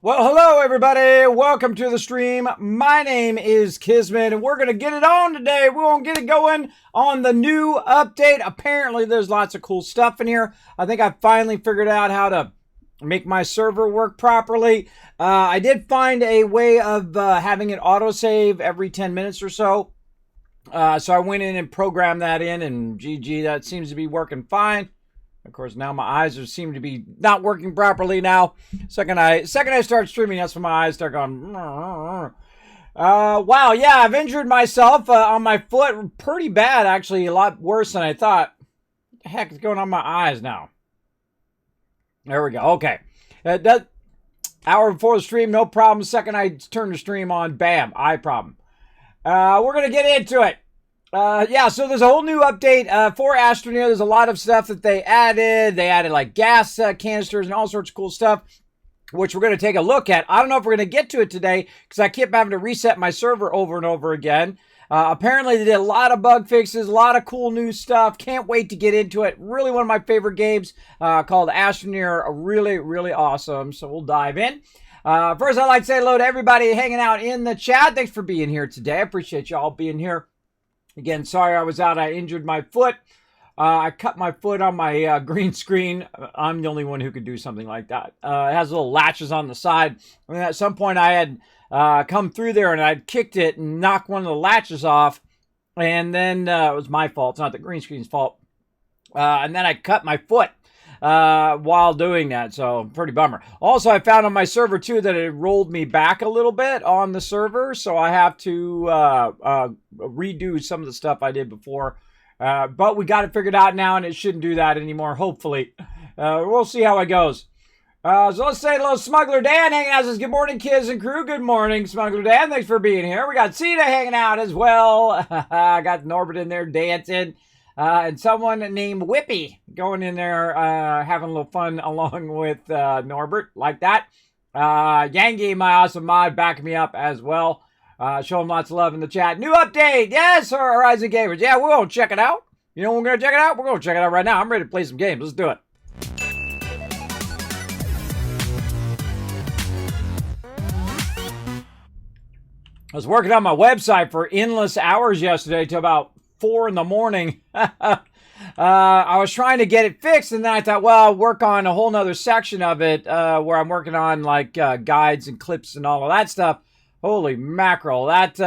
Well, hello everybody. Welcome to the stream. My name is Kismet, and we're going to get it on today. We're going to get it going on the new update. Apparently, there's lots of cool stuff in here. I think I finally figured out how to make my server work properly. I did find a way of having it autosave every 10 minutes or so. So I went in and programmed that in, and GG, that seems to be working fine. Of course, now my eyes seem to be not working properly now. Second I start streaming, that's when my eyes start going. Wow, yeah, I've injured myself on my foot pretty bad, actually, a lot worse than I thought. What the heck is going on in my eyes now? There we go. Okay. Hour before the stream, no problem. Second I turn the stream on, bam, eye problem. We're going to get into it. Yeah, so there's a whole new update for Astroneer. There's a lot of stuff that they added. They added like gas canisters and all sorts of cool stuff, which we're going to take a look at. I don't know if we're going to get to it today because I keep having to reset my server over and over again. Apparently, they did a lot of bug fixes, a lot of cool new stuff. Can't wait to get into it. Really one of my favorite games called Astroneer. Really, really awesome. So we'll dive in. First, I'd like to say hello to everybody hanging out in the chat. Thanks for being here today. I appreciate you all being here. Again, sorry I was out. I injured my foot. I cut my foot on my green screen. I'm the only one who could do something like that. It has little latches on the side. And at some point, I had come through there and I'd kicked it and knocked one of the latches off. And then it was my fault. It's not the green screen's fault. And then I cut my foot while doing that. So pretty bummer. Also, I found on my server too that it rolled me back a little bit on the server. So I have to redo some of the stuff I did before. But we got it figured out now and it shouldn't do that anymore, hopefully. We'll see how it goes. So let's say hello, Smuggler Dan hanging out. Says, good morning, kids and crew. Good morning, Smuggler Dan. Thanks for being here. We got Cena hanging out as well. I got Norbert in there dancing. And someone named Whippy going in there having a little fun along with Norbert, like that. Yangi, my awesome mod, backing me up as well. Show him lots of love in the chat. New update! Yes, Horizon Gamers. Yeah, we're going to check it out. You know when we're going to check it out? We're going to check it out right now. I'm ready to play some games. Let's do it. I was working on my website for endless hours yesterday till about 4 in the morning. I was trying to get it fixed, and then I thought, well, I'll work on a whole nother section of it where I'm working on like guides and clips and all of that stuff. Holy mackerel, that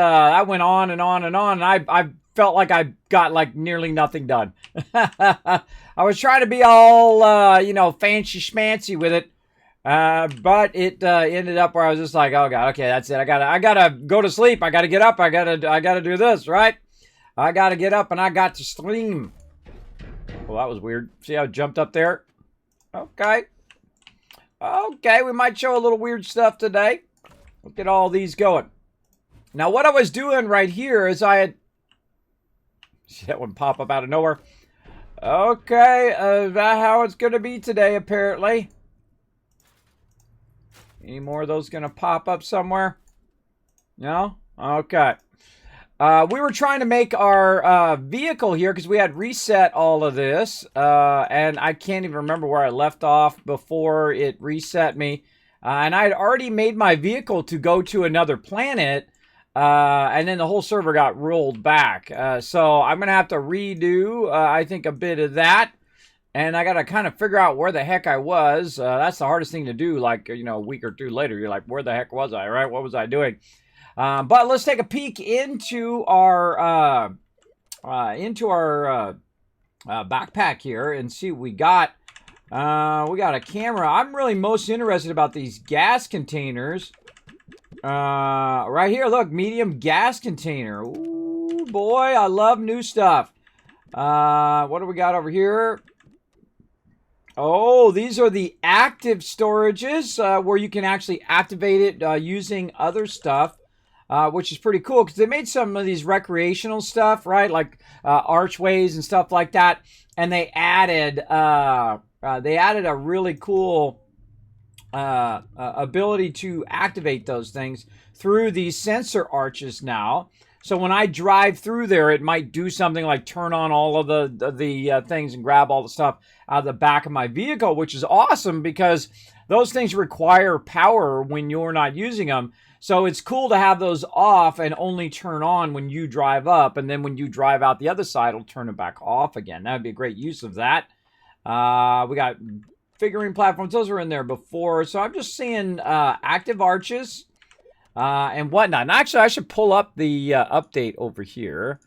went on and on and on, and I felt like I got like nearly nothing done. I was trying to be all fancy schmancy with it, but it ended up where I was just like, oh god, okay, that's it. I gotta go to sleep. I gotta get up. I gotta do this, right? I gotta get up and I got to stream. Well, that was weird. See how it jumped up there? Okay. Okay, we might show a little weird stuff today. Look at all these going. Now, what I was doing right here is I had... See that one pop up out of nowhere? Okay, that's how it's going to be today, apparently. Any more of those going to pop up somewhere? No? Okay. We were trying to make our vehicle here because we had reset all of this. And I can't even remember where I left off before it reset me. And I had already made my vehicle to go to another planet. And then the whole server got rolled back. So I'm going to have to redo, I think, a bit of that. And I got to kind of figure out where the heck I was. That's the hardest thing to do, like, a week or two later. You're like, where the heck was I, right? What was I doing? But let's take a peek into our backpack here and see what we got. We got a camera. I'm really most interested about these gas containers. Right here, look, medium gas container. Ooh, boy, I love new stuff. What do we got over here? Oh, these are the active storages where you can actually activate it using other stuff. Which is pretty cool because they made some of these recreational stuff, right? Like archways and stuff like that. And they added a really cool ability to activate those things through these sensor arches now. So when I drive through there, it might do something like turn on all of the things and grab all the stuff out of the back of my vehicle, which is awesome because those things require power when you're not using them. So it's cool to have those off and only turn on when you drive up. And then when you drive out the other side, it'll turn it back off again. That would be a great use of that. We got figurine platforms. Those were in there before. So I'm just seeing active arches. And whatnot. And actually, I should pull up the update over here.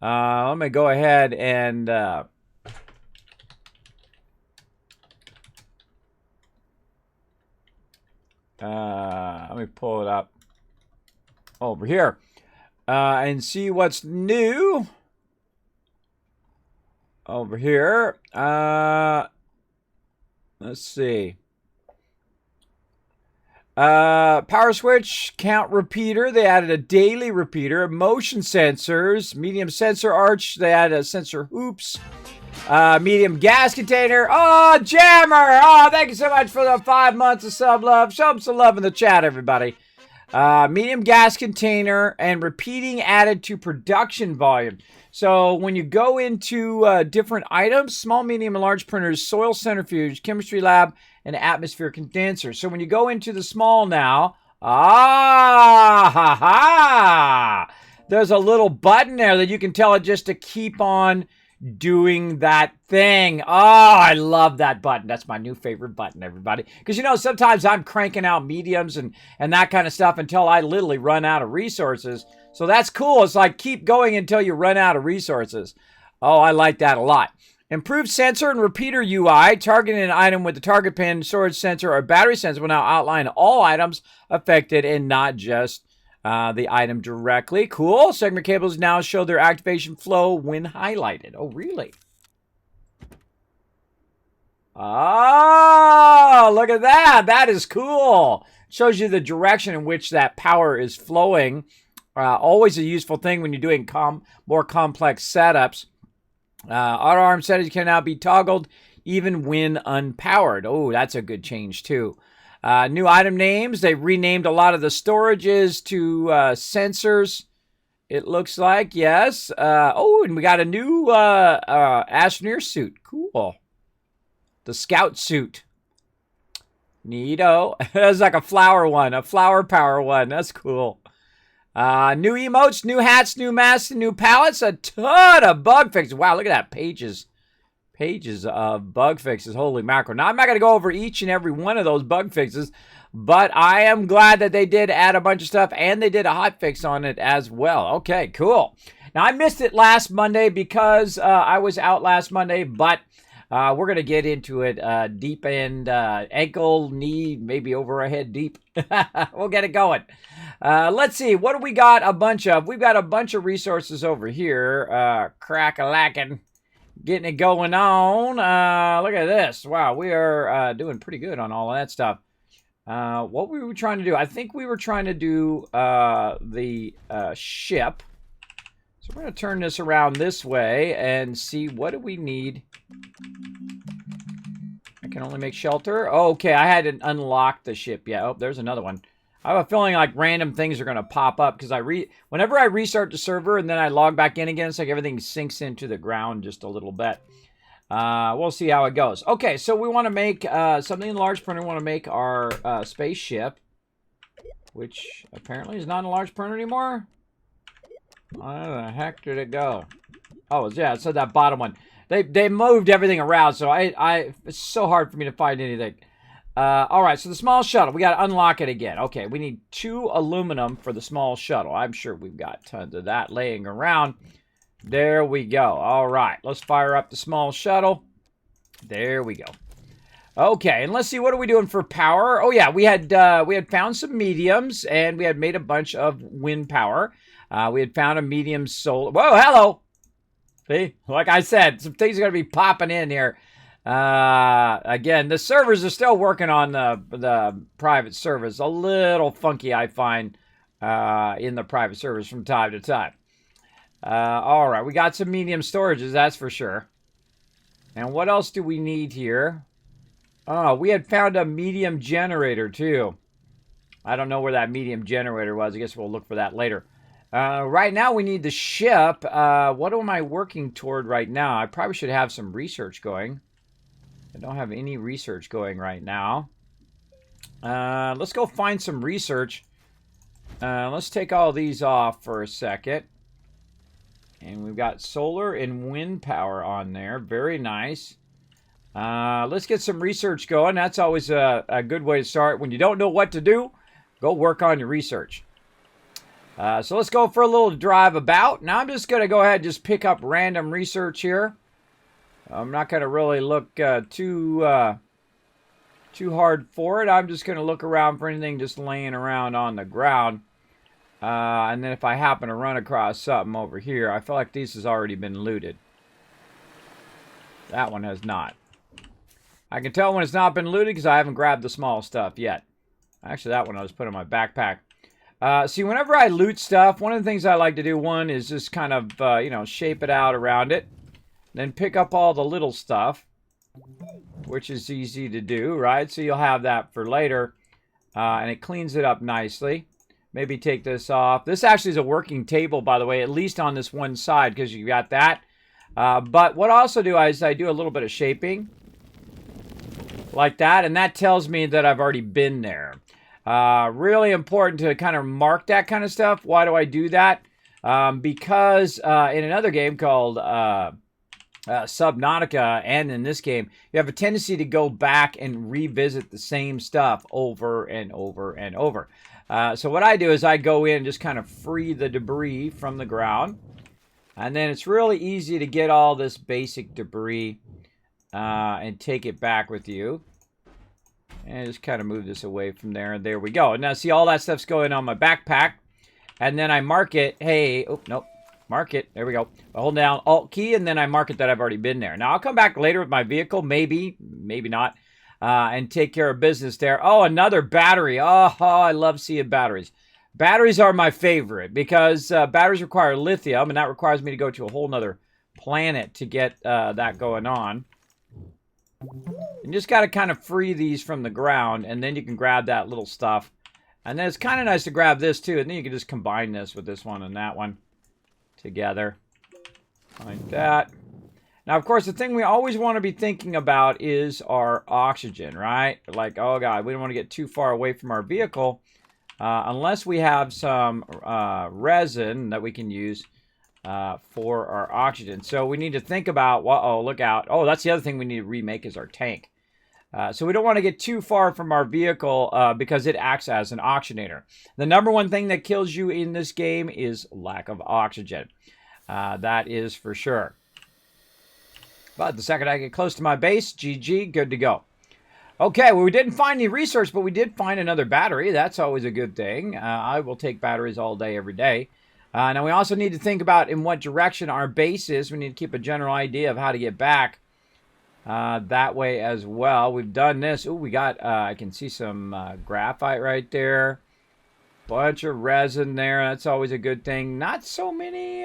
Let me go ahead and let me pull it up over here and see what's new over here. Let's see. Power switch, count repeater. They added a daily repeater. Motion sensors, medium sensor arch. They added a sensor hoops. Medium gas container. Oh, Jammer. Oh, thank you so much for the 5 months of sub love. Show them some love in the chat, everybody. Medium gas container and repeating added to production volume. So when you go into different items, small, medium, and large printers, soil centrifuge, chemistry lab, and atmosphere condenser. So when you go into the small now, there's a little button there that you can tell it just to keep on doing that thing. Oh, I love that button. That's my new favorite button, everybody. Because, you know, sometimes I'm cranking out mediums and that kind of stuff until I literally run out of resources. So that's cool. It's like keep going until you run out of resources. Oh, I like that a lot. Improved sensor and repeater UI. Targeting an item with the target pin, storage sensor, or battery sensor will now outline all items affected and not just the item directly. Cool. Segment cables now show their activation flow when highlighted. Oh, really? Oh, look at that. That is cool. Shows you the direction in which that power is flowing. Always a useful thing when you're doing more complex setups. Auto arm settings can now be toggled even when unpowered. Oh, that's a good change too. New item names. They renamed a lot of the storages to sensors. It looks like, yes. Oh, and we got a new Astroneer suit. Cool. The Scout suit. Neato. That's like a flower one, a flower power one. That's cool. New emotes, new hats, new masks, new palettes, a ton of bug fixes. Wow, look at that. Pages of bug fixes. Holy mackerel. Now, I'm not going to go over each and every one of those bug fixes, but I am glad that they did add a bunch of stuff, and they did a hot fix on it as well. Okay, cool. Now, I missed it last Monday because I was out last Monday, but we're going to get into it deep end, ankle, knee, maybe over our head deep. We'll get it going. Let's see. What do we got a bunch of? We've got a bunch of resources over here. Crack-a-lackin'. Getting it going on. Look at this. Wow, we are doing pretty good on all of that stuff. What were we trying to do? I think we were trying to do the ship. So we're going to turn this around this way and see what do we need. I can only make shelter. Oh, okay, I hadn't unlocked the ship yet. Oh, there's another one. I have a feeling like random things are going to pop up because whenever I restart the server and then I log back in again, it's like everything sinks into the ground just a little bit. We'll see how it goes. Okay, so we want to make something in large printer. We want to make our spaceship, which apparently is not a large printer anymore. Where the heck did it go? Oh, yeah, it said that bottom one. They moved everything around, so it's so hard for me to find anything. All right, so the small shuttle, we got to unlock it again. Okay, we need 2 aluminum for the small shuttle. I'm sure we've got tons of that laying around. There we go. All right, let's fire up the small shuttle. There we go. Okay, and let's see, what are we doing for power? Oh yeah, we had found some mediums, and we had made a bunch of wind power. We had found a medium solar. Whoa, hello. See, like I said, some things are going to be popping in here. Again, the servers are still working on the private servers. A little funky, I find, in the private servers from time to time. All right, we got some medium storages, that's for sure. And what else do we need here? Oh, we had found a medium generator, too. I don't know where that medium generator was. I guess we'll look for that later. Right now we need the ship. What am I working toward right now? I probably should have some research going. I don't have any research going right now. Let's go find some research. Let's take all these off for a second. And we've got solar and wind power on there. Very nice. Let's get some research going. That's always a good way to start. When you don't know what to do, go work on your research. So let's go for a little drive about. Now I'm just going to go ahead and just pick up random research here. I'm not going to really look too hard for it. I'm just going to look around for anything just laying around on the ground. And then if I happen to run across something over here, I feel like this has already been looted. That one has not. I can tell when it's not been looted because I haven't grabbed the small stuff yet. Actually, that one I was putting in my backpack. See, whenever I loot stuff, one of the things I like to do, one, is just kind of, you know, shape it out around it. Then pick up all the little stuff, which is easy to do, right? So you'll have that for later. And it cleans it up nicely. Maybe take this off. This actually is a working table, by the way, at least on this one side, because you got that. But what I also do is I do a little bit of shaping. Like that, and that tells me that I've already been there. Really important to kind of mark that kind of stuff. Why do I do that? Because in another game called Subnautica, and in this game, you have a tendency to go back and revisit the same stuff over and over and over. So what I do is I go in and just kind of free the debris from the ground. And then it's really easy to get all this basic debris and take it back with you. And just kind of move this away from there. And there we go. Now, see, all that stuff's going on my backpack. And then I mark it. Hey, oh, nope. Mark it. There we go. I hold down Alt key, and then I mark it that I've already been there. Now, I'll come back later with my vehicle. Maybe, maybe not. And take care of business there. Oh, another battery. Oh, I love seeing batteries. Batteries are my favorite because batteries require lithium, and that requires me to go to a whole nother planet to get that going on. You just got to kind of free these from the ground, and then you can grab that little stuff. And then it's kind of nice to grab this, too, and then you can just combine this with this one and that one together. Like that. Now, of course, the thing we always want to be thinking about is our oxygen, right? Like, oh, God, we don't want to get too far away from our vehicle unless we have some resin that we can use for our oxygen. So we need to think about, uh-oh, look out. Oh, that's the other thing we need to remake is our tank. So we don't want to get too far from our vehicle because it acts as an oxygenator. The number one thing that kills you in this game is lack of oxygen. That is for sure. But the second I get close to my base, GG, good to go. Okay, well, we didn't find any research, but we did find another battery. That's always a good thing. I will take batteries all day, every day. Now, we also need to think about in what direction our base is. We need to keep a general idea of how to get back that way as well. We've done this. Ooh, we got, I can see some graphite right there. Bunch of resin there. That's always a good thing. Not so many,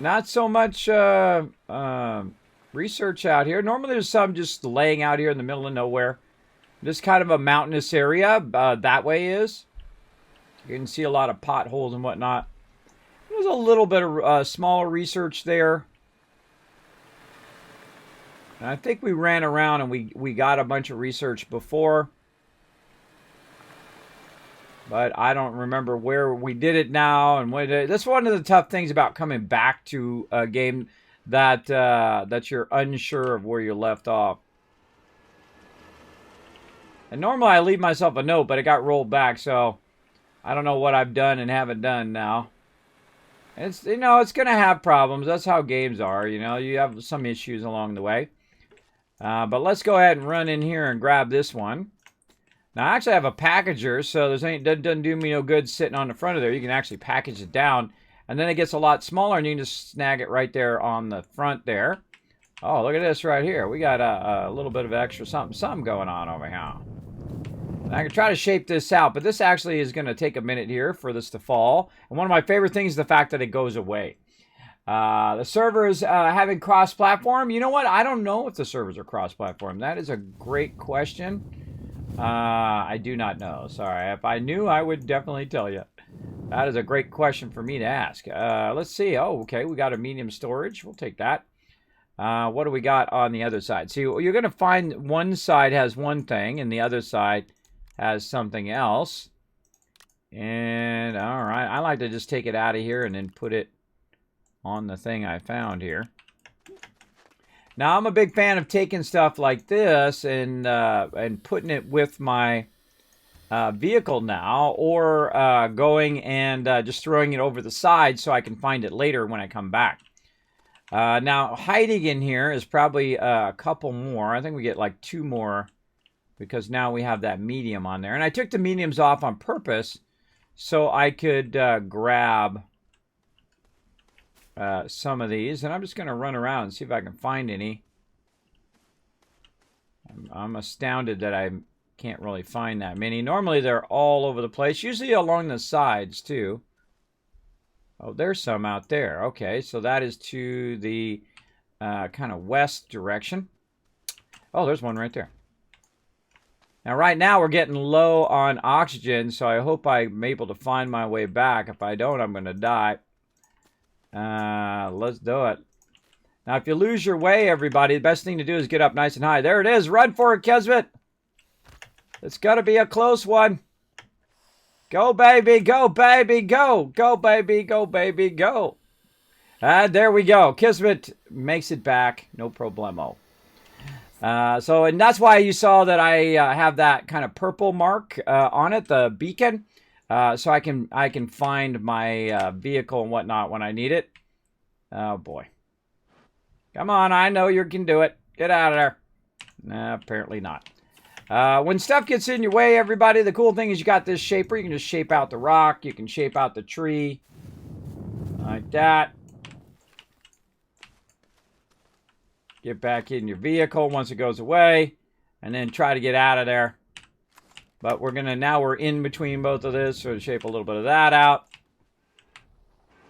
not so much research out here. Normally there's some just laying out here in the middle of nowhere. Just kind of a mountainous area. That way is. You can see a lot of potholes and whatnot. There's a little bit of smaller research there. And I think we ran around and we got a bunch of research before. But I don't remember where we did it now. And what that's one of the tough things about coming back to a game that that you're unsure of where you left off. And normally I leave myself a note, but it got rolled back, so I don't know what I've done and haven't done now. It's, you know, it's going to have problems. That's how games are, you know. You have some issues along the way. But let's go ahead and run in here and grab this one. Now, I actually have a packager, so it doesn't do me no good sitting on the front of there. You can actually package it down, and then it gets a lot smaller, and you can just snag it right there on the front there. Oh, look at this right here. We got a little bit of extra something going on over here. I can try to shape this out, but this actually is going to take a minute here for this to fall. And one of my favorite things is the fact that it goes away. The servers having cross-platform. You know what? I don't know if the servers are cross-platform. That is a great question. I do not know. Sorry. If I knew, I would definitely tell you. That is a great question for me to ask. Let's see. Oh, okay. We got a medium storage. We'll take that. What do we got on the other side? See, you're going to find one side has one thing and the other side has something else. And, all right. I like to just take it out of here and then put it on the thing I found here. Now, I'm a big fan of taking stuff like this and putting it with my vehicle now, or going and just throwing it over the side so I can find it later when I come back. Now, hiding in here is probably a couple more. I think we get like 2 more because now we have that medium on there. And I took the mediums off on purpose so I could grab some of these. And I'm just going to run around and see if I can find any. I'm astounded that I can't really find that many. Normally they're all over the place, usually along the sides too. Oh, there's some out there. Okay, so that is to the kind of west direction. Oh, there's one right there. Now, right now, we're getting low on oxygen, so I hope I'm able to find my way back. If I don't, I'm going to die. Let's do it. Now, if you lose your way, everybody, the best thing to do is get up nice and high. There it is. Run for it, Kismet. It's got to be a close one. Go, baby. Go, baby. Go. Go, baby. Go, baby. Go. And there we go. Kismet makes it back. No problemo. And that's why you saw that I have that kind of purple mark on it, the beacon. So I can find my vehicle and whatnot when I need it. Oh, boy. Come on, I know you can do it. Get out of there. Nah, apparently not. When stuff gets in your way, everybody, the cool thing is you got this shaper. You can just shape out the rock. You can shape out the tree. Like that. Get back in your vehicle once it goes away. And then try to get out of there. But now we're in between both of this. So shape a little bit of that out.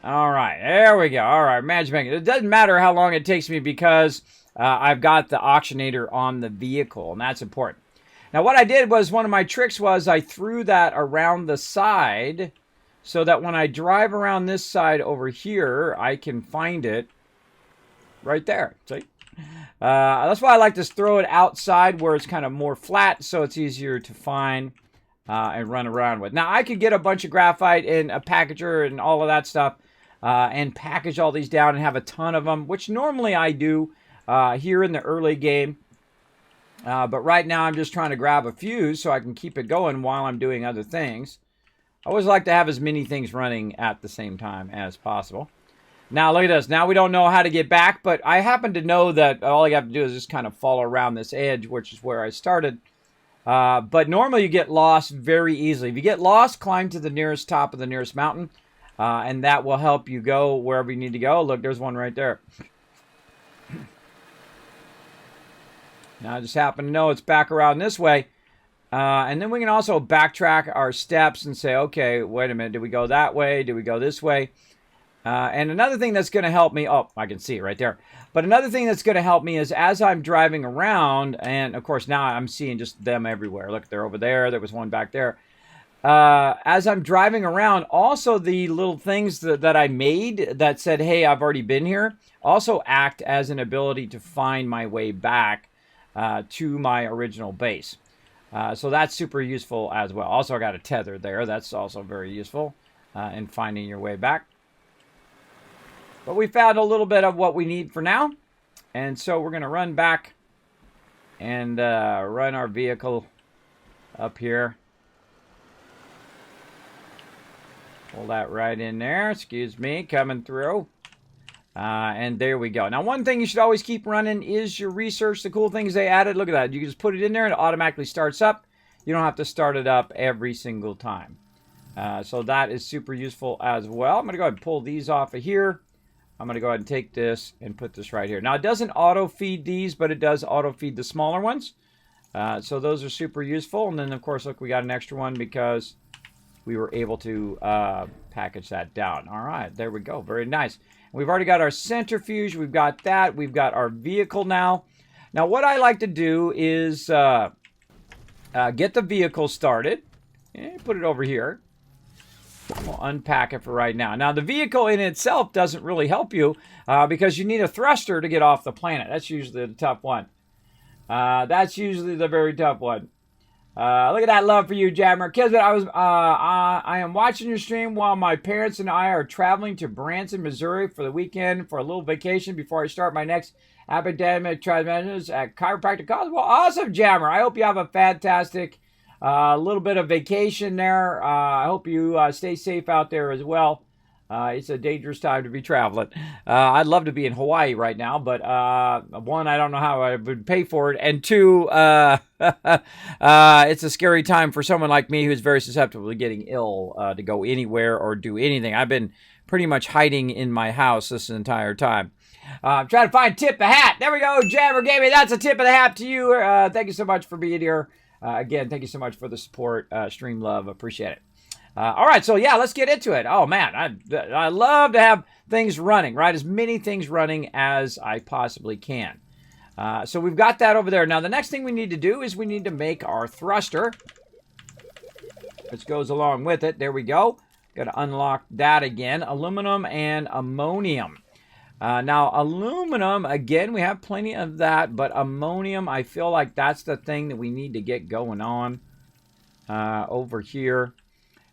All right, there we go. All right, matchmaking. It doesn't matter how long it takes me because I've got the auctionator on the vehicle, and that's important. Now, what I did was, one of my tricks was I threw that around the side so that when I drive around this side over here, I can find it right there. See? That's why I like to throw it outside where it's kind of more flat so it's easier to find and run around with. Now, I could get a bunch of graphite and a packager and all of that stuff and package all these down and have a ton of them, which normally I do here in the early game. But right now I'm just trying to grab a few so I can keep it going while I'm doing other things. I always like to have as many things running at the same time as possible. Now look at this. Now we don't know how to get back, but I happen to know that all you have to do is just kind of follow around this edge, which is where I started. But normally you get lost very easily. If you get lost, climb to the nearest top of the nearest mountain, and that will help you go wherever you need to go. Look, there's one right there. Now I just happen to know it's back around this way. And then we can also backtrack our steps and say, okay, wait a minute. Did we go that way? Did we go this way? And another thing that's going to help me, oh, I can see it right there. But another thing that's going to help me is as I'm driving around, and of course now I'm seeing just them everywhere. Look, they're over there. There was one back there. As I'm driving around, also the little things that I made that said, hey, I've already been here, also act as an ability to find my way back to my original base. So that's super useful as well. Also, I got a tether there. That's also very useful in finding your way back. But we found a little bit of what we need for now. And so we're going to run back and run our vehicle up here. Pull that right in there. Excuse me, coming through. And there we go. Now, one thing you should always keep running is your research. The cool thing is they added, look at that. You can just put it in there and it automatically starts up. You don't have to start it up every single time. So that is super useful as well. I'm going to go ahead and pull these off of here. I'm going to go ahead and take this and put this right here. Now, it doesn't auto-feed these, but it does auto-feed the smaller ones. So those are super useful. And then, of course, look, we got an extra one because we were able to package that down. All right, there we go. Very nice. We've already got our centrifuge. We've got that. We've got our vehicle now. Now, what I like to do is get the vehicle started. And put it over here. We'll unpack it for right now. Now, the vehicle in itself doesn't really help you because you need a thruster to get off the planet. That's usually the tough one. That's usually the very tough one. Look at that love for you, Jammer. Kismet, I am watching your stream while my parents and I are traveling to Branson, Missouri for the weekend for a little vacation before I start my next academic transmissions at Chiropractic College. Well, awesome, Jammer. I hope you have a fantastic little bit of vacation there. I hope you stay safe out there as well. It's a dangerous time to be traveling. I'd love to be in Hawaii right now, but one, I don't know how I would pay for it, and two, it's a scary time for someone like me who's very susceptible to getting ill to go anywhere or do anything. I've been pretty much hiding in my house this entire time. I'm trying to find tip of the hat. There we go. Jammer gave me. That's a tip of the hat to you. Thank you so much for being here. Again, thank you so much for the support. Stream love. Appreciate it. All right, so yeah, let's get into it. Oh man, I love to have things running, right? As many things running as I possibly can. So we've got that over there. Now the next thing we need to do is we need to make our thruster, which goes along with it. There we go. Got to unlock that again. Aluminum and ammonium. Now aluminum, again, we have plenty of that, but ammonium, I feel like that's the thing that we need to get going on over here.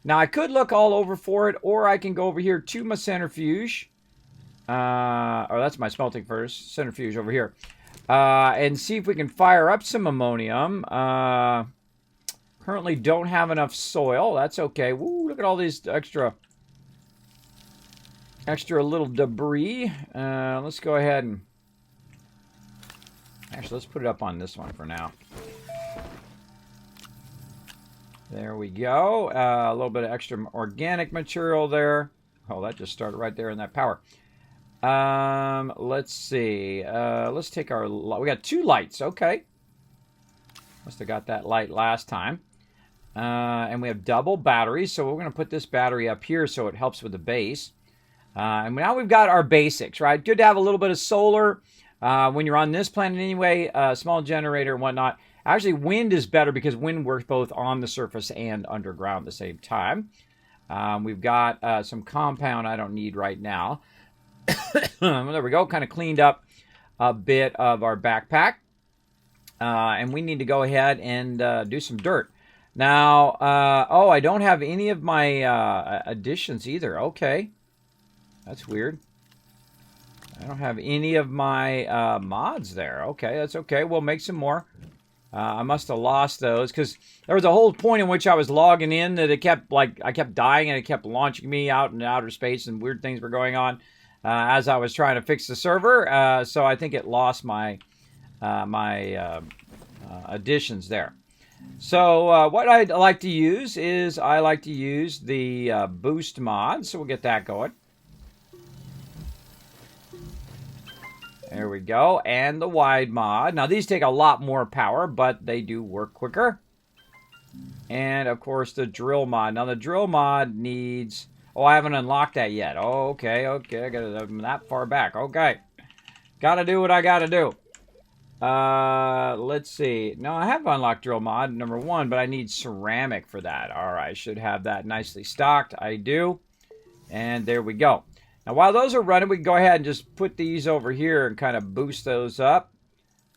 Now, I could look all over for it, or I can go over here to my centrifuge. Or that's my smelting furnace, centrifuge over here. And see if we can fire up some ammonium. Currently don't have enough soil. That's okay. Woo, look at all these extra little debris. Let's go ahead and... Actually, let's put it up on this one for now. There we go. A little bit of extra organic material there. Oh, that just started right there in that power. Let's see. Let's take our... We got 2 lights. Okay. Must have got that light last time. And we have double batteries. So we're going to put this battery up here so it helps with the base. And now we've got our basics, right? Good to have a little bit of solar when you're on this planet anyway. Small generator and whatnot. Actually, wind is better because wind works both on the surface and underground at the same time. We've got some compound I don't need right now. There we go. Kind of cleaned up a bit of our backpack. And we need to go ahead and do some dirt. Now, oh, I don't have any of my additions either. Okay. That's weird. I don't have any of my mods there. Okay, that's okay. We'll make some more. I must have lost those because there was a whole point in which I was logging in that it kept, like, I kept dying and it kept launching me out in outer space and weird things were going on as I was trying to fix the server. So I think it lost my additions there. So what I'd like to use is I like to use the boost mod. So we'll get that going. There we go. And the wide mod. Now, these take a lot more power, but they do work quicker. And, of course, the drill mod. Now, the drill mod needs... Oh, I haven't unlocked that yet. Oh, okay. I got to that far back. Okay. Got to do what I got to do. Let's see. No, I have unlocked drill mod number 1, but I need ceramic for that. All right. I should have that nicely stocked. I do. And there we go. Now, while those are running, we can go ahead and just put these over here and kind of boost those up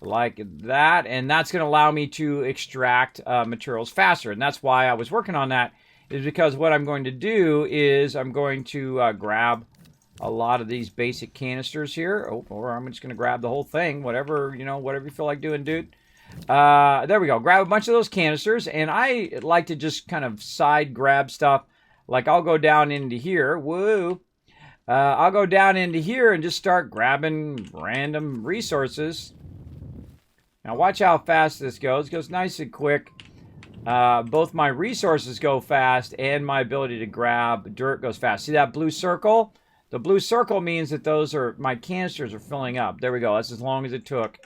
like that. And that's going to allow me to extract materials faster. And that's why I was working on that, is because what I'm going to do is I'm going to grab a lot of these basic canisters here. Oh, or I'm just going to grab the whole thing, whatever, you know, whatever you feel like doing, dude. There we go. Grab a bunch of those canisters. And I like to just kind of side grab stuff. Like I'll go down into here. Woo. I'll go down into here and just start grabbing random resources. Now watch how fast this goes. It goes nice and quick. Both my resources go fast and my ability to grab dirt goes fast. See that blue circle? The blue circle means that those are, my canisters are filling up. There we go. That's as long as it took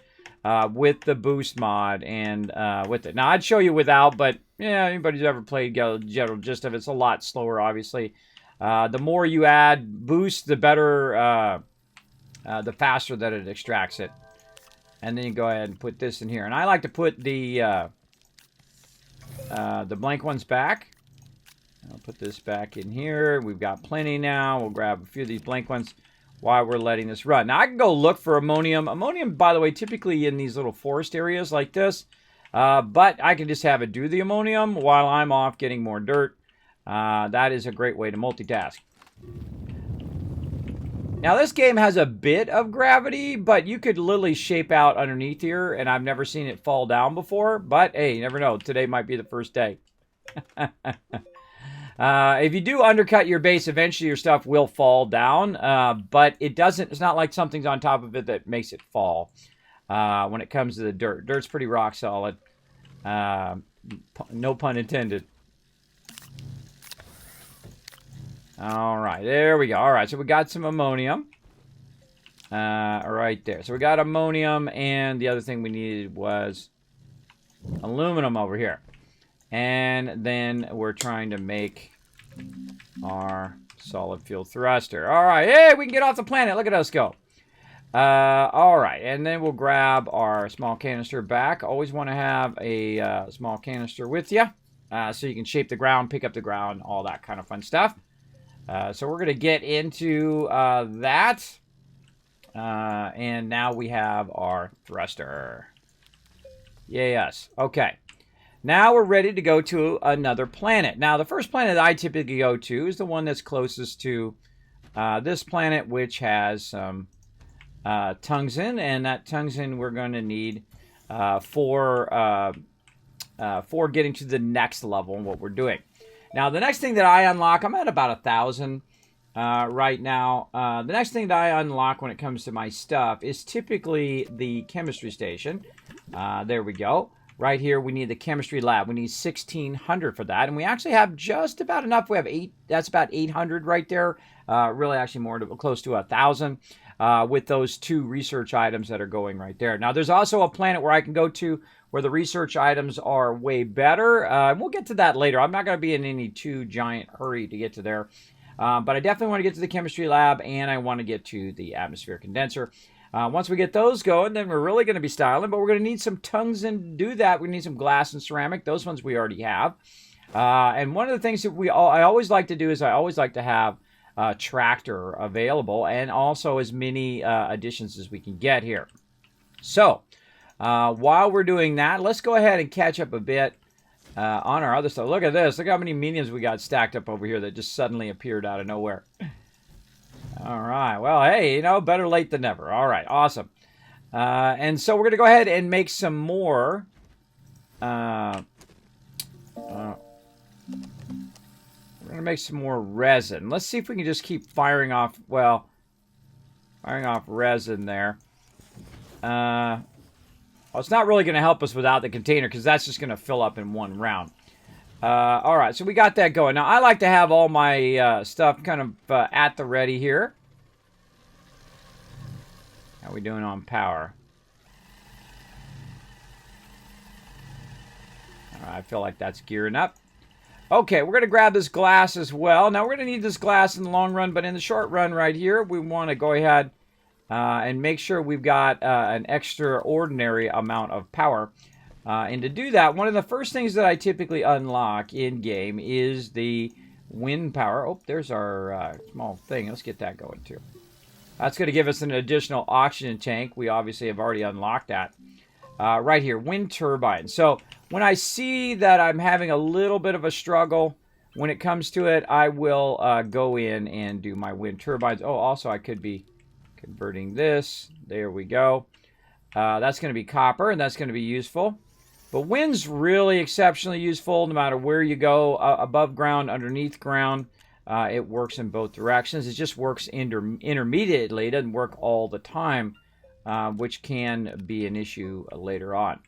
with the boost mod and with it. Now I'd show you without, but yeah, anybody who's ever played get a general gist of it. It's a lot slower, obviously. The more you add boost, the better, the faster that it extracts it. And then you go ahead and put this in here. And I like to put the the blank ones back. I'll put this back in here. We've got plenty now. We'll grab a few of these blank ones while we're letting this run. Now, I can go look for ammonium. Ammonium, by the way, typically in these little forest areas like this. But I can just have it do the ammonium while I'm off getting more dirt. That is a great way to multitask. Now, this game has a bit of gravity, but you could literally shape out underneath here, and I've never seen it fall down before. But, hey, you never know. Today might be the first day. If you do undercut your base, eventually your stuff will fall down, but it doesn't. It's not like something's on top of it that makes it fall when it comes to the dirt. Dirt's pretty rock solid. No pun intended. All right, there we go. All right, so we got some ammonium right there. So we got ammonium, and the other thing we needed was aluminum over here. And then we're trying to make our solid fuel thruster. All right, hey, we can get off the planet. Look at us go. All right, and then we'll grab our small canister back. Always want to have a small canister with you so you can shape the ground, pick up the ground, all that kind of fun stuff. So we're going to get into that. And now we have our thruster. Yes. Okay. Now we're ready to go to another planet. Now, the first planet that I typically go to is the one that's closest to this planet, which has some tungsten. And that tungsten we're going to need for getting to the next level and what we're doing. Now, the next thing that I unlock, I'm at about 1,000 right now. The next thing that I unlock when it comes to my stuff is typically the chemistry station. There we go. Right here, we need the chemistry lab. We need 1,600 for that. And we actually have just about enough. We have that's about 800 right there. Really actually more close to 1,000 with those 2 research items that are going right there. Now, there's also a planet where I can go to where the research items are way better. We'll get to that later. I'm not going to be in any too giant hurry to get to there. But I definitely want to get to the chemistry lab, and I want to get to the atmosphere condenser. Once we get those going, then we're really going to be styling. But we're going to need some tungsten to do that. We need some glass and ceramic. Those ones we already have. And one of the things that I always like to do is I always like to have a tractor available, and also as many additions as we can get here. So, while we're doing that, let's go ahead and catch up a bit on our other stuff. Look at this. Look how many mediums we got stacked up over here that just suddenly appeared out of nowhere. All right. Well, hey, you know, better late than never. All right. Awesome. And so we're going to go ahead and make some more. We're going to make some more resin. Let's see if we can just keep firing off, well, firing off resin there. Well, it's not really going to help us without the container because that's just going to fill up in one round. All right, so we got that going. Now, I like to have all my stuff kind of at the ready here. How are we doing on power? All right, I feel like that's gearing up. Okay, we're going to grab this glass as well. Now, we're going to need this glass in the long run, but in the short run right here, we want to go ahead and make sure we've got an extraordinary amount of power. And to do that, one of the first things that I typically unlock in-game is the wind power. Oh, there's our small thing. Let's get that going, too. That's going to give us an additional oxygen tank. We obviously have already unlocked that. Right here, wind turbine. So when I see that I'm having a little bit of a struggle when it comes to it, I will go in and do my wind turbines. Oh, also I could be converting this. There we go. That's going to be copper, and that's going to be useful. But wind's really exceptionally useful no matter where you go, above ground, underneath ground. It works in both directions. It just works intermediately. It doesn't work all the time, which can be an issue later on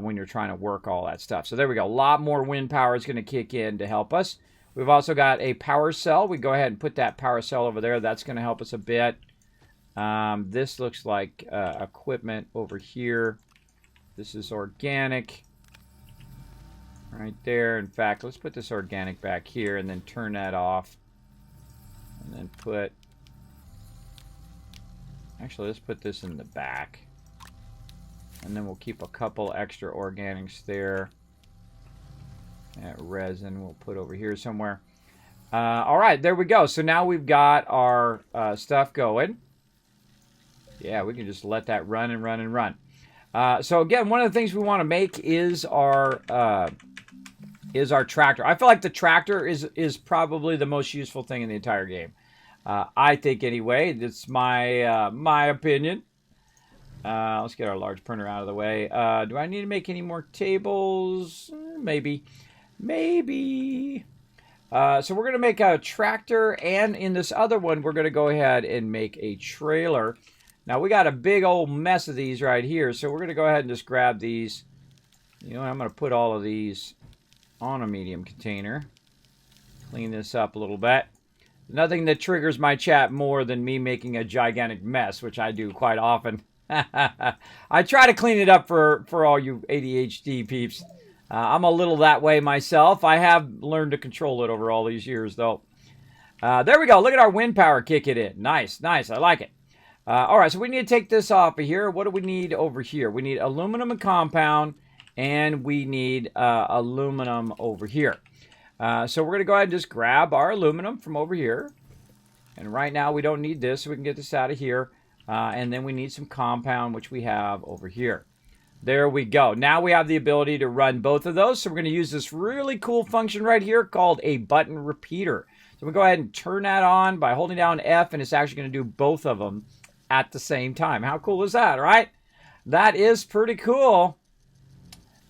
when you're trying to work all that stuff. So there we go. A lot more wind power is going to kick in to help us. We've also got a power cell. We go ahead and put that power cell over there. That's going to help us a bit. This looks like equipment over here. This is organic right there. In fact, let's put this organic back here and then turn that off. And then put... Actually, let's put this in the back. And then we'll keep a couple extra organics there. Resin we'll put over here somewhere. All right, there we go. So now we've got our stuff going. Yeah, we can just let that run and run and run. So again, one of the things we want to make is our tractor. I feel like the tractor is probably the most useful thing in the entire game. I think anyway. That's my opinion. Let's get our large printer out of the way. Do I need to make any more tables? Maybe. So we're going to make a tractor, and in this other one, we're going to go ahead and make a trailer. Now, we got a big old mess of these right here, so we're going to go ahead and just grab these. You know, I'm going to put all of these on a medium container. Clean this up a little bit. Nothing that triggers my chat more than me making a gigantic mess, which I do quite often. I try to clean it up for all you ADHD peeps. I'm a little that way myself. I have learned to control it over all these years, though. There we go. Look at our wind power kick it in. Nice. I like it. All right, so we need to take this off of here. What do we need over here? We need aluminum and compound, and we need aluminum over here. So we're going to go ahead and just grab our aluminum from over here. And right now we don't need this, so we can get this out of here. And then we need some compound, which we have over here. There we go. Now we have the ability to run both of those. So we're going to use this really cool function right here called a button repeater. So we'll go ahead and turn that on by holding down F, and it's actually going to do both of them at the same time. How cool is that, right? That is pretty cool.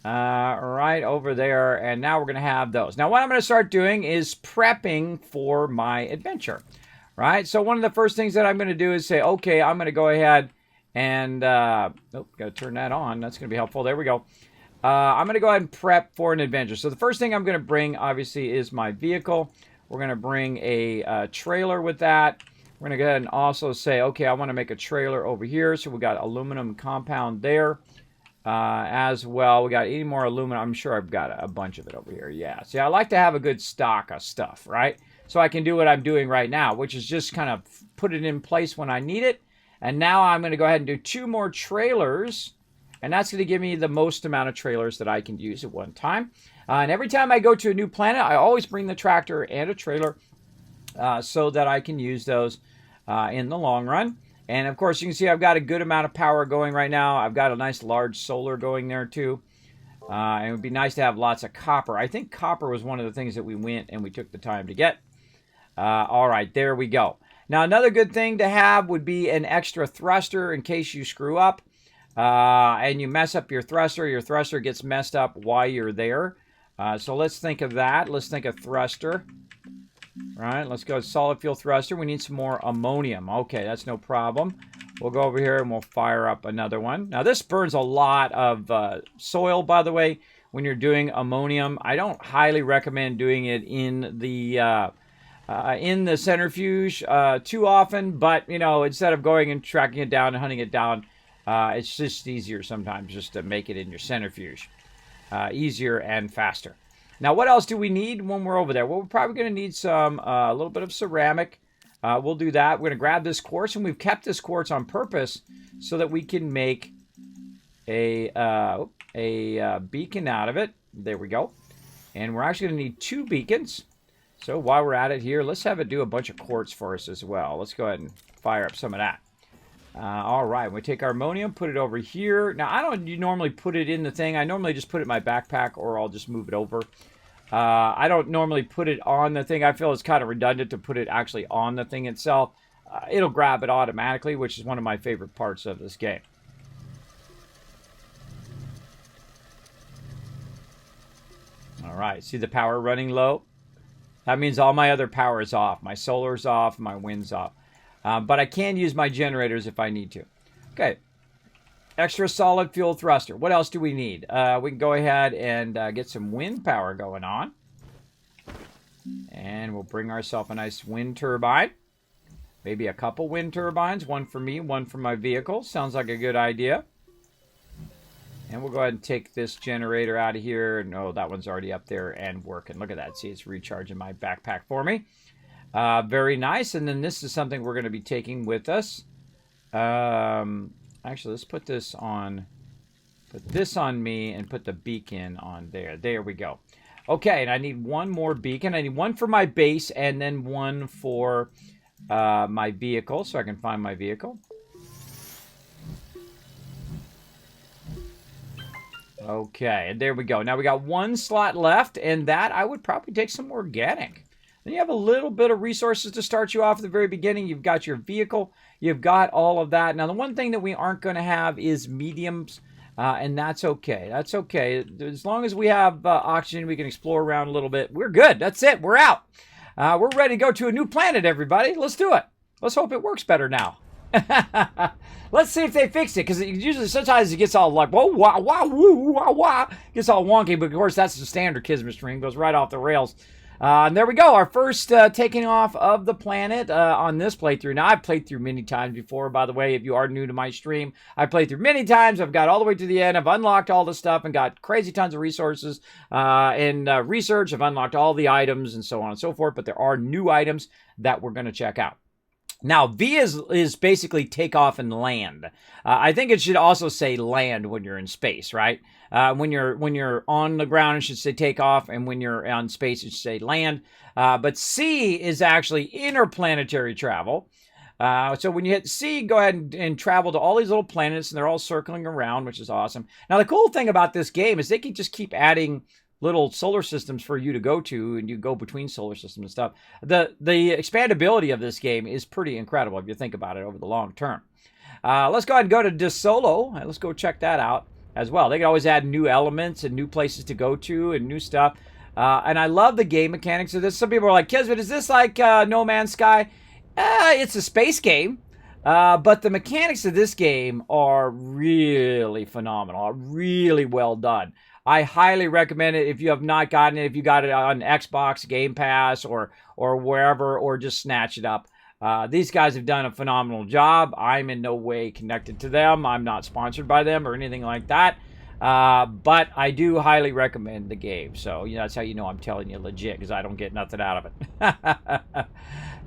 Right over there, and now we're going to have those. Now what I'm going to start doing is prepping for my adventure, right? So one of the first things that I'm going to do is say, okay, I'm going to go ahead and, got to turn that on. That's going to be helpful. There we go. I'm going to go ahead and prep for an adventure. So the first thing I'm going to bring, obviously, is my vehicle. We're going to bring a trailer with that. We're going to go ahead and also say, okay, I want to make a trailer over here. So we got aluminum compound there as well. We got any more aluminum? I'm sure I've got a bunch of it over here. Yeah. See, I like to have a good stock of stuff, right? So I can do what I'm doing right now, which is just kind of put it in place when I need it. And now I'm going to go ahead and do 2 more trailers. And that's going to give me the most amount of trailers that I can use at one time. And every time I go to a new planet, I always bring the tractor and a trailer so that I can use those in the long run. And of course, you can see I've got a good amount of power going right now. I've got a nice large solar going there too. And it would be nice to have lots of copper. I think copper was one of the things that we went and we took the time to get. All right, there we go. Now, another good thing to have would be an extra thruster in case you screw up and you mess up your thruster gets messed up while you're there. So let's think of that. Let's think of thruster. All right, let's go solid fuel thruster. We need some more ammonium. Okay, that's no problem. We'll go over here and we'll fire up another one. Now, this burns a lot of soil, by the way, when you're doing ammonium. I don't highly recommend doing it in the centrifuge too often, but, you know, instead of going and tracking it down and hunting it down, it's just easier sometimes just to make it in your centrifuge. Easier and faster. Now, what else do we need when we're over there? Well, we're probably going to need some, a little bit of ceramic. We'll do that. We're going to grab this quartz, and we've kept this quartz on purpose so that we can make a beacon out of it. There we go. And we're actually going to need 2 beacons. So while we're at it here, let's have it do a bunch of quartz for us as well. Let's go ahead and fire up some of that. All right, we take our ammonium, put it over here. Now, I don't normally put it in the thing. I normally just put it in my backpack, or I'll just move it over. I don't normally put it on the thing. I feel it's kind of redundant to put it actually on the thing itself. It'll grab it automatically, which is one of my favorite parts of this game. All right, see the power running low? That means all my other power is off. My solar's off, my wind's off. But I can use my generators if I need to. Okay. Extra solid fuel thruster. What else do we need? We can go ahead and get some wind power going on. And we'll bring ourselves a nice wind turbine. Maybe a couple wind turbines. One for me, one for my vehicle. Sounds like a good idea. And we'll go ahead and take this generator out of here. No, that one's already up there and working. Look at that. See, it's recharging my backpack for me. Very nice. And then this is something we're going to be taking with us. Actually, let's put this on me and put the beacon on there. There we go. Okay, and I need one more beacon. I need one for my base and then one for my vehicle, so I can find my vehicle. Okay, and there we go. Now we got one slot left, and that I would probably take some organic. Then you have a little bit of resources to start you off at the very beginning. You've got your vehicle. You've got all of that. Now, the one thing that we aren't going to have is mediums, and that's okay. That's okay. As long as we have oxygen, we can explore around a little bit. We're good. That's it. We're out. We're ready to go to a new planet, everybody. Let's do it. Let's hope it works better now. Let's see if they fix it, because usually sometimes it gets all like, whoa, wah, wah, woo, wah, wah. Gets all wonky, but of course that's the standard Kismet stream. Goes right off the rails. And there we go, our first taking off of the planet on this playthrough. Now, I've played through many times before, by the way, if you are new to my stream. I've played through many times. I've got all the way to the end. I've unlocked all the stuff and got crazy tons of resources and research. I've unlocked all the items and so on and so forth, but there are new items that we're going to check out. Now, V is basically take off and land. I think it should also say land when you're in space, right? When you're on the ground, it should say take off, and when you're on space, it should say land. But C is actually interplanetary travel. So when you hit C, go ahead and travel to all these little planets, and they're all circling around, which is awesome. Now, the cool thing about this game is they can just keep adding little solar systems for you to go to, and you go between solar systems and stuff. The expandability of this game is pretty incredible if you think about it over the long term. Let's go ahead and go to DeSolo. Let's go check that out as well. They can always add new elements and new places to go to and new stuff. And I love the game mechanics of this. Some people are like, Kismet, is this like No Man's Sky? It's a space game. But the mechanics of this game are really phenomenal, are really well done. I highly recommend it if you have not gotten it, if you got it on Xbox, Game Pass, or wherever, or just snatch it up. These guys have done a phenomenal job. I'm in no way connected to them. I'm not sponsored by them or anything like that. But I do highly recommend the game. So, you know, that's how you know I'm telling you legit, because I don't get nothing out of it.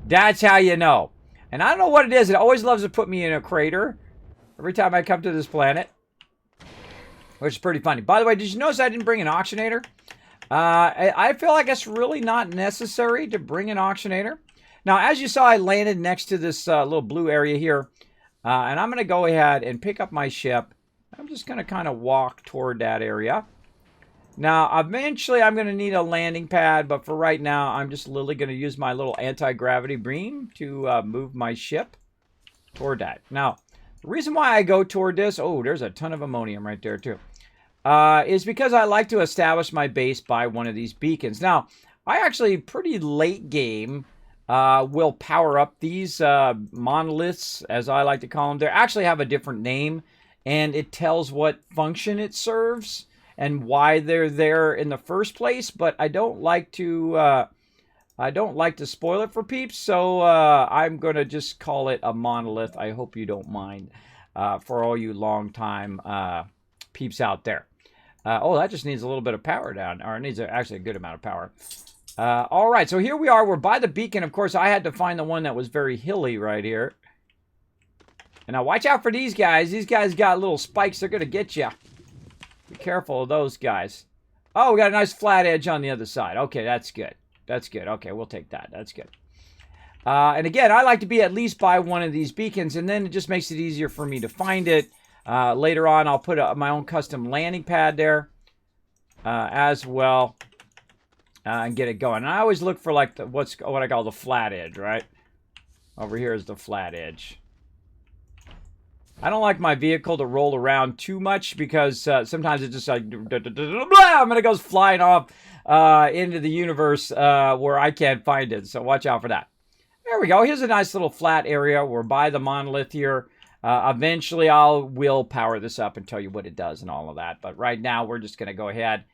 That's how you know. And I don't know what it is. It always loves to put me in a crater every time I come to this planet, which is pretty funny. By the way, did you notice I didn't bring an auctionator? I feel like it's really not necessary to bring an auctionator. Now, as you saw, I landed next to this little blue area here. And I'm going to go ahead and pick up my ship. I'm just going to kind of walk toward that area. Now, eventually, I'm going to need a landing pad. But for right now, I'm just literally going to use my little anti-gravity beam to move my ship toward that. Now, the reason why I go toward this... Oh, there's a ton of ammonium right there, too. Is because I like to establish my base by one of these beacons. Now, I actually, pretty late game, will power up these monoliths, as I like to call them. They actually have a different name, and it tells what function it serves and why they're there in the first place. But I don't like to spoil it for peeps, so I'm gonna just call it a monolith. I hope you don't mind, for all you long time peeps out there. Oh, that just needs a little bit of power down, or it needs actually a good amount of power. All right, so here we are. We're by the beacon. Of course, I had to find the one that was very hilly right here. And now watch out for these guys. These guys got little spikes. They're going to get you. Be careful of those guys. Oh, we got a nice flat edge on the other side. Okay, that's good. That's good. Okay, we'll take that. That's good. And again, I like to be at least by one of these beacons, and then it just makes it easier for me to find it. Later on, I'll put my own custom landing pad there as well. And get it going. And I always look for like what I call the flat edge, right? Over here is the flat edge. I don't like my vehicle to roll around too much, because sometimes it just like blah, and it goes flying off into the universe where I can't find it. So watch out for that. There we go. Here's a nice little flat area. We're by the monolith here. Eventually, will power this up and tell you what it does and all of that. But right now, we're just going to go ahead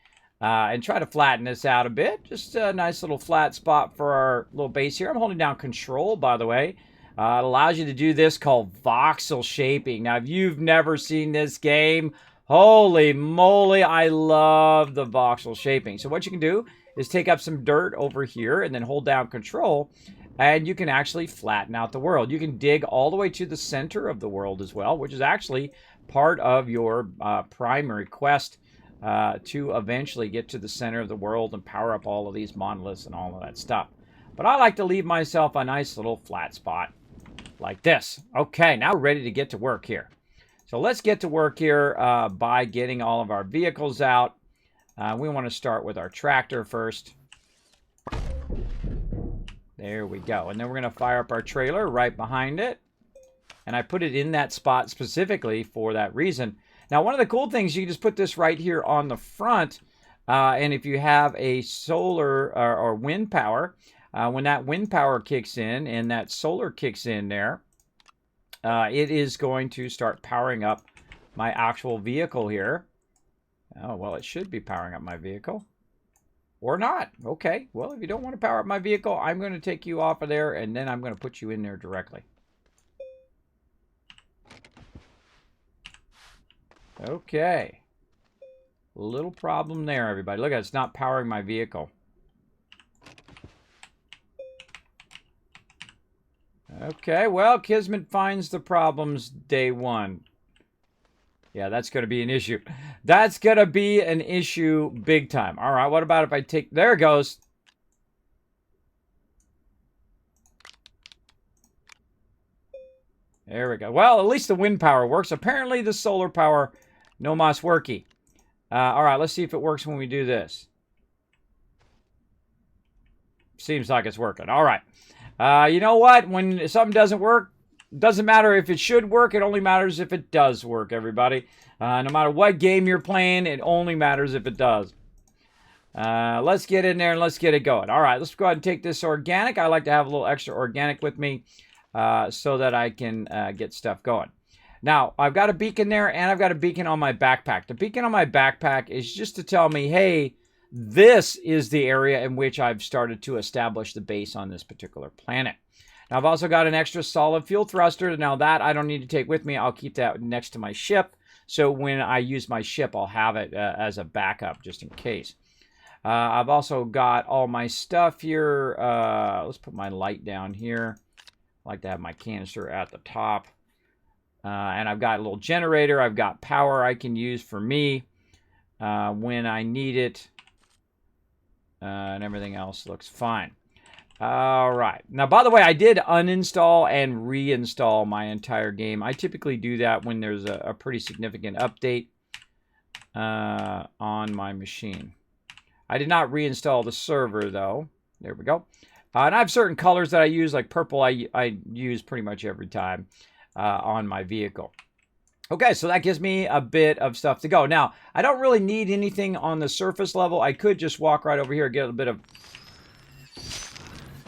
and try to flatten this out a bit. Just a nice little flat spot for our little base here. I'm holding down control, by the way. It allows you to do this called voxel shaping. Now, if you've never seen this game, holy moly, I love the voxel shaping. So what you can do is take up some dirt over here and then hold down control, and you can actually flatten out the world. You can dig all the way to the center of the world as well, which is actually part of your primary quest to eventually get to the center of the world and power up all of these monoliths and all of that stuff. But I like to leave myself a nice little flat spot like this. Okay, now we're ready to get to work here. So let's get to work here by getting all of our vehicles out. We want to start with our tractor first. There we go. And then we're going to fire up our trailer right behind it. And I put it in that spot specifically for that reason. Now, one of the cool things, you can just put this right here on the front. And if you have a solar or wind power, when that wind power kicks in and that solar kicks in there, it is going to start powering up my actual vehicle here. Oh, well, it should be powering up my vehicle. Or not. Okay, well, if you don't want to power up my vehicle, I'm going to take you off of there, and then I'm going to put you in there directly. Okay. Little problem there, everybody. Look at it, it's not powering my vehicle. Okay, well, Kismet finds the problems day one. Yeah, that's going to be an issue. That's going to be an issue big time. All right, what about if I take... There it goes. There we go. Well, at least the wind power works. Apparently, the solar power, no mas worky. All right, let's see if it works when we do this. Seems like it's working. All right. You know what? When something doesn't work, doesn't matter if it should work. It only matters if it does work, everybody. No matter what game you're playing, it only matters if it does. Let's get in there and let's get it going. All right, let's go ahead and take this organic. I like to have a little extra organic with me so that I can get stuff going. Now, I've got a beacon there and I've got a beacon on my backpack. The beacon on my backpack is just to tell me, hey, this is the area in which I've started to establish the base on this particular planet. Now, I've also got an extra solid fuel thruster. Now, that I don't need to take with me. I'll keep that next to my ship. So when I use my ship, I'll have it as a backup just in case. I've also got all my stuff here. Let's put my light down here. I like to have my canister at the top. And I've got a little generator. I've got power I can use for me when I need it. And everything else looks fine. All right. Now, by the way, I did uninstall and reinstall my entire game. I typically do that when there's a pretty significant update on my machine. I did not reinstall the server, though. There we go. And I have certain colors that I use, like purple I use pretty much every time on my vehicle. Okay, so that gives me a bit of stuff to go. Now, I don't really need anything on the surface level. I could just walk right over here and get a bit of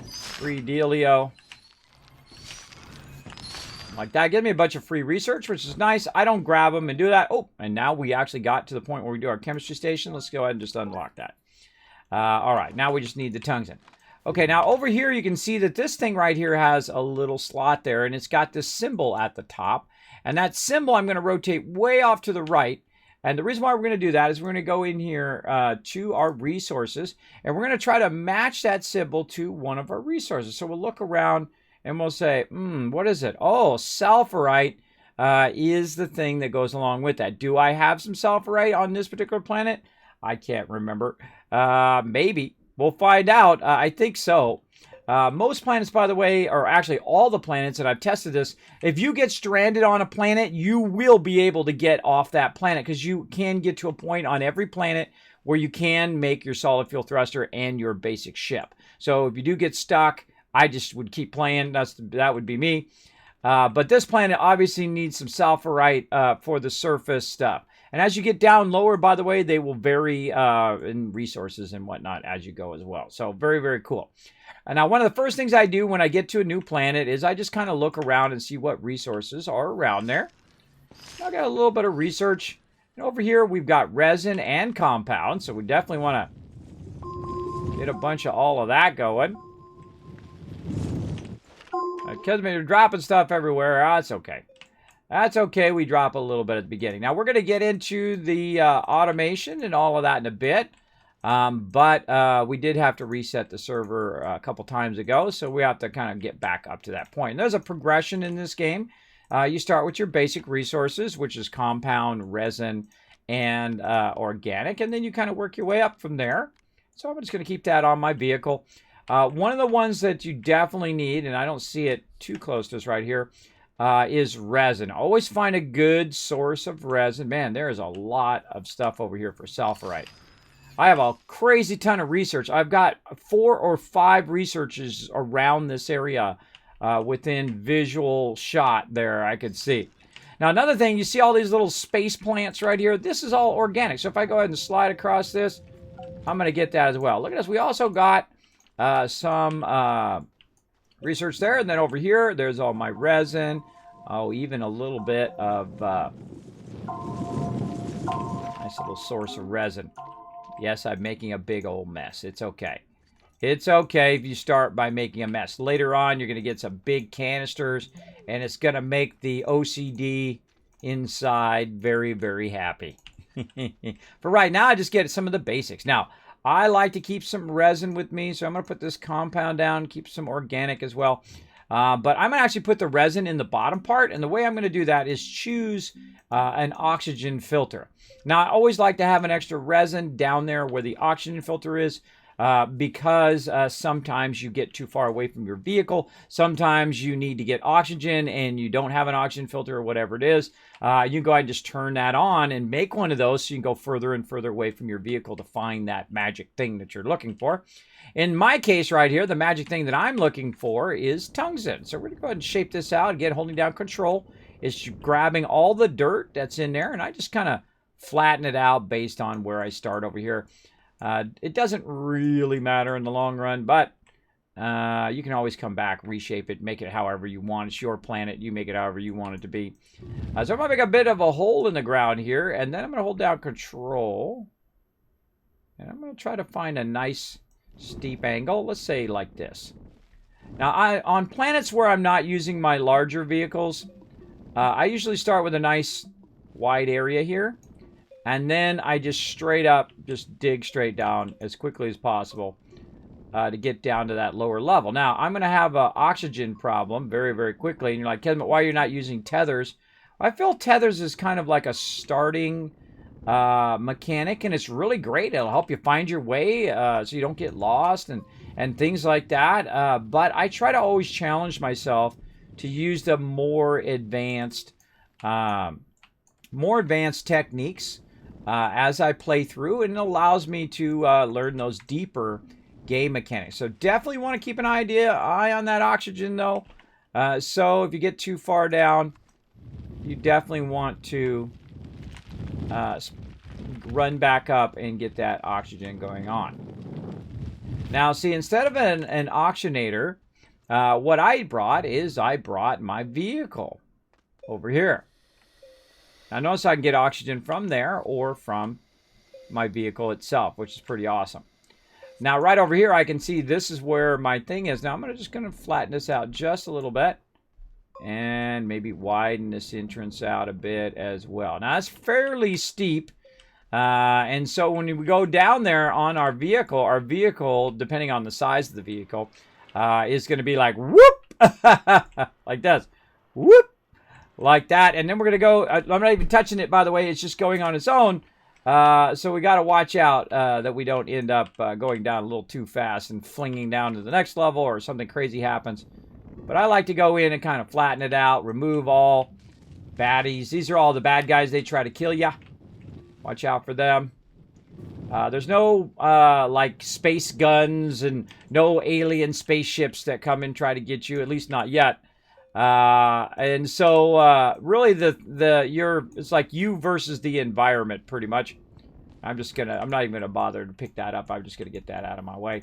free dealio. Like that. Give me a bunch of free research, which is nice. I don't grab them and do that. Oh, and now we actually got to the point where we do our chemistry station. Let's go ahead and just unlock that. All right, now we just need the tungsten. Okay, now over here you can see that this thing right here has a little slot there, and it's got this symbol at the top. And that symbol I'm going to rotate way off to the right. And the reason why we're going to do that is we're going to go in here to our resources, and we're going to try to match that symbol to one of our resources. So we'll look around and we'll say, what is it? Oh, sulfurite is the thing that goes along with that. Do I have some sulfurite on this particular planet? I can't remember. Maybe. We'll find out. I think so. Most planets, by the way, or actually all the planets, and I've tested this, if you get stranded on a planet, you will be able to get off that planet because you can get to a point on every planet where you can make your solid fuel thruster and your basic ship. So if you do get stuck, I just would keep playing. That would be me. But this planet obviously needs some sulfurite for the surface stuff. And as you get down lower, by the way, they will vary in resources and whatnot as you go as well. So very, very cool. And now one of the first things I do when I get to a new planet is I just kind of look around and see what resources are around there. I got a little bit of research. And over here, we've got resin and compound. So we definitely want to get a bunch of all of that going. Because we're dropping stuff everywhere. That's okay. That's okay. We drop a little bit at the beginning. Now, we're going to get into the automation and all of that in a bit. But we did have to reset the server a couple times ago. So we have to kind of get back up to that point. And there's a progression in this game. You start with your basic resources, which is compound, resin, and organic, and then you kind of work your way up from there. So I'm just going to keep that on my vehicle. One of the ones that you definitely need, and I don't see it too close to us right here, is resin. Always find a good source of resin. Man, there is a lot of stuff over here for sulfurite. I have a crazy ton of research. I've got 4 or 5 researches around this area within visual shot there I could see. Now, another thing, you see all these little space plants right here? This is all organic. So if I go ahead and slide across this, I'm going to get that as well. Look at this. We also got some research there. And then over here, there's all my resin. Oh, even a little bit of nice little source of resin. Yes, I'm making a big old mess. It's okay. It's okay if you start by making a mess. Later on, you're going to get some big canisters, and it's going to make the OCD inside very, very happy. For right now, I just get some of the basics. Now, I like to keep some resin with me, so I'm going to put this compound down, keep some organic as well. But I'm going to actually put the resin in the bottom part, and the way I'm going to do that is choose an oxygen filter. Now, I always like to have an extra resin down there where the oxygen filter is, because sometimes you get too far away from your vehicle. Sometimes you need to get oxygen and you don't have an oxygen filter or whatever it is. You can go ahead and just turn that on and make one of those so you can go further and further away from your vehicle to find that magic thing that you're looking for. In my case right here, the magic thing that I'm looking for is tungsten. So we're going to go ahead and shape this out. Again, holding down control is grabbing all the dirt that's in there, and I just kind of flatten it out based on where I start over here. It doesn't really matter in the long run, but you can always come back, reshape it, make it however you want. It's your planet. You make it however you want it to be. So I'm going to make a bit of a hole in the ground here, and then I'm going to hold down control. And I'm going to try to find a nice steep angle. Let's say like this. Now, on planets where I'm not using my larger vehicles, I usually start with a nice wide area here. And then I just straight up, just dig straight down as quickly as possible to get down to that lower level. Now, I'm going to have an oxygen problem very, very quickly. And you're like, Kismet, why are you not using tethers? I feel tethers is kind of like a starting mechanic, and it's really great. It'll help you find your way so you don't get lost and things like that. But I try to always challenge myself to use the more advanced techniques as I play through, and it allows me to learn those deeper game mechanics. So definitely want to keep an eye on that oxygen, though. So if you get too far down, you definitely want to run back up and get that oxygen going on. Now, see, instead of an oxygenator, what I brought my vehicle over here. Now, notice I can get oxygen from there or from my vehicle itself, which is pretty awesome. Now, right over here, I can see this is where my thing is. Now, I'm just going to flatten this out just a little bit and maybe widen this entrance out a bit as well. Now, it's fairly steep, and so when we go down there on our vehicle, depending on the size of the vehicle, is going to be like, whoop, like this, whoop. Like that, and then we're going to go, I'm not even touching it, by the way, it's just going on its own, so we got to watch out that we don't end up going down a little too fast and flinging down to the next level or something crazy happens. But I like to go in and kind of flatten it out, remove all baddies. These are all the bad guys, they try to kill ya. Watch out for them. There's no like space guns and no alien spaceships that come and try to get you, at least not yet. And so, really it's like you versus the environment pretty much. I'm not even gonna bother to pick that up. I'm just gonna get that out of my way.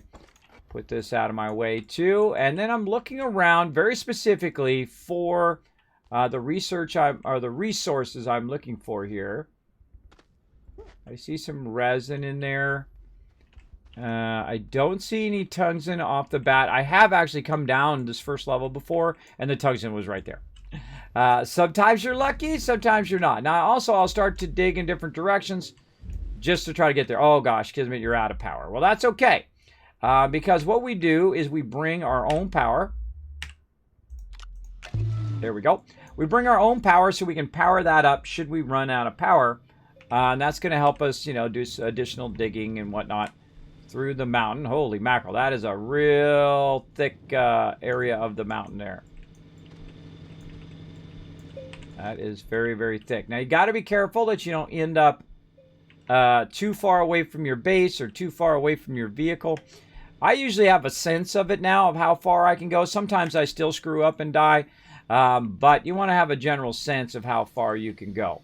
Put this out of my way too. And then I'm looking around very specifically for, the resources I'm looking for here. I see some resin in there. I don't see any tungsten off the bat. I have actually come down this first level before, and the tungsten was right there. Sometimes you're lucky, sometimes you're not. Now, also, I'll start to dig in different directions just to try to get there. Oh, gosh, Kismet, you're out of power. Well, that's okay, because what we do is we bring our own power. There we go. We bring our own power so we can power that up should we run out of power And that's going to help us, you know, do additional digging and whatnot through the mountain. Holy mackerel, that is a real thick area of the mountain there. That is very, very thick. Now, you got to be careful that you don't end up too far away from your base or too far away from your vehicle. I usually have a sense of it now of how far I can go. Sometimes I still screw up and die, but you want to have a general sense of how far you can go.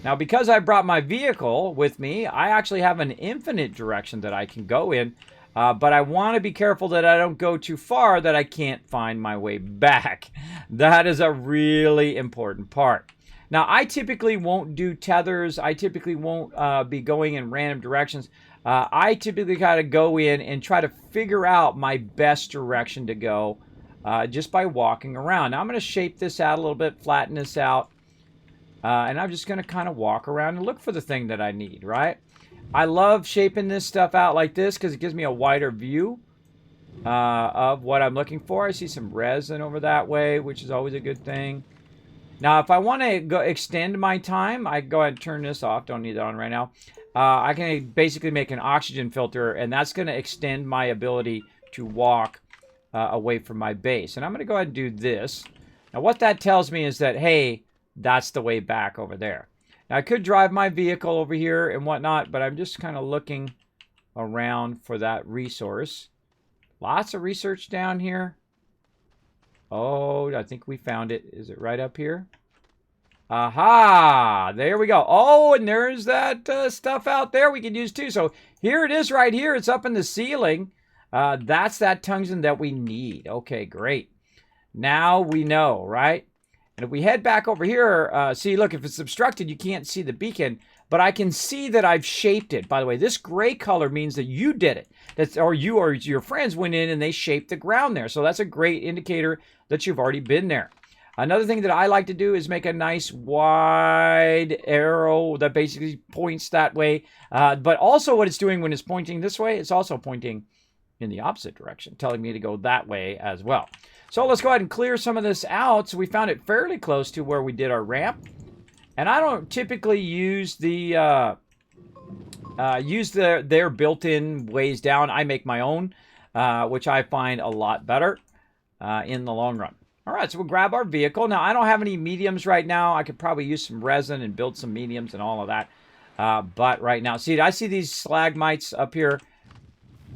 Now, because I brought my vehicle with me, I actually have an infinite direction that I can go in, but I want to be careful that I don't go too far that I can't find my way back. That is a really important part. Now, I typically won't do tethers. I typically won't be going in random directions. I typically kind of go in and try to figure out my best direction to go just by walking around. Now, I'm going to shape this out a little bit, flatten this out. And I'm just going to kind of walk around and look for the thing that I need, right? I love shaping this stuff out like this because it gives me a wider view of what I'm looking for. I see some resin over that way, which is always a good thing. Now, if I want to go extend my time, I go ahead and turn this off. Don't need that on right now. I can basically make an oxygen filter, and that's going to extend my ability to walk away from my base. And I'm going to go ahead and do this. Now, what that tells me is that, hey, that's the way back over there. Now, I could drive my vehicle over here and whatnot, but I'm just kind of looking around for that resource. Lots of research down here. Oh, I think we found it. Is it right up here? Aha! There we go. Oh, and there's that stuff out there we can use too. So here it is right here. It's up in the ceiling. That's that tungsten that we need. Okay, great. Now we know, right? And if we head back over here, see, look, if it's obstructed, you can't see the beacon, but I can see that I've shaped it. By the way, this gray color means that you did it. Or you or your friends went in and they shaped the ground there. So that's a great indicator that you've already been there. Another thing that I like to do is make a nice wide arrow that basically points that way. But also what it's doing when it's pointing this way, it's also pointing in the opposite direction, telling me to go that way as well. So let's go ahead and clear some of this out. So we found it fairly close to where we did our ramp. And I don't typically use their built-in ways down. I make my own, which I find a lot better in the long run. All right, so we'll grab our vehicle. Now, I don't have any mediums right now. I could probably use some resin and build some mediums and all of that. But right now, see, I see these stalagmites up here.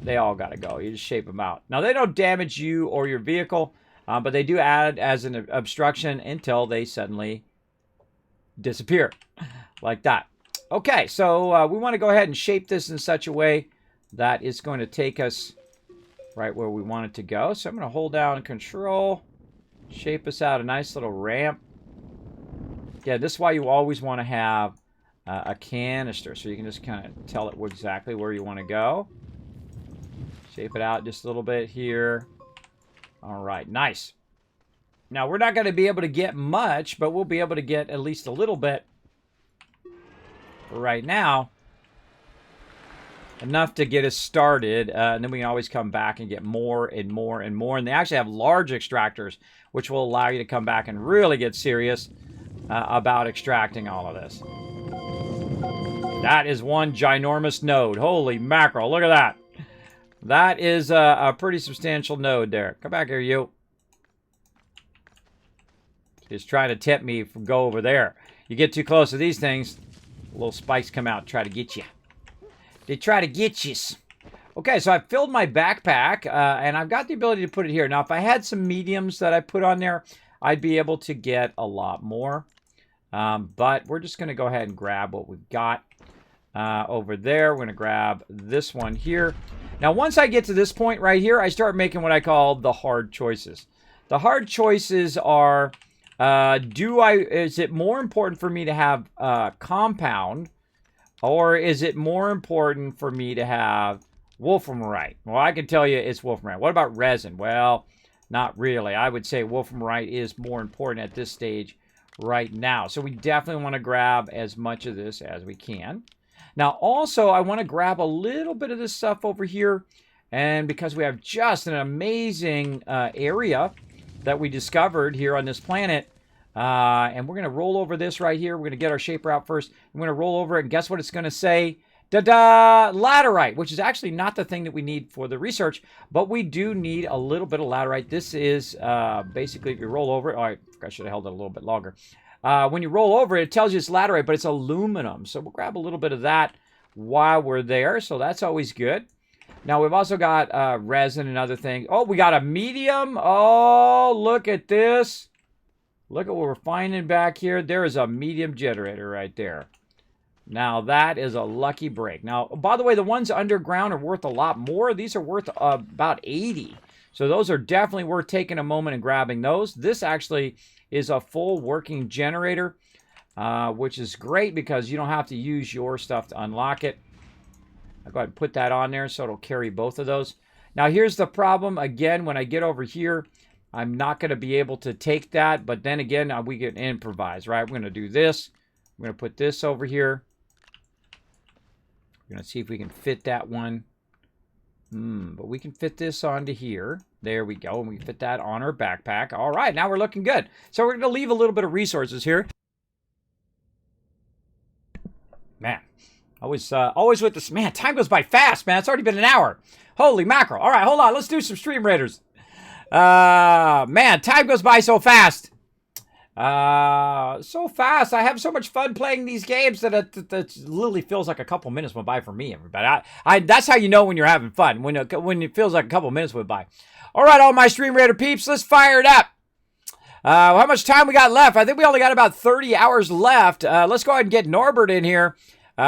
They all got to go. You just shape them out. Now, they don't damage you or your vehicle, but they do add as an obstruction until they suddenly disappear like that. Okay, so we want to go ahead and shape this in such a way that it's going to take us right where we want it to go. So I'm going to hold down Control, shape us out a nice little ramp. Yeah, this is why you always want to have a canister, so you can just kind of tell it exactly where you want to go. Shape it out just a little bit here. All right, nice. Now, we're not going to be able to get much, but we'll be able to get at least a little bit for right now. Enough to get us started, and then we can always come back and get more and more and more. And they actually have large extractors, which will allow you to come back and really get serious about extracting all of this. That is one ginormous node. Holy mackerel, look at that. That is a pretty substantial node there. Come back here, you. He's trying to tempt me from go over there. You get too close to these things, little spikes come out and try to get you. They try to get you. Okay, so I've filled my backpack, and I've got the ability to put it here. Now, if I had some mediums that I put on there, I'd be able to get a lot more. But we're just going to go ahead and grab what we've got over there. We're going to grab this one here. Now, once I get to this point right here, I start making what I call the hard choices. The hard choices are, is it more important for me to have compound, or is it more important for me to have wolframite? Well, I can tell you it's wolframite. What about resin? Well, not really. I would say wolframite is more important at this stage right now. So we definitely want to grab as much of this as we can. Now, also, I want to grab a little bit of this stuff over here. And because we have just an amazing area that we discovered here on this planet, And we're going to roll over this right here. We're going to get our shaper out first. I'm going to roll over it, and guess what it's going to say? Da-da! Laterite, which is actually not the thing that we need for the research, but we do need a little bit of laterite. This is basically, if you roll over it, oh, I should have held it a little bit longer. When you roll over it, it tells you it's laterite, but it's aluminum. So we'll grab a little bit of that while we're there. So that's always good. Now, we've also got resin and other things. Oh, we got a medium. Oh, look at this. Look at what we're finding back here. There is a medium generator right there. Now, that is a lucky break. Now, by the way, the ones underground are worth a lot more. These are worth about 80. So those are definitely worth taking a moment and grabbing those. This actually is a full working generator, which is great because you don't have to use your stuff to unlock it. I'll go ahead and put that on there so it'll carry both of those. Now, here's the problem. Again, when I get over here, I'm not going to be able to take that. But then again, we can improvise, right? We're going to do this. We're going to put this over here. We're going to see if we can fit that one. But we can fit this onto here. There we go. And we fit that on our backpack. All right, now we're looking good. So we're going to leave a little bit of resources here. Man, always with this. Man, time goes by fast, man. It's already been an hour. Holy mackerel. All right, hold on. Let's do some Stream Raiders. Man, time goes by so fast. So fast. I have so much fun playing these games that it literally feels like a couple minutes went by for me, everybody. That's how you know when you're having fun, when it feels like a couple minutes went by. All right, all my Stream Raider peeps, let's fire it up. How much time we got left? I think we only got about 30 hours left. Let's go ahead and get Norbert in here.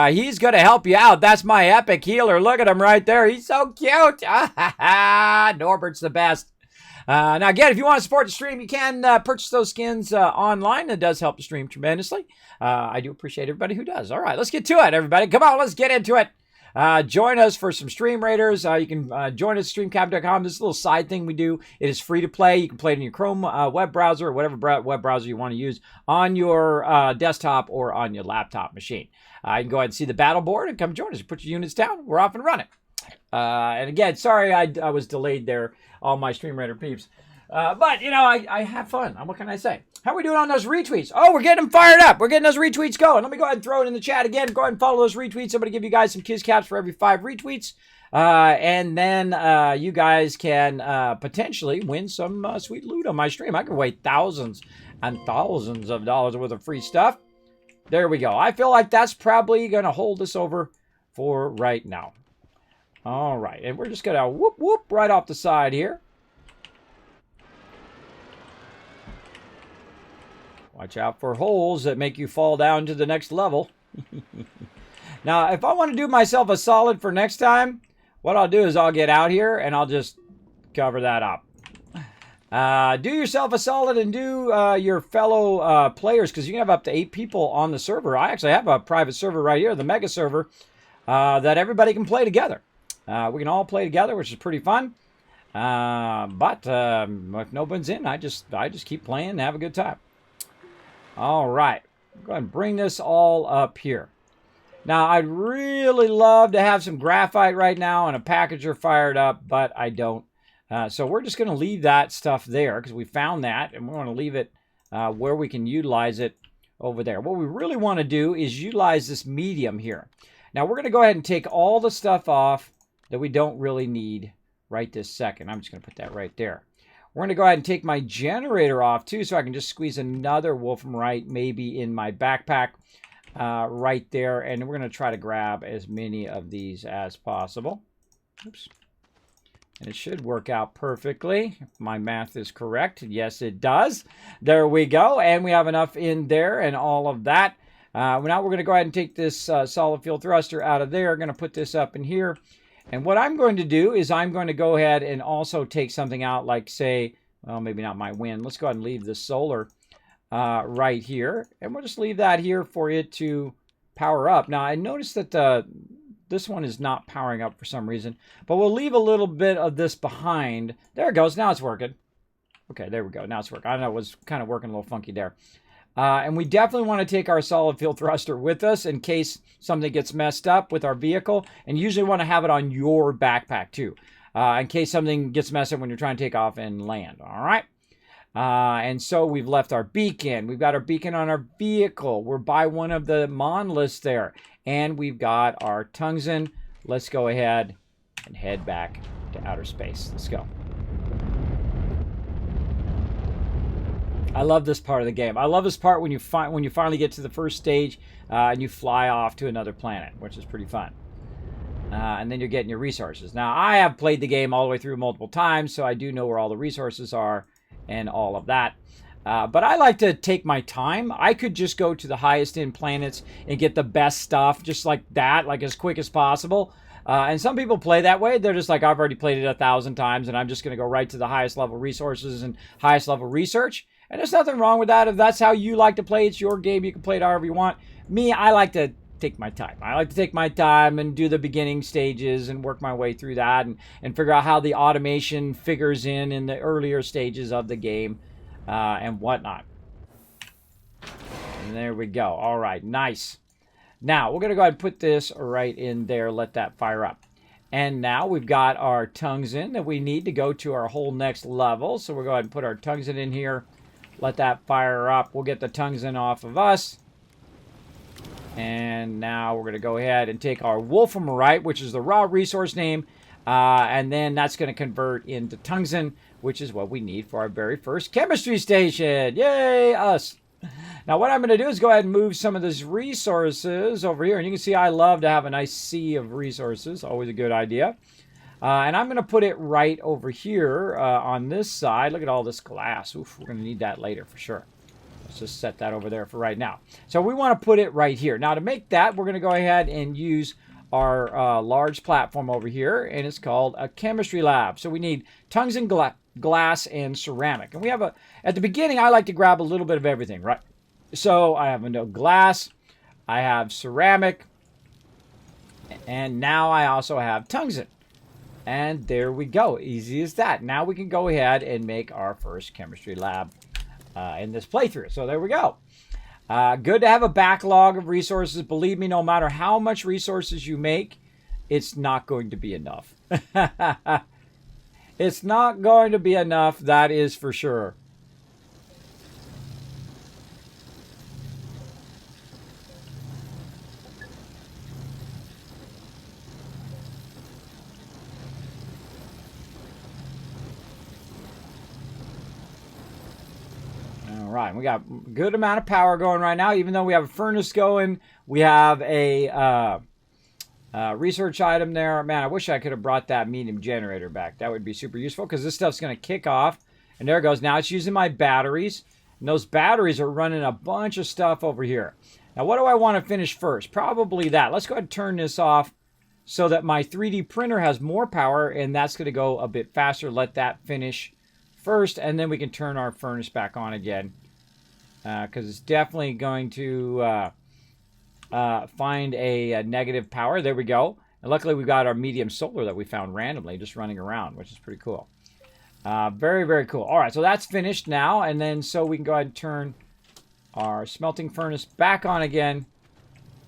He's going to help you out. That's my epic healer. Look at him right there. He's so cute. Norbert's the best. Now, again, if you want to support the stream, you can purchase those skins online. It does help the stream tremendously. I do appreciate everybody who does. All right, let's get to it, everybody. Come on, let's get into it. Join us for some Stream Raiders. You can join us at streamcap.com. This is a little side thing we do. It is free to play. You can play it in your Chrome web browser or whatever web browser you want to use on your desktop or on your laptop machine. You can go ahead and see the battle board and come join us. Put your units down. We're off and running. And again, sorry I was delayed there, all my Stream Raider peeps. But, you know, I have fun. What can I say? How are we doing on those retweets? Oh, we're getting them fired up. We're getting those retweets going. Let me go ahead and throw it in the chat again. Go ahead and follow those retweets. I'm going to give you guys some Kiz Caps for every 5 retweets. And then you guys can potentially win some sweet loot on my stream. I can away thousands and thousands of dollars worth of free stuff. There we go. I feel like that's probably going to hold us over for right now. All right. And we're just going to whoop, whoop right off the side here. Watch out for holes that make you fall down to the next level. Now, if I want to do myself a solid for next time, what I'll do is I'll get out here and I'll just cover that up. Do yourself a solid and do your fellow players, because you can have up to 8 people on the server. I actually have a private server right here, the mega server, that everybody can play together. We can all play together, which is pretty fun. But if no one's in, I just keep playing and have a good time. All right, go ahead and bring this all up here. Now, I'd really love to have some graphite right now and a packager fired up, but I don't. So we're just going to leave that stuff there because we found that, and we want to leave it where we can utilize it over there. What we really want to do is utilize this medium here. Now, we're going to go ahead and take all the stuff off that we don't really need right this second. I'm just going to put that right there. We're going to go ahead and take my generator off, too, so I can just squeeze another Wolframite maybe in my backpack right there. And we're going to try to grab as many of these as possible. Oops. And it should work out perfectly, if my math is correct. Yes, it does. There we go. And we have enough in there and all of that. Now we're going to go ahead and take this solid fuel thruster out of there. I'm going to put this up in here. And what I'm going to do is I'm going to go ahead and also take something out like, say, well, maybe not my wind. Let's go ahead and leave the solar right here. And we'll just leave that here for it to power up. Now, I noticed that this one is not powering up for some reason. But we'll leave a little bit of this behind. There it goes. Now it's working. Okay, there we go. Now it's working. I know it was kind of working a little funky there. And we definitely want to take our solid fuel thruster with us in case something gets messed up with our vehicle. And usually want to have it on your backpack too. In case something gets messed up when you're trying to take off and land. All right. And so we've left our beacon. We've got our beacon on our vehicle. We're by one of the monoliths there. And we've got our tungsten. Let's go ahead and head back to outer space. Let's go. I love this part of the game. I love this part when you finally get to the first stage and you fly off to another planet, which is pretty fun. And then you're getting your resources. Now, I have played the game all the way through multiple times, so I do know where all the resources are and all of that. But I like to take my time. I could just go to the highest end planets and get the best stuff just like that, like as quick as possible. And some people play that way. They're just like, I've already played it 1,000 times, and I'm just going to go right to the highest level resources and highest level research. And there's nothing wrong with that. If that's how you like to play, it's your game. You can play it however you want. Me, I like to take my time. I like to take my time and do the beginning stages and work my way through that and figure out how the automation figures in the earlier stages of the game and whatnot. And there we go. All right, nice. Now, we're going to go ahead and put this right in there, let that fire up. And now we've got our tungsten that we need to go to our whole next level. So we'll go ahead and put our tungsten in here. Let that fire up. We'll get the tungsten off of us. And now we're going to go ahead and take our wolframite, which is the raw resource name. And then that's going to convert into tungsten, which is what we need for our very first chemistry station. Yay, us. Now what I'm going to do is go ahead and move some of these resources over here. And you can see I love to have a nice sea of resources. Always a good idea. And I'm going to put it right over here on this side. Look at all this glass. Oof, we're going to need that later for sure. Let's just set that over there for right now. So we want to put it right here. Now to make that, we're going to go ahead and use our large platform over here. And it's called a chemistry lab. So we need tungsten, glass, and ceramic. And we have at the beginning, I like to grab a little bit of everything, right? So I have glass, I have ceramic, and now I also have tungsten. And there we go. Easy as that. Now we can go ahead and make our first chemistry lab in this playthrough. So there we go. Good to have a backlog of resources. Believe me, no matter how much resources you make, it's not going to be enough. It's not going to be enough, that is for sure. All right, we got a good amount of power going right now. Even though we have a furnace going, we have a research item there. Man, I wish I could have brought that medium generator back. That would be super useful because this stuff's going to kick off. And there it goes. Now it's using my batteries. And those batteries are running a bunch of stuff over here. Now, what do I want to finish first? Probably that. Let's go ahead and turn this off so that my 3D printer has more power, and that's going to go a bit faster. Let that finish first, and then we can turn our furnace back on again because it's definitely going to find a negative power. There we go. And luckily, we got our medium solar that we found randomly just running around, which is pretty cool. Very, very cool. All right, so that's finished now, and then so we can go ahead and turn our smelting furnace back on again.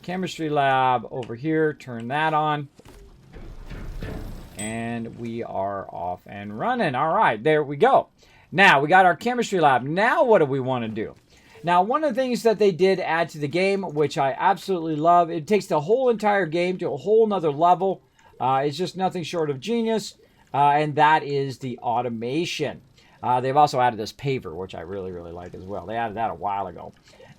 Chemistry lab over here, turn that on. And we are off and running. All right, there we go. Now, we got our chemistry lab. Now, what do we want to do? Now, one of the things that they did add to the game, which I absolutely love, it takes the whole entire game to a whole nother level. It's just nothing short of genius, and that is the automation. They've also added this paver, which I really, really like as well. They added that a while ago.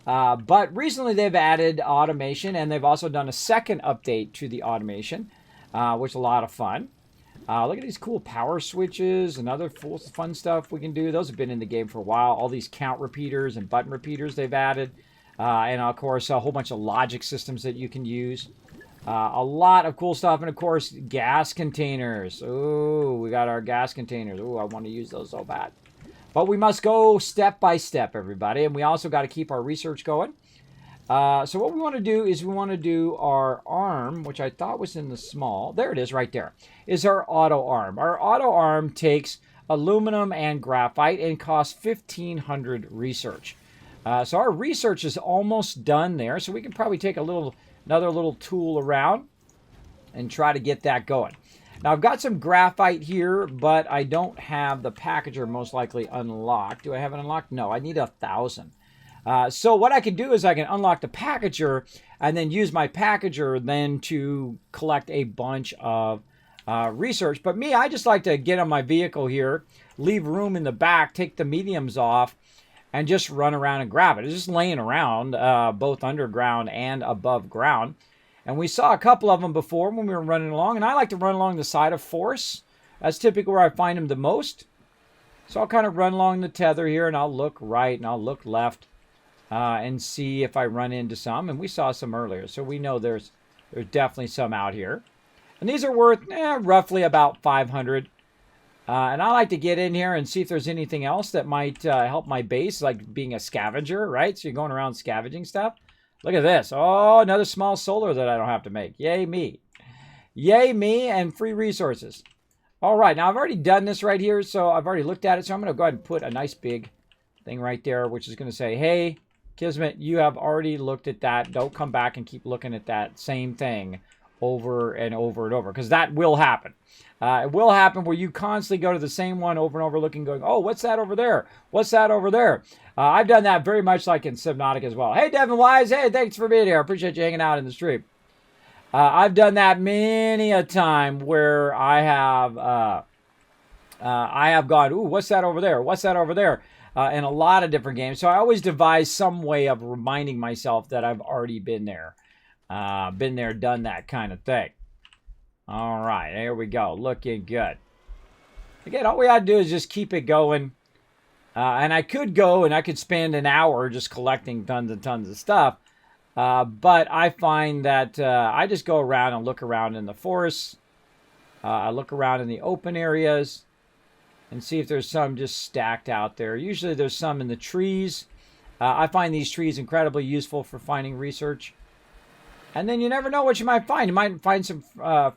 But recently, they've added automation, and they've also done a second update to the automation, which is a lot of fun. Look at these cool power switches and other fun stuff we can do. Those have been in the game for a while. All these count repeaters and button repeaters they've added. And, of course, a whole bunch of logic systems that you can use. A lot of cool stuff. And, of course, gas containers. Ooh, we got our gas containers. Ooh, I want to use those so bad. But we must go step by step, everybody. And we also got to keep our research going. So what we want to do is we want to do our arm, which I thought was in the small. There it is right there, is our auto arm. Our auto arm takes aluminum and graphite and costs 1,500 research. So our research is almost done there. So we can probably take another little tool around and try to get that going. Now, I've got some graphite here, but I don't have the packager most likely unlocked. Do I have it unlocked? No, I need 1,000. So what I can do is I can unlock the packager and then use my packager then to collect a bunch of research. But me, I just like to get on my vehicle here, leave room in the back, take the mediums off, and just run around and grab it. It's just laying around, both underground and above ground. And we saw a couple of them before when we were running along. And I like to run along the side of forests. That's typically where I find them the most. So I'll kind of run along the tether here, and I'll look right and I'll look left and see if I run into some. And we saw some earlier, so we know there's definitely some out here. And these are worth roughly about 500. And I like to get in here and see if there's anything else that might help my base, like being a scavenger, right? So you're going around scavenging stuff. Look at this. Oh, another small solar that I don't have to make. Yay me. Yay me and free resources. All right, now I've already done this right here, so I've already looked at it. So I'm going to go ahead and put a nice big thing right there, which is going to say, hey, Kismet, you have already looked at that. Don't come back and keep looking at that same thing over and over and over, because that will happen. It will happen where you constantly go to the same one over and over looking, going, oh, what's that over there? What's that over there? I've done that very much like in Subnautica as well. Hey, Devin Wise. Hey, thanks for being here. I appreciate you hanging out in the stream. I've done that many a time where I have gone, ooh, what's that over there? What's that over there? In a lot of different games. So I always devise some way of reminding myself that I've already been there. Done that kind of thing. All right, there we go. Looking good. Again, all we got to do is just keep it going. And I could go and I could spend an hour just collecting tons and tons of stuff. But I find that I just go around and look around in the forests. I look around in the open areas and see if there's some just stacked out there. Usually there's some in the trees. I find these trees incredibly useful for finding research. And then you never know what you might find. You might find some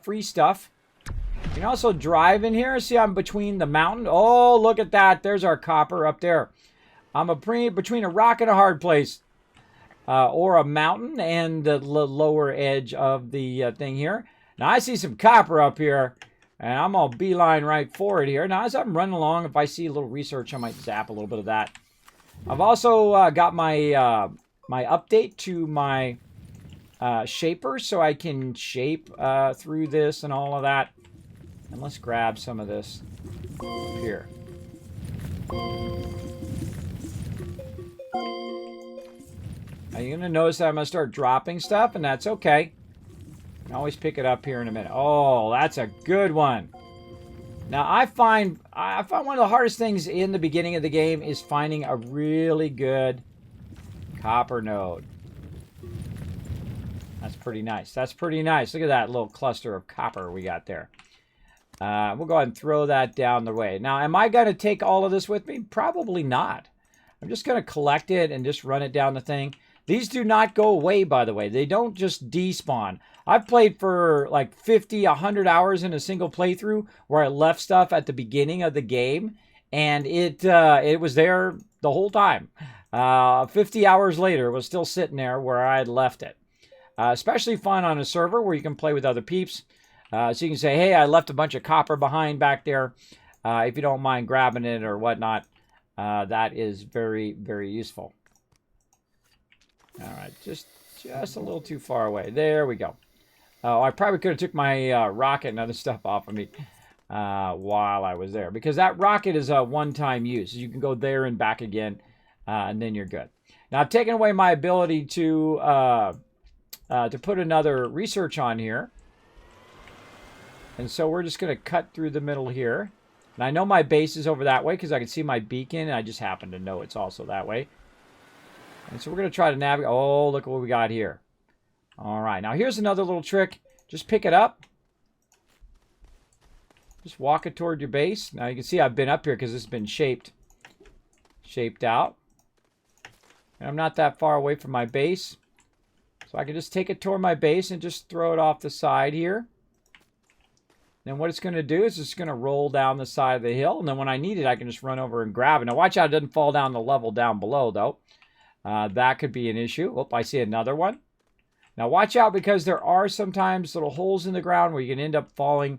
free stuff. You can also drive in here. See, I'm between the mountain. Oh, look at that. There's our copper up there. I'm between a rock and a hard place. Or a mountain and the lower edge of the thing here. Now, I see some copper up here. And I'm going to beeline right for it here. Now, as I'm running along, if I see a little research, I might zap a little bit of that. I've also got my my update to my shaper, so I can shape through this and all of that. And let's grab some of this here. Now you're going to notice that I'm going to start dropping stuff, and that's okay. I can always pick it up here in a minute. Oh, that's a good one. Now, I find one of the hardest things in the beginning of the game is finding a really good copper node. That's pretty nice. That's pretty nice. Look at that little cluster of copper we got there. We'll go ahead and throw that down the way. Now, am I going to take all of this with me? Probably not. I'm just going to collect it and just run it down the thing. These do not go away, by the way. They don't just despawn. I've played for like 50, 100 hours in a single playthrough where I left stuff at the beginning of the game, and it was there the whole time. 50 hours later, it was still sitting there where I had left it. Especially fun on a server where you can play with other peeps. So you can say, hey, I left a bunch of copper behind back there. If you don't mind grabbing it or whatnot, that is very, very useful. All right, just a little too far away. There we go. Oh, I probably could have took my rocket and other stuff off of me while I was there. Because that rocket is a one-time use. You can go there and back again, and then you're good. Now, I've taken away my ability to put another research on here. And so we're just going to cut through the middle here. And I know my base is over that way because I can see my beacon, and I just happen to know it's also that way. And so we're going to try to navigate. Oh, look what we got here. All right. Now, here's another little trick. Just pick it up. Just walk it toward your base. Now, you can see I've been up here because it's been shaped out. And I'm not that far away from my base. So I can just take it toward my base and just throw it off the side here. Then what it's going to do is it's going to roll down the side of the hill. And then when I need it, I can just run over and grab it. Now, watch out it doesn't fall down the level down below, though. That could be an issue. Oh, I see another one. Now, watch out because there are sometimes little holes in the ground where you can end up falling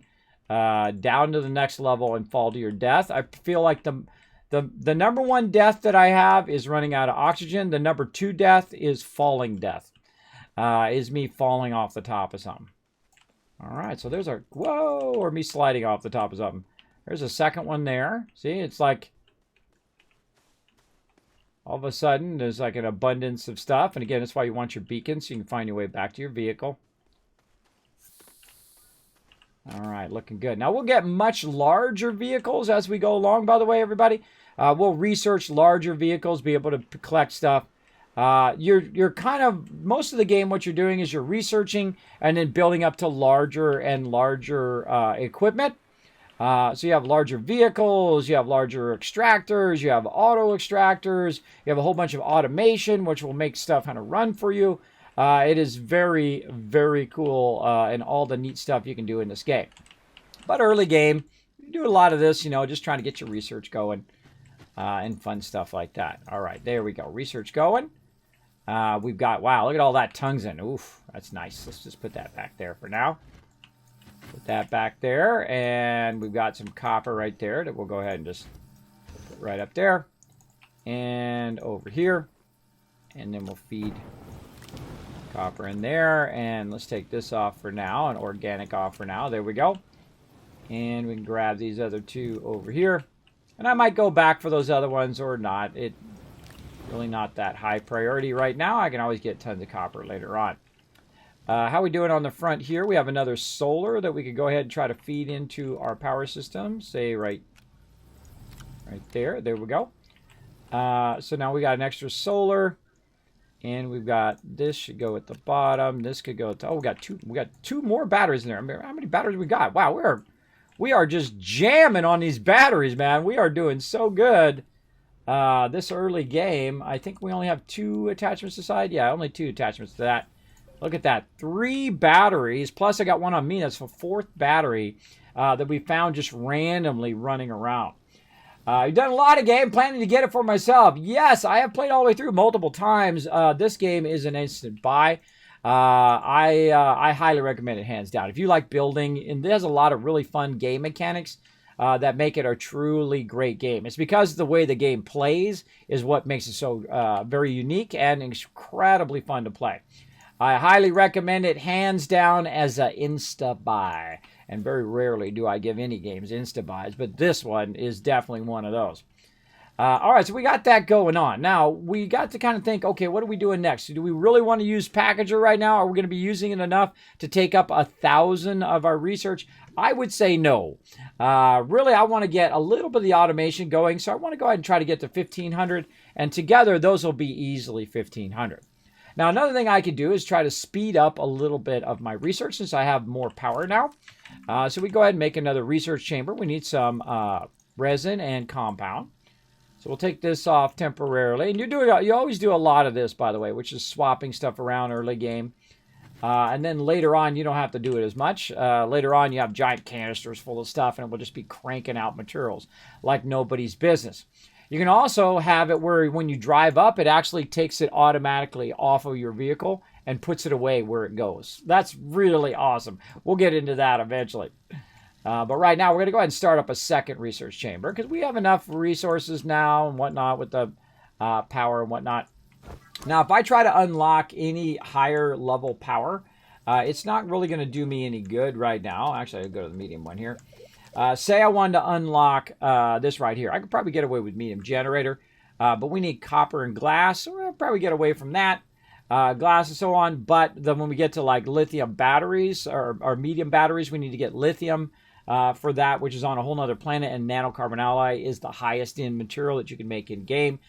down to the next level and fall to your death. I feel like the number one death that I have is running out of oxygen. The number 2 death is falling death. Is me falling off the top of something. All right, so there's a, whoa, or me sliding off the top of something. There's a second one there. See, it's like, all of a sudden, there's like an abundance of stuff. And again, that's why you want your beacon, so you can find your way back to your vehicle. All right, looking good. Now, we'll get much larger vehicles as we go along, by the way, everybody. We'll research larger vehicles, be able to collect stuff. You're kind of, most of the game, what you're doing is you're researching and then building up to larger and larger equipment. So you have larger vehicles, you have larger extractors, you have auto extractors, you have a whole bunch of automation, which will make stuff kind of run for you. It is very, very cool and all the neat stuff you can do in this game. But early game, you do a lot of this, you know, just trying to get your research going and fun stuff like that. All right, there we go. Research going. We've got, wow, look at all that tungsten. Oof, that's nice. Let's just put that back there for now. Put that back there, and we've got some copper right there that we'll go ahead and just put right up there. And over here. And then we'll feed copper in there. And let's take this off for now, and organic off for now. There we go. And we can grab these other 2 over here. And I might go back for those other ones or not. It really not that high priority right now. I can always get tons of copper later on. How are we doing on the front here? We have another solar that we could go ahead and try to feed into our power system. Say right there. There we go. So now we got an extra solar. And we've got, this should go at the bottom. This could go to, oh, we got two more batteries in there. I mean, how many batteries we got? Wow, we are just jamming on these batteries, man. We are doing so good. This early game, I think we only have 2 attachments to the side. Yeah, only 2 attachments to that. Look at that. 3 batteries, plus I got one on me. That's a 4th battery that we found just randomly running around. I've done a lot of game, planning to get it for myself. Yes, I have played all the way through multiple times. This game is an instant buy. I highly recommend it, hands down. If you like building, and there's a lot of really fun game mechanics that make it a truly great game. It's because the way the game plays is what makes it so very unique and incredibly fun to play. I highly recommend it, hands down, as an insta-buy. And very rarely do I give any games insta-buys, but this one is definitely one of those. All right, so we got that going on. Now, we got to kind of think, okay, what are we doing next? Do we really want to use Packager right now? Are we going to be using it enough to take up 1,000 of our research? I would say no. Really, I want to get a little bit of the automation going, so I want to go ahead and try to get to 1,500, and together, those will be easily 1,500. Now, another thing I could do is try to speed up a little bit of my research since I have more power now. So we go ahead and make another research chamber. We need some resin and compound. So we'll take this off temporarily. And you always do a lot of this, by the way, which is swapping stuff around early game. And then later on, you don't have to do it as much. Later on, you have giant canisters full of stuff, and it will just be cranking out materials like nobody's business. You can also have it where when you drive up, it actually takes it automatically off of your vehicle and puts it away where it goes. That's really awesome. We'll get into that eventually. But right now, we're going to go ahead and start up a second research chamber because we have enough resources now and whatnot with the power and whatnot. Now, if I try to unlock any higher level power, it's not really going to do me any good right now. Actually, I'll go to the medium one here. Say I wanted to unlock this right here. I could probably get away with medium generator, but we need copper and glass. So we'll probably get away from that. Glass and so on. But then when we get to like lithium batteries or medium batteries, we need to get lithium for that, which is on a whole nother planet. And nanocarbon alloy is the highest in material that you can make in game.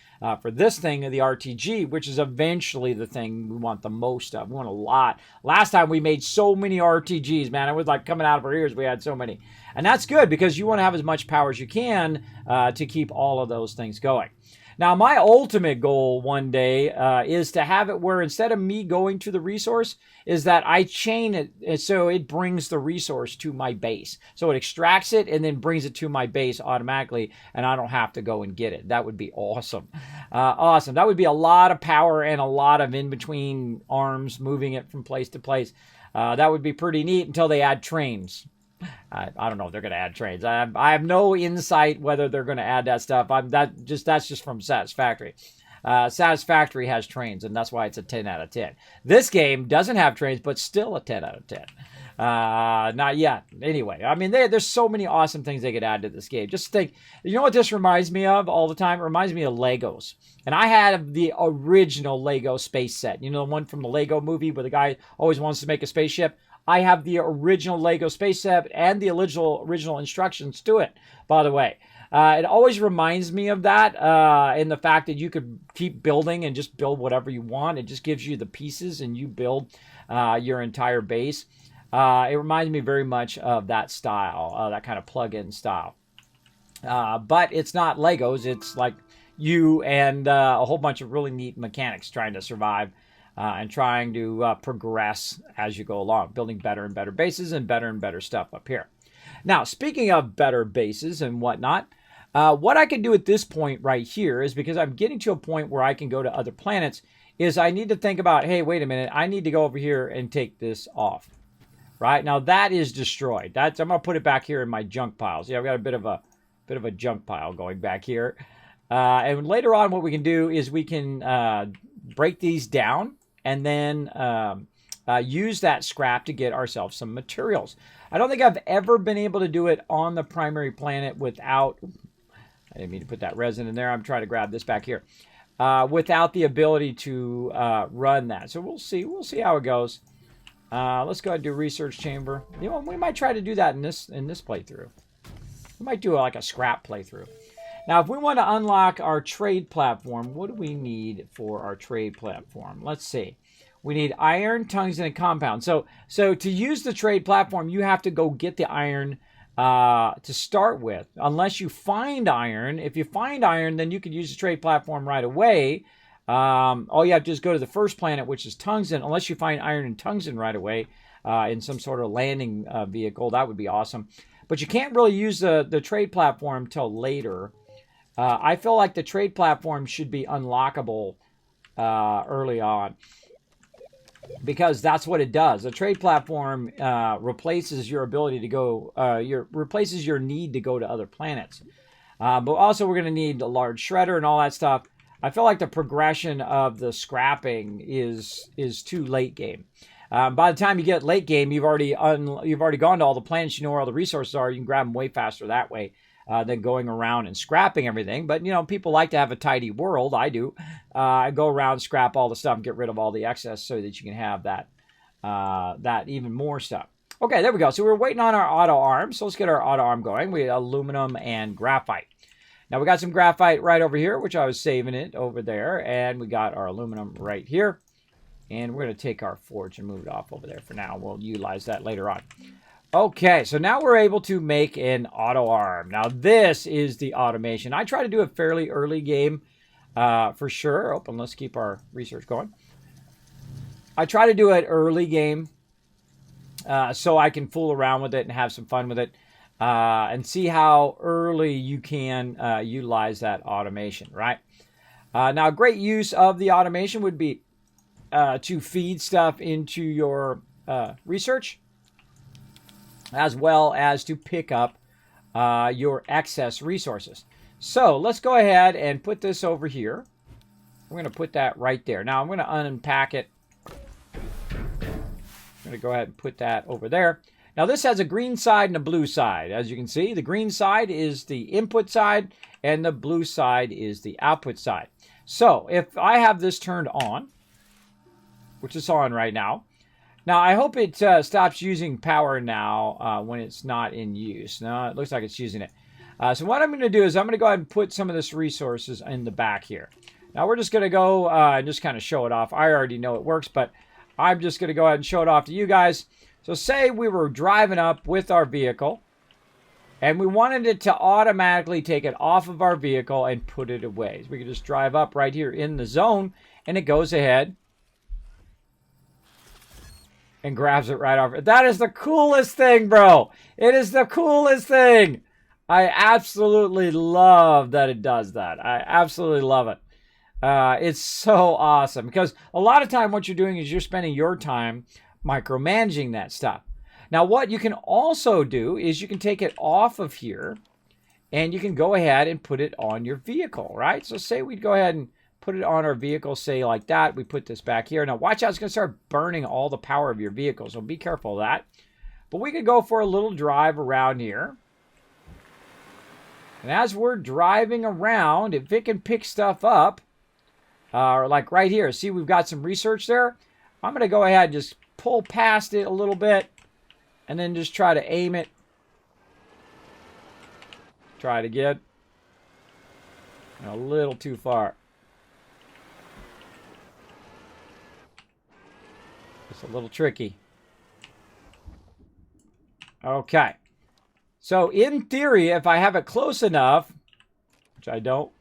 For this thing, the RTG, which is eventually the thing we want the most of. We want a lot. Last time we made so many RTGs, man. It was like coming out of our ears. We had so many. And that's good because you want to have as much power as you can to keep all of those things going. Now, my ultimate goal one day is to have it where instead of me going to the resource, is that I chain it so it brings the resource to my base. So it extracts it and then brings it to my base automatically, and I don't have to go and get it. That would be awesome. Awesome. That would be a lot of power and a lot of in-between arms moving it from place to place. That would be pretty neat until they add trains. I don't know if they're going to add trains. I have no insight whether they're going to add that stuff. That's just from Satisfactory. Satisfactory has trains, and that's why it's a 10 out of 10. This game doesn't have trains, but still a 10 out of 10. Not yet. Anyway, I mean, there's so many awesome things they could add to this game. Just think, you know what this reminds me of all the time? It reminds me of Legos. And I had the original Lego space set. You know, the one from the Lego movie where the guy always wants to make a spaceship? I have the original Lego space set and the original instructions to it, by the way. It always reminds me of that in the fact that you could keep building and just build whatever you want. It just gives you the pieces and you build your entire base. It reminds me very much of that style, that kind of plug-in style. But it's not Legos. It's like you and a whole bunch of really neat mechanics trying to survive and trying to progress as you go along, building better and better bases and better stuff up here. Now, speaking of better bases and whatnot, what I can do at this point right here is, because I'm getting to a point where I can go to other planets, is I need to think about, hey, wait a minute, I need to go over here and take this off. Right? Now that is destroyed. I'm going to put it back here in my junk piles. Yeah, I've got a bit of a junk pile going back here. And later on, what we can do is we can break these down and then use that scrap to get ourselves some materials. I don't think I've ever been able to do it on the primary planet without, I didn't mean to put that resin in there. I'm trying to grab this back here. Without the ability to run that. So we'll see. We'll see how it goes. Let's go ahead and do research chamber. You know, we might try to do that in this playthrough. We might do like a scrap playthrough. Now, if we want to unlock our trade platform, what do we need for our trade platform? Let's see. We need iron, tungsten, and compound. So to use the trade platform, you have to go get the iron to start with. Unless you find iron. If you find iron, then you can use the trade platform right away. All you have to do is go to the first planet, which is tungsten. Unless you find iron and tungsten right away in some sort of landing vehicle, that would be awesome. But you can't really use the trade platform till later. I feel like the trade platform should be unlockable early on, because that's what it does. The trade platform replaces your ability to go, replaces your need to go to other planets. But also we're going to need a large shredder and all that stuff. I feel like the progression of the scrapping is too late game. By the time you get late game, you've already gone to all the planets. You know where all the resources are. You can grab them way faster that way than going around and scrapping everything. But you know, people like to have a tidy world. I do. I go around, scrap all the stuff, and get rid of all the excess so that you can have that even more stuff. Okay, there we go. So we're waiting on our auto arm. So let's get our auto arm going. We have aluminum and graphite. Now we got some graphite right over here, which I was saving it over there. And we got our aluminum right here. And we're going to take our forge and move it off over there for now. We'll utilize that later on. Okay, so now we're able to make an auto arm. Now this is the automation. I try to do a fairly early game for sure. Oh, and let's keep our research going. I try to do it early game so I can fool around with it and have some fun with it. And see how early you can utilize that automation, right? Now, a great use of the automation would be to feed stuff into your research, as well as to pick up your excess resources. So let's go ahead and put this over here. I'm going to put that right there. Now I'm going to unpack it. I'm going to go ahead and put that over there. Now this has a green side and a blue side. As you can see, the green side is the input side and the blue side is the output side. So if I have this turned on, which is on right now. Now I hope it stops using power now when it's not in use. Now it looks like it's using it. So what I'm going to do is I'm going to go ahead and put some of this resources in the back here. Now we're just going to go and just kind of show it off. I already know it works, but I'm just going to go ahead and show it off to you guys. So say we were driving up with our vehicle and we wanted it to automatically take it off of our vehicle and put it away. So we can just drive up right here in the zone and it goes ahead and grabs it right off. That is the coolest thing, bro. It is the coolest thing. I absolutely love that it does that. I absolutely love it. It's so awesome because a lot of time what you're doing is you're spending your time micromanaging that stuff. Now, what you can also do is you can take it off of here and you can go ahead and put it on your vehicle, right? So say we'd go ahead and put it on our vehicle, say like that. We put this back here. Now, watch out. It's going to start burning all the power of your vehicle, so be careful of that. But we could go for a little drive around here. And as we're driving around, if it can pick stuff up, like right here, see we've got some research there. I'm going to go ahead and just pull past it a little bit and then just try to aim it. Try it again. A little too far. It's a little tricky. Okay. So in theory, if I have it close enough, which I don't,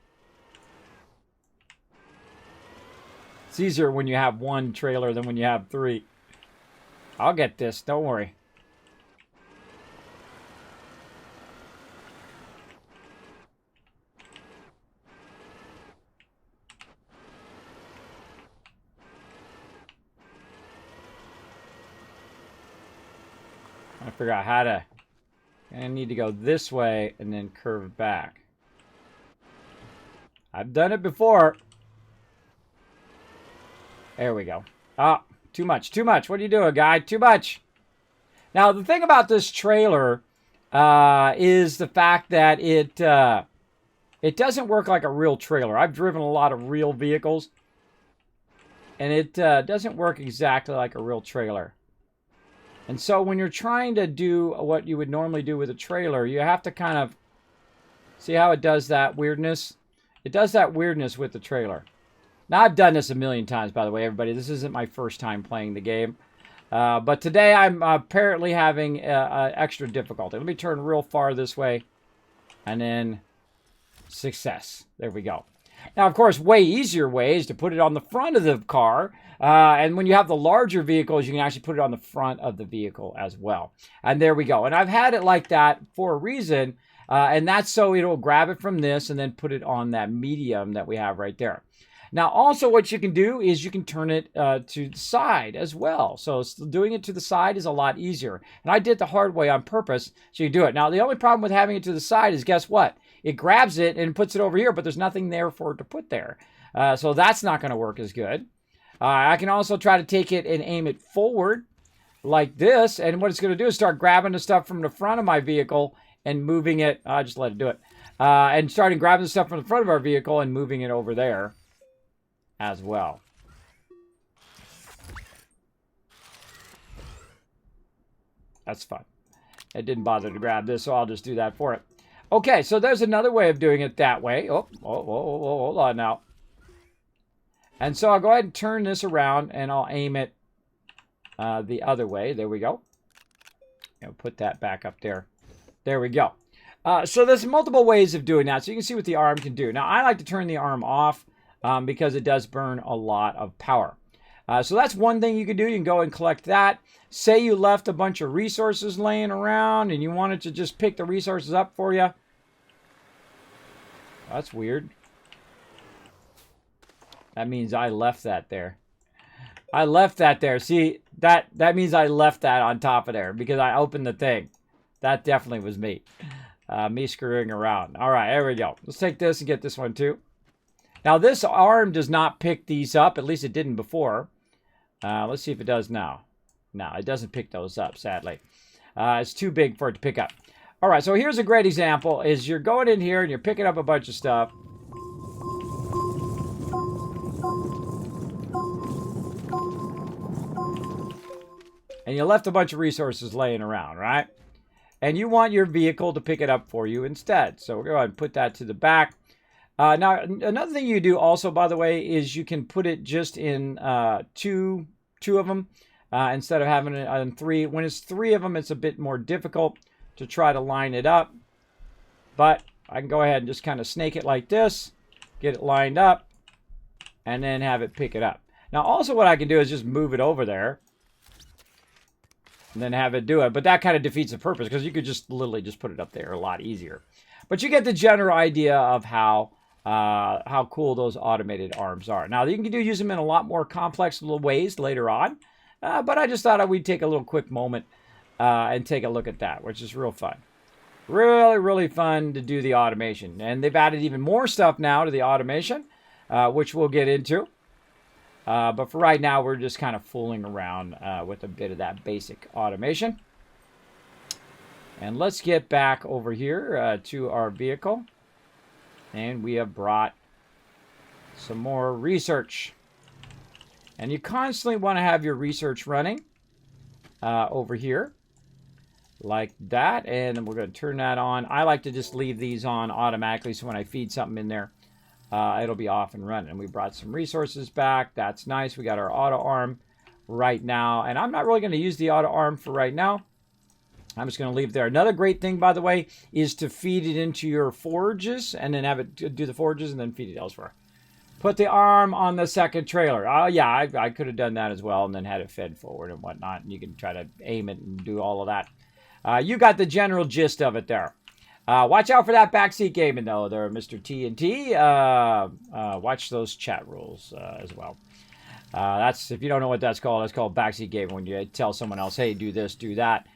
it's easier when you have one trailer than when you have three. I'll get this, don't worry. I figure out how to. I need to go this way and then curve back. I've done it before. There we go. Ah, too much, too much. What are you doing, guy? Too much. Now, the thing about this trailer is the fact that it doesn't work like a real trailer. I've driven a lot of real vehicles, and it doesn't work exactly like a real trailer. And so when you're trying to do what you would normally do with a trailer, you have to kind of see how it does that weirdness. It does that weirdness with the trailer. Now, I've done this a million times, by the way, everybody. This isn't my first time playing the game. But today I'm apparently having extra difficulty. Let me turn real far this way. And then success. There we go. Now, of course, way easier way is to put it on the front of the car. And when you have the larger vehicles, you can actually put it on the front of the vehicle as well. And there we go. And I've had it like that for a reason. And that's so it'll grab it from this and then put it on that medium that we have right there. Now, also what you can do is you can turn it to the side as well. So doing it to the side is a lot easier. And I did the hard way on purpose, so you do it. Now, the only problem with having it to the side is, guess what? It grabs it and puts it over here, but there's nothing there for it to put there. So that's not going to work as good. I can also try to take it and aim it forward like this. And what it's going to do is start grabbing the stuff from the front of my vehicle and moving it. I'll just let it do it. And starting grabbing the stuff from the front of our vehicle and moving it over there as well. That's fun. It didn't bother to grab this, so I'll just do that for it. Okay, so there's another way of doing it that way. Oh, hold on now. And so I'll go ahead and turn this around, and I'll aim it the other way. There we go. And put that back up there. There we go. So there's multiple ways of doing that, so you can see what the arm can do. Now, I like to turn the arm off because it does burn a lot of power. So that's one thing you can do. You can go and collect that. Say you left a bunch of resources laying around and you wanted to just pick the resources up for you. That's weird. That means I left that there. I left that there. See, that means I left that on top of there because I opened the thing. That definitely was me. Me screwing around. All right, there we go. Let's take this and get this one too. Now, this arm does not pick these up. At least it didn't before. Let's see if it does now. No, it doesn't pick those up, sadly. It's too big for it to pick up. All right, so here's a great example. Is you're going in here and you're picking up a bunch of stuff. And you left a bunch of resources laying around, right? And you want your vehicle to pick it up for you instead. So we're going to go ahead and put that to the back. Now, another thing you do also, by the way, is you can put it just in two of them instead of having it on three. When it's three of them, it's a bit more difficult to try to line it up. But I can go ahead and just kind of snake it like this, get it lined up, and then have it pick it up. Now, also what I can do is just move it over there and then have it do it. But that kind of defeats the purpose because you could just literally just put it up there a lot easier. But you get the general idea of how cool those automated arms are. Now, you can use them in a lot more complex little ways later on. But I just thought we'd take a little quick moment and take a look at that, which is real fun. Really, really fun to do the automation. And they've added even more stuff now to the automation, which we'll get into. But for right now, we're just kind of fooling around with a bit of that basic automation. And let's get back over here to our vehicle. And we have brought some more research. And you constantly want to have your research running over here. Like that, and then we're going to turn that on. I like to just leave these on automatically, so when I feed something in there, it'll be off and running. And we brought some resources back. That's nice. We got our auto arm right now, and I'm not really going to use the auto arm for right now. I'm just going to leave it there. Another great thing, by the way, is to feed it into your forges, and then have it do the forges, and then feed it elsewhere. Put the arm on the second trailer. Oh, yeah, I could have done that as well, and then had it fed forward and whatnot, and you can try to aim it and do all of that. You got the general gist of it there. Watch out for that backseat gaming, though, there, Mr. T&T. Watch those chat rules as well. That's, if you don't know what that's called backseat gaming, when you tell someone else, hey, do this, do that.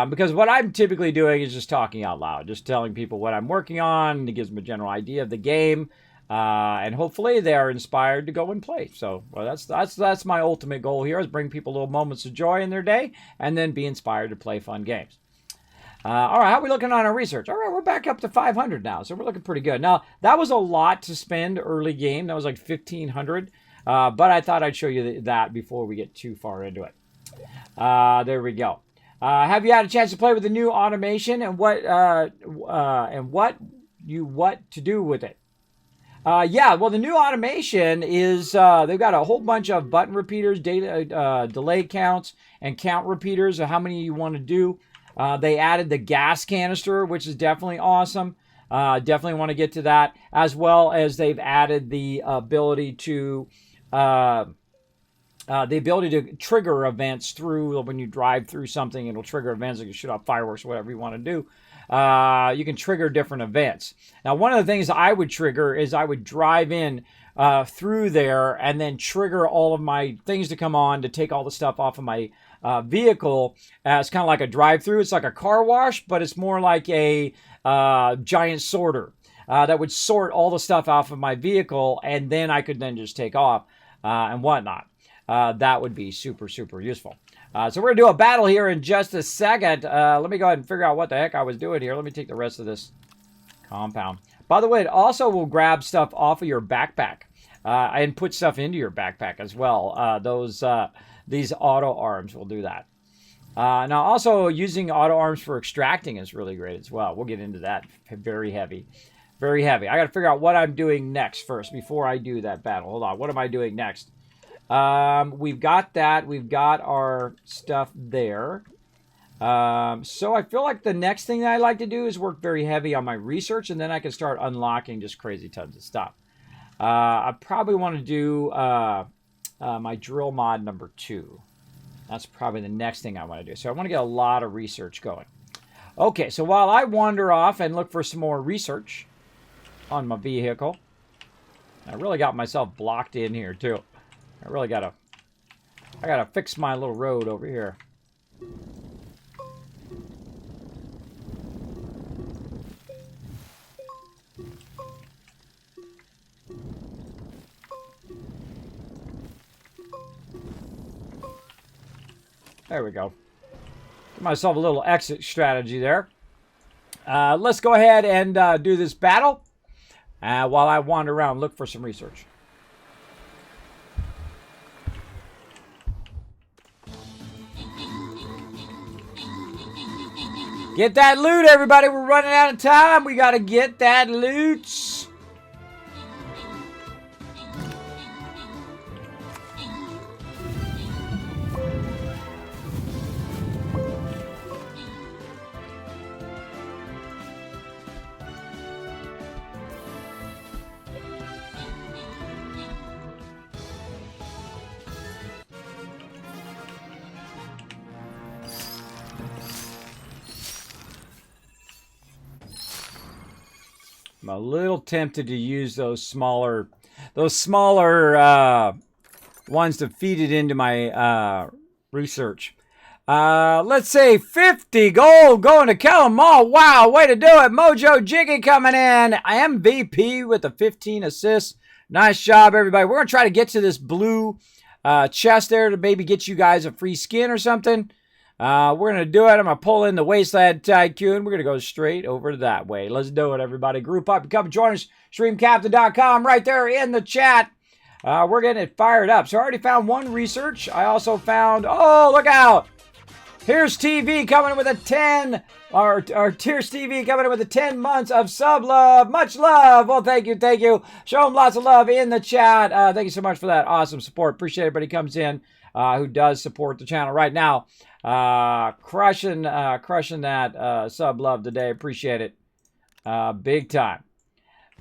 Because what I'm typically doing is just talking out loud, just telling people what I'm working on. It gives them a general idea of the game. And hopefully they are inspired to go and play. So well, that's my ultimate goal here, is bring people little moments of joy in their day and then be inspired to play fun games. All right, how are we looking on our research? All right, we're back up to 500 now, so we're looking pretty good. Now, that was a lot to spend early game. That was like 1,500, but I thought I'd show you that before we get too far into it. There we go. Have you had a chance to play with the new automation and what to do with it? Yeah, well, the new automation is they've got a whole bunch of button repeaters, data delay counts, and count repeaters of how many you want to do. They added the gas canister, which is definitely awesome. Definitely want to get to that, as well as they've added the ability to trigger events through when you drive through something. It'll trigger events like you shoot off fireworks or whatever you want to do. You can trigger different events. Now, one of the things I would trigger is I would drive in through there and then trigger all of my things to come on to take all the stuff off of my vehicle. It's kind of like a drive-through. It's like a car wash, but it's more like a giant sorter that would sort all the stuff off of my vehicle, and then I could then just take off and whatnot. That would be super, super useful. So we're going to do a battle here in just a second. Let me go ahead and figure out what the heck I was doing here. Let me take the rest of this compound. By the way, it also will grab stuff off of your backpack and put stuff into your backpack as well. These auto arms will do that. Now, also using auto arms for extracting is really great as well. We'll get into that. Very heavy. Very heavy. I got to figure out what I'm doing next first before I do that battle. Hold on. What am I doing next? We've got that. We've got our stuff there. So I feel like the next thing that I like to do is work very heavy on my research, and then I can start unlocking just crazy tons of stuff. I probably want to do my drill mod number 2. That's probably the next thing I want to do. So I want to get a lot of research going. Okay, so while I wander off and look for some more research on my vehicle, I really got myself blocked in here too. I gotta fix my little road over here. There we go. Give myself a little exit strategy there. Let's go ahead and do this battle while I wander around, look for some research. Get that loot, everybody. We're running out of time. We got to get that loot. I'm a little tempted to use those smaller ones to feed it into my research. Let's say 50 gold going to Kalamal. Wow, way to do it. Mojo Jiggy coming in. MVP with the 15 assists. Nice job, everybody. We're going to try to get to this blue chest there to maybe get you guys a free skin or something. We're going to do it. I'm going to pull in the Wasteland Tycoon. We're going to go straight over that way. Let's do it, everybody. Group up. Come join us. StreamCaptain.com right there in the chat. We're getting it fired up. So I already found one research. I also found, oh, look out. Here's TV coming in with a 10, or Tears TV coming in with a 10 months of sub love. Much love. Well, thank you, thank you. Show them lots of love in the chat. Thank you so much for that awesome support. Appreciate everybody comes in who does support the channel right now. Crushing that sub love today. Appreciate it. Big time.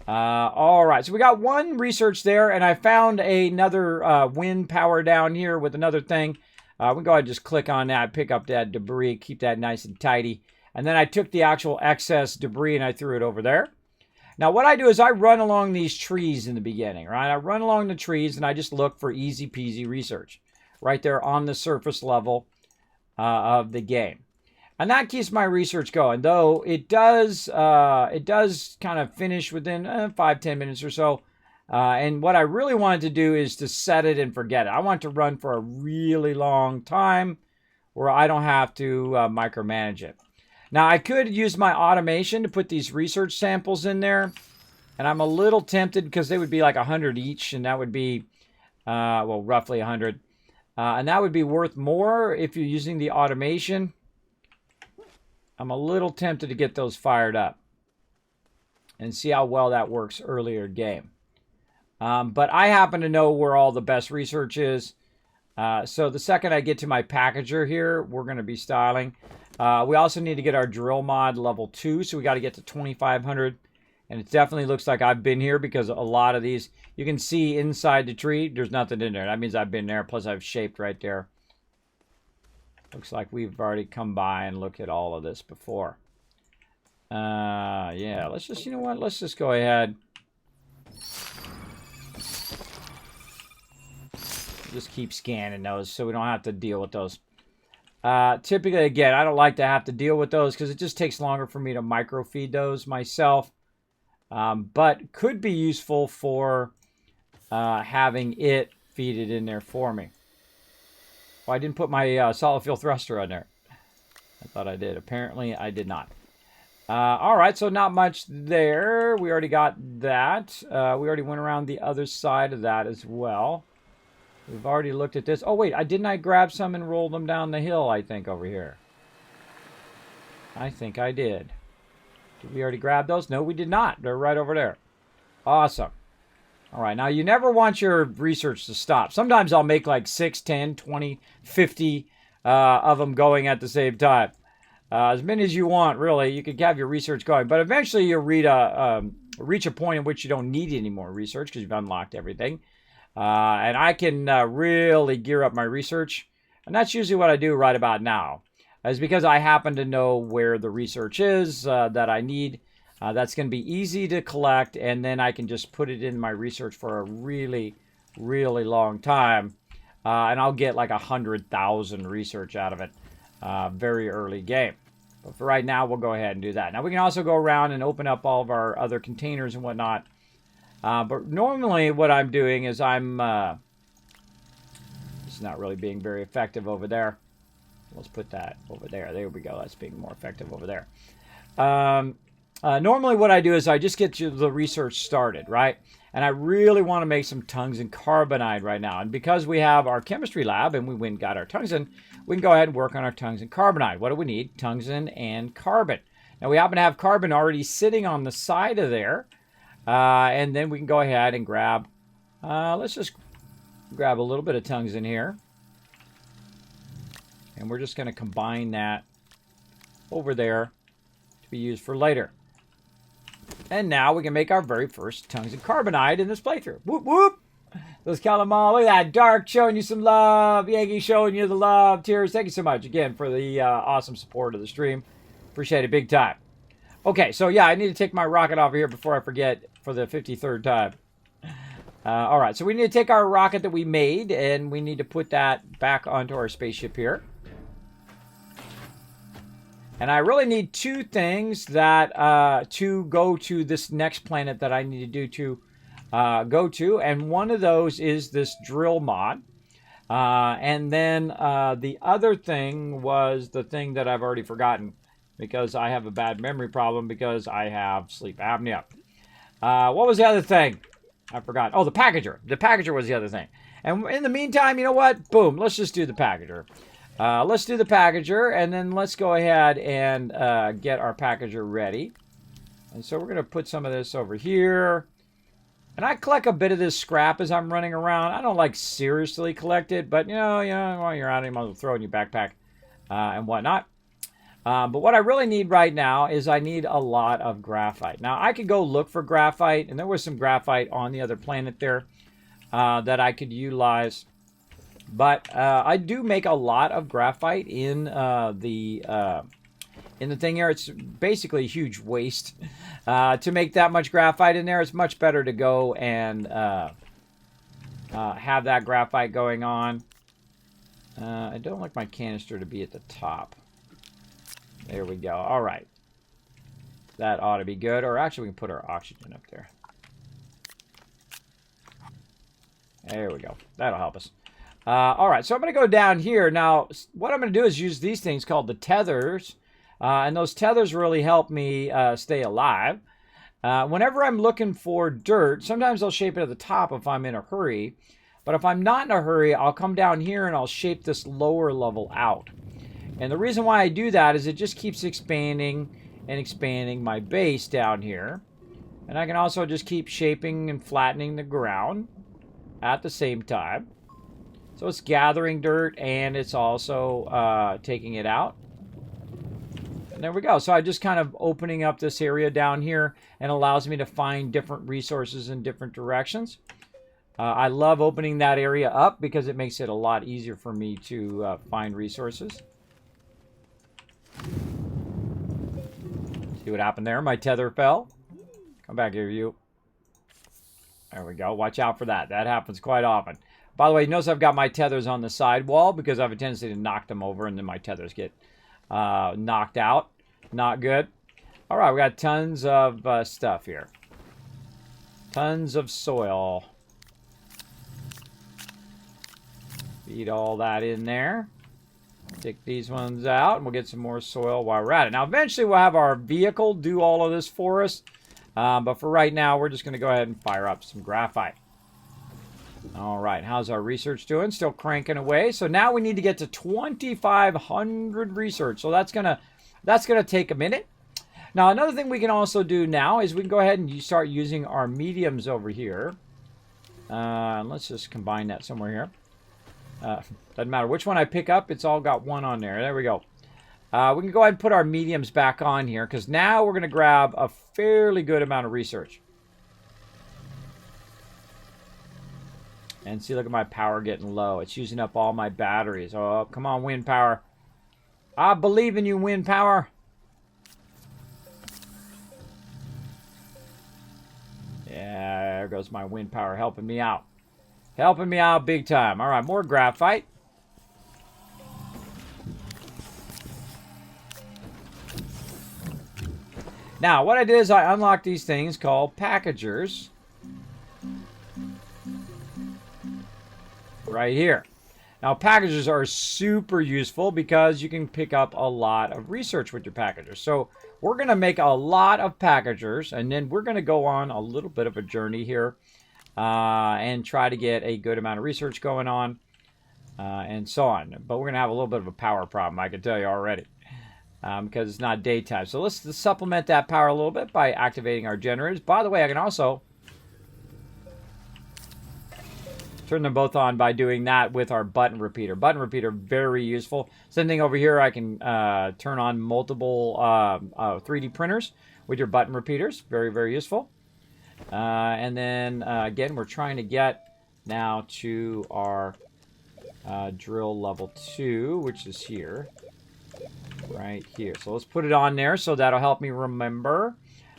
All right, so we got one research there, and I found another wind power down here with another thing. We can go ahead and just click on that, pick up that debris, keep that nice and tidy. And then I took the actual excess debris and I threw it over there. Now what I do is I run along these trees in the beginning, right? I run along the trees and I just look for easy peasy research right there on the surface level of the game. And that keeps my research going, though it does kind of finish within 5-10 minutes or so. And what I really wanted to do is to set it and forget it. I want to run for a really long time where I don't have to micromanage it. Now, I could use my automation to put these research samples in there. And I'm a little tempted because they would be like 100 each. And that would be, well, roughly 100. And that would be worth more if you're using the automation. I'm a little tempted to get those fired up and see how well that works earlier game. But I happen to know where all the best research is. So the second I get to my packager here, we're going to be styling. We also need to get our drill mod level 2. So we got to get to 2,500. And it definitely looks like I've been here because a lot of these, you can see inside the tree, there's nothing in there. That means I've been there. Plus I've shaped right there. Looks like we've already come by and looked at all of this before. Yeah, let's just, you know what? Let's just go ahead. Just keep scanning those so we don't have to deal with those. Typically, again, I don't like to have to deal with those because it just takes longer for me to microfeed those myself. But could be useful for having it feed it in there for me. Well, I didn't put my solid fuel thruster on there. I thought I did. Apparently, I did not. All right, so not much there. We already got that. We already went around the other side of that as well. We've already looked at this. Oh, wait, didn't I grab some and roll them down the hill, I think, over here? I think I did. Did we already grab those? No, we did not. They're right over there. Awesome. All right, now you never want your research to stop. Sometimes I'll make like 6, 10, 20, 50 of them going at the same time. As many as you want, really. You can have your research going. But eventually you'll reach a point in which you don't need any more research because you've unlocked everything. And I can really gear up my research. And that's usually what I do right about now. Is because I happen to know where the research is that I need. That's going to be easy to collect. And then I can just put it in my research for a really, really long time. And I'll get like 100,000 research out of it. Very early game. But for right now, we'll go ahead and do that. Now we can also go around and open up all of our other containers and whatnot. But normally what I'm doing is I'm it's not really being very effective over there. Let's put that over there. There we go. That's being more effective over there. Normally what I do is I just get the research started, right? And I really want to make some tungsten carbonide right now. And because we have our chemistry lab and we went and got our tungsten, we can go ahead and work on our tungsten carbonide. What do we need? Tungsten and carbon. Now we happen to have carbon already sitting on the side of there. And then we can go ahead and grab, let's just grab a little bit of tungsten here. And we're just going to combine that over there to be used for later. And now we can make our very first tungsten carbonide in this playthrough. Whoop, whoop. Those Calamar, look at that. Dark showing you some love. Yankee showing you the love. Tears, thank you so much again for the awesome support of the stream. Appreciate it big time. Okay, so yeah, I need to take my rocket off of here before I forget for the 53rd time. All right, so we need to take our rocket that we made, and we need to put that back onto our spaceship here. And I really need two things that to go to this next planet that I need to do to go to. And one of those is this drill mod. And then the other thing was the thing that I've already forgotten because I have a bad memory problem because I have sleep apnea. What was the other thing? I forgot. Oh, the packager. The packager was the other thing. And in the meantime, you know what? Boom. Let's just do the packager. Let's do the packager, and then let's go ahead and get our packager ready. And so we're going to put some of this over here. And I collect a bit of this scrap as I'm running around. I don't like seriously collect it, but you know, while you're out, you might as well throw it in your backpack and whatnot. But what I really need right now is I need a lot of graphite. Now, I could go look for graphite, and there was some graphite on the other planet there that I could utilize. But I do make a lot of graphite in the thing here. It's basically a huge waste to make that much graphite in there. It's much better to go and have that graphite going on. I don't like my canister to be at the top. There we go. All right. That ought to be good. Or actually, we can put our oxygen up there. There we go. That'll help us. All right. So I'm going to go down here. Now, what I'm going to do is use these things called the tethers. And those tethers really help me stay alive. Whenever I'm looking for dirt, sometimes I'll shape it at the top if I'm in a hurry. But if I'm not in a hurry, I'll come down here and I'll shape this lower level out. And the reason why I do that is it just keeps expanding and expanding my base down here. And I can also just keep shaping and flattening the ground at the same time. So it's gathering dirt and it's also taking it out. And there we go. So I'm just kind of opening up this area down here and allows me to find different resources in different directions. I love opening that area up because it makes it a lot easier for me to find resources. See what happened there? My tether fell. Come back here, you. There we go. Watch out for that. That happens quite often. By the way, notice I've got my tethers on the side wall because I have a tendency to knock them over and then my tethers get knocked out. Not good. All right, we got tons of stuff here. Tons of soil. Feed all that in there. Take these ones out, and we'll get some more soil while we're at it. Now, eventually, we'll have our vehicle do all of this for us. But for right now, we're just going to go ahead and fire up some graphite. All right, how's our research doing? Still cranking away. So now we need to get to 2,500 research. So that's gonna take a minute. Now, another thing we can also do now is we can go ahead and start using our mediums over here. Let's just combine that somewhere here. Doesn't matter which one I pick up. It's all got one on there. There we go. We can go ahead and put our mediums back on here because now we're going to grab a fairly good amount of research. And see, look at my power getting low. It's using up all my batteries. Oh, come on, wind power. I believe in you, wind power. Yeah, there goes my wind power helping me out. Helping me out big time. All right, more graphite. Now, what I did is I unlocked these things called packagers. Right here. Now, packagers are super useful because you can pick up a lot of research with your packagers. So, we're going to make a lot of packagers, and then we're going to go on a little bit of a journey here and try to get a good amount of research going on and so on. But we're going to have a little bit of a power problem, I can tell you already, because it's not daytime. So, let's supplement that power a little bit by activating our generators. By the way, I can also turn them both on by doing that with our button repeater. Button repeater, very useful. Same thing over here. I can turn on multiple 3D printers with your button repeaters. Very, very useful. And then, again, we're trying to get now to our drill level 2, which is here. Right here. So let's put it on there so that'll help me remember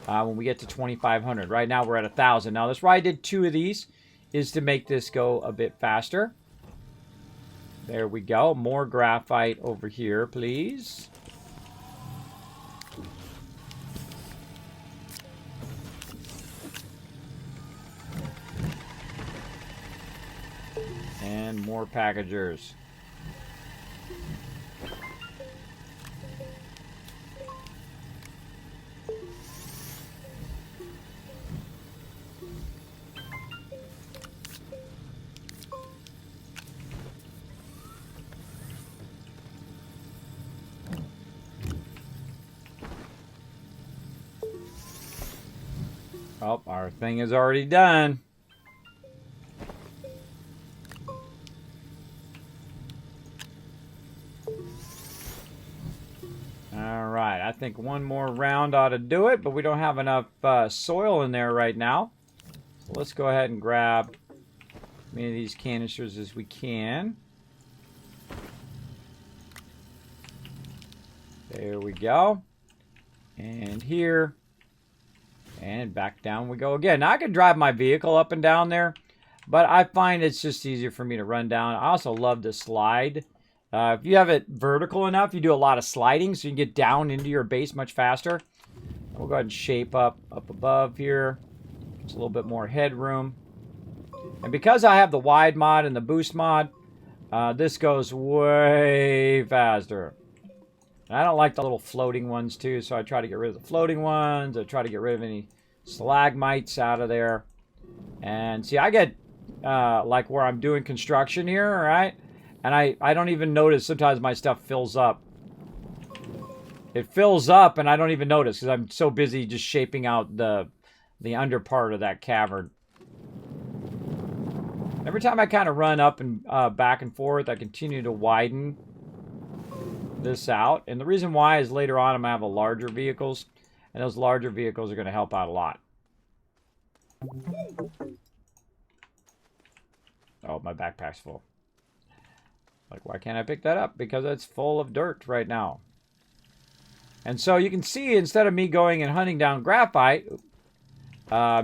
when we get to 2,500. Right now, we're at 1,000. Now, that's why I did 2 of these, is to make this go a bit faster. There we go. More graphite over here, please. And more packagers. Oh, our thing is already done. Alright, I think one more round ought to do it, but we don't have enough soil in there right now. So let's go ahead and grab as many of these canisters as we can. There we go. And here. And back down we go again. Now I could drive my vehicle up and down there, but I find it's just easier for me to run down. I also love to slide. If you have it vertical enough, you do a lot of sliding, so you can get down into your base much faster. We'll go ahead and shape up above here. It's a little bit more headroom. And because I have the wide mod and the boost mod, this goes way faster. And I don't like the little floating ones too, so I try to get rid of the floating ones. I try to get rid of any stalagmites out of there. And see, I get like where I'm doing construction here, all right? And I don't even notice sometimes my stuff fills up. It fills up and I don't even notice because I'm so busy just shaping out the under part of that cavern. Every time I kind of run up and back and forth, I continue to widen this out. And the reason why is later on I'm going to have a larger vehicles. And those larger vehicles are going to help out a lot. Oh, my backpack's full. Like, why can't I pick that up? Because it's full of dirt right now. And so you can see, instead of me going and hunting down graphite, I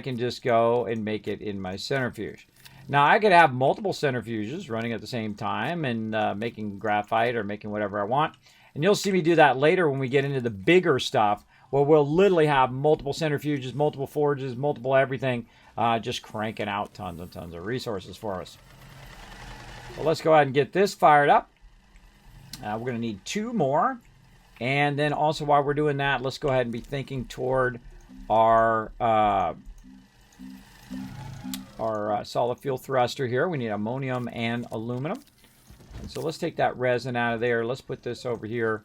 can just go and make it in my centrifuge. Now, I could have multiple centrifuges running at the same time and making graphite or making whatever I want. And you'll see me do that later when we get into the bigger stuff, where we'll literally have multiple centrifuges, multiple forges, multiple everything, just cranking out tons and tons of resources for us. So let's go ahead and get this fired up. We're going to need 2 more. And then also while we're doing that, let's go ahead and be thinking toward our solid fuel thruster here. We need ammonium and aluminum. And so let's take that resin out of there. Let's put this over here.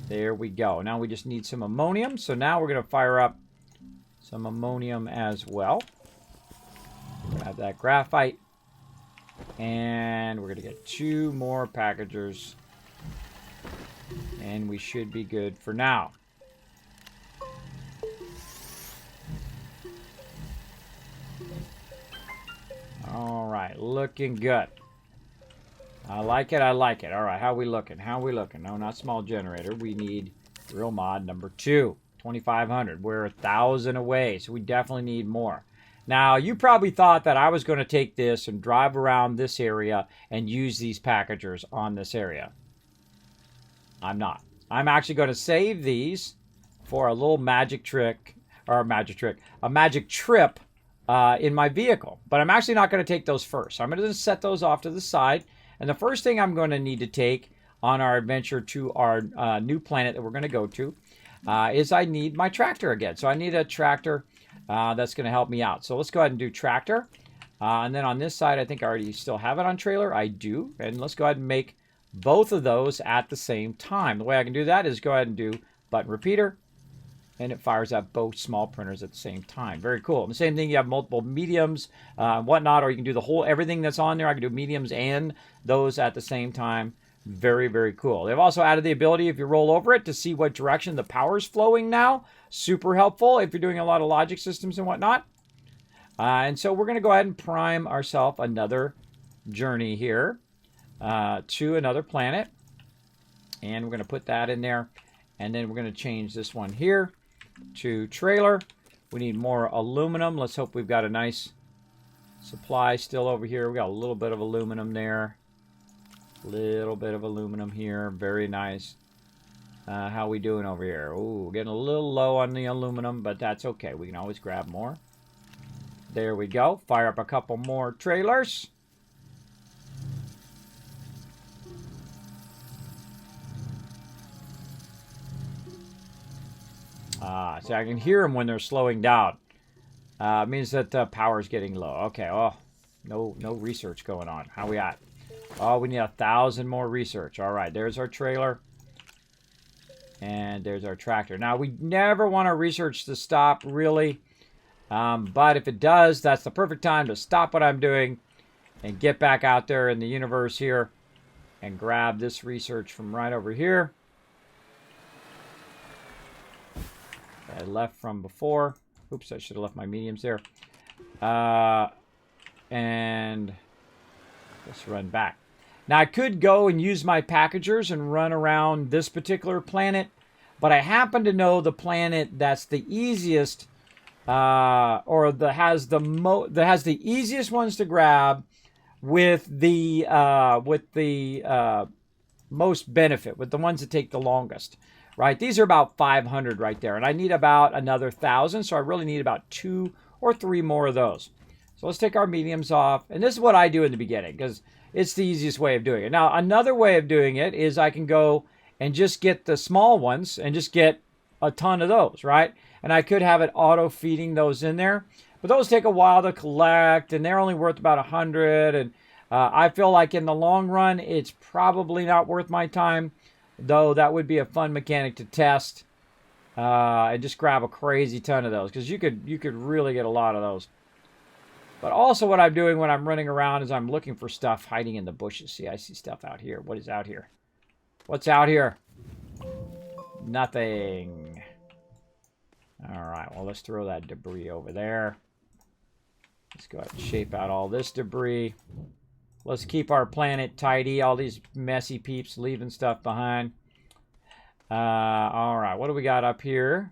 There we go. Now we just need some ammonium. So now we're going to fire up some ammonium as well. Grab that graphite. And we're going to get 2 more packagers. And we should be good for now. All right, looking good. I like it, I like it. All right, how we looking? How we looking? No, not small generator. We need real mod number 2, 2,500. We're 1,000 away, so we definitely need more. Now, you probably thought that I was going to take this and drive around this area and use these packagers on this area. I'm not. I'm actually going to save these for a little magic trick, or a magic trip in my vehicle. But I'm actually not going to take those first. I'm going to just set those off to the side. And the first thing I'm going to need to take on our adventure to our new planet that we're going to go to is I need my tractor again. So I need a tractor that's going to help me out. So let's go ahead and do tractor. And then on this side, I think I already still have it on trailer. I do. And let's go ahead and make both of those at the same time. The way I can do that is go ahead and do button repeater. And it fires up both small printers at the same time. Very cool. And the same thing, you have multiple mediums, whatnot, or you can do the whole, everything that's on there. I can do mediums and those at the same time. Very, very cool. They've also added the ability, if you roll over it, to see what direction the power's flowing now. Super helpful if you're doing a lot of logic systems and whatnot. And so we're going to go ahead and prime ourselves another journey here to another planet. And we're going to put that in there. And then we're going to change this one here to trailer. We need more aluminum. Let's hope we've got a nice supply still over here. We got a little bit of aluminum there. Little bit of aluminum here. Very nice. How we doing over here? Ooh, getting a little low on the aluminum, but that's okay. We can always grab more. There we go. Fire up a couple more trailers. See, I can hear them when they're slowing down. It means that the power's getting low. Okay, oh, no research going on. How we at? Oh, we need 1,000 more research. All right, there's our trailer. And there's our tractor. Now, we never want our research to stop, really. But if it does, that's the perfect time to stop what I'm doing and get back out there in the universe here and grab this research from right over here. I left from before. Oops, I should have left my mediums there. And let's run back. Now, I could go and use my packagers and run around this particular planet, but I happen to know the planet that's the easiest, or that has the easiest ones to grab with the most benefit, with the ones that take the longest. Right, these are about 500 right there, and I need about another 1,000, so I really need about 2 or 3 more of those. So let's take our mediums off, and this is what I do in the beginning because it's the easiest way of doing it. Now, another way of doing it is I can go and just get the small ones and just get a ton of those, right? And I could have it auto-feeding those in there, but those take a while to collect, and they're only worth about 100, and I feel like in the long run, it's probably not worth my time. Though that would be a fun mechanic to test, and just grab a crazy ton of those, because you could really get a lot of those. But also what I'm doing when I'm running around is I'm looking for stuff hiding in the bushes. See, I see stuff out here. What is out here? What's out here? Nothing. All right, well, let's throw that debris over there. Let's go ahead and shape out all this debris. Let's keep our planet tidy. All these messy peeps leaving stuff behind. All right, what do we got up here?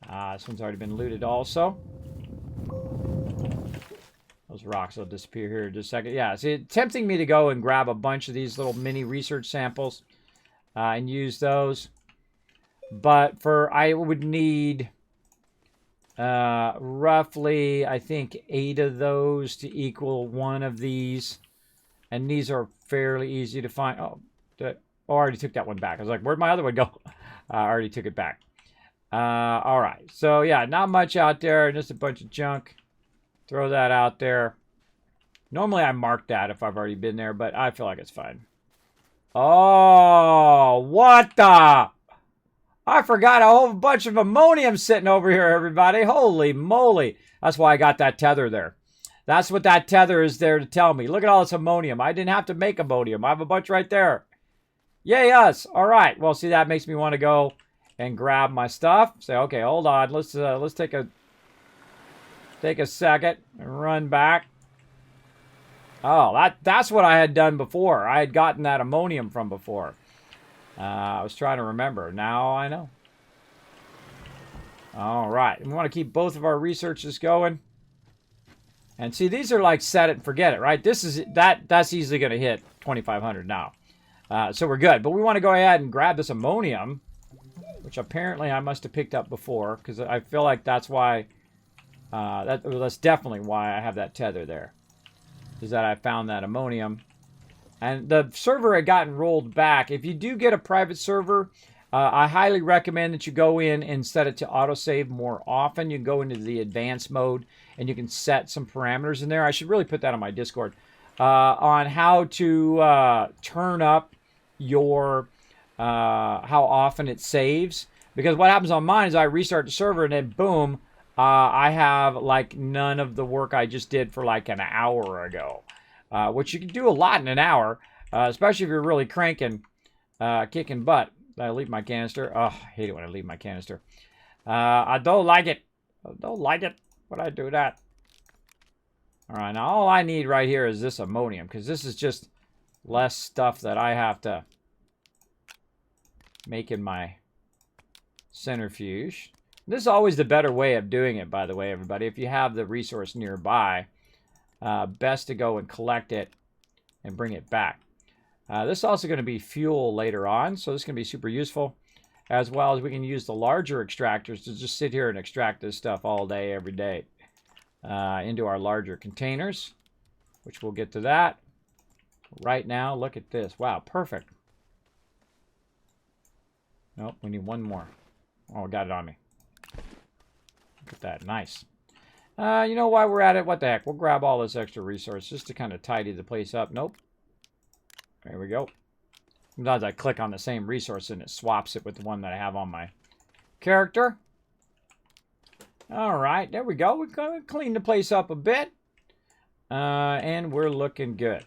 This one's already been looted also. Those rocks will disappear here in just a second. Yeah, see, it's tempting me to go and grab a bunch of these little mini research samples and use those. But I would need... roughly, I think 8 of those to equal 1 of these, and these are fairly easy to find. Oh, I already took that one back. I was like, where'd my other one go? I already took it back. All right, so yeah, not much out there, just a bunch of junk. Throw that out there. Normally I mark that if I've already been there, but I feel like it's fine. Oh, what the? I forgot a whole bunch of ammonium sitting over here, everybody. Holy moly. That's why I got that tether there. That's what that tether is there to tell me. Look at all this ammonium. I didn't have to make ammonium. I have a bunch right there. Yay, us. All right. Well, see, that makes me want to go and grab my stuff. Say, okay, hold on. Let's take a second and run back. Oh, that's what I had done before. I had gotten that ammonium from before. I was trying to remember. Now I know. All right. We want to keep both of our researches going. And see, these are like set it and forget it, right? That's easily going to hit 2,500 now. So we're good. But we want to go ahead and grab this ammonium, which apparently I must have picked up before, because I feel like that's why, that's definitely why I have that tether there, is that I found that ammonium. And the server had gotten rolled back. If you do get a private server, I highly recommend that you go in and set it to autosave more often. You can go into the advanced mode and you can set some parameters in there. I should really put that on my Discord on how to turn up your how often it saves. Because what happens on mine is I restart the server and then boom, I have like none of the work I just did for like an hour ago. Which you can do a lot in an hour, especially if you're really cranking, kicking butt. I leave my canister. Oh, I hate it when I leave my canister. I don't like it. I don't like it when I do that. All right, now all I need right here is this ammonium, because this is just less stuff that I have to make in my centrifuge. This is always the better way of doing it, by the way, everybody. If you have the resource nearby, best to go and collect it and bring it back. This is also going to be fuel later on, so this is going to be super useful. as well as we can use the larger extractors to just sit here and extract this stuff all day, every day, into our larger containers, which we'll get to that. Right now, look at this. Wow, perfect. Nope, we need one more. Oh, I got it on me. Look at that. Nice. You know why we're at it? What the heck? We'll grab all this extra resource just to kind of tidy the place up. Nope. There we go. Sometimes I click on the same resource and it swaps it with the one that I have on my character. All right, there we go. We're going to clean the place up a bit. And we're looking good.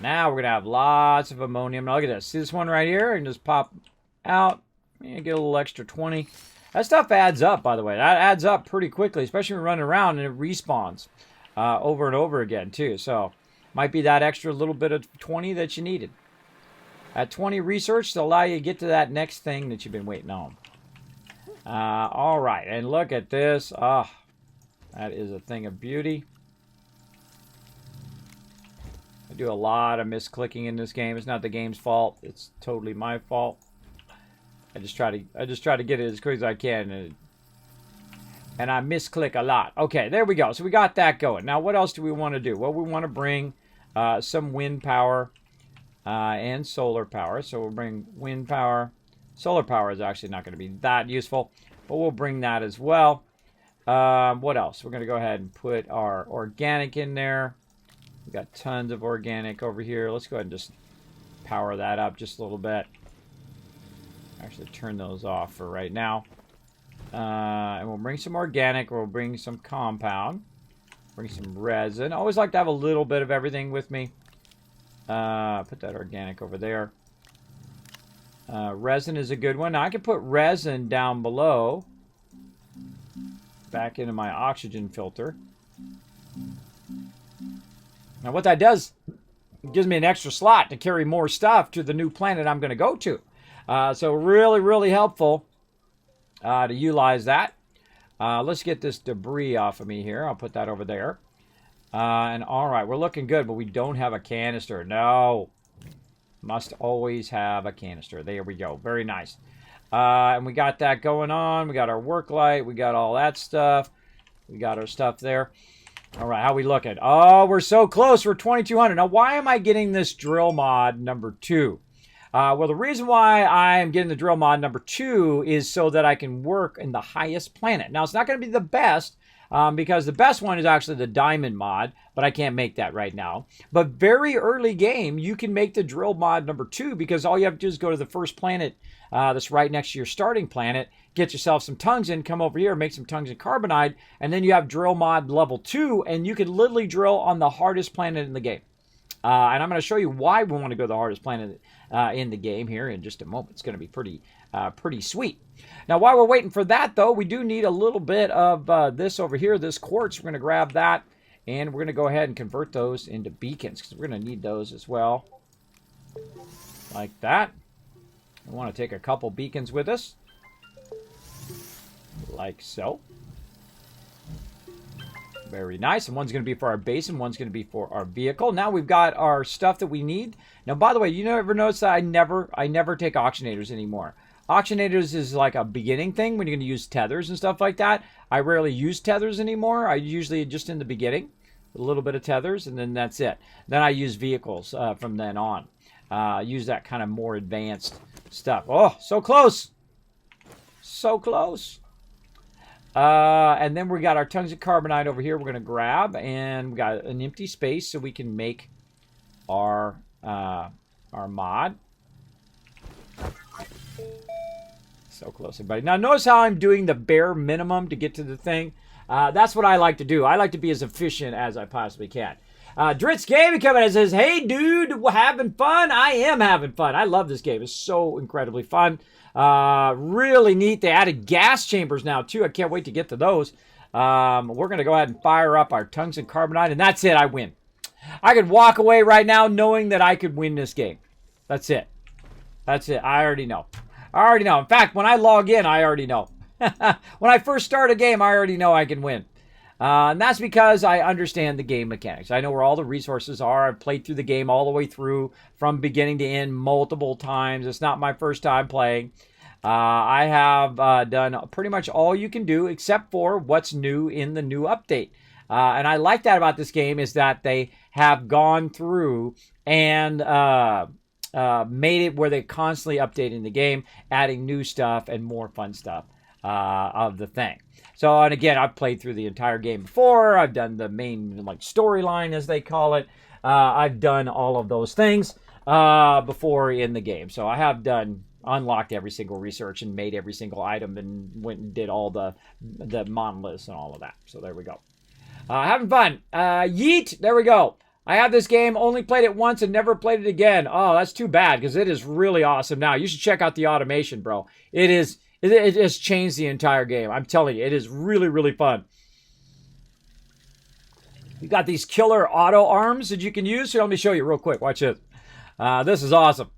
Now we're going to have lots of ammonium. Now look at this. See this one right here? And just pop out. And get a little extra 20. That stuff adds up, by the way. That adds up pretty quickly, especially when you're running around and it respawns over and over again, too. So, might be that extra little bit of 20 that you needed. At 20 research to allow you to get to that next thing that you've been waiting on. All right, and look at this. Oh, that is a thing of beauty. I do a lot of misclicking in this game. It's not the game's fault. It's totally my fault. I just try to get it as quick as I can, and I misclick a lot. Okay, there we go. So we got that going. Now, what else do we want to do? Well, we want to bring some wind power and solar power. So we'll bring wind power. Solar power is actually not going to be that useful, but we'll bring that as well. What else? We're going to go ahead and put our organic in there. We've got tons of organic over here. Let's go ahead and just power that up just a little bit. Actually, turn those off for right now. And we'll bring some organic. We'll bring some compound. Bring some resin. I always like to have a little bit of everything with me. Put that organic over there. Resin is a good one. Now, I can put resin down below. Back into my oxygen filter. Now, what that does, it gives me an extra slot to carry more stuff to the new planet I'm going to go to. So really, really helpful to utilize that. Let's get this debris off of me here. I'll put that over there. And all right, we're looking good, but we don't have a canister. No. Must always have a canister. There we go. Very nice. And we got that going on. We got our work light. We got all that stuff. We got our stuff there. All right, how we looking? Oh, we're so close. We're 2200. Now, why am I getting this drill mod number 2? Well, the reason why I'm getting the drill mod number 2 is so that I can work in the highest planet. Now, it's not going to be the best, because the best one is actually the diamond mod, but I can't make that right now. But very early game, you can make the drill mod number 2, because all you have to do is go to the first planet that's right next to your starting planet, get yourself some tungsten, come over here, make some tungsten carbonide, and then you have drill mod level 2, and you can literally drill on the hardest planet in the game. And I'm going to show you why we want to go to the hardest planet in the game here in just a moment. It's going to be pretty sweet. Now, while we're waiting for that, though, we do need a little bit of this over here, this quartz. We're going to grab that, and we're going to go ahead and convert those into beacons, because we're going to need those as well. Like that. We want to take a couple beacons with us. Like so. Very nice. And one's going to be for our base, and one's going to be for our vehicle. Now we've got our stuff that we need. Now, by the way, you ever notice that I never take auctionators anymore. Auctionators is like a beginning thing when you're going to use tethers and stuff like that. I rarely use tethers anymore. I usually just in the beginning, a little bit of tethers, and then that's it. Then I use vehicles from then on. Use that kind of more advanced stuff. Oh, so close. So close. And then we got our tungsten carbonide over here we're going to grab, and we got an empty space so we can make our mod. So close, everybody. Now, notice how I'm doing the bare minimum to get to the thing. That's what I like to do. I like to be as efficient as I possibly can. Dritz Gaming coming and says, hey, dude, having fun? I am having fun. I love this game. It's so incredibly fun. Really neat. They added gas chambers now, too. I can't wait to get to those. We're going to go ahead and fire up our tungsten carbonide, and that's it. I win. I could walk away right now knowing that I could win this game. That's it. That's it. I already know. I already know. In fact, when I log in, I already know. When I first start a game, I already know I can win. And that's because I understand the game mechanics. I know where all the resources are. I've played through the game all the way through from beginning to end multiple times. It's not my first time playing. I have done pretty much all you can do except for what's new in the new update. And I like that about this game is that they have gone through and made it where they're constantly updating the game, adding new stuff and more fun stuff of the thing. So, and again, I've played through the entire game before. I've done the main like storyline, as they call it. I've done all of those things before in the game. So I have unlocked every single research and made every single item and went and did all the monoliths and all of that. So there we go. Having fun. Yeet. There we go. I have this game, only played it once and never played it again. Oh, that's too bad because it is really awesome now. You should check out the automation, bro. It has changed the entire game. I'm telling you, it is really, really fun. You got these killer auto arms that you can use. Here, let me show you real quick. Watch this. This is awesome.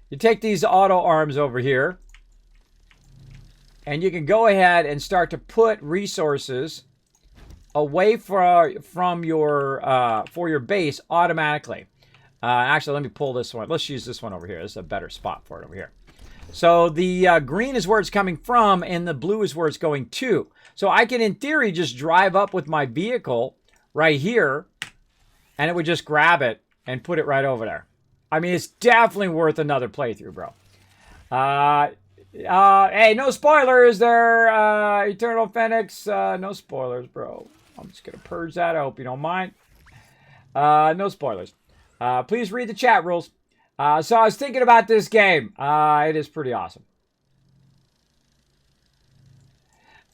You take these auto arms over here, and you can go ahead and start to put resources away from your for your base automatically. Actually, let me pull this one. Let's use this one over here. This is a better spot for it over here. So the green is where it's coming from, and the blue is where it's going to. So I can, in theory, just drive up with my vehicle right here, and it would just grab it and put it right over there. I mean, it's definitely worth another playthrough, bro. Hey, no spoilers there, Eternal Phoenix. No spoilers, bro. I'm just going to purge that. I hope you don't mind. No spoilers. Please read the chat rules. So I was thinking about this game. It is pretty awesome.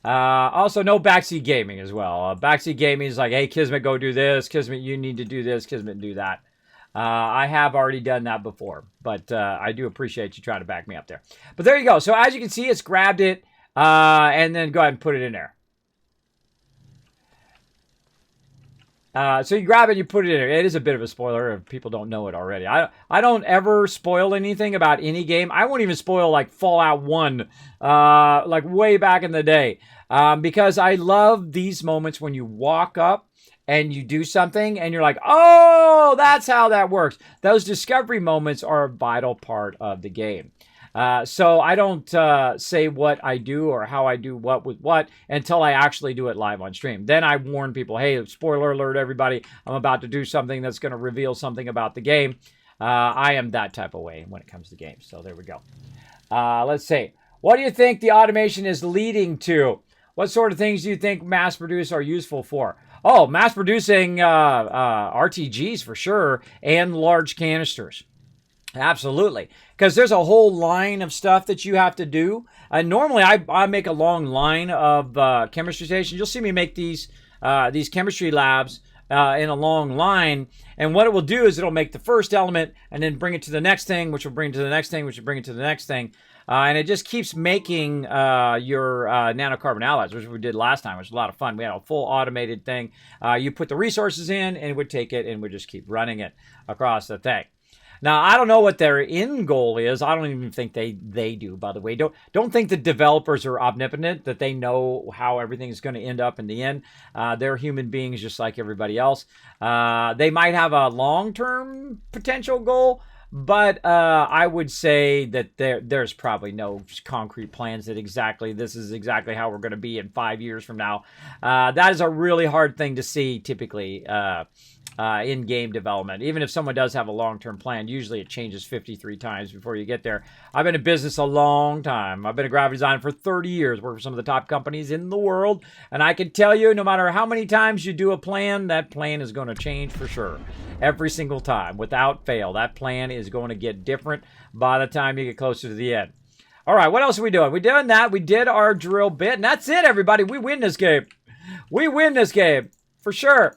Also, no backseat gaming as well. Backseat gaming is like, hey, Kismet, go do this. Kismet, you need to do this. Kismet, do that. I have already done that before, but I do appreciate you trying to back me up there. But there you go. So as you can see, it's grabbed it, and then go ahead and put it in there. So you grab it, you put it in there. It is a bit of a spoiler if people don't know it already. I don't ever spoil anything about any game. I won't even spoil like Fallout 1, like way back in the day, because I love these moments when you walk up and you do something and you're like, oh, that's how that works. Those discovery moments are a vital part of the game. So I don't say what I do or how I do what with what until I actually do it live on stream. Then I warn people, hey, spoiler alert, everybody, I'm about to do something that's going to reveal something about the game. I am that type of way when it comes to games. So there we go. Let's see. What do you think the automation is leading to? What sort of things do you think mass produced are useful for? Oh, mass producing RTGs for sure, and large canisters. Absolutely. Because there's a whole line of stuff that you have to do. Normally, I make a long line of chemistry stations. You'll see me make these chemistry labs in a long line. And what it will do is it'll make the first element and then bring it to the next thing, which will bring it to the next thing, which will bring it to the next thing. And it just keeps making your nanocarbon alloys, which we did last time, which was a lot of fun. We had a full automated thing. You put the resources in, and it would take it, and would just keep running it across the thing. Now, I don't know what their end goal is. I don't even think they do, by the way. Don't think the developers are omnipotent, that they know how everything's going to end up in the end. They're human beings just like everybody else. They might have a long-term potential goal, but I would say that there's probably no concrete plans that this is exactly how we're going to be in 5 years from now. That is a really hard thing to see typically in game development. Even if someone does have a long-term plan, usually it changes 53 times before you get there. I've been in business a long time. I've been a graphic designer for 30 years, worked for some of the top companies in the world, and I can tell you, no matter how many times you do a plan, that plan is going to change for sure. Every single time, without fail. That plan is going to get different by the time you get closer to the end. All right, what else are we doing? We doing that. We did our drill bit, and that's it, everybody. We win this game. We win this game, for sure.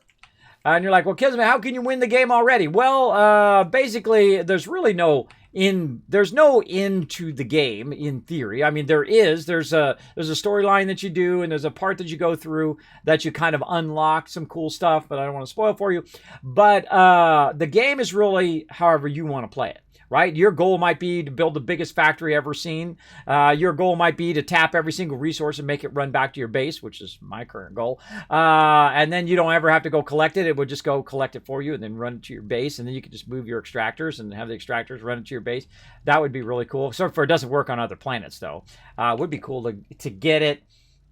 And you're like, well, Kismet, how can you win the game already? Well, basically, there's really no there's no end to the game in theory. I mean, there's a storyline that you do, and there's a part that you go through that you kind of unlock some cool stuff, but I don't want to spoil for you. But the game is really however you want to play it. Right? Your goal might be to build the biggest factory ever seen. Your goal might be to tap every single resource and make it run back to your base, which is my current goal. And then you don't ever have to go collect it. It would just go collect it for you and then run it to your base. And then you could just move your extractors and have the extractors run it to your base. That would be really cool. So for it doesn't work on other planets, though. It would be cool to get it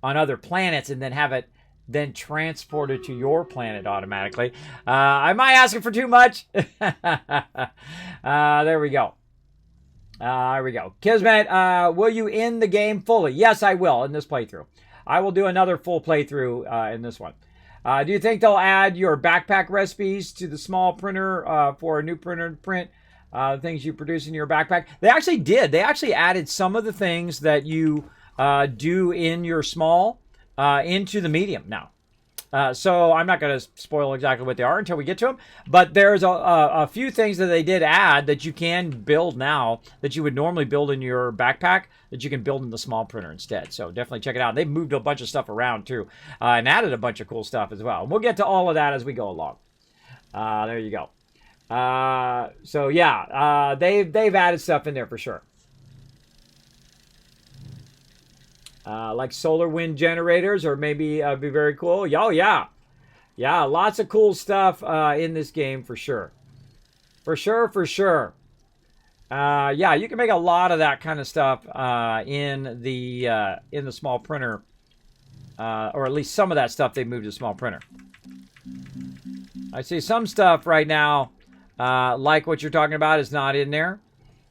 on other planets and then have it then transported to your planet automatically. Am I asking for too much? There we go. There we go. Kismet, will you end the game fully? Yes, I will in this playthrough. I will do another full playthrough in this one. Do you think they'll add your backpack recipes to the small printer for a new printer to print things you produce in your backpack? They actually did. They actually added some of the things that you do in your small into the medium now. So I'm not going to spoil exactly what they are until we get to them. But there's a few things that they did add that you can build now that you would normally build in your backpack that you can build in the small printer instead. So definitely check it out. They've moved a bunch of stuff around too and added a bunch of cool stuff as well. And we'll get to all of that as we go along. There you go. So yeah, they've added stuff in there for sure. Like solar wind generators, or maybe be very cool. Oh yeah, lots of cool stuff in this game for sure, for sure. Yeah, you can make a lot of that kind of stuff in the small printer, or at least some of that stuff they moved to small printer. I see some stuff right now, like what you're talking about, is not in there.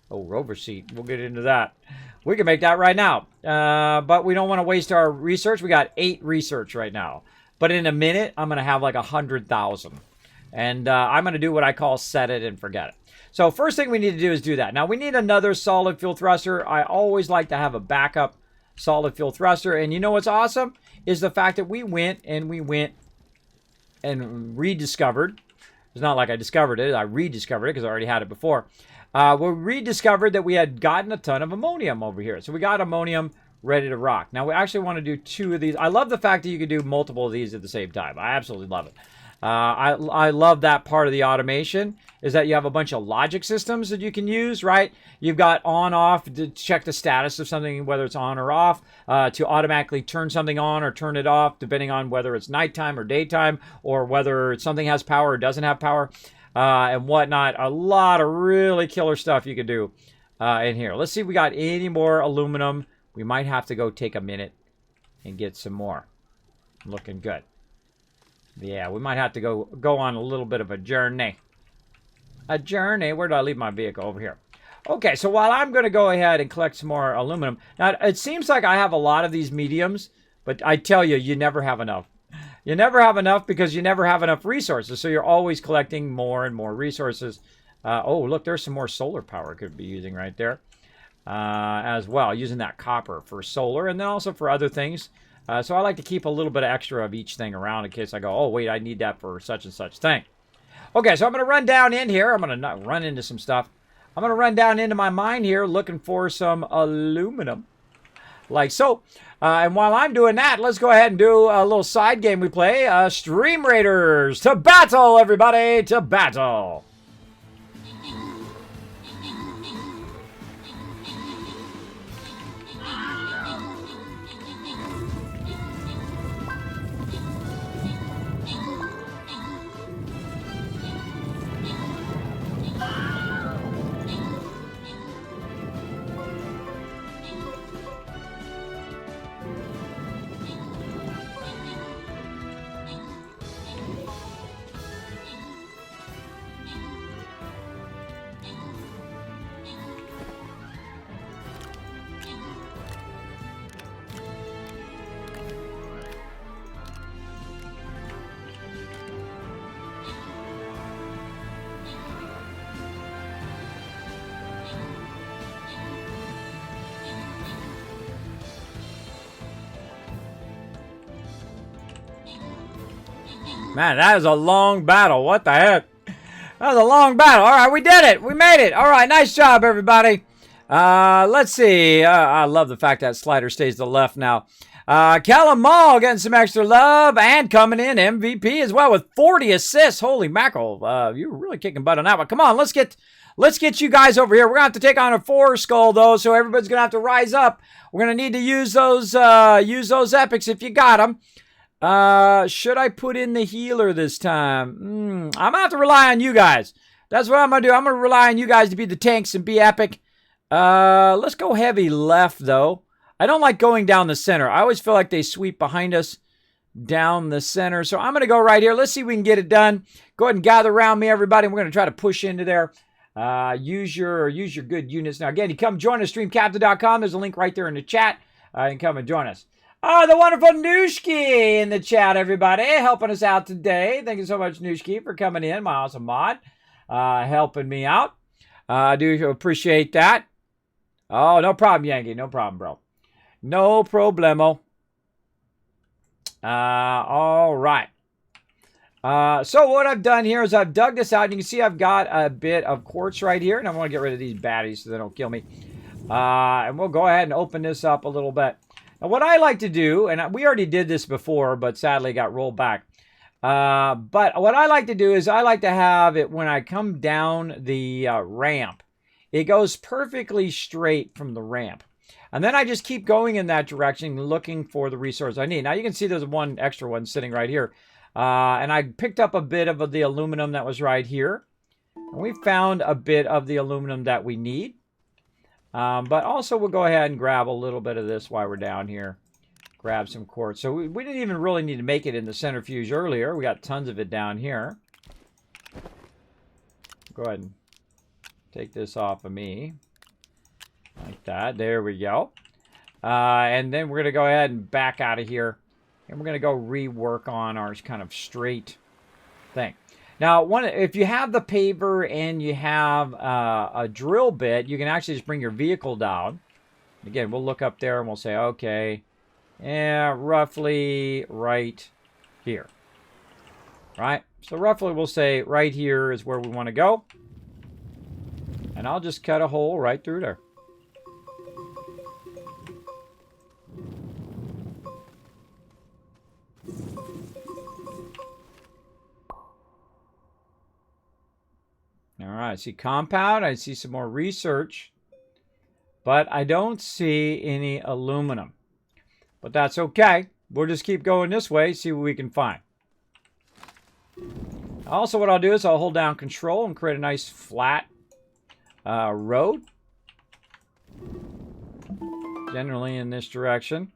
Oh, rover seat. We'll get into that. We can make that right now, but we don't want to waste our research. We got 8 research right now, but in a minute, I'm going to have like 100,000, and I'm going to do what I call set it and forget it. So first thing we need to do is do that. Now we need another solid fuel thruster. I always like to have a backup solid fuel thruster, and you know what's awesome is the fact that we went and rediscovered. It's not like I discovered it. I rediscovered it because I already had it before. We rediscovered that we had gotten a ton of ammonium over here. So we got ammonium ready to rock. Now we actually want to do 2 of these. I love the fact that you can do multiple of these at the same time. I absolutely love it. I love that part of the automation is that you have a bunch of logic systems that you can use, right? You've got on, off to check the status of something, whether it's on or off, to automatically turn something on or turn it off, depending on whether it's nighttime or daytime, or whether something has power or doesn't have power. And whatnot. A lot of really killer stuff you can do in here. Let's see if we got any more aluminum. We might have to go take a minute and get some more. Looking good. Yeah, we might have to go on a little bit of a journey. A journey? Where did I leave my vehicle? Over here. Okay, so while I'm going to go ahead and collect some more aluminum. Now, it seems like I have a lot of these mediums, but I tell you, you never have enough. You never have enough because you never have enough resources. So you're always collecting more and more resources. Oh, look, there's some more solar power could be using right there as well. Using that copper for solar and then also for other things. So I like to keep a little bit of extra of each thing around in case I go, oh, wait, I need that for such and such thing. Okay, so I'm going to run down in here. I'm going to not run into some stuff. I'm going to run down into my mine here looking for some aluminum. Like so. And while I'm doing that, let's go ahead and do a little side game we play. Stream Raiders, to battle, everybody, to battle. Man, that is a long battle. What the heck? That was a long battle. All right, we did it. We made it. All right, nice job, everybody. Let's see. I love the fact that slider stays to the left now. Callum Mall getting some extra love and coming in MVP as well with 40 assists. Holy mackerel. You were really kicking butt on that one. Come on, let's get you guys over here. We're going to have to take on a 4-skull, though, so everybody's going to have to rise up. We're going to need to use those epics if you got them. Should I put in the healer this time? I'm going to have to rely on you guys. That's what I'm going to do. I'm going to rely on you guys to be the tanks and be epic. Let's go heavy left, though. I don't like going down the center. I always feel like they sweep behind us down the center. So I'm going to go right here. Let's see if we can get it done. Go ahead and gather around me, everybody. We're going to try to push into there. Use your good units. Now, again, you come join us, streamcaptain.com. There's a link right there in the chat. You can come and join us. Oh, the wonderful Nooshki in the chat, everybody, helping us out today. Thank you so much, Nooshki, for coming in. My awesome mod, helping me out. I do appreciate that. Oh, no problem, Yankee. No problem, bro. No problemo. All right. So what I've done here is I've dug this out. And you can see I've got a bit of quartz right here. And I want to get rid of these baddies so they don't kill me. And we'll go ahead and open this up a little bit. Now what I like to do, and we already did this before, but sadly got rolled back. But what I like to do is I like to have it when I come down the ramp. It goes perfectly straight from the ramp. And then I just keep going in that direction looking for the resource I need. Now you can see there's one extra one sitting right here. And I picked up a bit of the aluminum that was right here. And we found a bit of the aluminum that we need. But also we'll go ahead and grab a little bit of this while we're down here. Grab some quartz. So we didn't even really need to make it in the centrifuge earlier. We got tons of it down here. Go ahead and take this off of me. Like that. There we go. And then we're going to go ahead and back out of here. And we're going to go rework on our kind of straight thing. Now, if you have the paver and you have a drill bit, you can actually just bring your vehicle down. Again, we'll look up there and we'll say, okay, yeah, roughly right here. Right? So roughly we'll say right here is where we want to go. And I'll just cut a hole right through there. All right, I see compound. I see some more research. But I don't see any aluminum. But that's okay. We'll just keep going this way, see what we can find. Also, what I'll do is I'll hold down control and create a nice flat road. Generally in this direction.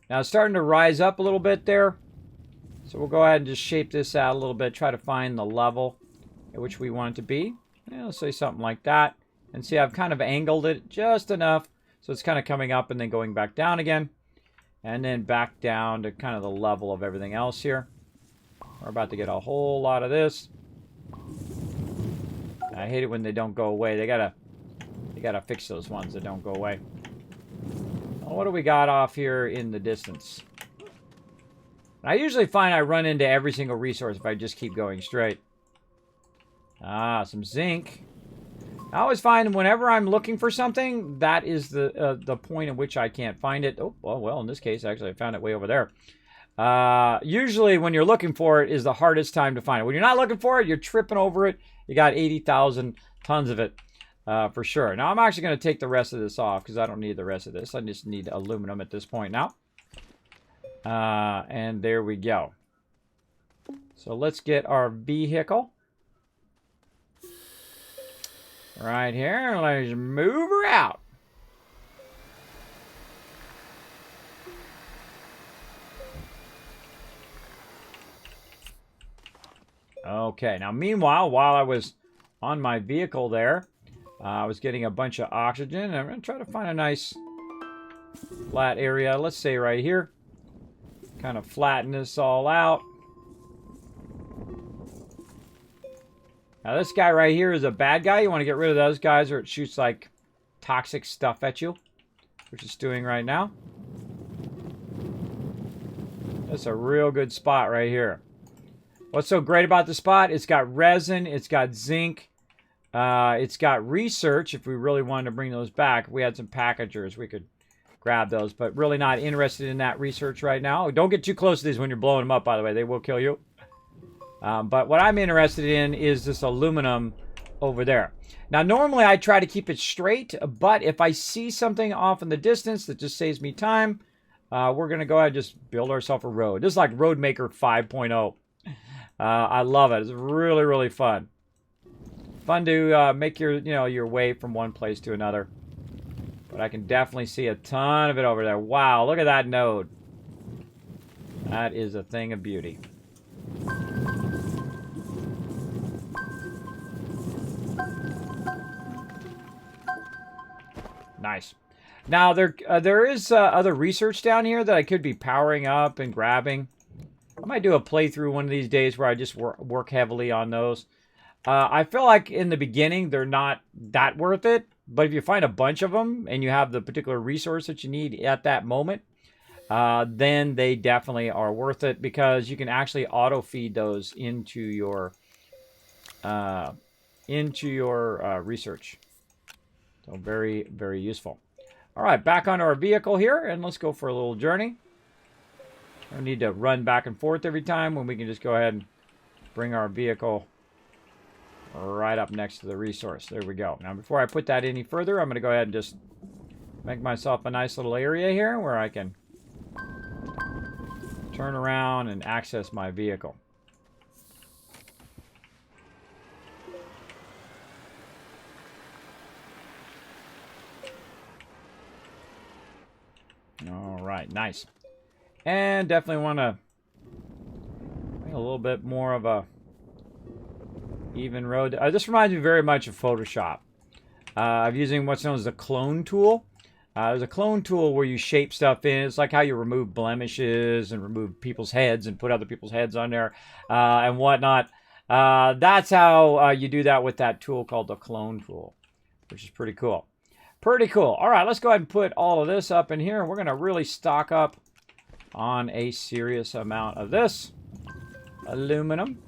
Now it's starting to rise up a little bit there. So we'll go ahead and just shape this out a little bit. Try to find the level at which we want it to be. Yeah, let's say something like that. And see, I've kind of angled it just enough. So it's kind of coming up and then going back down again. And then back down to kind of the level of everything else here. We're about to get a whole lot of this. I hate it when they don't go away. They gotta fix those ones that don't go away. Well, what do we got off here in the distance? I usually find I run into every single resource if I just keep going straight. Ah, some zinc. I always find whenever I'm looking for something, that is the point at which I can't find it. Oh, well, in this case, actually, I found it way over there. Usually, when you're looking for it, is the hardest time to find it. When you're not looking for it, you're tripping over it. You got 80,000 tons of it, for sure. Now, I'm actually going to take the rest of this off because I don't need the rest of this. I just need aluminum at this point now. And there we go. So let's get our vehicle. Right here, let's move her out. Okay, now meanwhile, while I was on my vehicle there, I was getting a bunch of oxygen. I'm going to try to find a nice flat area. Let's say right here. Kind of flatten this all out. Now this guy right here is a bad guy. You want to get rid of those guys or it shoots like toxic stuff at you. Which it's doing right now. That's a real good spot right here. What's so great about the spot? It's got resin, it's got zinc, it's got research. If we really wanted to bring those back, if we had some packagers, we could grab those, but really not interested in that research right now. Don't get too close to these when you're blowing them up, by the way. They will kill you. But what I'm interested in is this aluminum over there. Now, normally I try to keep it straight, but if I see something off in the distance that just saves me time, we're going to go ahead and just build ourselves a road. This is like Roadmaker 5.0. I love it. It's really, really fun. Fun to make your, your way from one place to another. But I can definitely see a ton of it over there. Wow, look at that node. That is a thing of beauty. Nice. Now, there is other research down here that I could be powering up and grabbing. I might do a playthrough one of these days where I just work heavily on those. I feel like in the beginning, they're not that worth it. But if you find a bunch of them and you have the particular resource that you need at that moment, then they definitely are worth it because you can actually auto-feed those into your research. So very, very useful. All right, back onto our vehicle here, and let's go for a little journey. Don't need to run back and forth every time when we can just go ahead and bring our vehicle right up next to the resource. There we go. Now, before I put that any further, I'm going to go ahead and just make myself a nice little area here where I can turn around and access my vehicle. All right, nice. And definitely want to make a little bit more of a even road. This reminds me very much of Photoshop. I'm using what's known as the clone tool. There's a clone tool where you shape stuff in. It's like how you remove blemishes and remove people's heads and put other people's heads on there and whatnot. That's how you do that with that tool called the clone tool, which is pretty cool. Pretty cool. All right, let's go ahead and put all of this up in here. We're going to really stock up on a serious amount of this aluminum.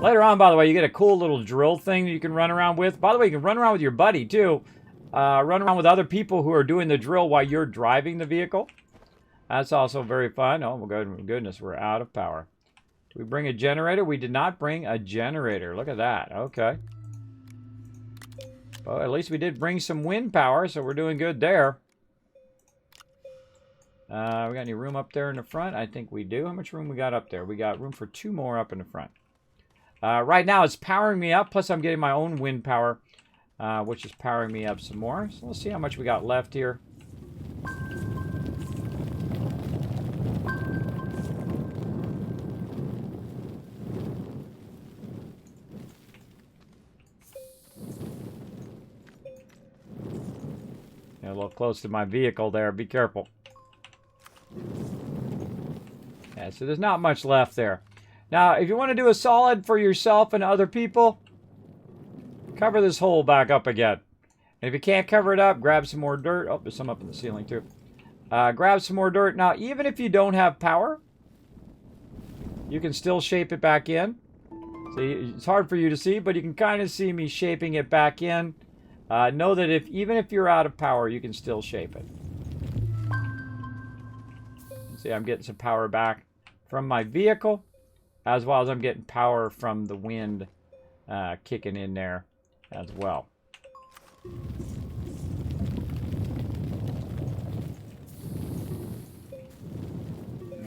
Later on, by the way, you get a cool little drill thing that you can run around with. By the way, you can run around with your buddy, too. Run around with other people who are doing the drill while you're driving the vehicle. That's also very fun. Oh, my goodness, we're out of power. Did we bring a generator? We did not bring a generator. Look at that. Okay. Well, at least we did bring some wind power, so we're doing good there. We got any room up there in the front? I think we do. How much room we got up there? We got room for 2 more up in the front. Right now, it's powering me up, plus I'm getting my own wind power, which is powering me up some more. So let's see how much we got left here. A little close to my vehicle there. Be careful. Yeah, so there's not much left there. Now, if you want to do a solid for yourself and other people, cover this hole back up again. And if you can't cover it up, grab some more dirt. Oh, there's some up in the ceiling too. Grab some more dirt. Now, even if you don't have power, you can still shape it back in. See, it's hard for you to see, but you can kind of see me shaping it back in. Know that even if you're out of power, you can still shape it. See, I'm getting some power back from my vehicle, as well as I'm getting power from the wind kicking in there as well.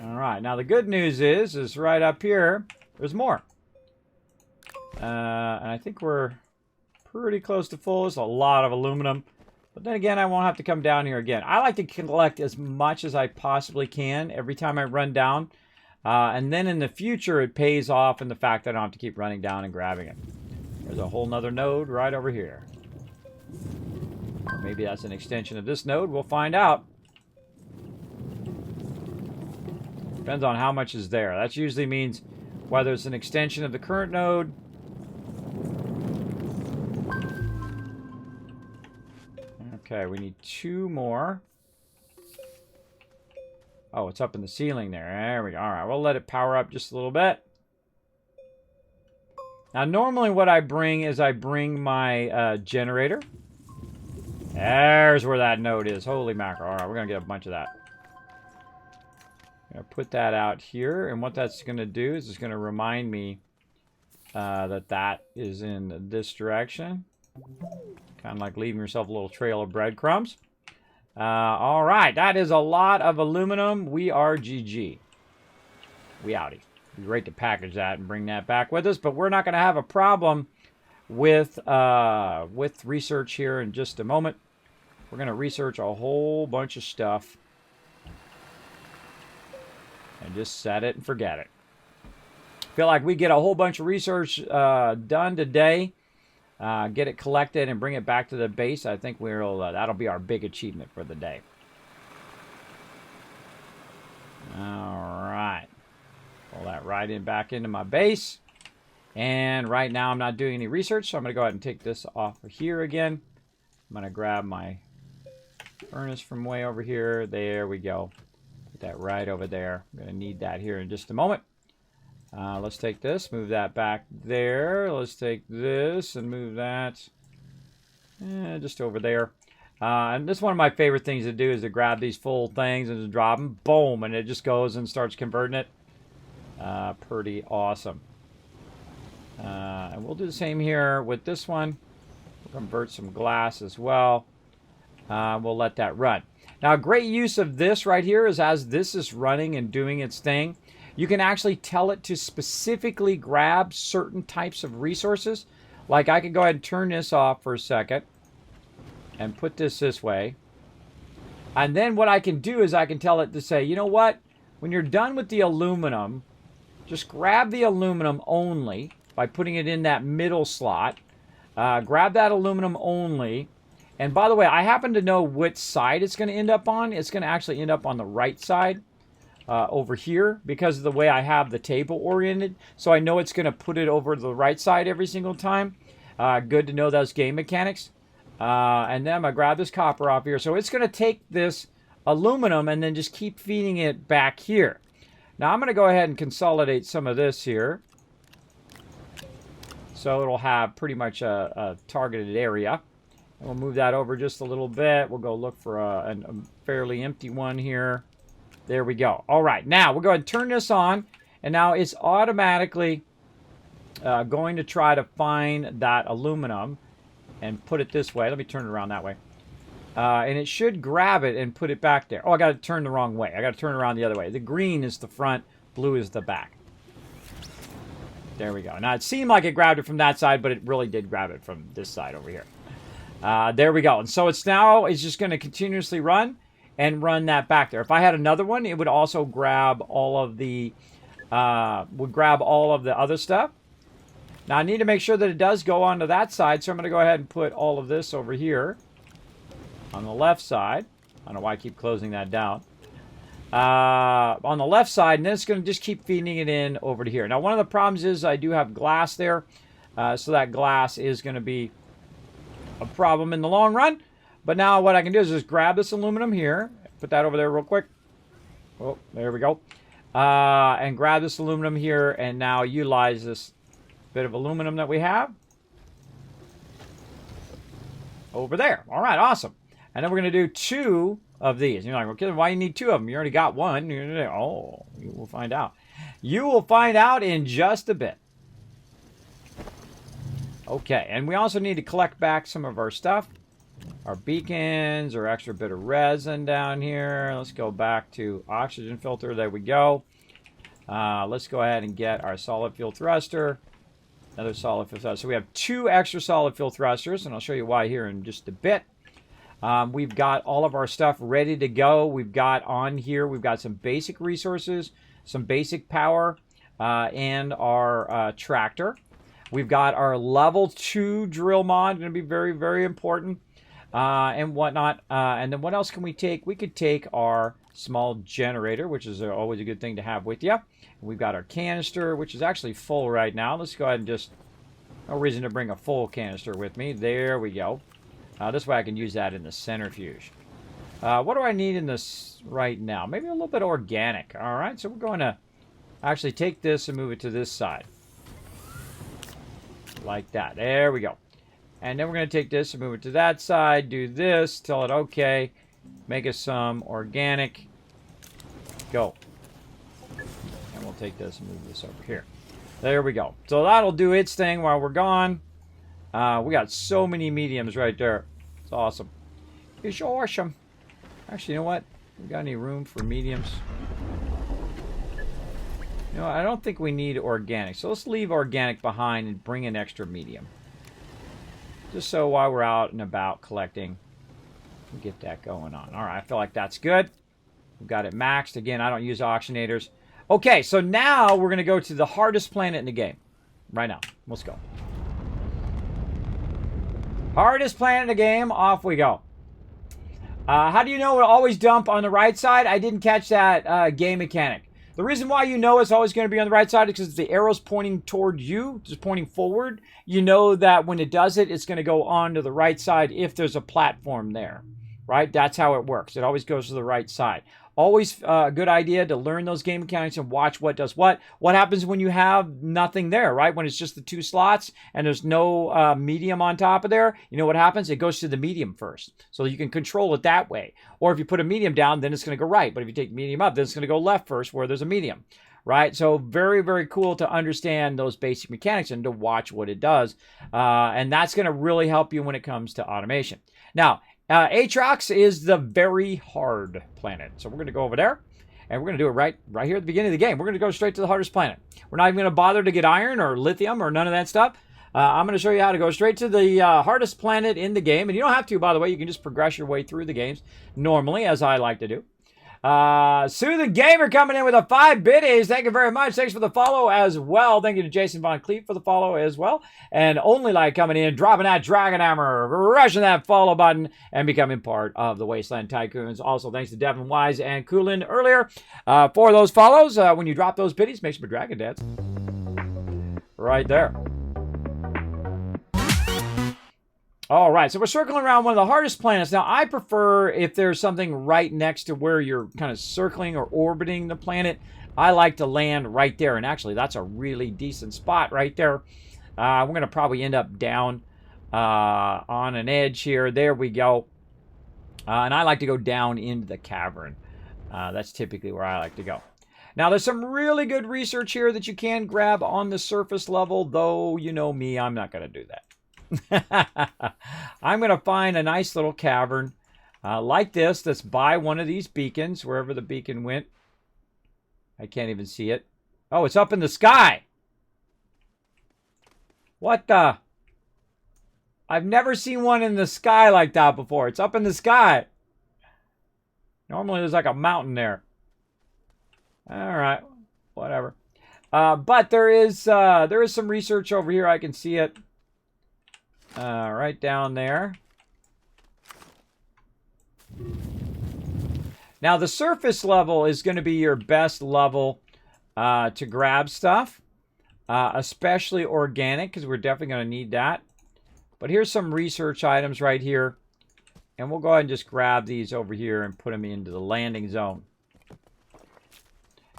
All right, now the good news is right up here, there's more. And I think we're pretty close to full. There's a lot of aluminum. But then again, I won't have to come down here again. I like to collect as much as I possibly can every time I run down. And then in the future, it pays off in the fact that I don't have to keep running down and grabbing it. There's a whole nother node right over here. Maybe that's an extension of this node. We'll find out. Depends on how much is there. That usually means whether it's an extension of the current node. Okay, we need 2 more. Oh, it's up in the ceiling there. There we go. All right, we'll let it power up just a little bit. Now, normally what I bring is I bring my generator. There's where that node is. Holy mackerel. All right, we're going to get a bunch of that. I'm going to put that out here. And what that's going to do is it's going to remind me that that is in this direction. Kind of like leaving yourself a little trail of breadcrumbs. All right, that is a lot of aluminum. We are GG. We outie. Be great to package that and bring that back with us, but we're not going to have a problem with research here in just a moment. We're going to research a whole bunch of stuff and just set it and forget it. Feel like we get a whole bunch of research done today, get it collected and bring it back to the base. I think that'll be our big achievement for the day. All right. Pull that right back into my base. And right now I'm not doing any research, so I'm going to go ahead and take this off of here again. I'm going to grab my furnace from way over here. There we go. Put that right over there. I'm going to need that here in just a moment. Let's take this, move that back there. Let's take this and move that just over there. And this is one of my favorite things to do is to grab these full things and just drop them. Boom! And it just goes and starts converting it. Pretty awesome. And we'll do the same here with this one. We'll convert some glass as well. We'll let that run. Now, a great use of this right here is as this is running and doing its thing, you can actually tell it to specifically grab certain types of resources. Like I could go ahead and turn this off for a second and put this way. And then what I can do is I can tell it to say, you know what? When you're done with the aluminum, just grab the aluminum only by putting it in that middle slot. Grab that aluminum only. And by the way, I happen to know which side it's going to end up on. It's going to actually end up on the right side over here because of the way I have the table oriented. So I know it's going to put it over to the right side every single time. Good to know those game mechanics. And then I'm going to grab this copper off here. So it's going to take this aluminum and then just keep feeding it back here. Now I'm going to go ahead and consolidate some of this here. So it'll have pretty much a targeted area. And we'll move that over just a little bit. We'll go look for a fairly empty one here. There we go. All right, now we'll go ahead and turn this on. And now it's automatically going to try to find that aluminum and put it this way. Let me turn it around that way. And it should grab it and put it back there. Oh, I got to turn the wrong way. I got to turn it around the other way. The green is the front, blue is the back. There we go. Now, it seemed like it grabbed it from that side, but it really did grab it from this side over here. There we go. And so it's just going to continuously run and run that back there. If I had another one, it would also grab all of the other stuff. Now, I need to make sure that it does go onto that side, so I'm going to go ahead and put all of this over here on the left side. I don't know why I keep closing that down. On the left side, and then it's going to just keep feeding it in over to here. Now, one of the problems is I do have glass there, so that glass is going to be a problem in the long run. But now what I can do is just grab this aluminum here, put that over there real quick. Oh, there we go. And grab this aluminum here, and now utilize this bit of aluminum that we have over there. All right, awesome. And then we're going to do 2 of these. And you're like, okay, why do you need 2 of them? You already got one. Oh, you will find out. You will find out in just a bit. Okay, and we also need to collect back some of our stuff. Our beacons, our extra bit of resin down here. Let's go back to oxygen filter. There we go. Let's go ahead and get our solid fuel thruster. Another solid fuel thruster. So we have 2 extra solid fuel thrusters, and I'll show you why here in just a bit. We've got all of our stuff ready to go. We've got on here, we've got some basic resources, some basic power, and our tractor. We've got our level 2 drill mod, going to be very, very important, and whatnot. And then what else can we take? We could take our small generator, which is always a good thing to have with you. We've got our canister, which is actually full right now. Let's go ahead and just, no reason to bring a full canister with me. There we go. This way I can use that in the centrifuge. What do I need in this? right now. Maybe a little bit organic. All right, so we're going to actually take this and move it to this side. Like that. There we go. And then we're going to take this and move it to that side. Do this. Tell it okay. Make us some organic. Go. And we'll take this and move this over here. There we go. So that'll do its thing while we're gone. We got so many mediums right there. It's awesome. It's awesome. Actually, you know what? We got any room for mediums? You know, I don't think we need organic. So let's leave organic behind and bring an extra medium. Just so while we're out and about collecting, we get that going on. All right, I feel like that's good. We've got it maxed. Again, I don't use auctionators. Okay, so now we're going to go to the hardest planet in the game. Right now. Let's go. Hardest planet in the game. Off we go. How do you know it'll always dump on the right side? I didn't catch that game mechanic. The reason why you know it's always going to be on the right side is because the arrow's pointing toward you, just pointing forward. You know that when it does it, it's going to go on to the right side if there's a platform there, right? That's how it works. It always goes to the right side. Always a good idea to learn those game mechanics and watch what does what. What happens when you have nothing there, right? When it's just the two slots and there's no medium on top of there, you know what happens? It goes to the medium first. So you can control it that way. Or if you put a medium down, then it's going to go right. But if you take medium up, then it's going to go left first where there's a medium, right? So very, very cool to understand those basic mechanics and to watch what it does. And that's going to really help you when it comes to automation. Now, Atrox is the very hard planet. So we're going to go over there, and we're going to do it right here at the beginning of the game. We're going to go straight to the hardest planet. We're not even going to bother to get iron or lithium or none of that stuff. I'm going to show you how to go straight to the hardest planet in the game. And you don't have to, by the way. You can just progress your way through the games normally, as I like to do. Soothing Gamer coming in with a 5 biddies. Thank you very much. Thanks for the follow as well. Thank you to Jason Von Cleef for the follow as well. And Only Light coming in, dropping that Dragon Hammer, rushing that follow button, and becoming part of the Wasteland Tycoons. Also, thanks to Devin Wise and Coolin earlier for those follows. When you drop those biddies, make sure Dragon dance. Right there. All right, so we're circling around one of the hardest planets. Now, I prefer if there's something right next to where you're kind of circling or orbiting the planet, I like to land right there. And actually, that's a really decent spot right there. We're going to probably end up down on an edge here. There we go. And I like to go down into the cavern. That's typically where I like to go. Now, there's some really good research here that you can grab on the surface level, though, you know me, I'm not going to do that. I'm going to find a nice little cavern like this that's by one of these beacons, wherever the beacon went. I can't even see it. Oh, it's up in the sky. What the? I've never seen one in the sky like that before. It's up in the sky. Normally there's like a mountain there. All right, whatever. But there is some research over here. I can see it. Right down there. Now, the surface level is going to be your best level to grab stuff, especially organic, because we're definitely going to need that. But here's some research items right here, and we'll go ahead and just grab these over here and put them into the landing zone.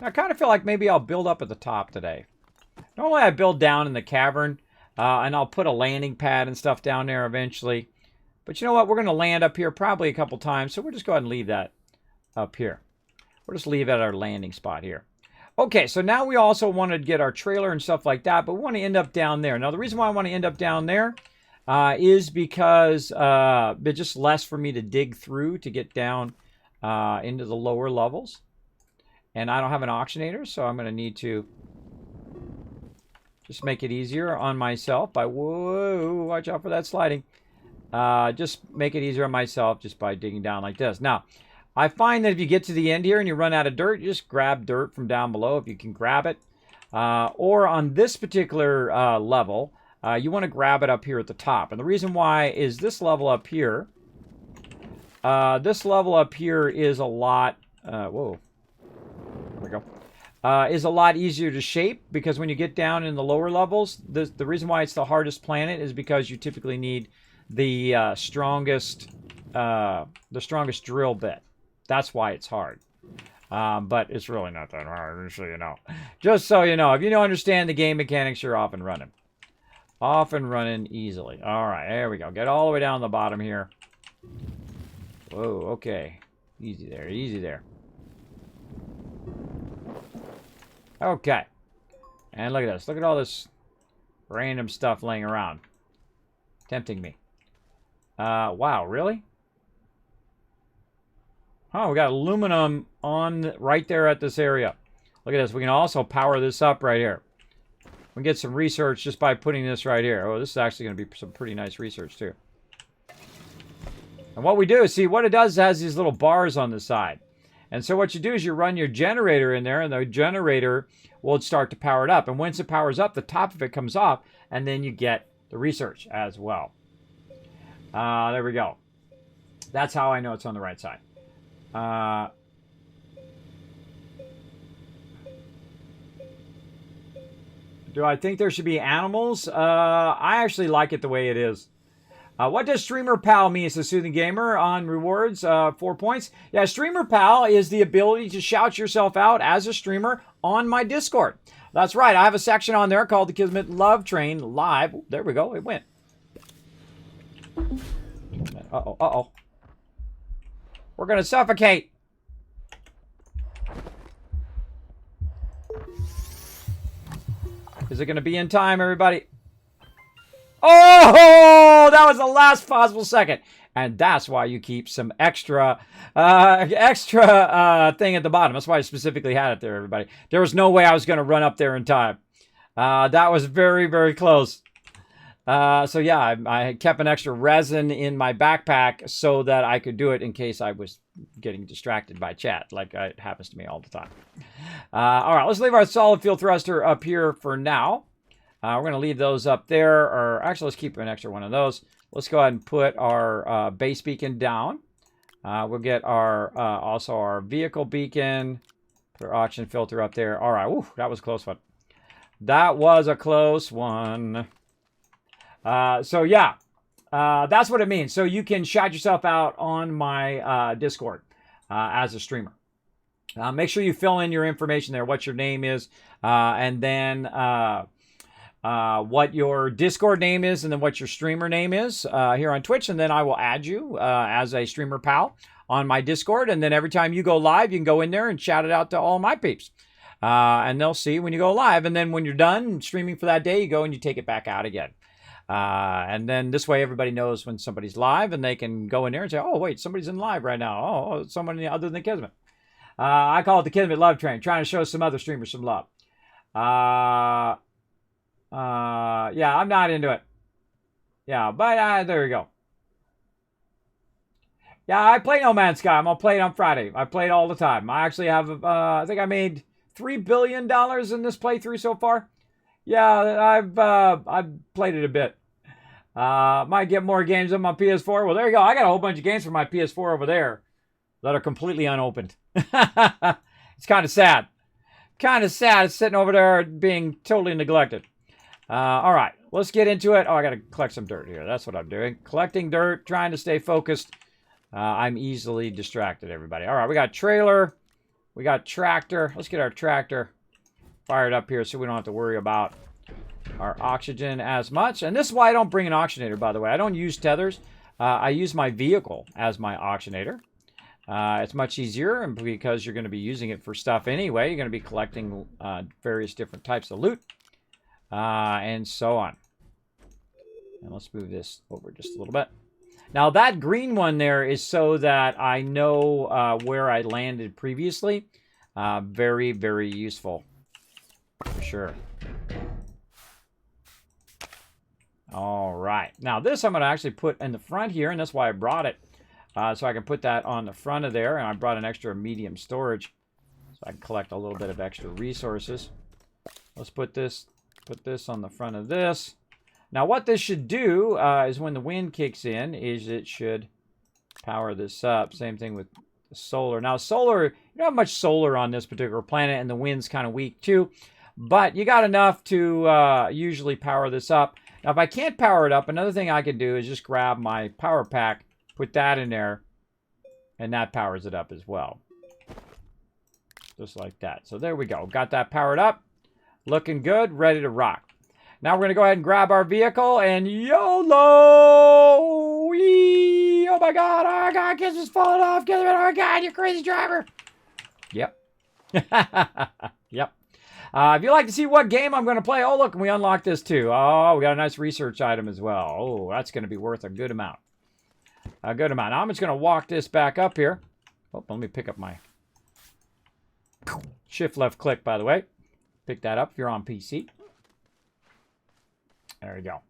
Now, I kind of feel like maybe I'll build up at the top today. Normally, I build down in the cavern. And I'll put a landing pad and stuff down there eventually. But you know what? We're going to land up here probably a couple times. So we'll just go ahead and leave that up here. We'll just leave it at our landing spot here. Okay, so now we also want to get our trailer and stuff like that. But we want to end up down there. Now, the reason why I want to end up down there is because it's just less for me to dig through to get down into the lower levels. And I don't have an auctionator, so I'm going to need to just make it easier on myself by, whoa, watch out for that sliding. Just make it easier on myself just by digging down like this. Now, I find that if you get to the end here and you run out of dirt, you just grab dirt from down below if you can grab it. Or on this particular level, you want to grab it up here at the top. And the reason why is this level up here. This level up here is a lot, whoa, there we go. Is a lot easier to shape because when you get down in the lower levels, the reason why it's the hardest planet is because you typically need the strongest drill bit. That's why it's hard. But it's really not that hard, just so you know. Just so you know. If you don't understand the game mechanics, you're off and running. Off and running easily. All right, there we go. Get all the way down the bottom here. Whoa, okay. Easy there, easy there. Okay. And look at this. Look at all this random stuff laying around. Tempting me. Wow, really? Oh, we got aluminum on right there at this area. Look at this. We can also power this up right here. We can get some research just by putting this right here. Oh, this is actually going to be some pretty nice research, too. And what we do is, see, what it does is it has these little bars on the side. And so what you do is you run your generator in there, and the generator will start to power it up. And once it powers up, the top of it comes off, and then you get the research as well. There we go. That's how I know it's on the right side. Do I think there should be animals? I actually like it the way it is. What does Streamer Pal mean? It's a soothing gamer on rewards, 4 points. Yeah, Streamer Pal is the ability to shout yourself out as a streamer on my Discord. That's right. I have a section on there called the Kismet Love Train Live. There we go. It went. Uh-oh, uh-oh. We're going to suffocate. Is it going to be in time, everybody? Oh, that was the last possible second. And that's why you keep some extra thing at the bottom. That's why I specifically had it there, everybody. There was no way I was going to run up there in time. That was very, very close. So yeah, I kept an extra resin in my backpack so that I could do it in case I was getting distracted by chat, like it happens to me all the time. All right, let's leave our solid fuel thruster up here for now. We're going to leave those up there, or actually let's keep an extra one of those. Let's go ahead and put our base beacon down. We'll get our also our vehicle beacon, put our oxygen filter up there. All right, whew, that was a close one. That was a close one. So yeah, that's what it means. So you can shout yourself out on my Discord as a streamer. Make sure you fill in your information there, what your name is, and then what your Discord name is, and then what your streamer name is here on Twitch, and then I will add you as a streamer pal on my Discord, and then every time you go live, you can go in there and shout it out to all my peeps. And they'll see when you go live, and then when you're done streaming for that day, you go and you take it back out again. And then this way everybody knows when somebody's live, and they can go in there and say, oh, wait, somebody's in live right now. Oh, someone other than Kismet. I call it the Kismet Love Train, trying to show some other streamers some love. Yeah, I'm not into it. Yeah, but there you go. Yeah, I play No Man's Sky. I'm going to play it on Friday. I play it all the time. I actually have, I think I made $3 billion in this playthrough so far. Yeah, I've played it a bit. Might get more games on my PS4. Well, there you go. I got a whole bunch of games for my PS4 over there that are completely unopened. It's kind of sad. Kind of sad. It's sitting over there being totally neglected. All right, let's get into it. Oh, I got to collect some dirt here. That's what I'm doing. Collecting dirt, trying to stay focused. I'm easily distracted, everybody. All right, we got trailer. We got tractor. Let's get our tractor fired up here so we don't have to worry about our oxygen as much. And this is why I don't bring an oxygenator, by the way. I don't use tethers. I use my vehicle as my oxygenator. It's much easier, and because you're going to be using it for stuff anyway. You're going to be collecting various different types of loot and so on. And let's move this over just a little bit. Now, that green one there is so that I know where I landed previously. Very, very useful. For sure. All right. Now, this I'm going to actually put in the front here, and that's why I brought it. So I can put that on the front of there, and I brought an extra medium storage so I can collect a little bit of extra resources. Let's put this on the front of this. Now, what this should do is when the wind kicks in, is it should power this up. Same thing with the solar. Now, solar, you don't have much solar on this particular planet, and the wind's kind of weak too. But you got enough to usually power this up. Now, if I can't power it up, another thing I can do is just grab my power pack, put that in there, And that powers it up as well. Just like that. So there we go. Got that powered up. Looking good. Ready to rock. Now we're going to go ahead and grab our vehicle and YOLO! Whee! Oh my God! Oh my God! Kids just falling off! Oh my God! You crazy driver! Yep. Yep. If you'd like to see what game I'm going to play, oh look, we unlocked this too. Oh, we got a nice research item as well. Oh, that's going to be worth a good amount. A good amount. Now I'm just going to walk this back up here. Oh, let me pick up my shift left click, by the way. Pick that up if you're on PC. There we go.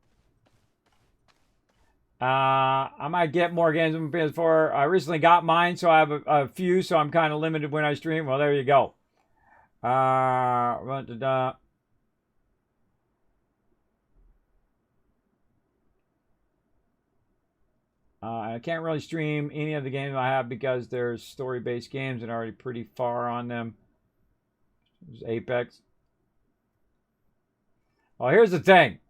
I might get more games than PS4. I recently got mine, so I have a few, so I'm kind of limited when I stream. Well, there you go. I can't really stream any of the games I have because there's story-based games and already pretty far on them. There's Apex. Well, here's the thing.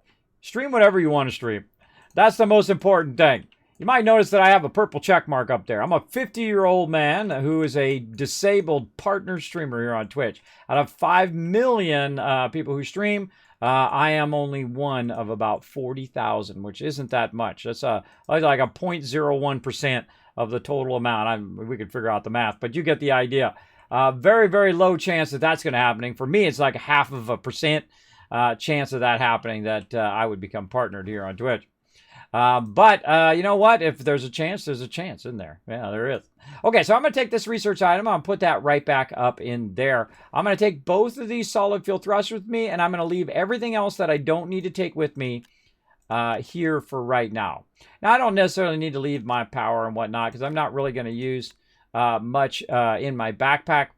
Stream whatever you want to stream. That's the most important thing. You might notice that I have a purple check mark up there. I'm a 50-year-old man who is a disabled partner streamer here on Twitch. Out of 5 million people who stream, I am only one of about 40,000, which isn't that much. That's like a 0.01% of the total amount. We could figure out the math, but you get the idea. Very, very low chance that that's going to happen. For me, it's like 0.5% chance of that happening, that I would become partnered here on Twitch. But you know what? If there's a chance, isn't there? Yeah, there is. Okay, so I'm going to take this research item. I'm going to put that right back up in there. I'm going to take both of these solid fuel thrusters with me, and I'm going to leave everything else that I don't need to take with me here for right now. Now, I don't necessarily need to leave my power and whatnot because I'm not really going to use much in my backpack.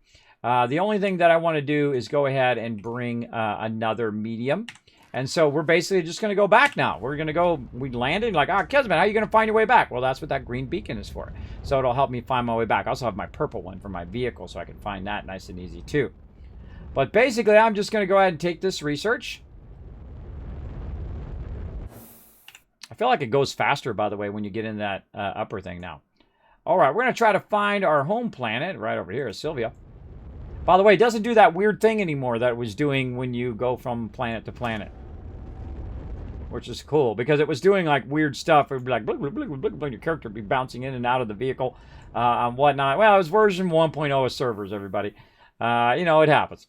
The only thing that I want to do is go ahead and bring another medium. And so we're basically just going to go back now. We're going to go, we landed, like, Kismet, how are you going to find your way back? Well, that's what that green beacon is for. So it'll help me find my way back. I also have my purple one for my vehicle, so I can find that nice and easy too. But basically, I'm just going to go ahead and take this research. I feel like it goes faster, by the way, when you get in that upper thing now. All right, we're going to try to find our home planet. Right over here is Sylvia. By the way, it doesn't do that weird thing anymore that it was doing when you go from planet to planet. Which is cool, because it was doing like weird stuff. It would be like, blah, blah, blah, blah, blah, your character would be bouncing in and out of the vehicle and whatnot. Well, it was version 1.0 of servers, everybody. You know, it happens.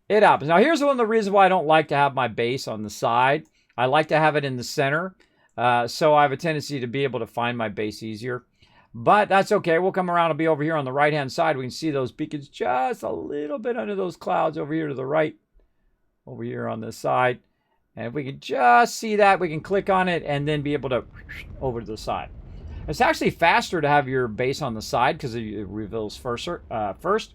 It happens. Now, here's one of the reasons why I don't like to have my base on the side. I like to have it in the center. So I have a tendency to be able to find my base easier. But that's okay. We'll come around and be over here on the right-hand side. We can see those beacons just a little bit under those clouds over here to the right. Over here on this side. And if we can just see that, we can click on it and then be able to over to the side. It's actually faster to have your base on the side because it reveals first. But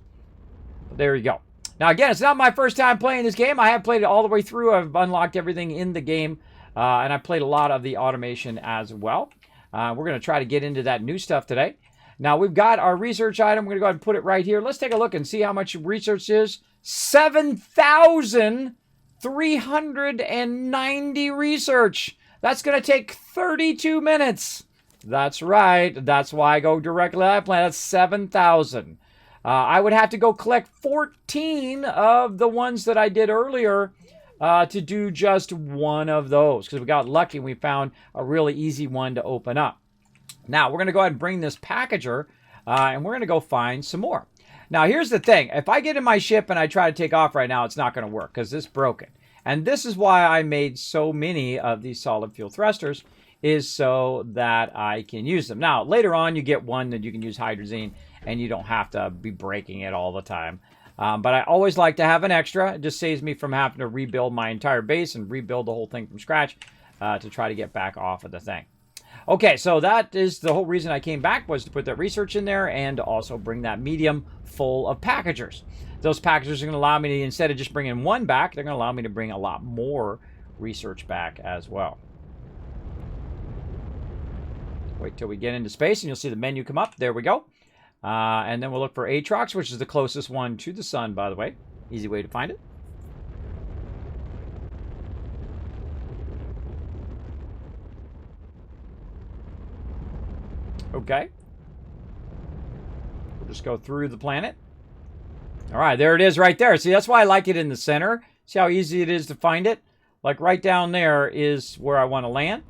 there you go. Now, again, it's not my first time playing this game. I have played it all the way through. I've unlocked everything in the game. And I played a lot of the automation as well. We're going to try to get into that new stuff today. Now, we've got our research item. We're going to go ahead and put it right here. Let's take a look and see how much research is. 7,390 research. That's going to take 32 minutes. That's right. That's why I go directly to that planet. That's 7,000. I would have to go collect 14 of the ones that I did earlier to do just one of those, because we got lucky and we found a really easy one to open up. Now, we're going to go ahead and bring this packager, and we're going to go find some more. Now, here's the thing. If I get in my ship and I try to take off right now, it's not going to work because it's broken. And this is why I made so many of these solid fuel thrusters, is so that I can use them. Now, later on, you get one that you can use hydrazine, and you don't have to be breaking it all the time. But I always like to have an extra. It just saves me from having to rebuild my entire base and rebuild the whole thing from scratch to try to get back off of the thing. Okay, so that is the whole reason I came back, was to put that research in there and also bring that medium full of packagers. Those packagers are going to allow me to, instead of just bringing one back, they're going to allow me to bring a lot more research back as well. Wait till we get into space and you'll see the menu come up. There we go. And then we'll look for Atrox, which is the closest one to the sun, by the way. Easy way to find it. Okay. just go through the planet. All right, there it is right there. See, that's why I like it in the center. See how easy it is to find it? Like right down there is where I want to land.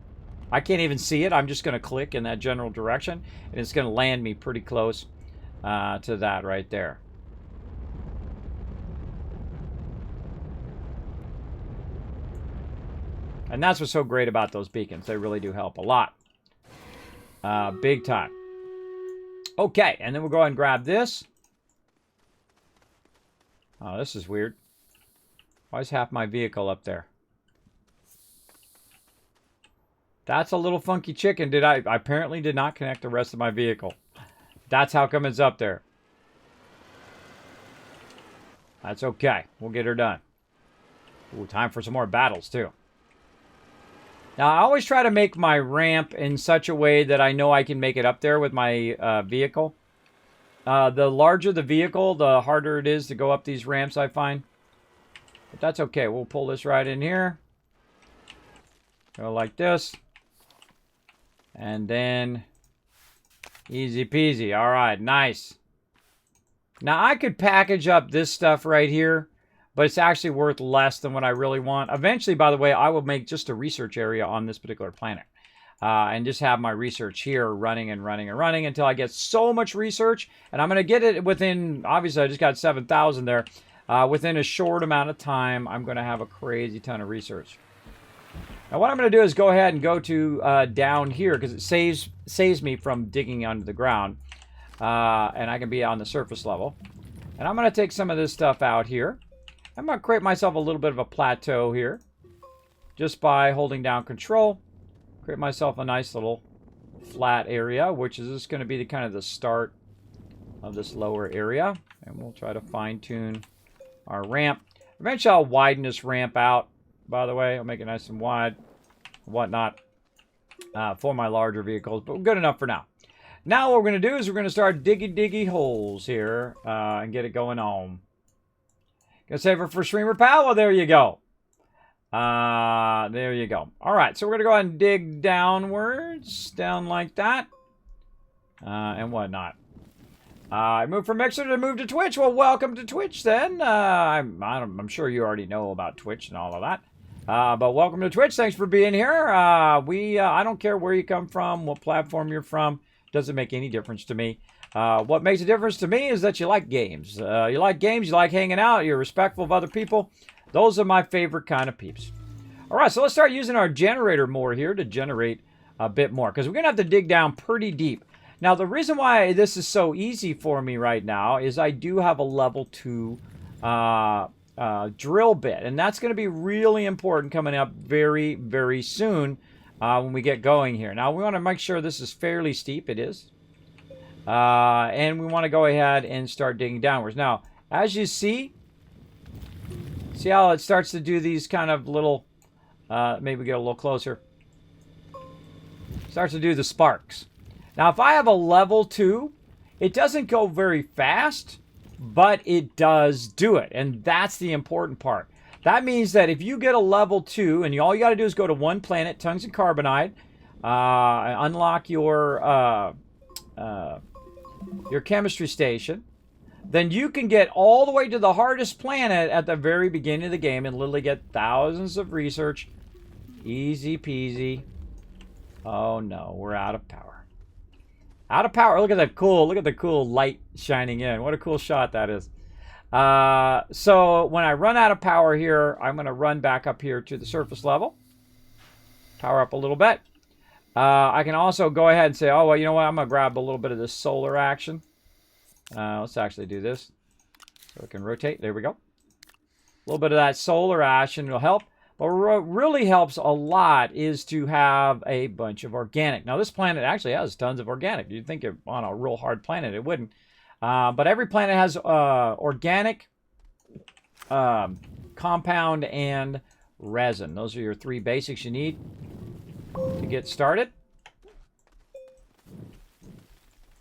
I can't even see it. I'm just going to click in that general direction, and it's going to land me pretty close to that right there. And that's what's so great about those beacons. They really do help a lot. Big time. Okay, and then we'll go ahead and grab this. Oh, this is weird. Why is half my vehicle up there? That's a little funky chicken. I apparently did not connect the rest of my vehicle. That's how come it's up there. That's okay. We'll get her done. Ooh, time for some more battles, too. Now, I always try to make my ramp in such a way that I know I can make it up there with my vehicle. The larger the vehicle, the harder it is to go up these ramps, I find. But that's okay. We'll pull this right in here. Go like this. And then easy peasy. All right, nice. Now, I could package up this stuff right here, but it's actually worth less than what I really want. Eventually, by the way, I will make just a research area on this particular planet. And just have my research here running and running and running until I get so much research. And I'm going to get it within, obviously, I just got 7,000 there. Within a short amount of time, I'm going to have a crazy ton of research. Now, what I'm going to do is go ahead and go to down here because it saves me from digging under the ground. And I can be on the surface level. And I'm going to take some of this stuff out here. I'm going to create myself a little bit of a plateau here. Just by holding down control. Create myself a nice little flat area, which is just going to be the kind of the start of this lower area. And we'll try to fine tune our ramp. Eventually I'll widen this ramp out, by the way. I'll make it nice and wide, whatnot, for my larger vehicles, but good enough for now. Now what we're going to do is we're going to start diggy holes here and get it going on. Gonna save it for streamer power. There you go. There you go. All right, so we're gonna go ahead and dig downwards, down like that, and whatnot. I moved from Mixer to move to Twitch. Well, welcome to Twitch then. I'm sure you already know about Twitch and all of that. But welcome to Twitch. Thanks for being here. I don't care where you come from, what platform you're from. Doesn't make any difference to me. What makes a difference to me is that you like games. You like games, you like hanging out, you're respectful of other people. Those are my favorite kind of peeps. All right, so let's start using our generator more here to generate a bit more because we're going to have to dig down pretty deep. Now, the reason why this is so easy for me right now is I do have a level 2 drill bit, and that's going to be really important coming up very, very soon when we get going here. Now, we want to make sure this is fairly steep. It is. And we want to go ahead and start digging downwards. Now, as you see how it starts to do these kind of little, maybe get a little closer. Starts to do the sparks. Now, if I have a level 2, it doesn't go very fast, but it does do it. And that's the important part. That means that if you get a level 2, and all you got to do is go to one planet, tungsten carbonide, unlock your chemistry station, then you can get all the way to the hardest planet at the very beginning of the game and literally get thousands of research. Easy peasy. Oh no, we're out of power. Out of power. Look at the cool light shining in. What a cool shot that is. So when I run out of power here, I'm going to run back up here to the surface level. Power up a little bit. I can also go ahead and say, oh, well, you know what? I'm going to grab a little bit of this solar action. Let's actually do this. So we can rotate. There we go. A little bit of that solar action will help. But what really helps a lot is to have a bunch of organic. Now, this planet actually has tons of organic. You'd think it on a real hard planet, it wouldn't. But every planet has organic, compound, and resin. Those are your 3 basics you need to get started.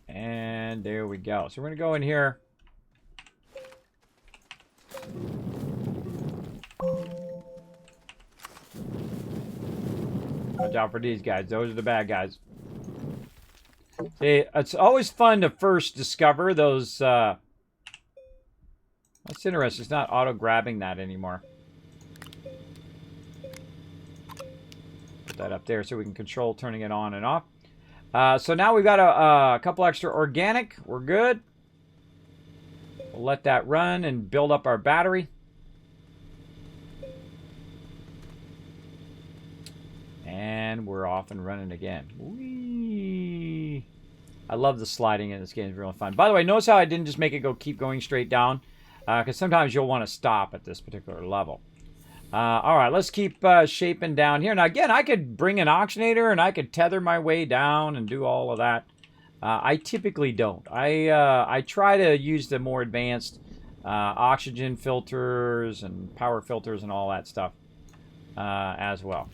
And there we go. So we're going to go in here. Watch out for these guys. Those are the bad guys. See, it's always fun to first discover those. That's interesting. It's not auto-grabbing that anymore. Put that up there so we can control turning it on and off. So now we've got a couple extra organic. We're good. We'll let that run and build up our battery. And we're off and running again. Whee! I love the sliding in this game. It's really fun. By the way, notice how I didn't just make it keep going straight down? Because sometimes you'll want to stop at this particular level. All right, let's keep shaping down here. Now, again, I could bring an oxygenator and I could tether my way down and do all of that. I typically don't. I try to use the more advanced oxygen filters and power filters and all that stuff as well.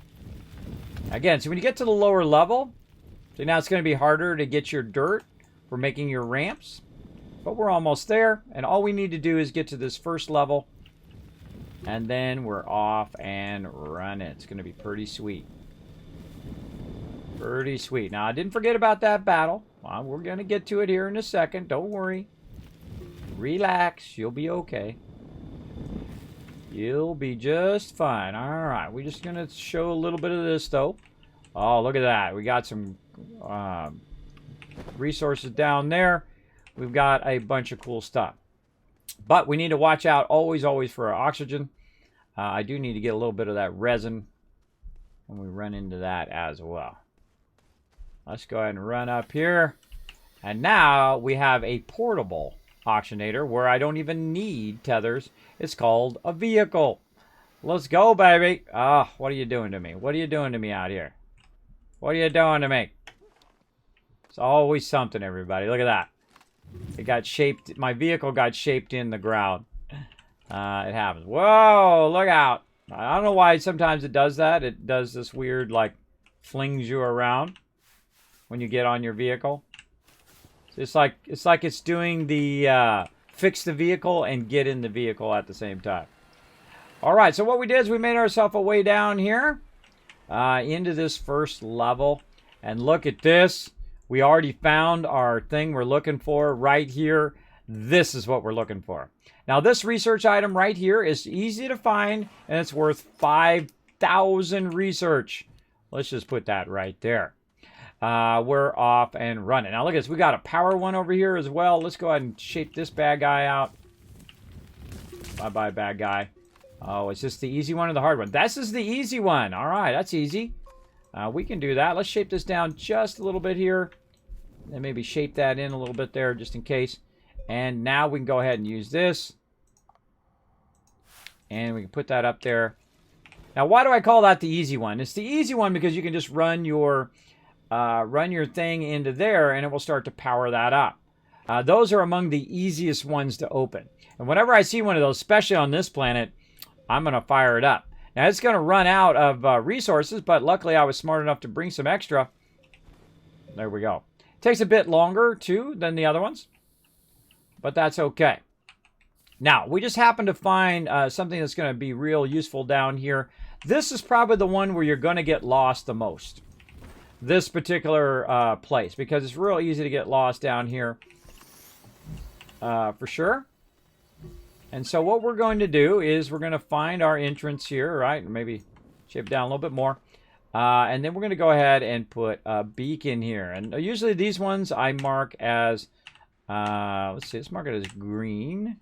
Again, so when you get to the lower level, so now it's going to be harder to get your dirt for making your ramps. But we're almost there, and all we need to do is get to this first level, and then we're off and running. It's going to be pretty sweet. Pretty sweet. Now, I didn't forget about that battle. Well, we're going to get to it here in a second. Don't worry. Relax. You'll be okay. You'll be just fine. All right. We're just going to show a little bit of this, though. Oh, look at that. We got some resources down there. We've got a bunch of cool stuff. But we need to watch out always for our oxygen. I do need to get a little bit of that resin when we run into that as well. Let's go ahead and run up here. And now we have a portable oxygenator where I don't even need tethers. It's called a vehicle. Let's go, baby. Oh, what are you doing to me? What are you doing to me out here? What are you doing to me? It's always something, everybody. Look at that. It got shaped. My vehicle got shaped in the ground. It happens. Whoa, look out. I don't know why sometimes it does that. It does this weird, like, flings you around when you get on your vehicle. It's like it's doing the fix the vehicle and get in the vehicle at the same time. All right, so what we did is we made ourselves a way down here into this first level. And look at this. We already found our thing we're looking for right here. This is what we're looking for. Now, this research item right here is easy to find, and it's worth 5,000 research. Let's just put that right there. We're off and running. Now, look at this. We got a power one over here as well. Let's go ahead and shape this bad guy out. Bye-bye, bad guy. Oh, is this the easy one or the hard one? This is the easy one. All right, that's easy. We can do that. Let's shape this down just a little bit here. And maybe shape that in a little bit there just in case. And now we can go ahead and use this. And we can put that up there. Now, why do I call that the easy one? It's the easy one because you can just run your thing into there and it will start to power that up. Those are among the easiest ones to open. And whenever I see one of those, especially on this planet, I'm going to fire it up. Now, it's going to run out of resources, but luckily I was smart enough to bring some extra. There we go. It takes a bit longer, too, than the other ones, but that's okay. Now, we just happened to find something that's going to be real useful down here. This is probably the one where you're going to get lost the most. This particular place, because it's real easy to get lost down here for sure. And so what we're going to do is we're going to find our entrance here, right? Maybe shape it down a little bit more. And then we're going to go ahead and put a beacon here. And usually these ones I mark as, let's see, let's mark it as green.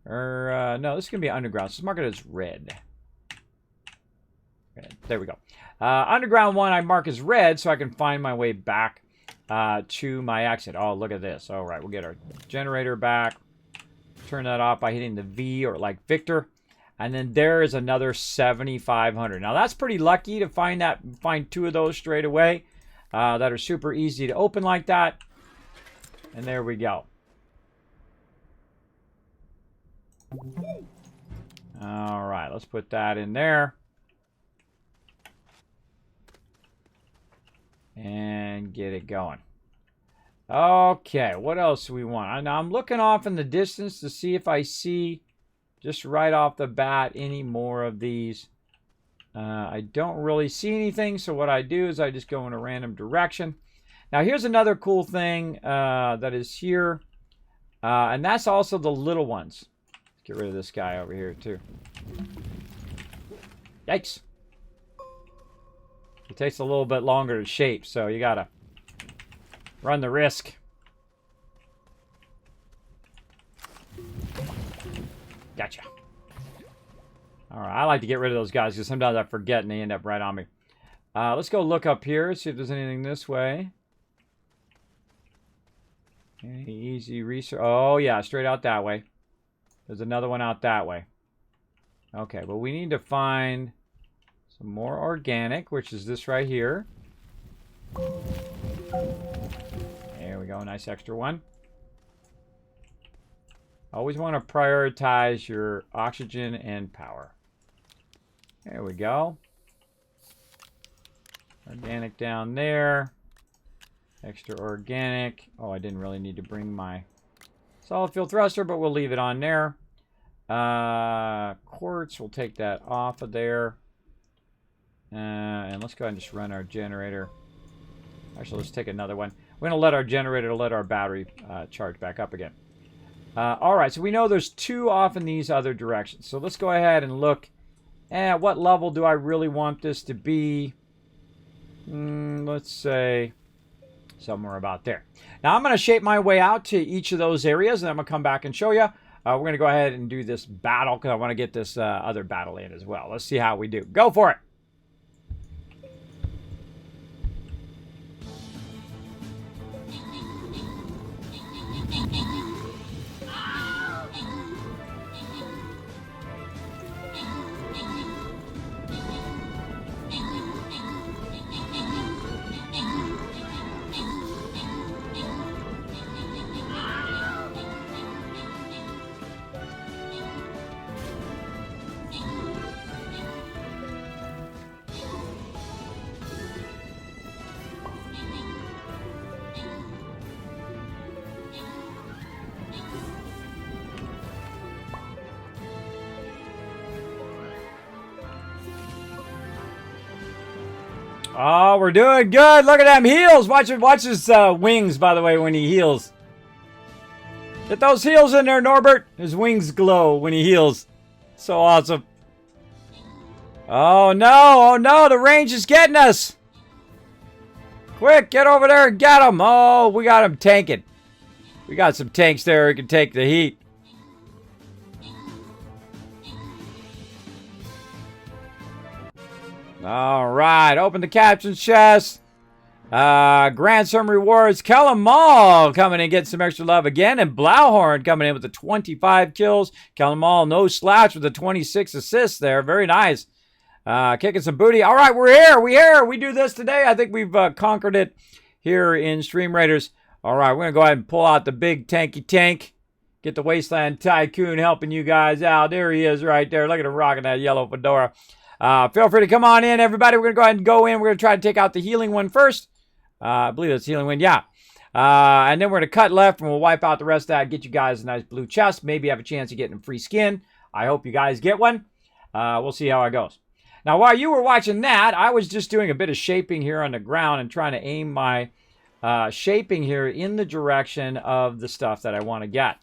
Or, no, this is going to be underground. So let's mark it as red. Okay, there we go. Underground one I mark as red so I can find my way back to my exit. Oh, look at this. All right, we'll get our generator back. Turn that off by hitting the V or like Victor. And then there is another 7,500. Now, that's pretty lucky to find two of those straight away that are super easy to open like that. And there we go. All right, let's put that in there. And get it going. Okay, what else do we want? Now, I'm looking off in the distance to see if I see, just right off the bat, any more of these. I don't really see anything, so what I do is I just go in a random direction. Now, here's another cool thing that is here. And that's also the little ones. Let's get rid of this guy over here, too. Yikes. It takes a little bit longer to shape, so you gotta run the risk. Gotcha. Alright, I like to get rid of those guys because sometimes I forget and they end up right on me. Let's go look up here, see if there's anything this way. Any easy research. Oh, yeah, straight out that way. There's another one out that way. Okay, but we need to find some more organic, which is this right here. There we go, nice extra one. Always want to prioritize your oxygen and power. There we go. Organic down there. Extra organic. Oh, I didn't really need to bring my solid fuel thruster, but we'll leave it on there. Quartz, we'll take that off of there. And let's go ahead and just run our generator. Actually, let's take another one. We're going to let our generator, let our battery charge back up again. All right, so we know there's 2 off in these other directions. So let's go ahead and look at what level do I really want this to be. Let's say somewhere about there. Now, I'm going to shape my way out to each of those areas, and I'm going to come back and show you. We're going to go ahead and do this battle because I want to get this other battle in as well. Let's see how we do. Go for it. Oh, we're doing good. Look at them heels. Watch his wings, by the way, when he heals. Get those heels in there, Norbert. His wings glow when he heals. So awesome. Oh, no. Oh, no. The range is getting us. Quick, get over there and get him. Oh, we got him tanking. We got some tanks there who can take the heat. All right, open the caption chest. Grant some rewards. Kellum Mall coming in, getting some extra love again. And Blauhorn coming in with the 25 kills. Kellum Mall, no slouch with the 26 assists there. Very nice. Kicking some booty. All right, we're here. We do this today. I think we've conquered it here in Stream Raiders. All right, we're going to go ahead and pull out the big tanky tank. Get the Wasteland Tycoon helping you guys out. There he is right there. Look at him rocking that yellow fedora. Feel free to come on in, everybody. We're going to go ahead and go in. We're going to try to take out the healing one first. I believe it's healing one. Yeah. And then we're going to cut left, and we'll wipe out the rest of that. Get you guys a nice blue chest. Maybe have a chance of getting free skin. I hope you guys get one. We'll see how it goes. Now, while you were watching that, I was just doing a bit of shaping here on the ground and trying to aim my shaping here in the direction of the stuff that I want to get.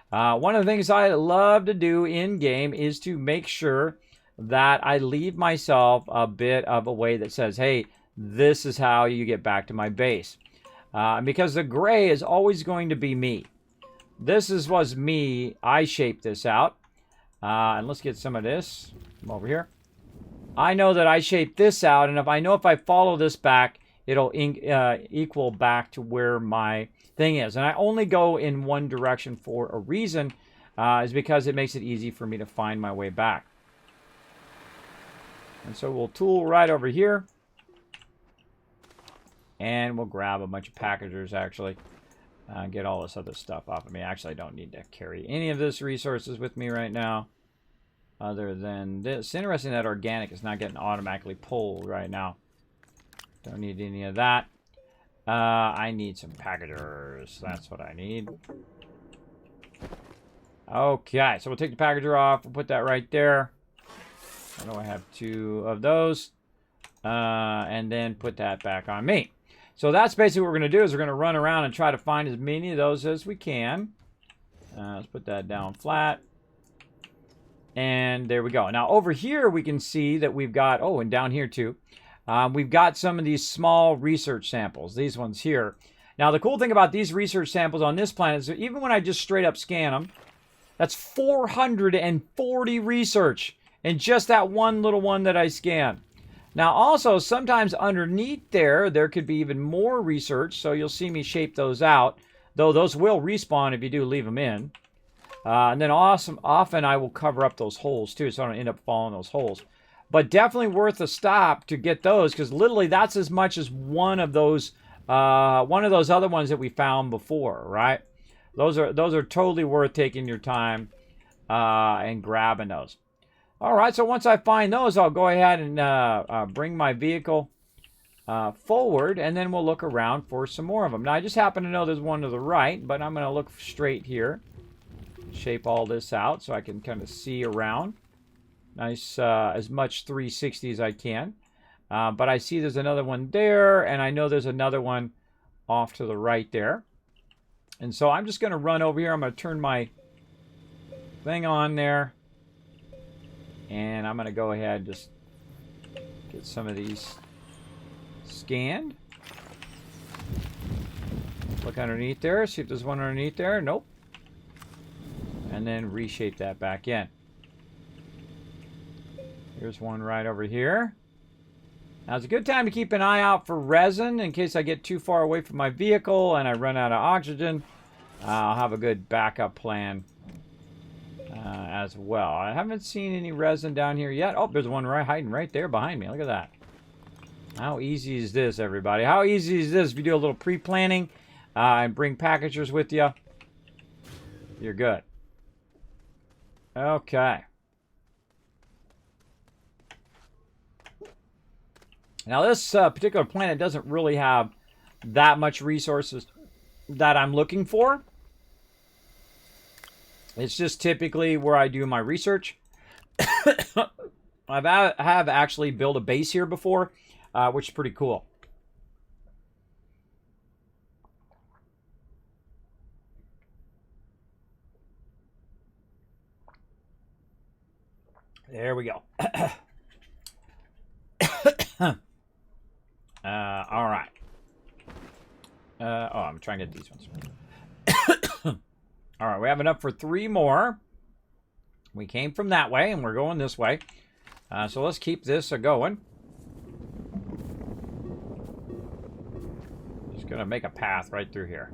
One of the things I love to do in-game is to make sure that I leave myself a bit of a way that says, hey, this is how you get back to my base. Because the gray is always going to be me. This was me. I shaped this out. And let's get some of this from over here. I know that I shaped this out, and if I follow this back, it'll equal back to where my thing is. And I only go in one direction for a reason, is because it makes it easy for me to find my way back. And so we'll tool right over here. And we'll grab a bunch of packagers, actually. Get all this other stuff off of me. Actually, I don't need to carry any of this resources with me right now. Other than this. It's interesting that organic is not getting automatically pulled right now. Don't need any of that. I need some packagers. That's what I need. Okay, so we'll take the packager off. We'll put that right there. I know I have 2 of those. And then put that back on me. So that's basically what we're going to do is we're going to run around and try to find as many of those as we can. Let's put that down flat. And there we go. Now over here we can see that we've got, oh, and down here too, we've got some of these small research samples, these ones here. Now the cool thing about these research samples on this planet is that even when I just straight up scan them, that's 440 research in just that one little one that I scanned. Now also sometimes underneath there could be even more research, so you'll see me shape those out, though those will respawn if you do leave them in. And then often I will cover up those holes too, so I don't end up falling in those holes. But definitely worth a stop to get those, because literally that's as much as one of those other ones that we found before, right? Those are totally worth taking your time and grabbing those. All right, so once I find those, I'll go ahead and bring my vehicle forward, and then we'll look around for some more of them. Now I just happen to know there's one to the right, but I'm going to look straight here. Shape all this out so I can kind of see around. Nice, as much 360 as I can. But I see there's another one there, and I know there's another one off to the right there. And so I'm just going to run over here. I'm going to turn my thing on there. And I'm going to go ahead and just get some of these scanned. Look underneath there. See if there's one underneath there. Nope. And then reshape that back in. Here's one right over here. Now it's a good time to keep an eye out for resin in case I get too far away from my vehicle and I run out of oxygen. I'll have a good backup plan as well. I haven't seen any resin down here yet. Oh, there's one hiding right there behind me. Look at that. How easy is this, everybody? How easy is this if you do a little pre-planning and bring packagers with you? You're good. Okay. Now this particular planet doesn't really have that much resources that I'm looking for. It's just typically where I do my research. I have actually built a base here before, which is pretty cool. There we go. All right. Oh, I'm trying to get these ones. All right, we have enough for 3 more. We came from that way, and we're going this way. So let's keep this going. Just going to make a path right through here.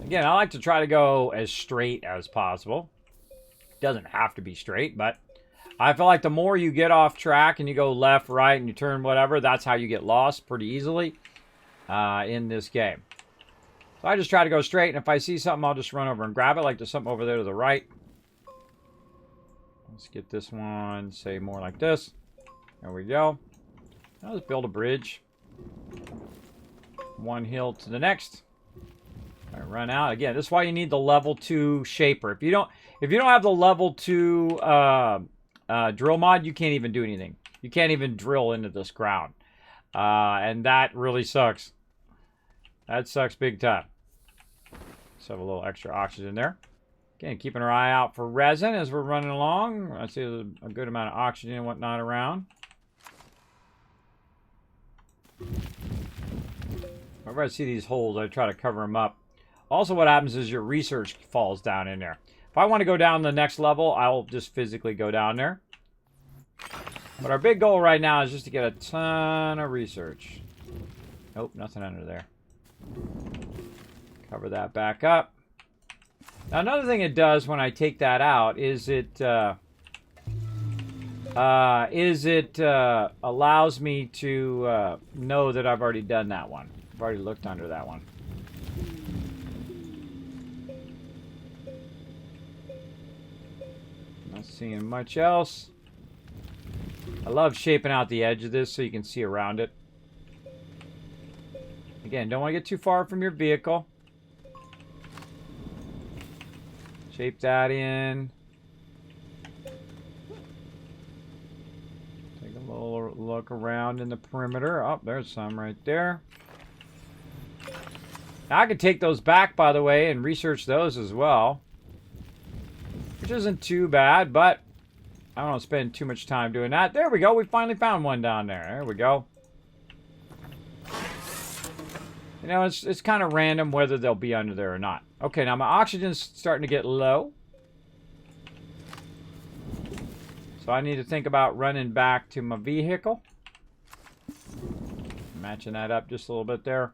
Again, I like to try to go as straight as possible. Doesn't have to be straight, but I feel like the more you get off track and you go left, right, and you turn whatever, that's how you get lost pretty easily in this game. So I just try to go straight, and if I see something, I'll just run over and grab it, like there's something over there to the right. Let's get this one, say more like this. There we go. Now let's build a bridge. One hill to the next. All right, run out. Again, this is why you need the level 2 shaper. If you don't have the level 2 drill mod, you can't even do anything. You can't even drill into this ground. And that really sucks. That sucks big time. Let's have a little extra oxygen there. Again, keeping our eye out for resin as we're running along. I see a good amount of oxygen and whatnot around. Whenever I see these holes, I try to cover them up. Also, what happens is your research falls down in there. If I want to go down the next level, I'll just physically go down there. But our big goal right now is just to get a ton of research. Nope, nothing under there. Cover that back up. Now, another thing it does when I take that out is it allows me to know that I've already done that one. I've already looked under that one. Not seeing much else. I love shaping out the edge of this so you can see around it. Again, don't want to get too far from your vehicle. Shape that in. look around in the perimeter. Oh, there's some right there. Now, I could take those back, by the way, and research those as well. Which isn't too bad, but I don't want to spend too much time doing that. There we go. We finally found one down there. There we go. You know, it's kind of random whether they'll be under there or not. Okay, now my oxygen's starting to get low. So I need to think about running back to my vehicle. Matching that up just a little bit there.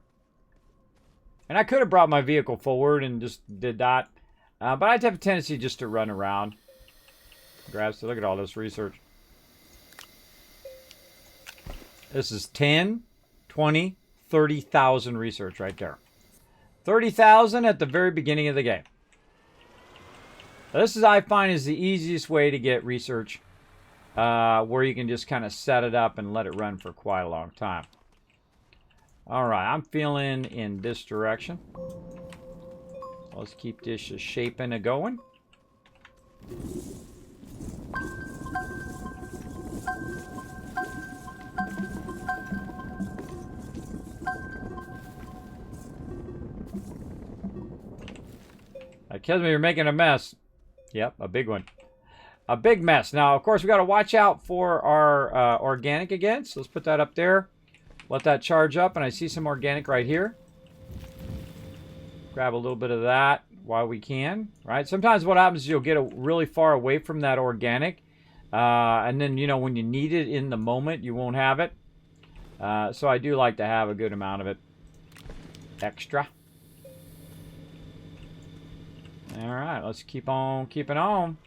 And I could have brought my vehicle forward and just did that. But I'd have a tendency just to run around. So look at all this research. This is 10, 20, 30,000 research right there. 30,000 at the very beginning of the game. Now, this is, I find, is the easiest way to get research. Where you can just kind of set it up and let it run for quite a long time. Alright, I'm feeling in this direction. Let's keep this shaping and going. Kismet, you're making a mess. Yep, a big one. A big mess. Now, of course, we got to watch out for our organic again. So let's put that up there. Let that charge up, and I see some organic right here. Grab a little bit of that while we can, right? Sometimes what happens is you'll get really far away from that organic, and then, you know, when you need it in the moment, you won't have it. So I do like to have a good amount of it extra. All right, let's keep on keeping on.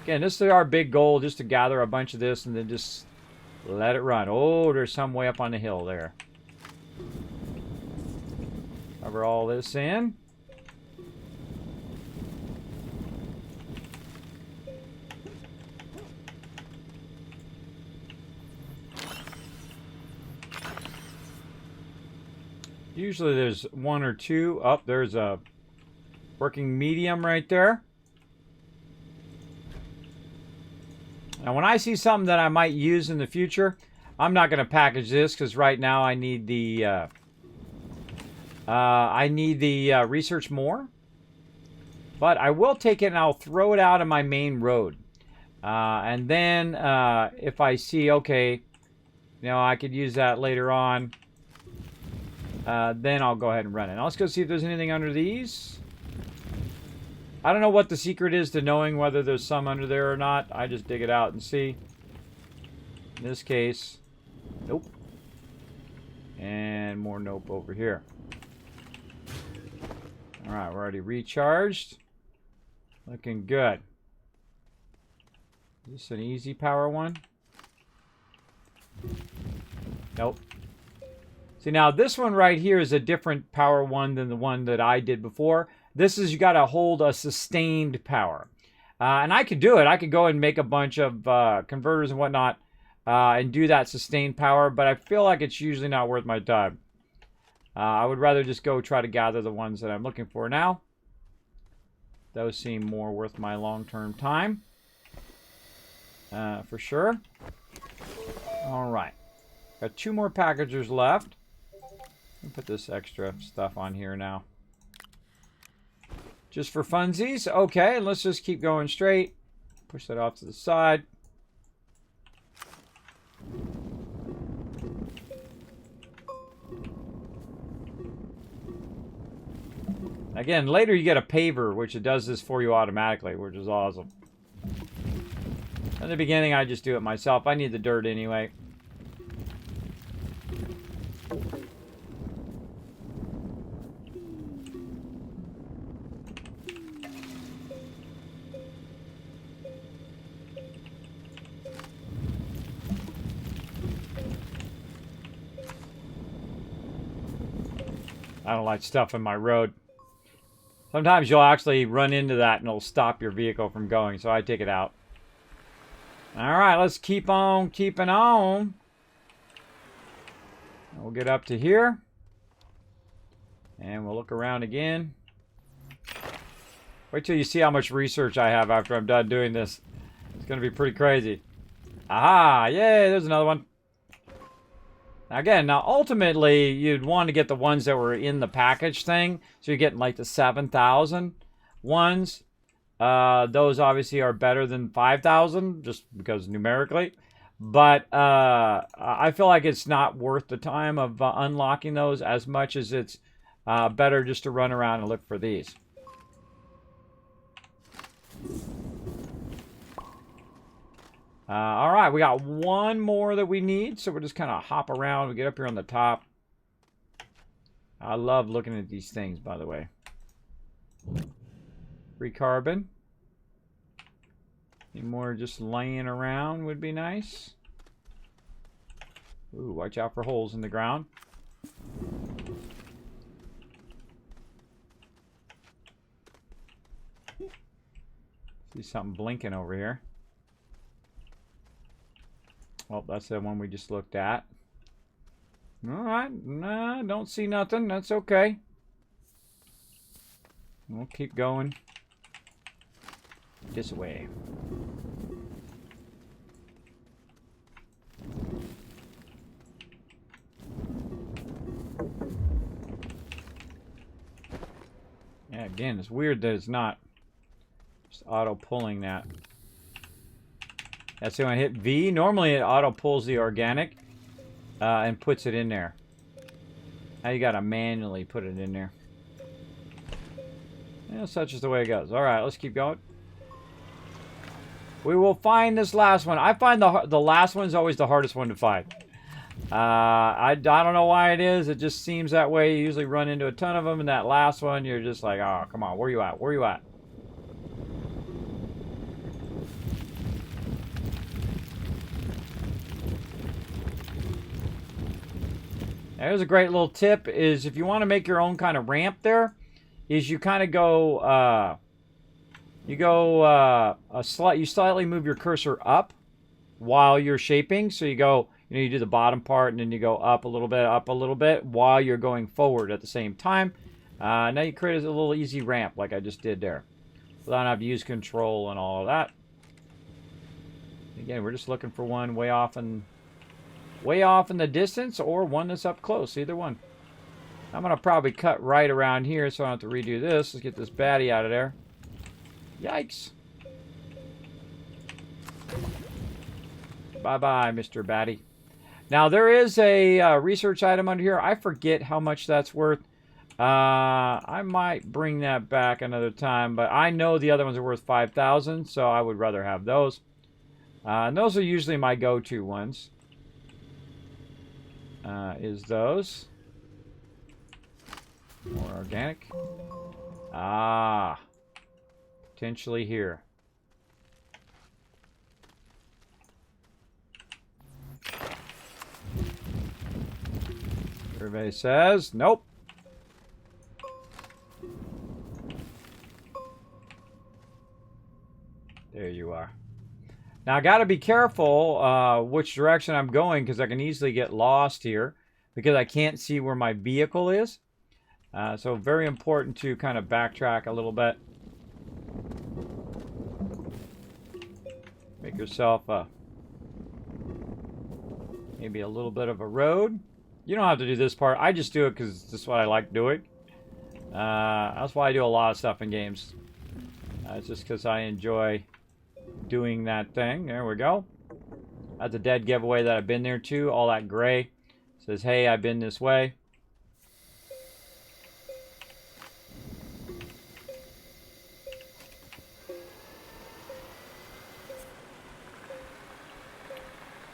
Again, this is our big goal, just to gather a bunch of this and then just let it run. Oh, there's some way up on the hill there. Cover all this in. Usually there's one or two. Oh, there's a working medium right there. Now, when I see something that I might use in the future, I'm not going to package this because right now I need the research more. But I will take it and I'll throw it out on my main road. And then if I see, okay, you know, I could use that later on, then I'll go ahead and run it. Now let's go see if there's anything under these. I don't know what the secret is to knowing whether there's some under there or not. I just dig it out and see. In this case, nope. And more nope over here. Alright, we're already recharged. Looking good. Is this an easy power one? Nope. See, now this one right here is a different power one than the one that I did before. This is, you got to hold a sustained power. And I could do it. I could go and make a bunch of converters and whatnot and do that sustained power, but I feel like it's usually not worth my time. I would rather just go try to gather the ones that I'm looking for now. Those seem more worth my long-term time. For sure. All right. Got 2 more packagers left. Let me put this extra stuff on here now. Just for funsies. Okay, let's just keep going straight. Push that off to the side. Again, later you get a paver, which it does this for you automatically, which is awesome. In the beginning, I just do it myself. I need the dirt anyway. I don't like stuff in my road. Sometimes you'll actually run into that and it'll stop your vehicle from going, so I take it out. Alright, let's keep on keeping on. We'll get up to here. And we'll look around again. Wait till you see how much research I have after I'm done doing this. It's going to be pretty crazy. Aha, yay, there's another one. Again, now ultimately, you'd want to get the ones that were in the package thing. So you're getting like the 7,000 ones. Those obviously are better than 5,000 just because numerically. But I feel like it's not worth the time of unlocking those as much as it's better just to run around and look for these. All right, we got one more that we need, so we'll just kind of hop around. We get up here on the top. I love looking at these things, by the way. Free carbon. Any more just laying around would be nice. Ooh, watch out for holes in the ground. See something blinking over here. Oh, that's the one we just looked at. Alright, nah, don't see nothing. That's okay. We'll keep going. This way. Yeah, again, it's weird that it's not just auto-pulling that. That's when I hit V. Normally it auto-pulls the organic and puts it in there. Now you gotta manually put it in there. Yeah, such is the way it goes. Alright, let's keep going. We will find this last one. I find the last one's always the hardest one to find. I don't know why it is. It just seems that way. You usually run into a ton of them, and that last one, you're just like, oh, come on, where you at? Where you at? There's a great little tip, is if you want to make your own kind of ramp there, is you kind of go, you slightly move your cursor up while you're shaping. So you go, you do the bottom part, and then you go up a little bit, while you're going forward at the same time. Now you create a little easy ramp like I just did there. Without having to use control and all of that. Again, we're just looking for one way off in the distance, or one that's up close, either one. I'm going to probably cut right around here so I don't have to redo this. Let's get this baddie out of there. Yikes. Bye-bye, Mr. Baddie. Now, there is a research item under here. I forget how much that's worth. I might bring that back another time, but I know the other ones are worth 5,000, so I would rather have those. And those are usually my go-to ones. Is those. More organic. Ah. Potentially here. Everybody says, nope. There you are. Now, I got to be careful which direction I'm going, because I can easily get lost here because I can't see where my vehicle is. So very important to kind of backtrack a little bit. Make yourself maybe a little bit of a road. You don't have to do this part. I just do it because this is what I like doing. That's why I do a lot of stuff in games. It's just because I enjoy doing that thing. There we go. That's a dead giveaway that I've been there too. All that gray says, hey, I've been this way.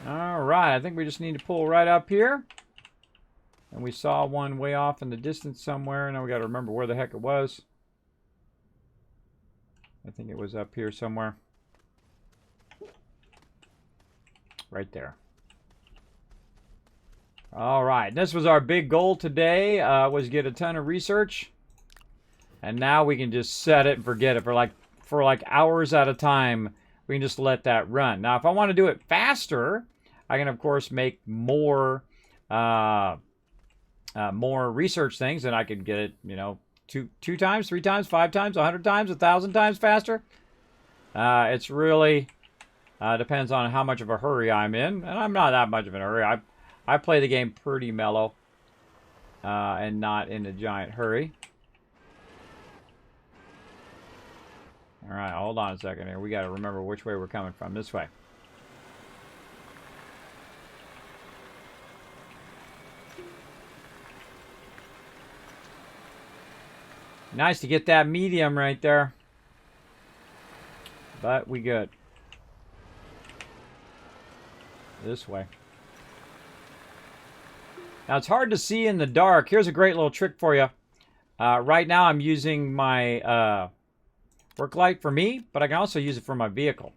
All right, I think we just need to pull right up here. And we saw one way off in the distance somewhere. Now we got to remember where the heck it was. I think it was up here somewhere. Right there. All right, this was our big goal today, was get a ton of research. And now we can just set it and forget it for like hours at a time. We can just let that run. Now, if I want to do it faster, I can, of course, make more research things, and I could get it, you know, two times, 3 times, 5 times, 100 times, 1,000 times faster. It's really Depends on how much of a hurry I'm in. And I'm not that much of a hurry. I play the game pretty mellow. And not in a giant hurry. Alright, hold on a second here. We got to remember which way we're coming from. This way. Nice to get that medium right there. But we good. This way. Now, it's hard to see in the dark. Here's a great little trick for you. Right now, I'm using my work light for me, but I can also use it for my vehicle.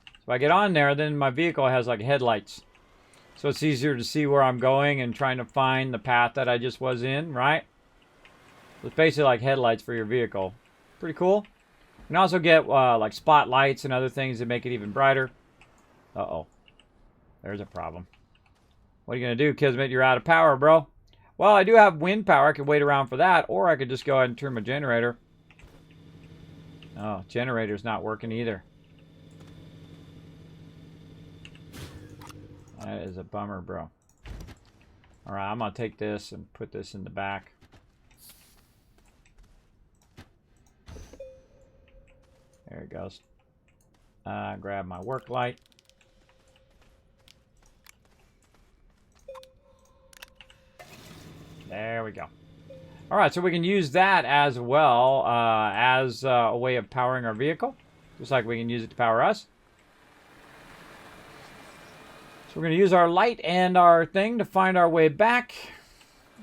So if I get on there, then my vehicle has like headlights. So it's easier to see where I'm going and trying to find the path that I just was in, right? So it's basically like headlights for your vehicle. Pretty cool. You can also get like spotlights and other things that make it even brighter. Uh-oh. There's a problem. What are you going to do, Kismet? You're out of power, bro. Well, I do have wind power. I could wait around for that. Or I could just go ahead and turn my generator. Oh, generator's not working either. That is a bummer, bro. Alright, I'm going to take this and put this in the back. There it goes. Grab my work light. There we go. All right, so we can use that as well as a way of powering our vehicle, just like we can use it to power us. So we're going to use our light and our thing to find our way back.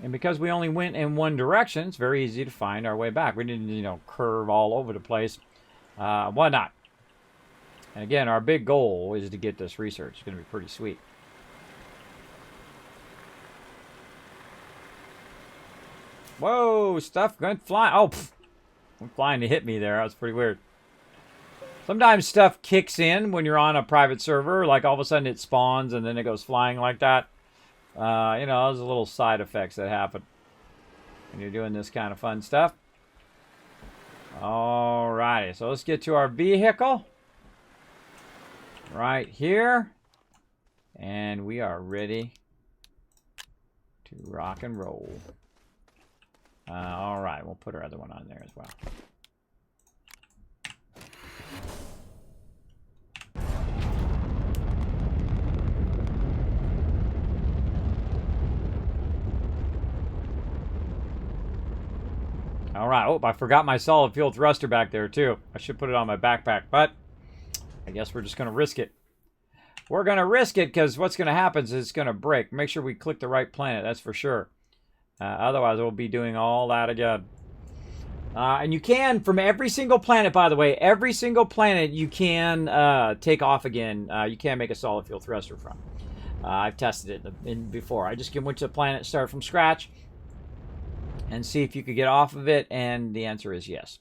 And because we only went in one direction, it's very easy to find our way back. We didn't, you know, curve all over the place. Why not? And again, our big goal is to get this research. It's going to be pretty sweet. Whoa, stuff went flying. Oh, went flying to hit me there. That was pretty weird. Sometimes stuff kicks in when you're on a private server. Like all of a sudden it spawns and then it goes flying like that. You know, those are little side effects that happen when you're doing this kind of fun stuff. Alrighty, so let's get to our vehicle. Right here. And we are ready to rock and roll. All right, we'll put our other one on there as well. All right. Oh, I forgot my solid fuel thruster back there, too. I should put it on my backpack, but I guess we're just going to risk it. We're going to risk it because what's going to happen is it's going to break. Make sure we click the right planet, that's for sure. Otherwise, we'll be doing all that again. And you can, from every single planet, by the way, every single planet you can take off again. You can make a solid fuel thruster from. I've tested it before. I just went to the planet, start from scratch, and see if you could get off of it, and the answer is yes.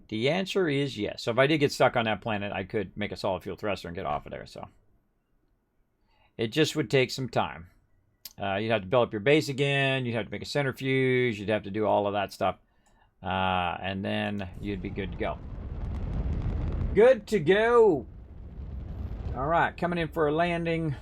The answer is yes. So if I did get stuck on that planet, I could make a solid fuel thruster and get off of there. So it just would take some time. You'd have to build up your base again. You'd have to make a centrifuge. You'd have to do all of that stuff. And then you'd be good to go. Good to go. All right, coming in for a landing.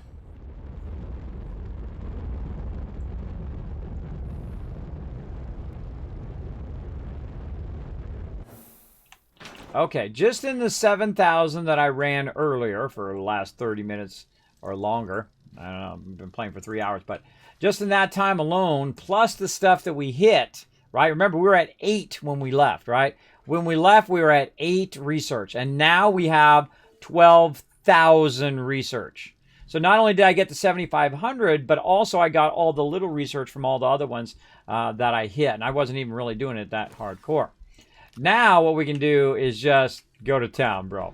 Okay, just in the 7,000 that I ran earlier for the last 30 minutes or longer. I don't know, I've been playing for 3 hours, but just in that time alone, plus the stuff that we hit, right? Remember, we were at 8 when we left, right? When we left, we were at 8 research, and now we have 12,000 research. So not only did I get to 7,500, but also I got all the little research from all the other ones that I hit, and I wasn't even really doing it that hardcore. Now what we can do is just go to town, bro.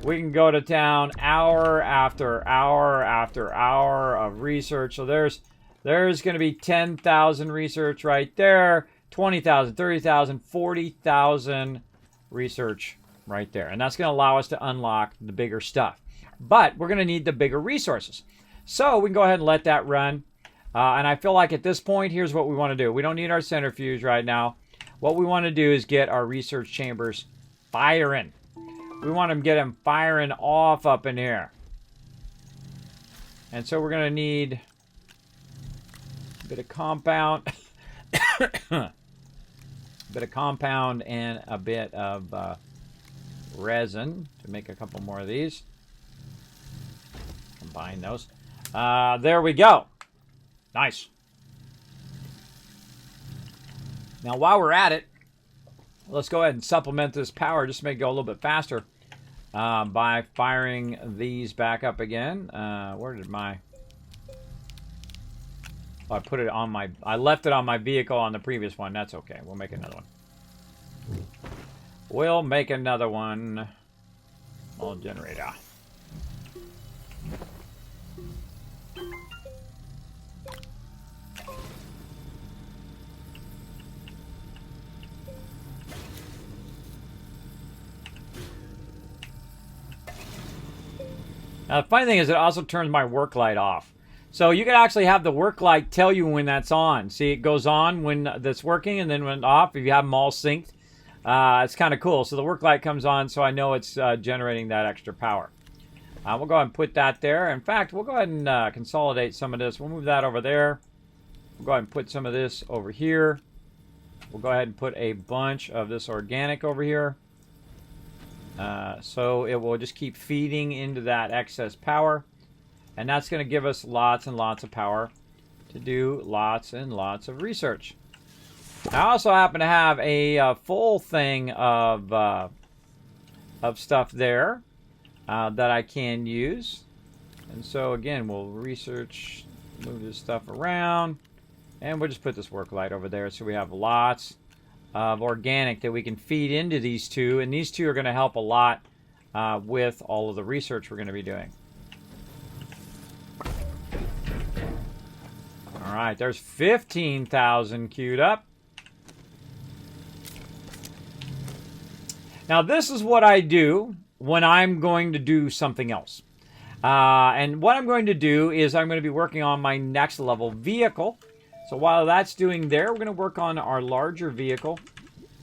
We can go to town hour after hour after hour of research. So there's going to be 10,000 research right there, 20,000, 30,000, 40,000 research right there. And that's going to allow us to unlock the bigger stuff. But we're going to need the bigger resources. So we can go ahead and let that run. And I feel like at this point, here's what we want to do. We don't need our centrifuge right now. What we want to do is get our research chambers firing. We want to get him firing off up in here. And so we're going to need a bit of compound. A bit of compound and a bit of resin to make a couple more of these. Combine those. There we go. Nice. Now, while we're at it, let's go ahead and supplement this power just to make it go a little bit faster by firing these back up again. Where did my... Oh, I put it on my... I left it on my vehicle on the previous one. That's okay. We'll make another one. We'll make another one. All generator. Now, the funny thing is it also turns my work light off. So you can actually have the work light tell you when that's on. See, it goes on when that's working and then when off if you have them all synced. It's kind of cool. So the work light comes on so I know it's generating that extra power. We'll go ahead and put that there. In fact, we'll go ahead and consolidate some of this. We'll move that over there. We'll go ahead and put some of this over here. We'll go ahead and put a bunch of this organic over here. So it will just keep feeding into that excess power. And that's going to give us lots and lots of power to do lots and lots of research. I also happen to have a full thing of stuff there that I can use. And so again, we'll research, move this stuff around, and we'll just put this work light over there so we have lots of organic that we can feed into these two. And these two are going to help a lot with all of the research we're going to be doing. All right, there's 15,000 queued up. Now, this is what I do when I'm going to do something else. And what I'm going to do is I'm going to be working on my next level vehicle. So while that's doing there, we're going to work on our larger vehicle.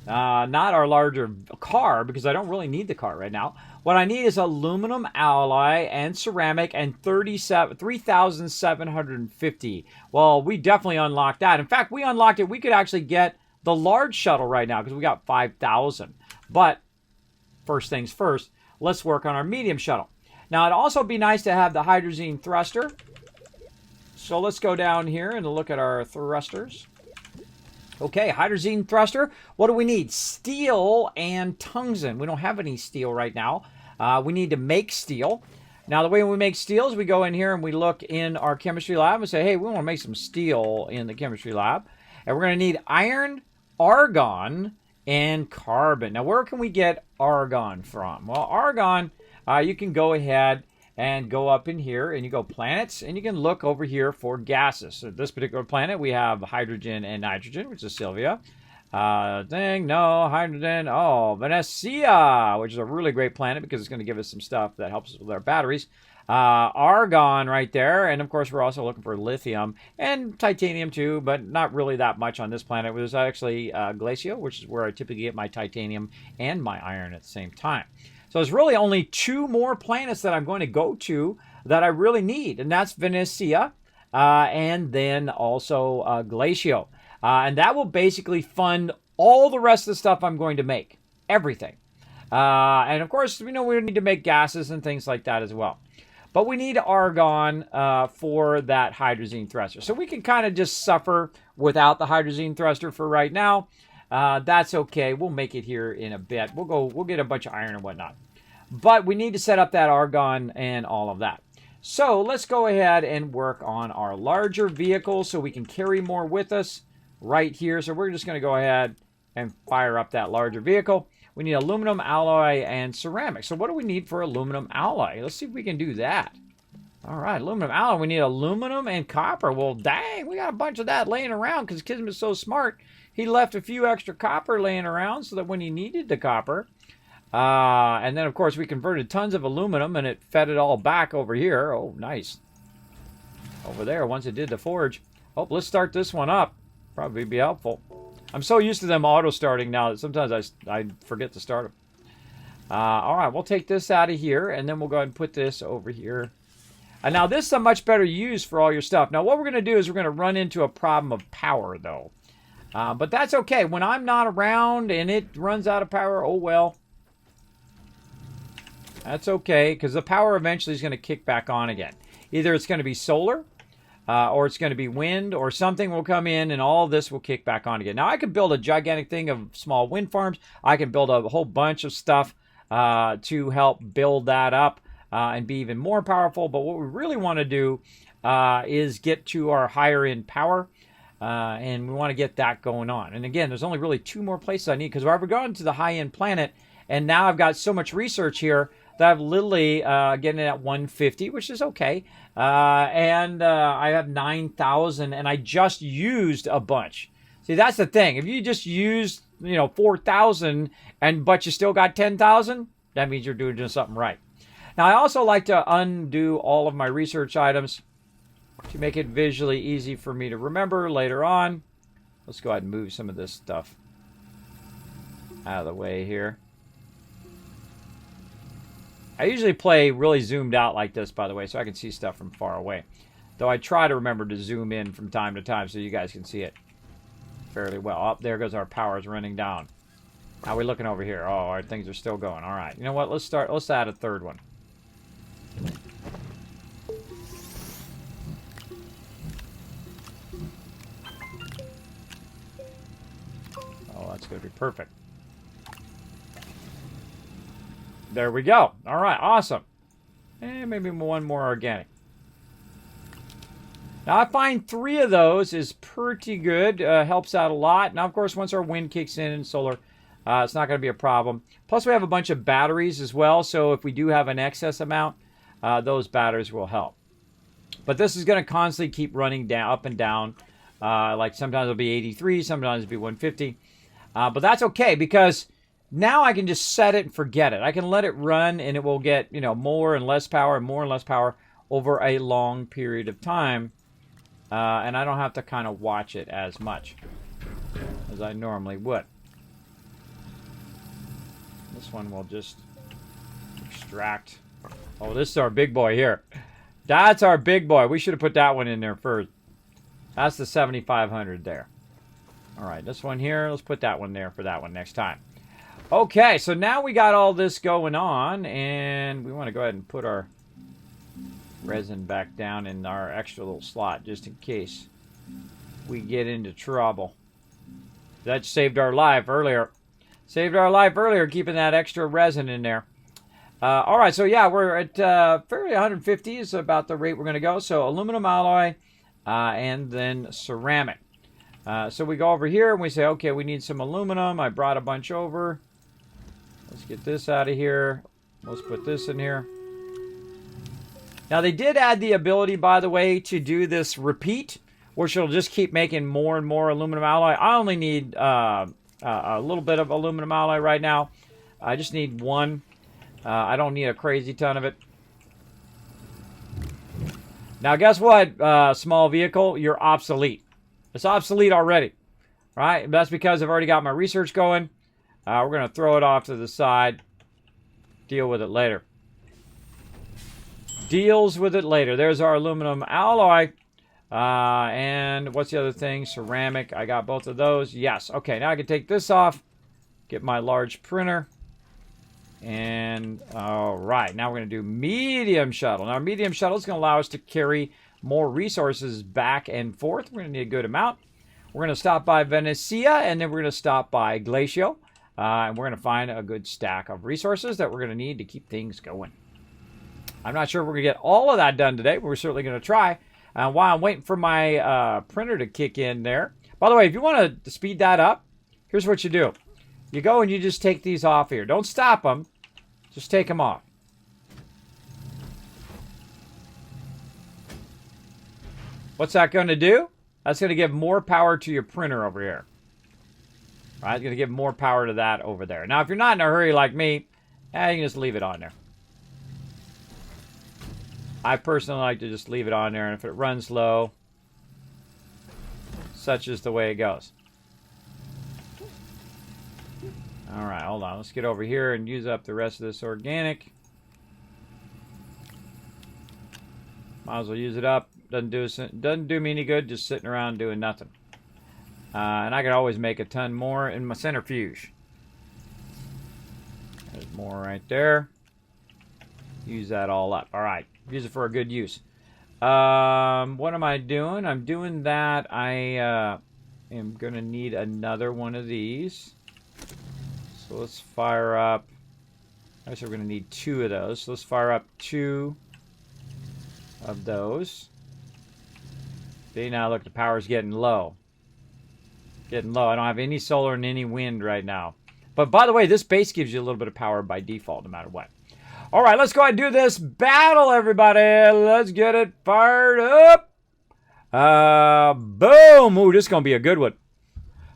Not our larger car, because I don't really need the car right now. What I need is aluminum alloy and ceramic and 3,750. Well, we definitely unlocked that. In fact, we unlocked it. We could actually get the large shuttle right now because we got 5,000. But first things first, let's work on our medium shuttle. Now, it'd also be nice to have the hydrazine thruster. So let's go down here and look at our thrusters. Okay, hydrazine thruster. What do we need? Steel and tungsten. We don't have any steel right now. We need to make steel. Now, the way we make steel is we go in here and we look in our chemistry lab and say, hey, we want to make some steel in the chemistry lab. And we're going to need iron, argon, and carbon. Now, where can we get argon from? Well, argon, you can go ahead and go up in here and you go planets and you can look over here for gases. So this particular planet, we have hydrogen and nitrogen, which is Sylvia. Hydrogen. Oh, Venecia, which is a really great planet because it's going to give us some stuff that helps us with our batteries. Argon right there. And of course, we're also looking for lithium and titanium too, but not really that much on this planet. It was actually Glacio, which is where I typically get my titanium and my iron at the same time. So there's really only two more planets that I'm going to go to that I really need, and that's Venecia and then also Glacio. And that will basically fund all the rest of the stuff I'm going to make, everything. And of course, we know we need to make gases and things like that as well. But we need argon for that hydrazine thruster. So we can kind of just suffer without the hydrazine thruster for right now. That's okay. We'll make it here in a bit. We'll get a bunch of iron and whatnot. But we need to set up that argon and all of that. So let's go ahead and work on our larger vehicle so we can carry more with us right here. So we're just going to go ahead and fire up that larger vehicle. We need aluminum alloy and ceramic. So what do we need for aluminum alloy? Let's see if we can do that. All right, aluminum alloy. We need aluminum and copper. Well, dang, we got a bunch of that laying around because Kismet's so smart. He left a few extra copper laying around so that when he needed the copper, and then, of course, we converted tons of aluminum and it fed it all back over here. Oh, nice. Over there, once it did the forge. Oh, let's start this one up. Probably be helpful. I'm so used to them auto-starting now that sometimes I forget to start them. All right, we'll take this out of here, and then we'll go ahead and put this over here. And now this is a much better use for all your stuff. Now what we're going to do is we're going to run into a problem of power, though. But that's okay. When I'm not around and it runs out of power, oh well. That's okay, because the power eventually is going to kick back on again. Either it's going to be solar, or it's going to be wind, or something will come in and all this will kick back on again. Now, I could build a gigantic thing of small wind farms. I can build a whole bunch of stuff to help build that up and be even more powerful. But what we really want to do is get to our higher end power. And we want to get that going on. And again, there's only really 2 more places I need, because I've gone to the high-end planet, and now I've got so much research here that I've literally getting it at 150, which is okay. And I have 9,000, and I just used a bunch. See, that's the thing. If you just used, 4,000, but you still got 10,000, that means you're doing something right. Now, I also like to undo all of my research items to make it visually easy for me to remember later on. Let's go ahead and move some of this stuff out of the way here. I usually play really zoomed out like this, by the way, so I can see stuff from far away. Though I try to remember to zoom in from time to time so you guys can see it fairly well. Oh, there goes our power's running down. How are we looking over here? Oh, our things are still going. All right. You know what? Let's add a third one. Oh, that's going to be perfect. There we go. All right, awesome. And maybe one more organic. Now, I find 3 of those is pretty good. Helps out a lot. Now, of course, once our wind kicks in and solar, it's not going to be a problem. Plus, we have a bunch of batteries as well. So if we do have an excess amount, those batteries will help. But this is going to constantly keep running down, up and down. Like sometimes it'll be 83, sometimes it'll be 150. But that's okay, because now I can just set it and forget it. I can let it run, and it will get, more and less power and more and less power over a long period of time. And I don't have to kind of watch it as much as I normally would. This one will just extract. Oh, this is our big boy here. That's our big boy. We should have put that one in there first. That's the 7,500 there. All right, this one here, let's put that one there for that one next time. Okay, so now we got all this going on, and we want to go ahead and put our resin back down in our extra little slot, just in case we get into trouble. That saved our life earlier. Saved our life earlier, keeping that extra resin in there. All right, so yeah, we're at fairly 150 is about the rate we're going to go. So aluminum alloy and then ceramic. So we go over here and we say, okay, we need some aluminum. I brought a bunch over. Let's get this out of here. Let's put this in here. Now, they did add the ability, by the way, to do this repeat, which will just keep making more and more aluminum alloy. I only need a little bit of aluminum alloy right now. I just need 1. I don't need a crazy ton of it. Now, guess what, small vehicle? You're obsolete. It's obsolete already, right? That's because I've already got my research going. We're going to throw it off to the side. Deal with it later. Deals with it later. There's our aluminum alloy. And what's the other thing? Ceramic. I got both of those. Yes. Okay, now I can take this off. Get my large printer. And, all right. Now we're going to do medium shuttle. Now, medium shuttle is going to allow us to carry more resources back and forth. We're going to need a good amount. We're going to stop by Venecia, and then we're going to stop by Glacio. And we're going to find a good stack of resources that we're going to need to keep things going. I'm not sure if we're going to get all of that done today, but we're certainly going to try. While I'm waiting for my printer to kick in there. By the way, if you want to speed that up, here's what you do. You go and you just take these off here. Don't stop them. Just take them off. What's that going to do? That's going to give more power to your printer over here. All right, it's going to give more power to that over there. Now, if you're not in a hurry like me, you can just leave it on there. I personally like to just leave it on there, and if it runs low, such is the way it goes. All right, hold on. Let's get over here and use up the rest of this organic. Might as well use it up. Doesn't do me any good just sitting around doing nothing. And I could always make a ton more in my centrifuge. There's more right there. Use that all up. All right, use it for a good use. What am I doing? I'm doing that. I am going to need another one of these. So let's fire up. I guess we're going to need 2 of those. So let's fire up 2 of those. See, now look, the power's getting low. Getting low. I don't have any solar and any wind right now. But by the way, this base gives you a little bit of power by default, no matter what. All right, let's go ahead and do this battle, everybody. Let's get it fired up. Boom. Ooh, this is going to be a good one.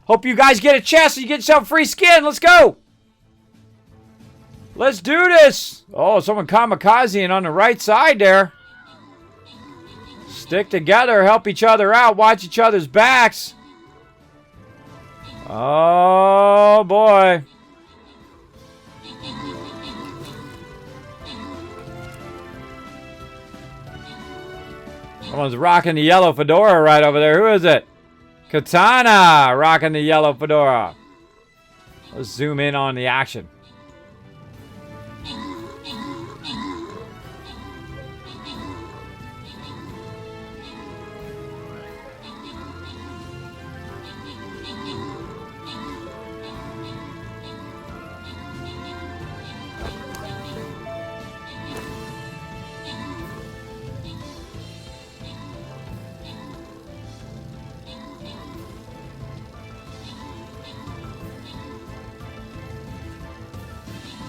Hope you guys get a chest so you get yourself free skin. Let's go. Let's do this. Oh, someone kamikazing on the right side there. Stick together, help each other out, watch each other's backs. Oh, boy. Someone's rocking the yellow fedora right over there. Who is it? Katana rocking the yellow fedora. Let's zoom in on the action.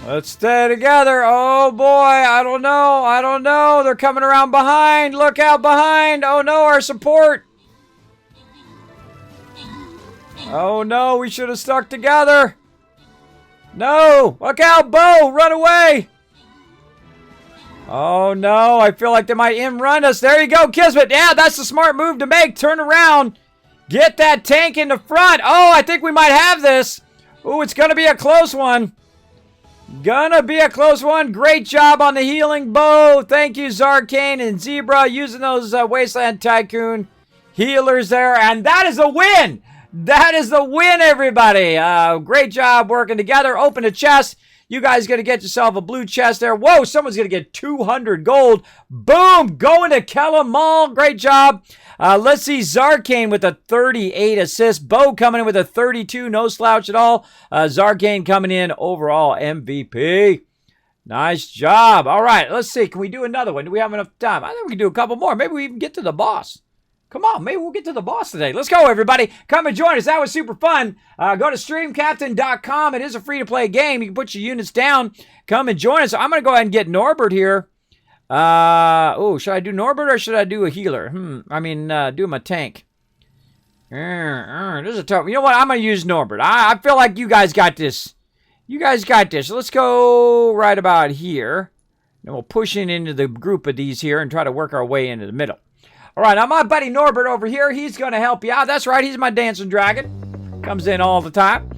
Let's stay together. Oh, boy. I don't know. I don't know. They're coming around behind. Look out behind. Oh, no. Our support. Oh, no. We should have stuck together. No. Look out, Bo. Run away. Oh, no. I feel like they might run us. There you go, Kismet. Yeah, that's the smart move to make. Turn around. Get that tank in the front. Oh, I think we might have this. Oh, it's going to be a close one. Gonna be a close one. Great job on the healing bow. Thank you, Zarkane and Zebra, using those Wasteland Tycoon healers there. And that is a win. That is the win, everybody. Great job working together. Open a chest. You guys going to get yourself a blue chest there. Whoa, someone's going to get 200 gold. Boom, going to Kellum Mall. Great job. Let's see Zarkane with a 38 assist. Bo coming in with a 32, no slouch at all. Zarkane coming in overall MVP. Nice job. All right, let's see. Can we do another one? Do we have enough time? I think we can do a couple more. Maybe we even get to the boss. Come on, maybe we'll get to the boss today. Let's go, everybody. Come and join us. That was super fun. Go to streamcaptain.com. It is a free-to-play game. You can put your units down. Come and join us. I'm going to go ahead and get Norbert here. Oh, should I do Norbert or should I do a healer? Do my tank. This is a tough. You know what? I'm going to use Norbert. I feel like you guys got this. You guys got this. Let's go right about here. And we'll push into the group of these here and try to work our way into the middle. All right, now my buddy Norbert over here, he's going to help you out. That's right, he's my dancing dragon. Comes in all the time.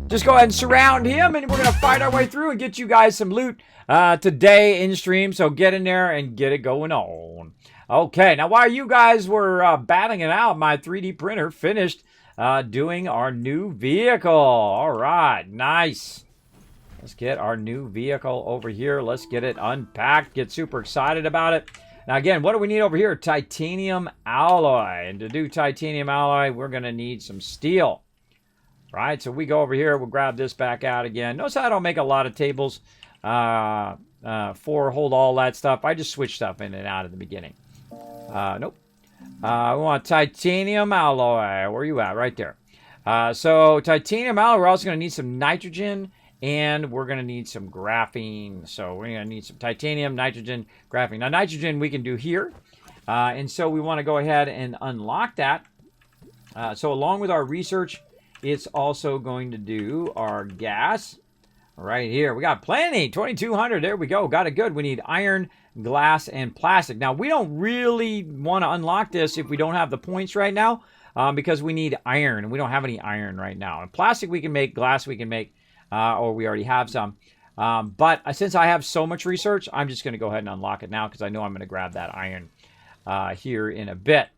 Just go ahead and surround him, and we're going to fight our way through and get you guys some loot today in stream. So get in there and get it going on. Okay, now while you guys were battling it out, my 3D printer finished doing our new vehicle. All right, nice. Let's get our new vehicle over here. Let's get it unpacked. Get super excited about it. Now, again, what do we need over here? Titanium alloy. And to do titanium alloy, we're going to need some steel. Right? So we go over here. We'll grab this back out again. Notice how I don't make a lot of tables for hold all that stuff. I just switch stuff in and out at the beginning. Nope. We want titanium alloy. Where are you at? Right there. So titanium alloy, we're also going to need some nitrogen. And we're going to need some graphene. So we're going to need some titanium, nitrogen, graphene. Now, nitrogen we can do here. And so we want to go ahead and unlock that. So along with our research, it's also going to do our gas right here. We got plenty. 2,200. There we go. Got it good. We need iron, glass, and plastic. Now, we don't really want to unlock this if we don't have the points right now. Because we need iron. And we don't have any iron right now. And plastic we can make. Glass we can make. or we already have some. But since I have so much research, I'm just going to go ahead and unlock it now because I know I'm going to grab that iron here in a bit.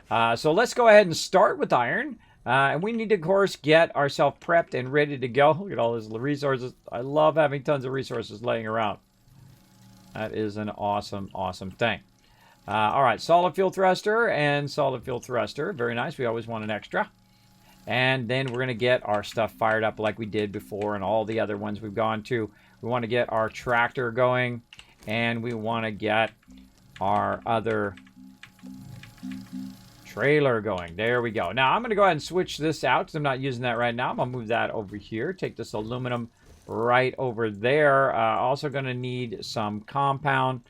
So let's go ahead and start with iron. And we need to, of course, get ourselves prepped and ready to go. Look at all these resources. I love having tons of resources laying around. That is an awesome, awesome thing. All right, solid fuel thruster and solid fuel thruster. Very nice. We always want an extra. And then we're going to get our stuff fired up like we did before and all the other ones we've gone to. We want to get our tractor going. And we want to get our other trailer going. There we go. Now, I'm going to go ahead and switch this out because I'm not using that right now. I'm going to move that over here. Take this aluminum right over there. Also going to need some compound.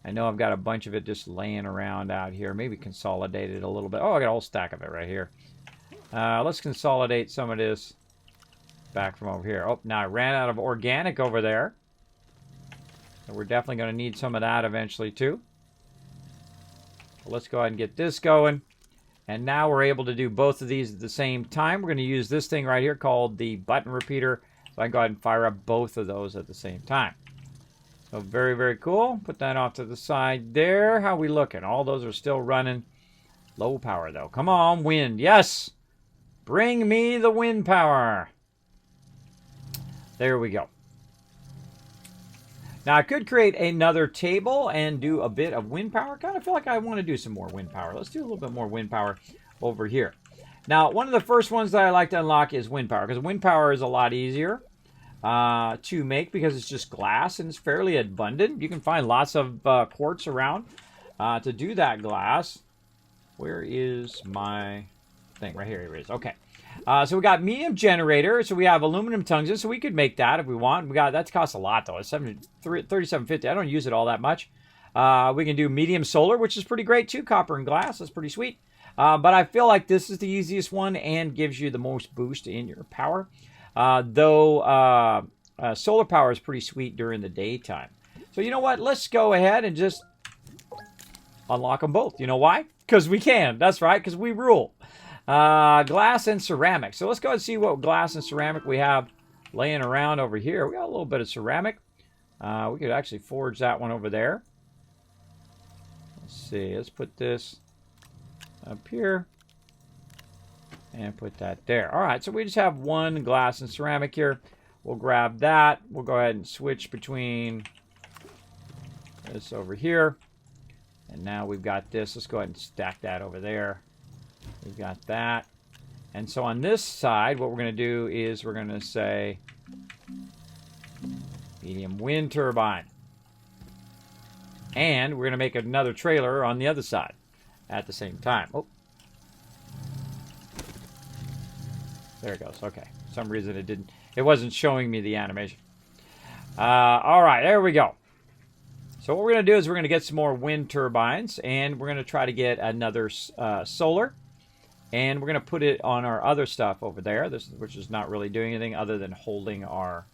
I know I've got a bunch of it just laying around out here. Maybe consolidate it a little bit. Oh, I got a whole stack of it right here. Let's consolidate some of this back from over here. Oh, now I ran out of organic over there. So we're definitely going to need some of that eventually too. So let's go ahead and get this going. And now we're able to do both of these at the same time. We're going to use this thing right here called the button repeater. So I can go ahead and fire up both of those at the same time. So very, very cool. Put that off to the side there. How we looking? All those are still running. Low power though. Come on, wind. Yes! Bring me the wind power. There we go. Now I could create another table and do a bit of wind power. Kind of feel like I want to do some more wind power. Let's do a little bit more wind power over here. Now one of the first ones that I like to unlock is wind power because wind power is a lot easier to make because it's just glass and it's fairly abundant. You can find lots of quartz around to do that glass. Where is my thing? Right here it is. Okay. So we got medium generator. So we have aluminum tungsten. So we could make that if we want. We got that costs a lot though. It's $37.50. I don't use it all that much. We can do medium solar, which is pretty great too. Copper and glass. That's pretty sweet. But I feel like this is the easiest one and gives you the most boost in your power. Though solar power is pretty sweet during the daytime. So you know what? Let's go ahead and just unlock them both. You know why? Because we can. That's right. Because we rule. Glass and ceramic. So let's go and see what glass and ceramic we have laying around over here. We got a little bit of ceramic. We could actually forge that one over there. Let's see. Let's put this up here. And put that there. All right. So we just have one glass and ceramic here. We'll grab that. We'll go ahead and switch between this over here. And now we've got this. Let's go ahead and stack that over there. We've got that. And so on this side, what we're going to do is we're going to say medium wind turbine. And we're going to make another trailer on the other side at the same time. Oh. There it goes. Okay. For some reason it wasn't showing me the animation. All right. There we go. So what we're going to do is we're going to get some more wind turbines. And we're going to try to get another solar. And we're going to put it on our other stuff over there, which is not really doing anything other than holding our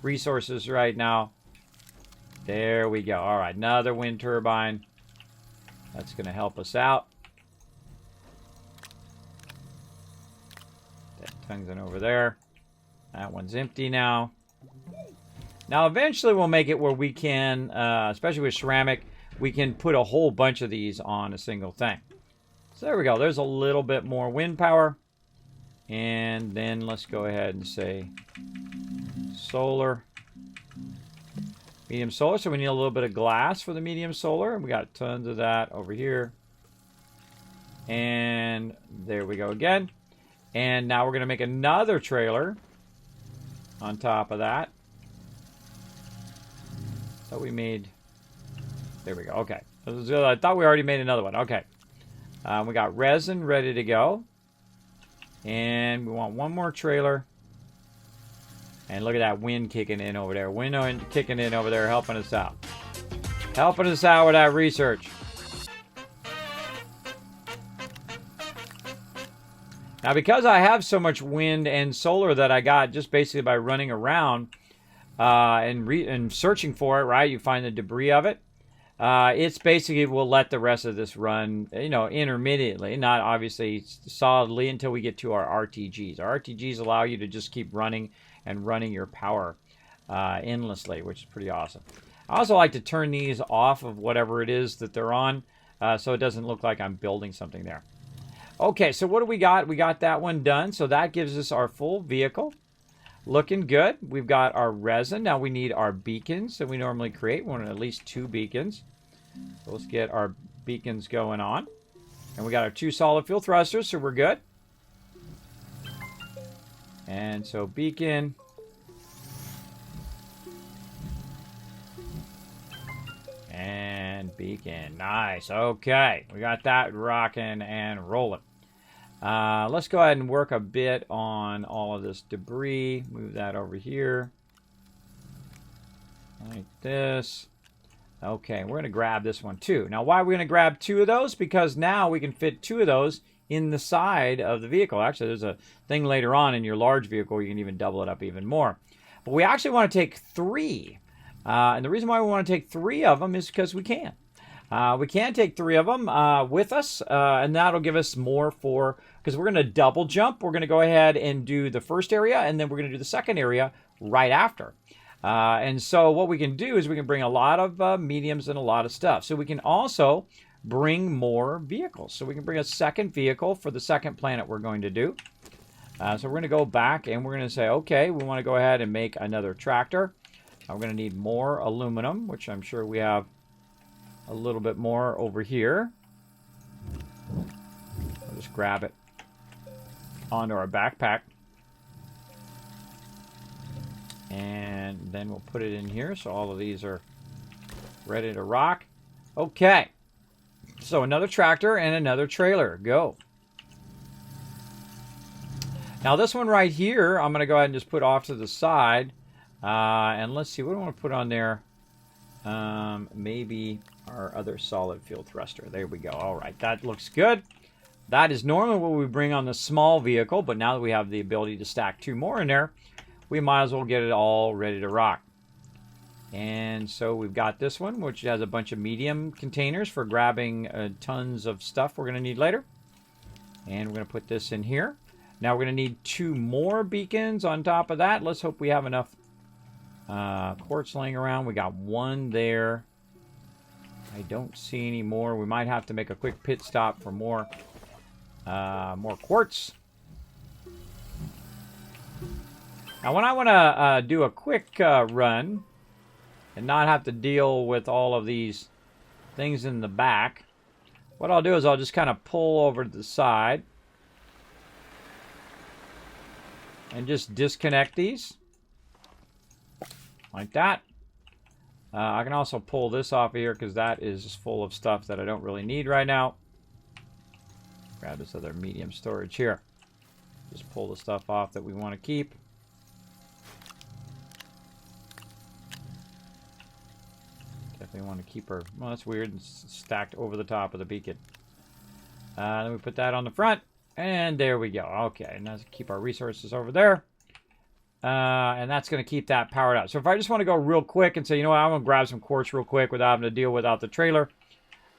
resources right now. There we go. All right, another wind turbine. That's going to help us out. That tungsten over there. That one's empty now. Now, eventually we'll make it where we can, especially with ceramic, we can put a whole bunch of these on a single thing. So there we go. There's a little bit more wind power. And then let's go ahead and say solar. Medium solar. So we need a little bit of glass for the medium solar. And we got tons of that over here. And there we go again. And now we're going to make another trailer on top of that. So we made... There we go. Okay. I thought we already made another one. Okay. We got resin ready to go. And we want one more trailer. And look at that wind kicking in over there. Wind kicking in over there, helping us out. Helping us out with that research. Now, because I have so much wind and solar that I got just basically by running around and searching for it, right? You find the debris of it. It's basically we'll let the rest of this run, intermittently, not obviously solidly until we get to our RTGs. Our RTGs allow you to just keep running and running your power endlessly, which is pretty awesome. I also like to turn these off of whatever it is that they're on, so it doesn't look like I'm building something there. Okay, so what do we got? We got that one done, so that gives us our full vehicle. Looking good. We've got our resin. Now we need our beacons that we normally create. We want at least 2 beacons. So let's get our beacons going on. And we got our 2 solid fuel thrusters, so we're good. And so beacon. And beacon. Nice. Okay. We got that rocking and rolling. Let's go ahead and work a bit on all of this debris. Move that over here. Like this. Okay, we're going to grab this one too. Now, why are we going to grab 2 of those? Because now we can fit 2 of those in the side of the vehicle. Actually, there's a thing later on in your large vehicle where you can even double it up even more. But we actually want to take 3. And the reason why we want to take 3 of them is because we can. We can take 3 of them with us, and that'll give us more for, because we're going to double jump. We're going to go ahead and do the first area, and then we're going to do the second area right after. And so what we can do is we can bring a lot of mediums and a lot of stuff. So we can also bring more vehicles. So we can bring a second vehicle for the second planet we're going to do. So we're going to go back and we're going to say, okay, we want to go ahead and make another tractor. We're going to need more aluminum, which I'm sure we have a little bit more over here. I'll just grab it onto our backpack. And then we'll put it in here so all of these are ready to rock. Okay. So another tractor and another trailer. Go. Now this one right here, I'm going to go ahead and just put off to the side. And let's see, what do I want to put on there? Maybe our other solid fuel thruster. There we go. All right, that looks good. That is normally what we bring on the small vehicle, but now that we have the ability to stack 2 more in there, we might as well get it all ready to rock. And so we've got this one, which has a bunch of medium containers for grabbing tons of stuff we're going to need later. And we're going to put this in here. Now we're going to need 2 more beacons on top of that. Let's hope we have enough quartz laying around. We got 1 there. I don't see any more. We might have to make a quick pit stop for more quartz. Now when I want to do a quick run and not have to deal with all of these things in the back, what I'll do is I'll just kind of pull over to the side and just disconnect these like that. I can also pull this off of here because that is full of stuff that I don't really need right now. Grab this other medium storage here. Just pull the stuff off that we want to keep. Definitely want to keep her. Well, that's weird. It's stacked over the top of the beacon. Then we put that on the front. And there we go. Okay, and let's keep our resources over there. And that's going to keep that powered up. So if I just want to go real quick and say, you know what, I'm going to grab some quartz real quick without having to deal without the trailer,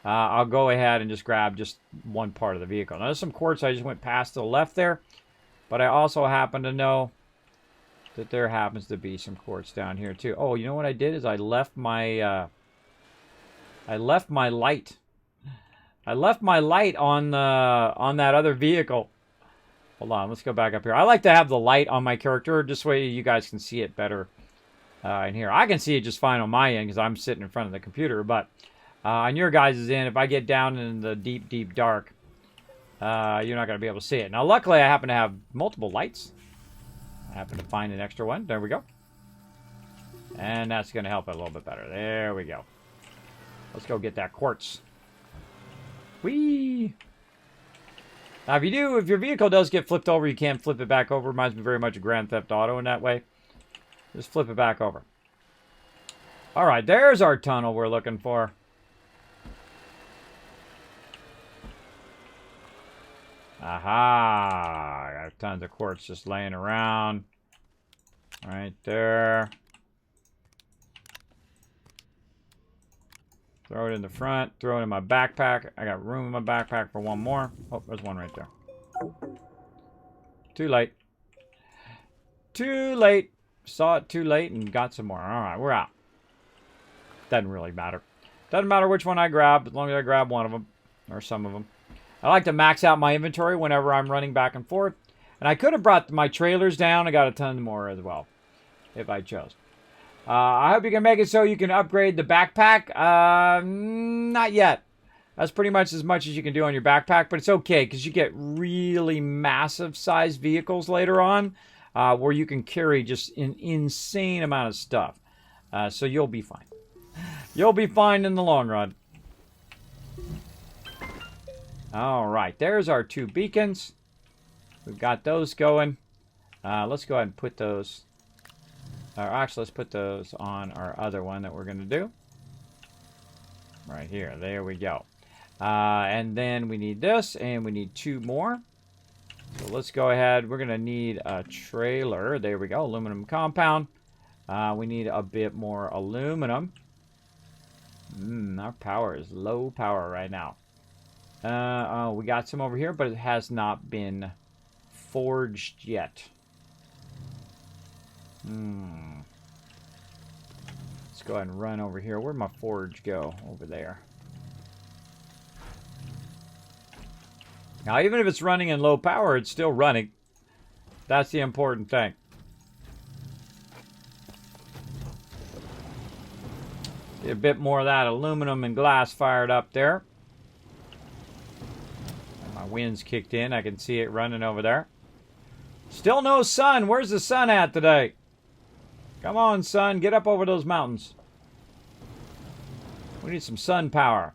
I'll go ahead and just grab just one part of the vehicle. Now, there's some quartz I just went past to the left there, but I also happen to know that there happens to be some quartz down here too. Oh, you know what I did is I left my light. I left my light on that other vehicle. Hold on, let's go back up here. I like to have the light on my character, just so you guys can see it better in here. I can see it just fine on my end because I'm sitting in front of the computer, but on your guys' end, if I get down in the deep, deep dark, you're not going to be able to see it. Now, luckily, I happen to have multiple lights. I happen to find an extra one. There we go. And that's going to help it a little bit better. There we go. Let's go get that quartz. Whee! Now, if your vehicle does get flipped over, you can flip it back over. Reminds me very much of Grand Theft Auto in that way. Just flip it back over. All right, there's our tunnel we're looking for. Aha! I got tons of quartz just laying around. Right there. Throw it in the front. Throw it in my backpack. I got room in my backpack for one more. Oh, there's one right there. Too late. Too late. Saw it too late and got some more. All right, we're out. Doesn't really matter. Doesn't matter which one I grab, as long as I grab one of them. Or some of them. I like to max out my inventory whenever I'm running back and forth. And I could have brought my trailers down. I got a ton more as well, if I chose. I hope you can make it so you can upgrade the backpack. Not yet. That's pretty much as you can do on your backpack, but it's okay because you get really massive size vehicles later on where you can carry just an insane amount of stuff. So you'll be fine. You'll be fine in the long run. All right, there's our 2 beacons. We've got those going. Let's go ahead and put those... actually, let's put those on our other one that we're going to do. Right here. There we go. And then we need this, and we need 2 more. So let's go ahead. We're going to need a trailer. There we go. Aluminum compound. We need a bit more aluminum. Our power is low power right now. Oh, we got some over here, but it has not been forged yet. Let's go ahead and run over here. Where'd my forge go? Over there. Now, even if it's running in low power, it's still running. That's the important thing. Get a bit more of that aluminum and glass fired up there. My wind's kicked in. I can see it running over there. Still no sun. Where's the sun at today? Come on, sun. Get up over those mountains. We need some sun power.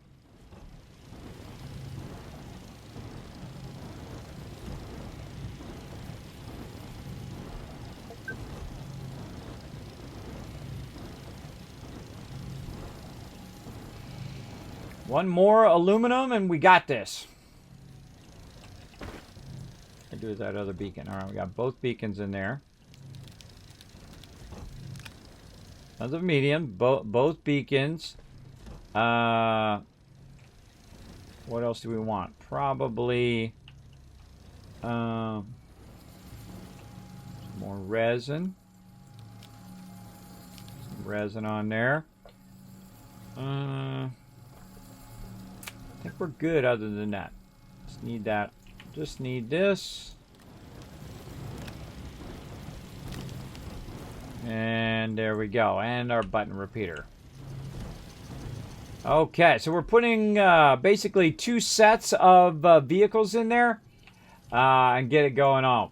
One more aluminum and we got this. I do that other beacon. All right, we got both beacons in there. Another medium, both beacons. What else do we want? Probably some more resin. Some resin on there. I think we're good other than that. Just need that. Just need this. And there we go. And our button repeater. Okay, so we're putting basically 2 sets of vehicles in there and get it going on.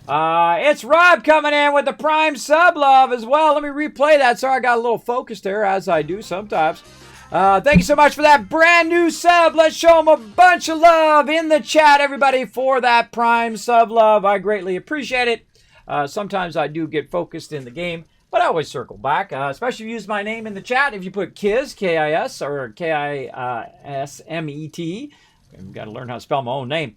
It's Rob coming in with the Prime Sub Love as well. Let me replay that. Sorry, I got a little focus there, as I do sometimes. Thank you so much for that brand new sub. Let's show them a bunch of love in the chat, everybody, for that Prime Sub Love. I greatly appreciate it. Sometimes I do get focused in the game, but I always circle back, especially if you use my name in the chat. If you put Kiz, K-I-S, or K-I-S-M-E-T, I've got to learn how to spell my own name.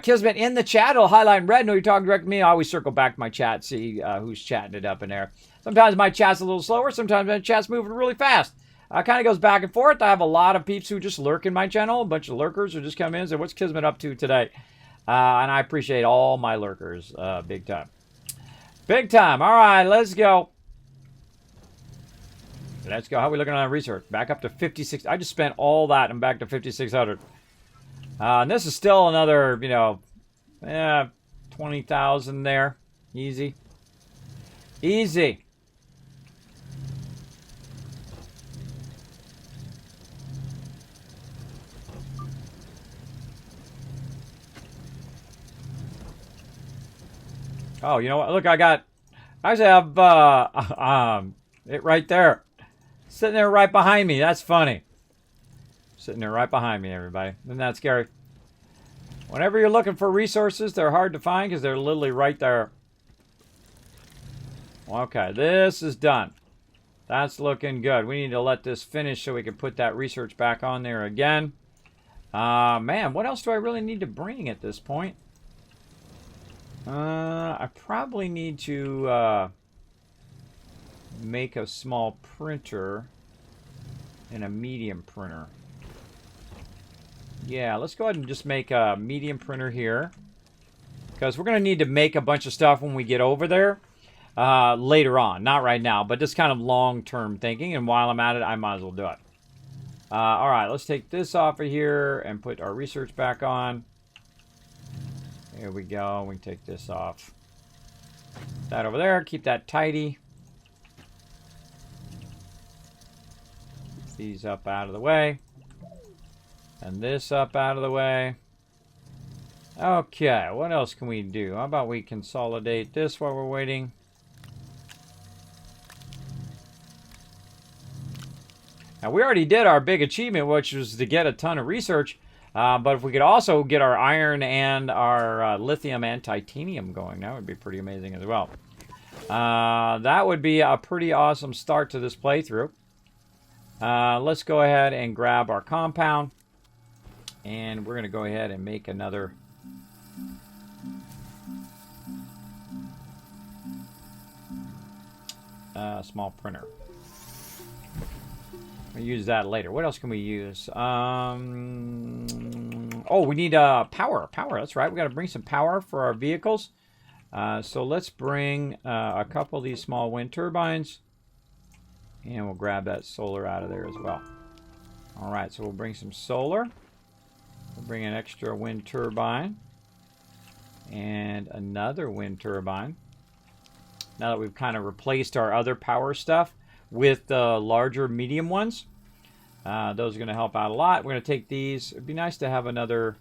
Kismet in the chat, it'll highlight in red. No, you're talking direct to me. I always circle back to my chat, see who's chatting it up in there. Sometimes my chat's a little slower. Sometimes my chat's moving really fast. Kind of goes back and forth. I have a lot of peeps who just lurk in my channel. A bunch of lurkers who just come in and say, what's Kismet up to today? And I appreciate all my lurkers big time. Big time. All right, let's go. Let's go. How are we looking on research? Back up to 56. I just spent all that and back to 5,600. And this is still another, 20,000 there. Easy. Easy. Oh, you know what? Look, I actually have it right there. Sitting there right behind me. That's funny. Sitting there right behind me, everybody. Isn't that scary? Whenever you're looking for resources, they're hard to find because they're literally right there. Okay, this is done. That's looking good. We need to let this finish so we can put that research back on there again. Man, what else do I really need to bring at this point? I probably need to make a small printer and a medium printer. Yeah, let's go ahead and just make a medium printer here. Because we're going to need to make a bunch of stuff when we get over there later on. Not right now, but just kind of long-term thinking. And while I'm at it, I might as well do it. All right, let's take this off of here and put our research back on. There we go. We can take this off. That over there. Keep that tidy. Keep these up out of the way. And this up out of the way. Okay, what else can we do? How about we consolidate this while we're waiting? Now, we already did our big achievement, which was to get a ton of research. But if we could also get our iron and our lithium and titanium going, that would be pretty amazing as well. That would be a pretty awesome start to this playthrough. Let's go ahead and grab our compound. And we're going to go ahead and make another... small printer. We'll use that later. What else can we use? Oh, we need power. Power, that's right. We got to bring some power for our vehicles. So let's bring a couple of these small wind turbines. And we'll grab that solar out of there as well. All right, so we'll bring some solar. We'll bring an extra wind turbine. And another wind turbine. Now that we've kind of replaced our other power stuff with the larger medium ones. Those are going to help out a lot. We're going to take these. It'd be nice to have another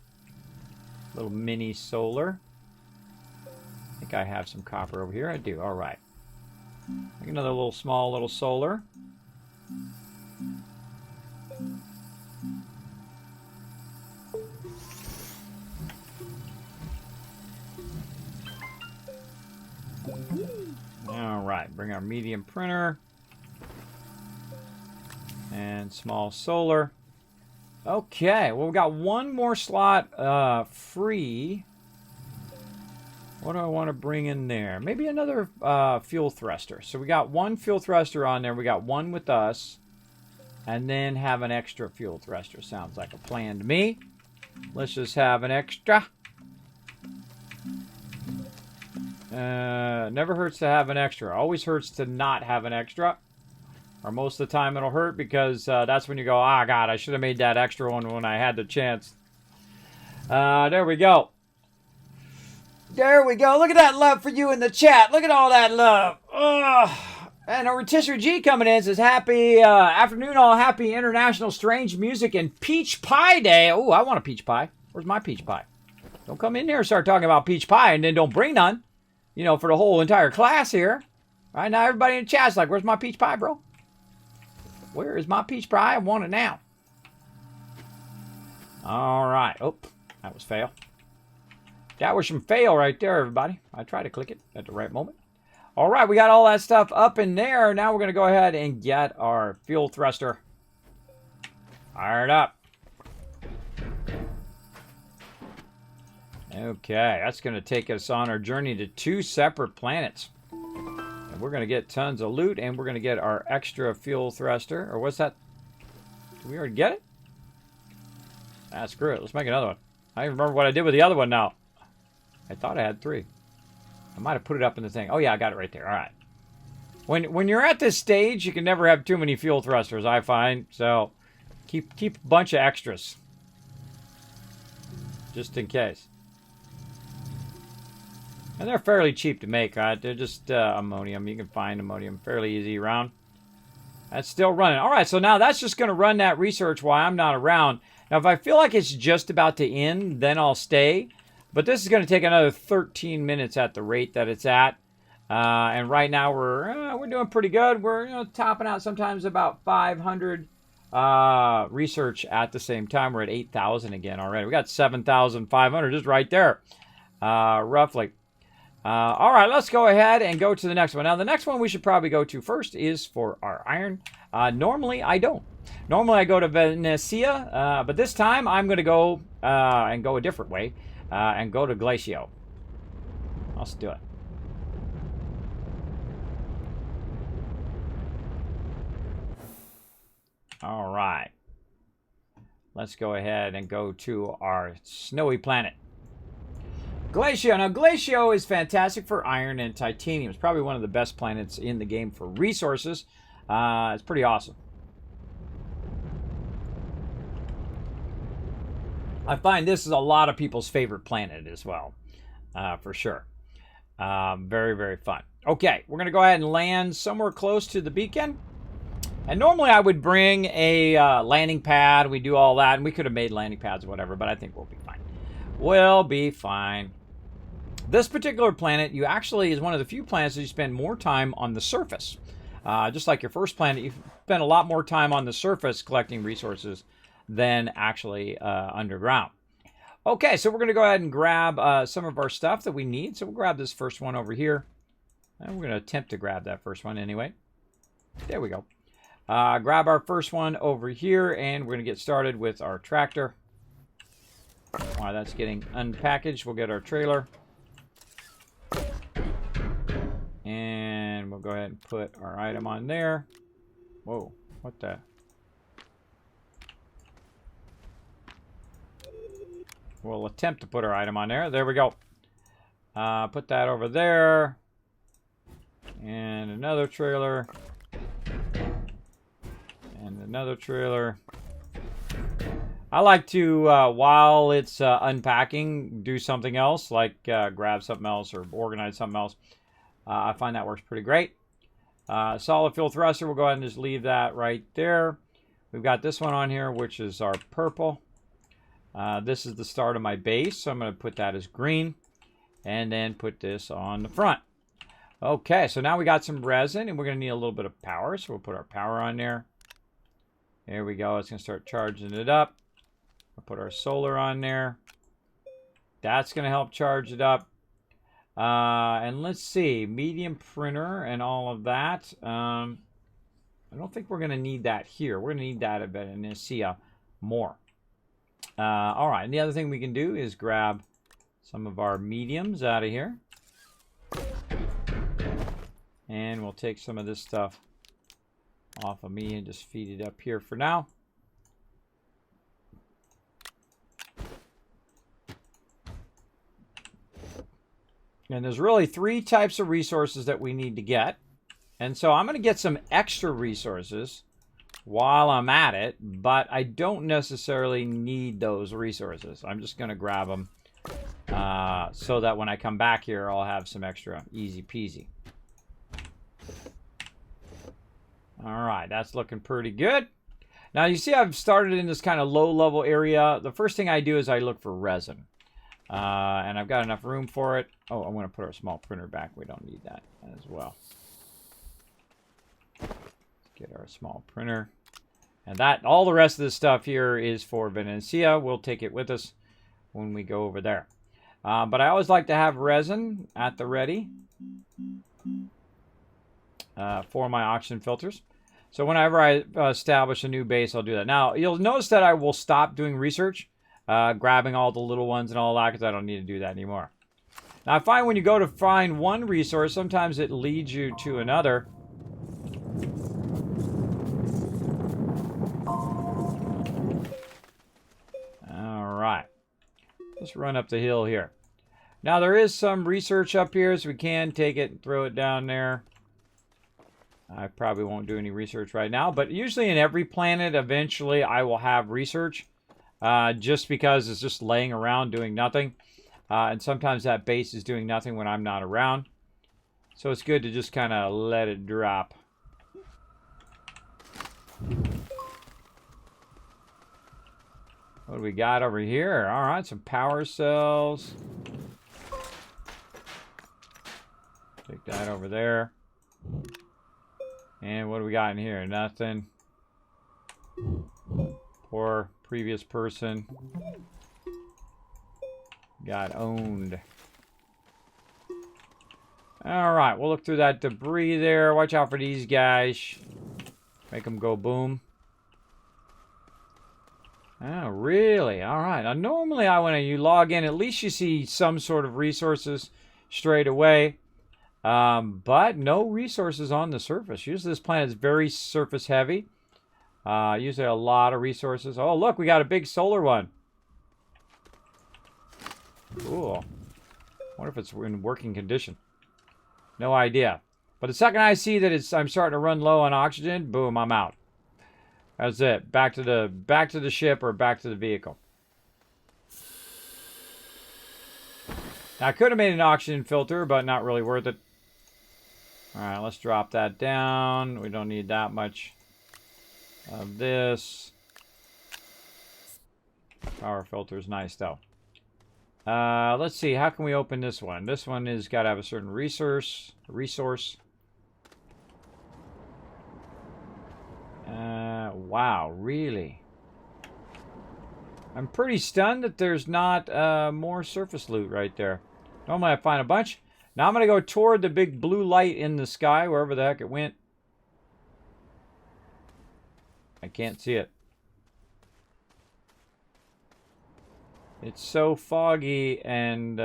little mini solar. I think I have some copper over here. I do. All right. Make another little small little solar. All right, bring our medium printer and small solar. Okay, well, we've got one more slot free. What do I want to bring in there? Maybe another fuel thruster. So we got one fuel thruster on there. We got one with us. And then have an extra fuel thruster. Sounds like a plan to me. Let's just have an extra. Never hurts to have an extra. Always hurts to not have an extra. Or most of the time it'll hurt because that's when you go, ah, God, I should have made that extra one when I had the chance. There we go. There we go. Look at that love for you in the chat. Look at all that love. Ugh. And our Rotisserie G coming in says, happy afternoon, all. Happy International Strange Music and Peach Pie Day. Oh, I want a peach pie. Where's my peach pie? Don't come in here and start talking about peach pie and then don't bring none. You know, for the whole entire class here. Right now, everybody in the chat's like, where's my peach pie, bro? Where is my peach pie? I want it now. All right. Oh, that was fail. That was some fail right there, everybody. I tried to click it at the right moment. All right, we got all that stuff up in there. Now we're going to go ahead and get our fuel thruster fired up. Okay, that's going to take us on our journey to 2 separate planets. And we're going to get tons of loot, and we're going to get our extra fuel thruster. Or what's that? Did we already get it? Ah, screw it. Let's make another one. I don't even remember what I did with the other one now. I thought I had 3. I might have put it up in the thing. Oh, yeah, I got it right there. All right. When you're at this stage, you can never have too many fuel thrusters, I find. So keep a bunch of extras. Just in case. And they're fairly cheap to make, right? They're just ammonium. You can find ammonium fairly easy around. That's still running. All right, so now that's just going to run that research while I'm not around. Now, if I feel like it's just about to end, then I'll stay. But this is going to take another 13 minutes at the rate that it's at. And right now we're doing pretty good. We're topping out sometimes about 500 research at the same time. We're at 8,000 again already. We got 7,500 just right there, roughly. All right, let's go ahead and go to the next one. Now, the next one we should probably go to first is for our iron. Normally, I don't. Normally, I go to Venecia, but this time I'm going to go and go a different way. And go to Glacio. Let's do it. All right. Let's go ahead and go to our snowy planet. Glacio. Now, Glacio is fantastic for iron and titanium. It's probably one of the best planets in the game for resources. It's pretty awesome. I find this is a lot of people's favorite planet as well, for sure. Very, very fun. Okay, we're going to go ahead and land somewhere close to the beacon. And normally I would bring a landing pad. We do all that, and we could have made landing pads or whatever, but I think we'll be fine. We'll be fine. This particular planet, you actually is one of the few planets that you spend more time on the surface. Just like your first planet, you spend a lot more time on the surface collecting resources than actually underground. Okay, so we're going to go ahead and grab some of our stuff that we need. So we'll grab this first one over here. And we're going to attempt to grab that first one anyway. There we go. Grab our first one over here, and we're going to get started with our tractor. While that's getting unpackaged, we'll get our trailer. And we'll go ahead and put our item on there. Whoa, what the? We'll attempt to put our item on there. There we go. Put that over there. And another trailer. And another trailer. I like to, while it's unpacking, do something else, like grab something else or organize something else. I find that works pretty great. Solid fuel thruster, we'll go ahead and just leave that right there. We've got this one on here, which is our purple. This is the start of my base, so I'm going to put that as green. And then put this on the front. Okay, so now we got some resin, and we're going to need a little bit of power, so we'll put our power on there. There we go. It's going to start charging it up. We'll put our solar on there. That's going to help charge it up. And let's see, medium printer and all of that. I don't think we're going to need that here. We're going to need that a bit in Asia more. All right, and the other thing we can do is grab some of our mediums out of here. And we'll take some of this stuff off of me and just feed it up here for now. And there's really 3 types of resources that we need to get. And so I'm going to get some extra resources while I'm at it, but I don't necessarily need those resources. I'm just going to grab them so that when I come back here, I'll have some extra. Easy peasy. All right, that's looking pretty good. Now, you see I've started in this kind of low-level area. The first thing I do is I look for resin. And I've got enough room for it. Oh, I'm going to put our small printer back. We don't need that as well. Let's get our small printer. And that, all the rest of this stuff here is for Venecia. We'll take it with us when we go over there. But I always like to have resin at the ready for my oxygen filters. So whenever I establish a new base, I'll do that. Now, you'll notice that I will stop doing research, grabbing all the little ones and all that, because I don't need to do that anymore. Now, I find when you go to find one resource, sometimes it leads you to another. All right. Let's run up the hill here. Now, there is some research up here, so we can take it and throw it down there. I probably won't do any research right now, but usually in every planet, eventually I will have research, just because it's just laying around doing nothing. And sometimes that base is doing nothing when I'm not around. So it's good to just kind of let it drop. What do we got over here? All right, some power cells. Take that over there. And what do we got in here? Nothing. Poor previous person got owned. All right, we'll look through that debris there. Watch out for these guys. Make them go boom. Oh, really? All right. Now, normally, when you log in, at least you see some sort of resources straight away. But no resources on the surface. Usually this planet is very surface heavy. Usually a lot of resources. Oh, look, we got a big solar one. Cool. Wonder if it's in working condition. No idea. But the second I see that I'm starting to run low on oxygen, boom, I'm out. That's it. Back to the ship or back to the vehicle. Now, I could have made an oxygen filter, but not really worth it. All right, let's drop that down. We don't need that much of this. Power filter is nice, though. Let's see. How can we open this one? This one has got to have a certain resource. Wow, really? I'm pretty stunned that there's not more surface loot right there. Normally I find a bunch. Now I'm going to go toward the big blue light in the sky, wherever the heck it went. I can't see it. It's so foggy and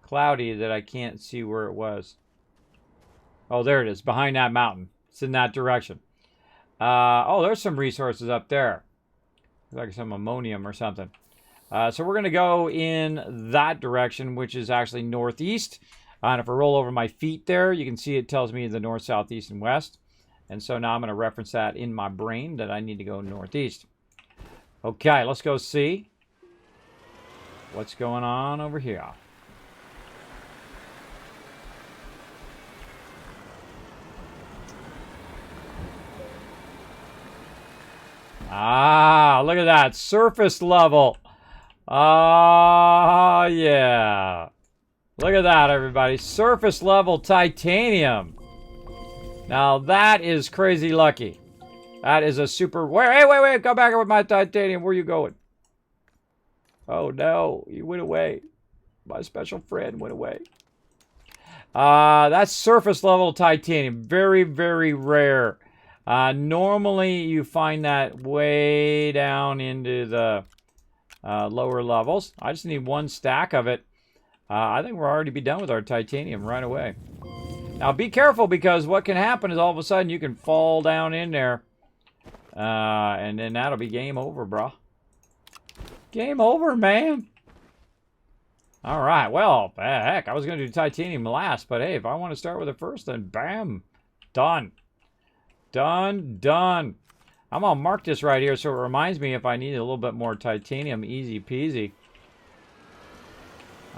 cloudy that I can't see where it was. Oh, there it is, behind that mountain. It's in that direction. Oh, there's some resources up there. Like some ammonium or something. So we're going to go in that direction, which is actually northeast. And if I roll over my feet there, you can see it tells me the north, south, east, and west. And so now I'm going to reference that in my brain that I need to go northeast. Okay, let's go see what's going on over here. Ah, look at that. Surface level. Oh, yeah. Look at that, everybody. Surface level titanium. Now, that is crazy lucky. That is a super... Wait. Go back with my titanium. Where are you going? Oh, no. You went away. My special friend went away. That's surface level titanium. Very, very rare. Normally, you find that way down into the lower levels. I just need one stack of it. I think we're already be done with our titanium right away. Now, be careful, because what can happen is all of a sudden you can fall down in there. And then that'll be game over, bro. Game over, man. All right, well, heck, I was going to do titanium last, but hey, if I want to start with it first, then bam, done. Done. I'm going to mark this right here so it reminds me if I need a little bit more titanium. Easy peasy.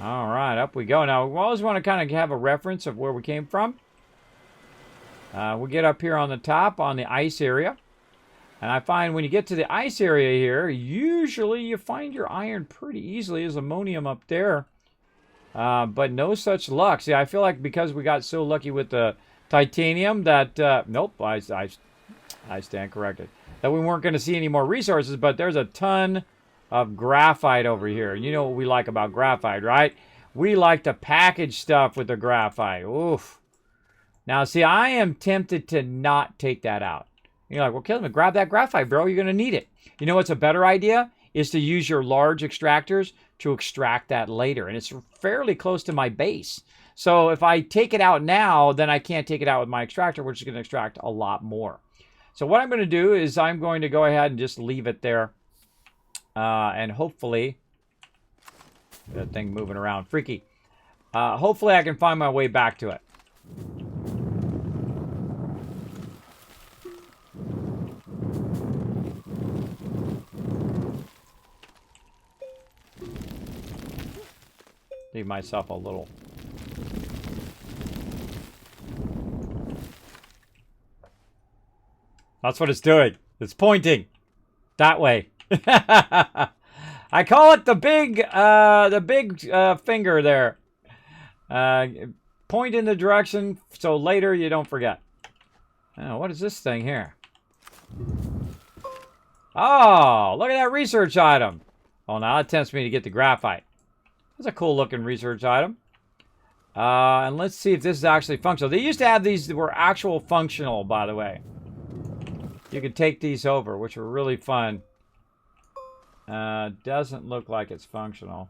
All right, up we go. Now, we always want to kind of have a reference of where we came from. We get up here on the top on the ice area. And I find when you get to the ice area here, usually you find your iron pretty easily. There's ammonium up there. But no such luck. See, I feel like because we got so lucky with the titanium that... nope, I stand corrected. That we weren't going to see any more resources, but there's a ton of graphite over here. You know what we like about graphite, right? We like to package stuff with the graphite. Oof. Now, see, I am tempted to not take that out. You're like, well, Kismet, grab that graphite, bro. You're going to need it. You know what's a better idea? Is to use your large extractors to extract that later. And it's fairly close to my base. So if I take it out now, then I can't take it out with my extractor, which is going to extract a lot more. So what I'm going to do is I'm going to go ahead and just leave it there. And hopefully, that thing moving around, freaky. Hopefully I can find my way back to it. Leave myself a little. That's what it's doing. It's pointing that way. I call it the big finger there. Point in the direction so later you don't forget. Oh, what is this thing here? Oh, look at that research item. Oh, now that tempts me to get the graphite. That's a cool looking research item. And let's see if this is actually functional. They used to have these that were actual functional, by the way. You could take these over, which were really fun. Doesn't look like it's functional.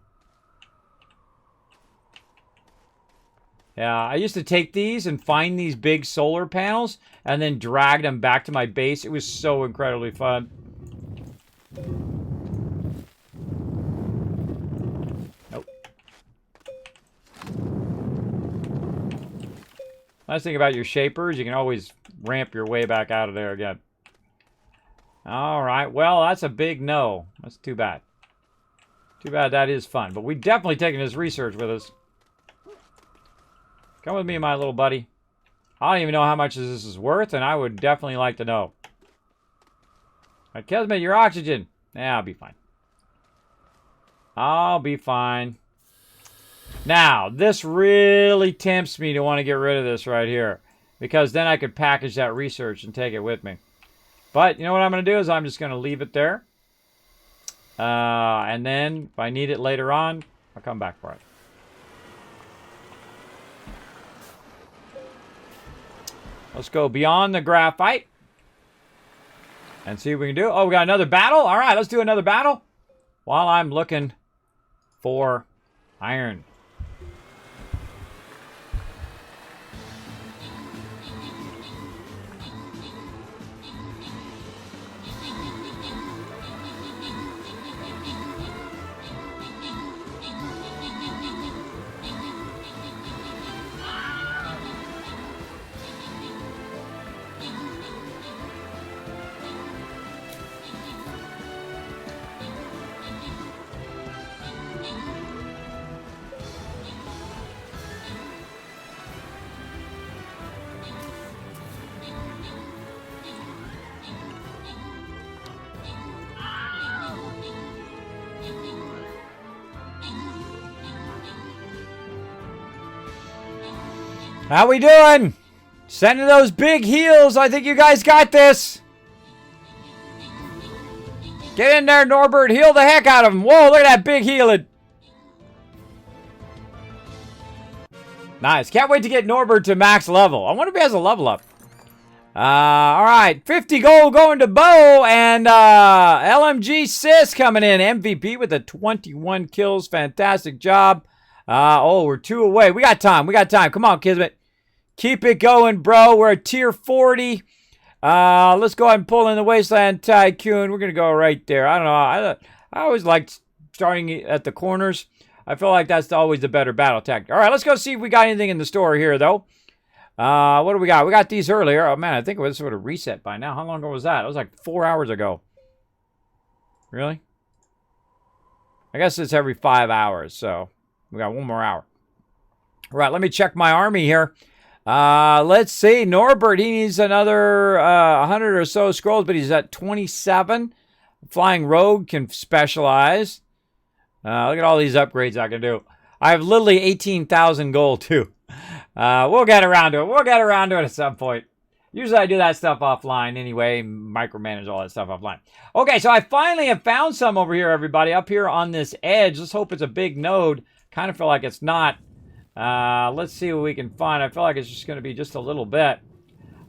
Yeah, I used to take these and find these big solar panels and then drag them back to my base. It was so incredibly fun. Nope. Nice thing about your shapers, you can always ramp your way back out of there again. All right, well, that's a big no. That's too bad. Too bad that is fun. But we definitely taking this research with us. Come with me, my little buddy. I don't even know how much this is worth, and I would definitely like to know. All right, Kismet, your oxygen. Yeah, I'll be fine. I'll be fine. Now, this really tempts me to want to get rid of this right here. Because then I could package that research and take it with me. But, you know what I'm going to do is I'm just going to leave it there. And then, if I need it later on, I'll come back for it. Let's go beyond the graphite. And see what we can do. Oh, we got another battle? All right, let's do another battle. While I'm looking for iron. How we doing? Sending those big heals. I think you guys got this. Get in there, Norbert. Heal the heck out of him. Whoa, look at that big healing. Nice. Can't wait to get Norbert to max level. I wonder if he has a level up. All right. 50 gold going to Bo. And LMG Sis coming in. MVP with the 21 kills. Fantastic job. Oh, we're 2 away. We got time. We got time. Come on, Kismet. Keep it going, bro. We're at tier 40. Let's go ahead and pull in the Wasteland Tycoon. We're going to go right there. I don't know. I always liked starting at the corners. I feel like that's always the better battle tactic. All right, let's go see if we got anything in the store here, though. What do we got? We got these earlier. Oh, man, I think it was sort of reset by now. How long ago was that? It was like 4 hours ago. Really? I guess it's every 5 hours, so we got 1 more hour. All right, let me check my army here. Let's see. Norbert, he needs another 100 or so scrolls, but he's at 27. Flying Rogue can specialize. Look at all these upgrades I can do. I have literally 18,000 gold, too. We'll get around to it. We'll get around to it at some point. Usually I do that stuff offline anyway, micromanage all that stuff offline. Okay, so I finally have found some over here, everybody, up here on this edge. Let's hope it's a big node. Kind of feel like it's not. Let's see what we can find. I feel like it's just going to be just a little bit.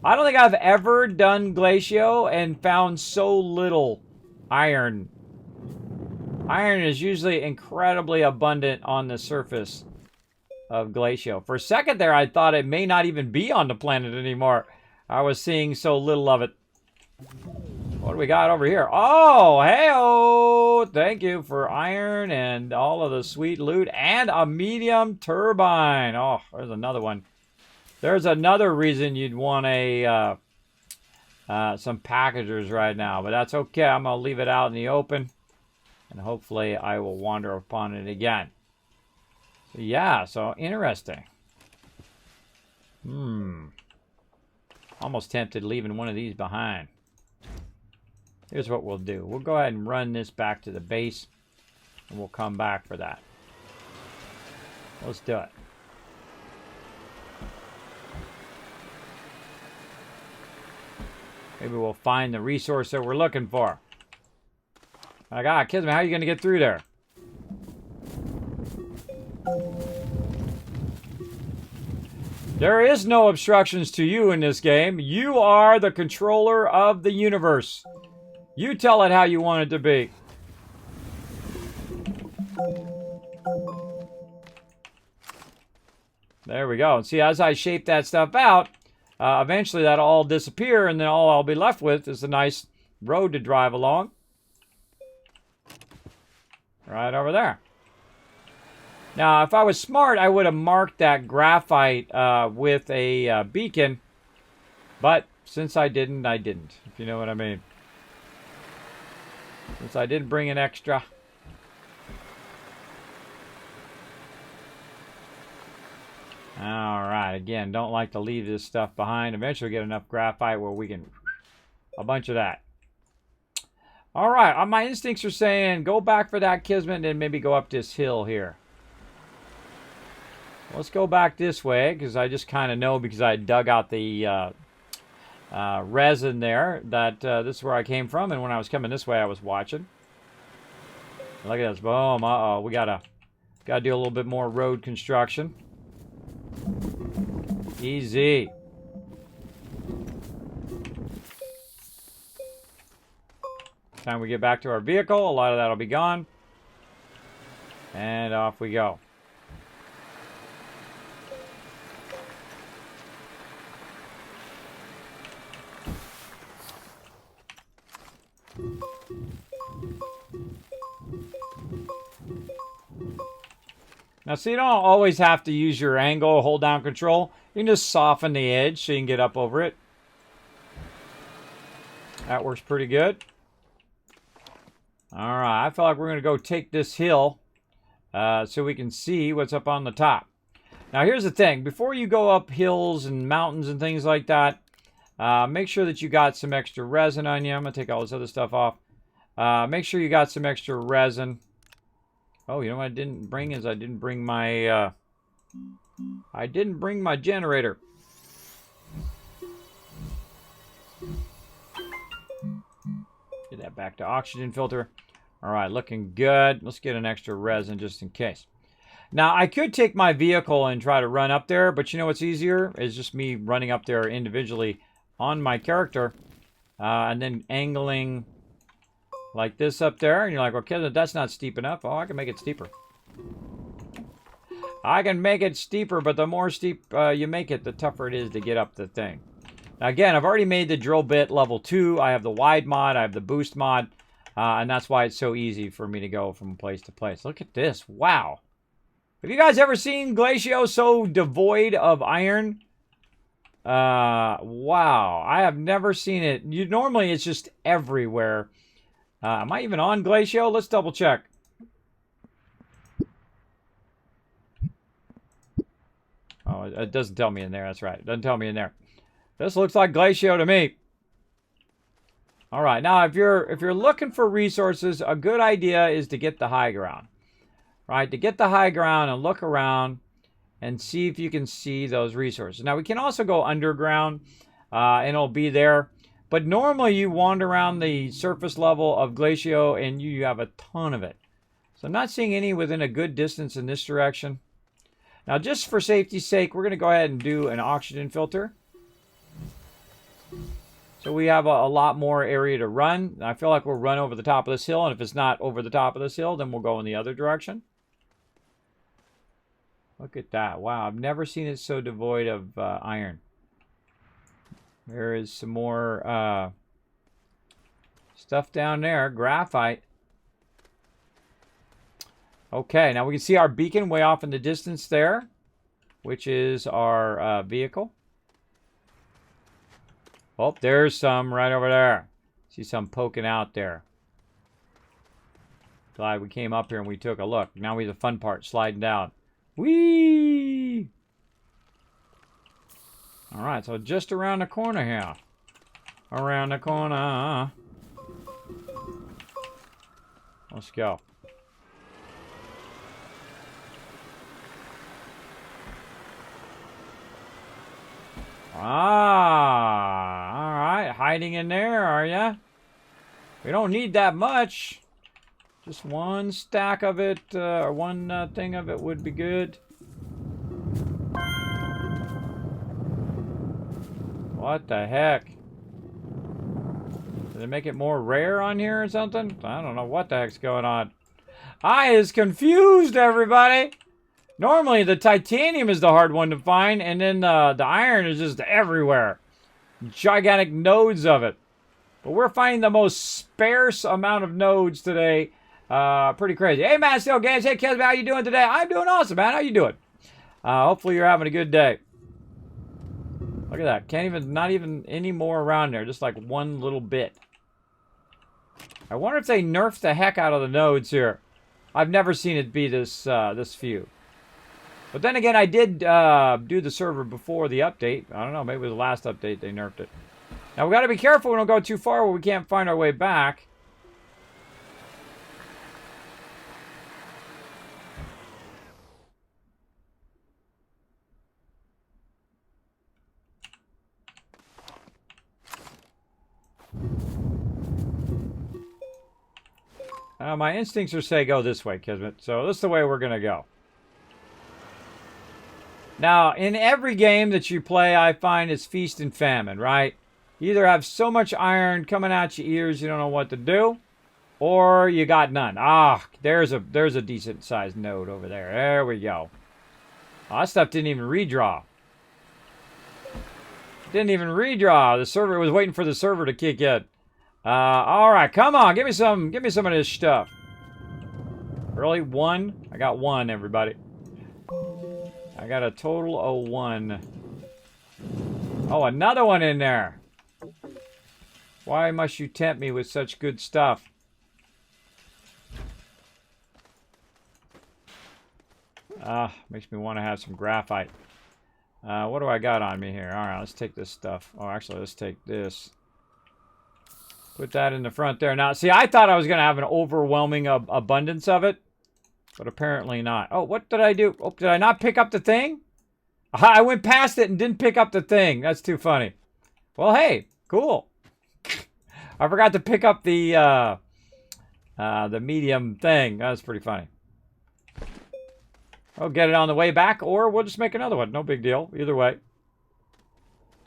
I don't think I've ever done Glacio and found so little iron. Iron is usually incredibly abundant on the surface of Glacio. For a second there, I thought it may not even be on the planet anymore. I was seeing so little of it. What do we got over here? Oh, hey-oh! Thank you for iron and all of the sweet loot and a medium turbine. Oh, there's another one. There's another reason you'd want a some packagers right now, but that's okay. I'm gonna leave it out in the open, and hopefully I will wander upon it again. So, yeah, so interesting. Almost tempted leaving one of these behind. Here's what we'll do. We'll go ahead and run this back to the base, and we'll come back for that. Let's do it. Maybe we'll find the resource that we're looking for. My God, Kismet, how are you going to get through there? There is no obstructions to you in this game. You are the controller of the universe. You tell it how you want it to be. There we go. And see, as I shape that stuff out, eventually that'll all disappear, and then all I'll be left with is a nice road to drive along. Right over there. Now, if I was smart, I would have marked that graphite with a beacon. But since I didn't, if you know what I mean. Since I didn't bring an extra. Alright, again, don't like to leave this stuff behind. Eventually get enough graphite where we can... a bunch of that. Alright, my instincts are saying go back for that Kismet and then maybe go up this hill here. Let's go back this way, because I just kind of know, because I dug out the resin there, that this is where I came from, and when I was coming this way I was watching. Look at this, boom, uh-oh, we gotta do a little bit more road construction. Easy. Time we get back to our vehicle, a lot of that'll be gone. And off we go. Now, so you don't always have to use your angle, hold down control. You can just soften the edge so you can get up over it. That works pretty good. Alright, I feel like we're going to go take this hill so we can see what's up on the top. Now, here's the thing. Before you go up hills and mountains and things like that, make sure that you got some extra resin on you. I'm going to take all this other stuff off. Make sure you got some extra resin. Oh, you know what I didn't bring is I didn't bring my generator. Get that back to oxygen filter. All right, looking good. Let's get an extra resin just in case. Now, I could take my vehicle and try to run up there, but you know what's easier? Is just me running up there individually on my character and then angling like this up there. And you're like, okay, that's not steep enough. Oh, I can make it steeper. I can make it steeper, but the more steep you make it, the tougher it is to get up the thing. Now, again, I've already made the drill bit level 2. I have the wide mod. I have the boost mod. And that's why it's so easy for me to go from place to place. Look at this. Wow. Have you guys ever seen Glacio so devoid of iron? Wow. I have never seen it. Normally, it's just everywhere. Am I even on Glacio? Let's double check. Oh, it doesn't tell me in there. That's right. It doesn't tell me in there. This looks like Glacio to me. All right. Now, if you're looking for resources, a good idea is to get the high ground. Right? To get the high ground and look around and see if you can see those resources. Now, we can also go underground and it'll be there. But normally you wander around the surface level of Glacio and you have a ton of it. So I'm not seeing any within a good distance in this direction. Now, just for safety's sake, we're going to go ahead and do an oxygen filter. So we have a lot more area to run. I feel like we'll run over the top of this hill. And if it's not over the top of this hill, then we'll go in the other direction. Look at that. Wow, I've never seen it so devoid of iron. There is some more stuff down there. Graphite. Okay, now we can see our beacon way off in the distance there, which is our vehicle. Oh, there's some right over there. See some poking out there. Glad we came up here and we took a look. Now we have the fun part, sliding down. Whee! All right, so just around the corner here. Around the corner. Let's go. Ah, all right. Hiding in there, are ya? We don't need that much. Just one stack of it, or one thing of it would be good. What the heck? Did they make it more rare on here or something? I don't know what the heck's going on. I is confused, everybody. Normally, the titanium is the hard one to find, and then the iron is just everywhere. Gigantic nodes of it. But we're finding the most sparse amount of nodes today. Pretty crazy. Hey, man, still games. Hey, Kismet, how you doing today? I'm doing awesome, man. How you doing? Hopefully you're having a good day. Look at that. Can't even, not even any more around there. Just like one little bit. I wonder if they nerfed the heck out of the nodes here. I've never seen it be this this few. But then again, I did do the server before the update. I don't know, maybe it was the last update they nerfed it. Now, we got to be careful we don't go too far where we can't find our way back. My instincts are say go this way, Kismet. So this is the way we're going to go. Now, in every game that you play, I find it's feast and famine, right? You either have so much iron coming out your ears you don't know what to do, or you got none. Ah, there's a decent sized node over there. There we go. Oh, that stuff didn't even redraw. Didn't even redraw. The server was waiting for the server to kick in. All right, come on, give me some of this stuff. Really, one? I got one, everybody. I got a total of one. Oh, another one in there. Why must you tempt me with such good stuff? Makes me want to have some graphite. What do I got on me here? All right, let's take this stuff. Oh, actually, let's take this. Put that in the front there. Now, see, I thought I was going to have an overwhelming abundance of it. But apparently not. Oh, what did I do? Oh, did I not pick up the thing? I went past it and didn't pick up the thing. That's too funny. Well, hey, cool. I forgot to pick up the medium thing. That's pretty funny. I'll get it on the way back, or we'll just make another one. No big deal. Either way.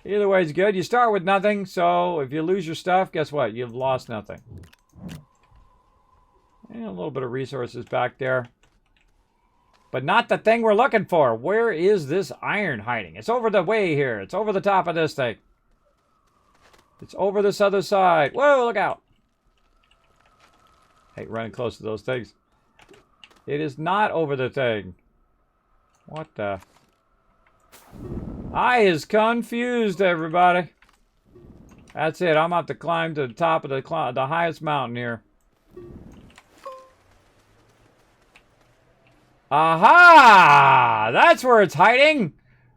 Either way is good. You start with nothing, so if you lose your stuff, guess what? You've lost nothing. And a little bit of resources back there. But not the thing we're looking for. Where is this iron hiding? It's over the way here. It's over the top of this thing. It's over this other side. Whoa, look out. Hate running close to those things. It is not over the thing. What the? I is confused, everybody. That's it. I'm about to climb to the top of the highest mountain here. Aha! That's where it's hiding.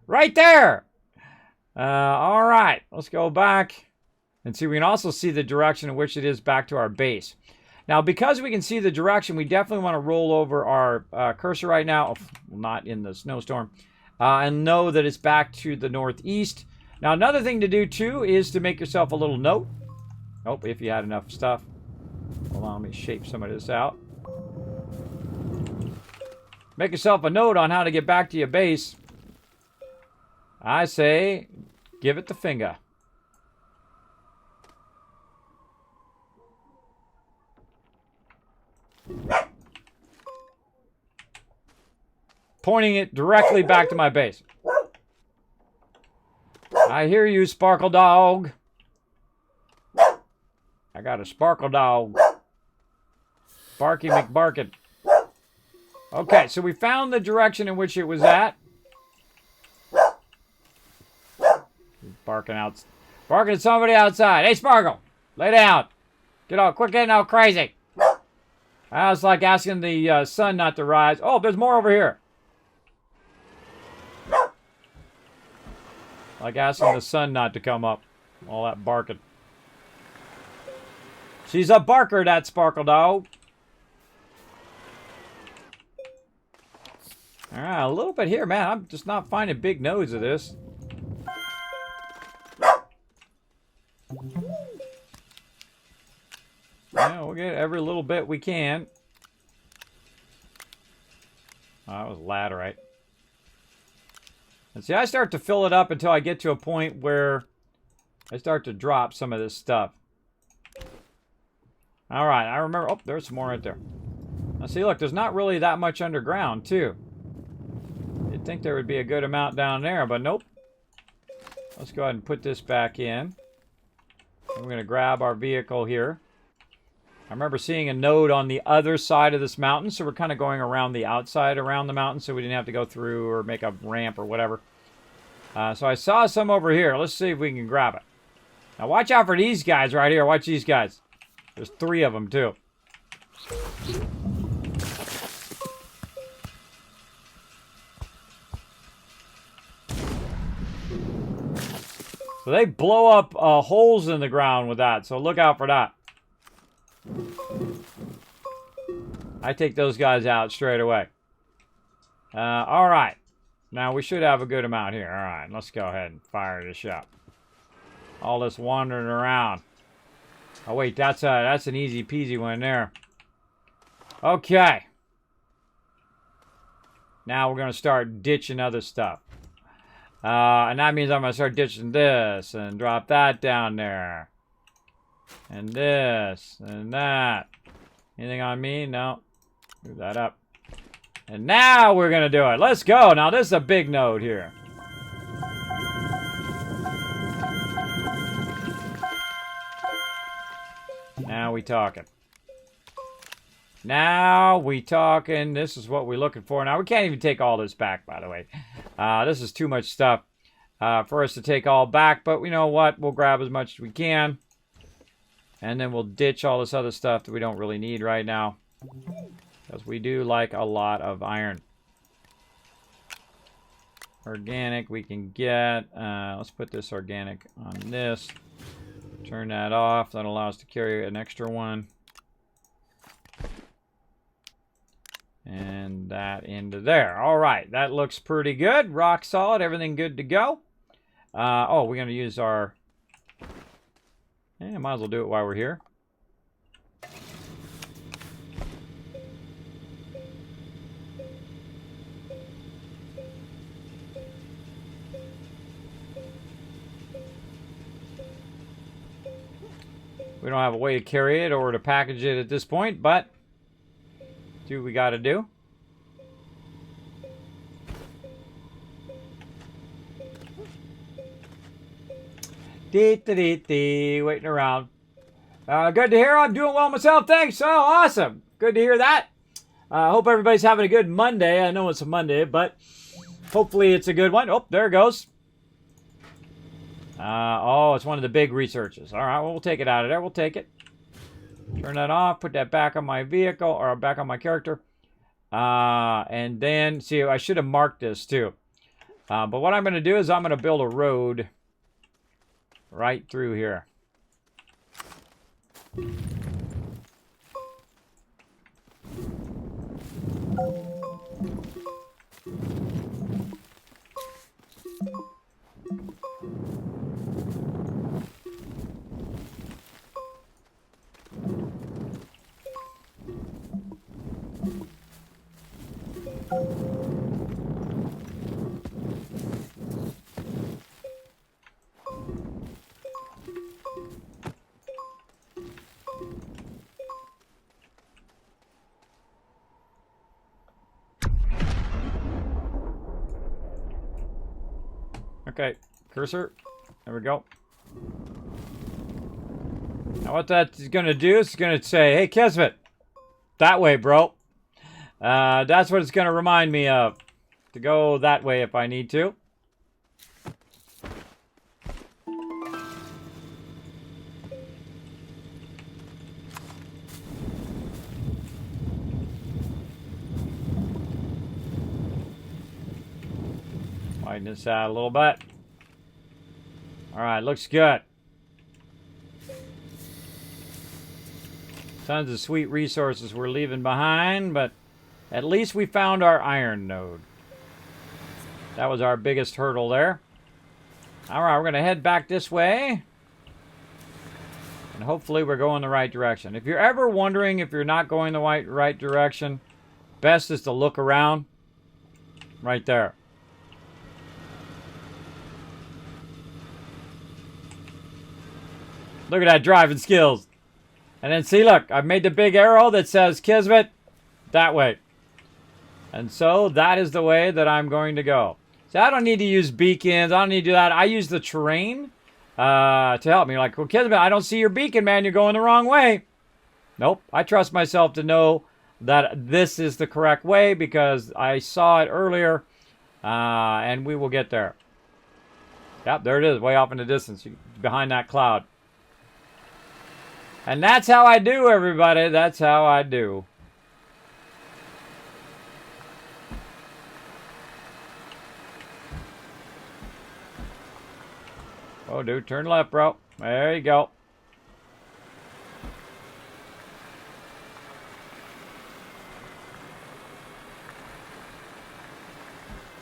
Right there. All right. Let's go back and see. We can also see the direction in which it is back to our base. Now, because we can see the direction, we definitely want to roll over our cursor right now. Well, not in the snowstorm. And know that it's back to the northeast. Now, another thing to do, too, is to make yourself a little note. Oh, if you had enough stuff. Hold on, let me shape some of this out. Make yourself a note on how to get back to your base. I say, give it the finger. Pointing it directly back to my base. I hear you, Sparkle Dog. I got a Sparkle Dog. Barky McBarkin. Okay, so we found the direction in which it was at. Barking out. Barking at somebody outside. Hey, Sparkle, lay down. Get all quick, getting all crazy. I was like asking the sun not to rise. Oh, there's more over here. Like asking the sun not to come up. All that barking. She's a barker, that Sparkle Dog. All right, a little bit here, man. I'm just not finding big nodes of this. Yeah, we'll get every little bit we can. Oh, that was laterite. And see, I start to fill it up until I get to a point where I start to drop some of this stuff. All right, I remember. Oh, there's some more right there. Now, see, look, there's not really that much underground, too. think there would be a good amount down there, but nope. Let's go ahead and put this back in. We're going to grab our vehicle here. I remember seeing a node on the other side of this mountain, so we're kind of going around the outside around the mountain so we didn't have to go through or make a ramp or whatever. So I saw some over here. Let's see if we can grab it. Now watch out for these guys right here. Watch these guys. There's 3 of them too. So they blow up holes in the ground with that, so look out for that. I take those guys out straight away. Alright. Now we should have a good amount here. Alright, let's go ahead and fire this up. All this wandering around. Oh wait, that's an easy peasy one there. Okay. Now we're going to start ditching other stuff. And that means I'm going to start ditching this and drop that down there. And this and that. Anything on me? No. Move that up. And now we're going to do it. Let's go. Now this is a big node here. Now we talking. Now we talking. This is what we're looking for. Now we can't even take all this back, by the way. This is too much stuff for us to take all back. But you know what? We'll grab as much as we can. And then we'll ditch all this other stuff that we don't really need right now. Because we do like a lot of iron. Organic we can get. Let's put this organic on this. Turn that off. That'll allow us to carry an extra one. And that into there. All right. That looks pretty good. Rock solid. Everything good to go. Oh, we're going to use our... might as well do it while we're here. We don't have a way to carry it or to package it at this point, but do what we got to do. Waiting around. Good to hear. I'm doing well myself. Thanks. Oh, awesome. Good to hear that. Hope everybody's having a good Monday. I know it's a Monday, but hopefully it's a good one. Oh, there it goes. Oh, it's one of the big researches. All right, well, we'll take it out of there. We'll take it. Turn that off. Put that back on my vehicle or back on my character. And then, see, I should have marked this too. But what I'm going to do is I'm going to build a road right through here. Okay, cursor. There we go. Now what that's going to do is it's going to say, hey, Kismet, that way, bro. That's what it's going to remind me of. To go that way if I need to. Widen this out a little bit. Alright, looks good. Tons of sweet resources we're leaving behind, but at least we found our iron node. That was our biggest hurdle there. Alright, we're going to head back this way. And hopefully we're going the right direction. If you're ever wondering if you're not going the right direction, best is to look around. Right there. Look at that driving skills. And then see, look, I've made the big arrow that says Kismet that way. And so that is the way that I'm going to go. So I don't need to use beacons. I don't need to do that. I use the terrain to help me. Like, well, Kismet, I don't see your beacon, man. You're going the wrong way. Nope. I trust myself to know that this is the correct way because I saw it earlier. And we will get there. Yep, there it is, way off in the distance, behind that cloud. And that's how I do, everybody. That's how I do. Oh, dude, turn left, bro. There you go.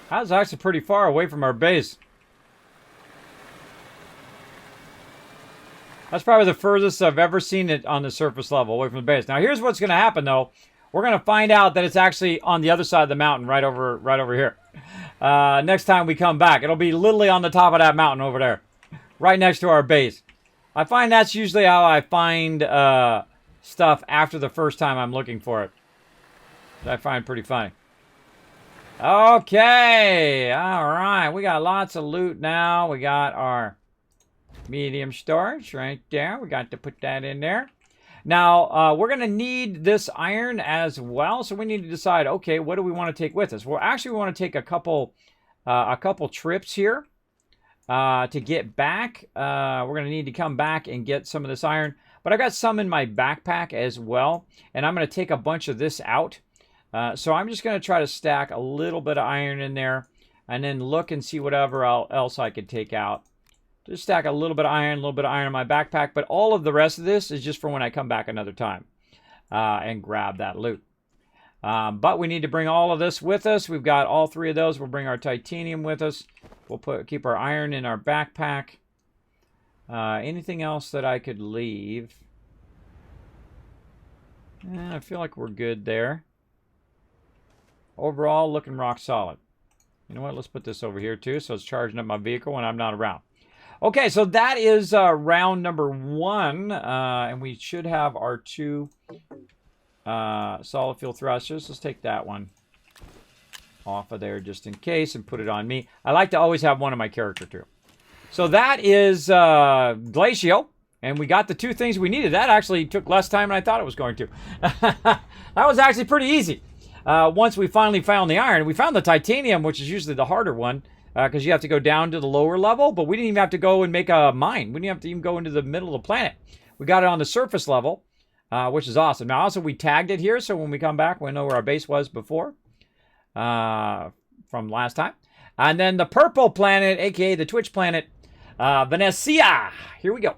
That's actually pretty far away from our base. That's probably the furthest I've ever seen it on the surface level, away from the base. Now, here's what's going to happen, though. We're going to find out that it's actually on the other side of the mountain, right over here. Next time we come back, it'll be literally on the top of that mountain over there, right next to our base. I find that's usually how I find stuff after the first time I'm looking for it. I find pretty funny. Okay, all right. We got lots of loot now. We got our medium storage right there. We got to put that in there. Now, we're going to need this iron as well. So we need to decide, okay, what do we want to take with us? Well, actually, we want to take a couple trips here to get back. We're going to need to come back and get some of this iron. But I got some in my backpack as well. And I'm going to take a bunch of this out. So I'm just going to try to stack a little bit of iron in there and then look and see whatever else I could take out. Just stack a little bit of iron in my backpack. But all of the rest of this is just for when I come back another time and grab that loot. But we need to bring all of this with us. We've got all three of those. We'll bring our titanium with us. We'll keep our iron in our backpack. Anything else that I could leave? I feel like we're good there. Overall, looking rock solid. You know what? Let's put this over here, too, so it's charging up my vehicle when I'm not around. Okay, so that is round number 1, and we should have our 2 solid fuel thrusters. Let's take that one off of there just in case and put it on me. I like to always have one on my character, too. So that is Glacio, and we got the 2 things we needed. That actually took less time than I thought it was going to. That was actually pretty easy. Once we finally found the iron, we found the titanium, which is usually the harder one, because you have to go down to the lower level, but we didn't even have to go and make a mine. We didn't have to even go into the middle of the planet. We got it on the surface level, which is awesome. Now, also, we tagged it here, so when we come back, we know where our base was before, from last time. And then the purple planet, aka the Twitch planet, Venecia. Here we go.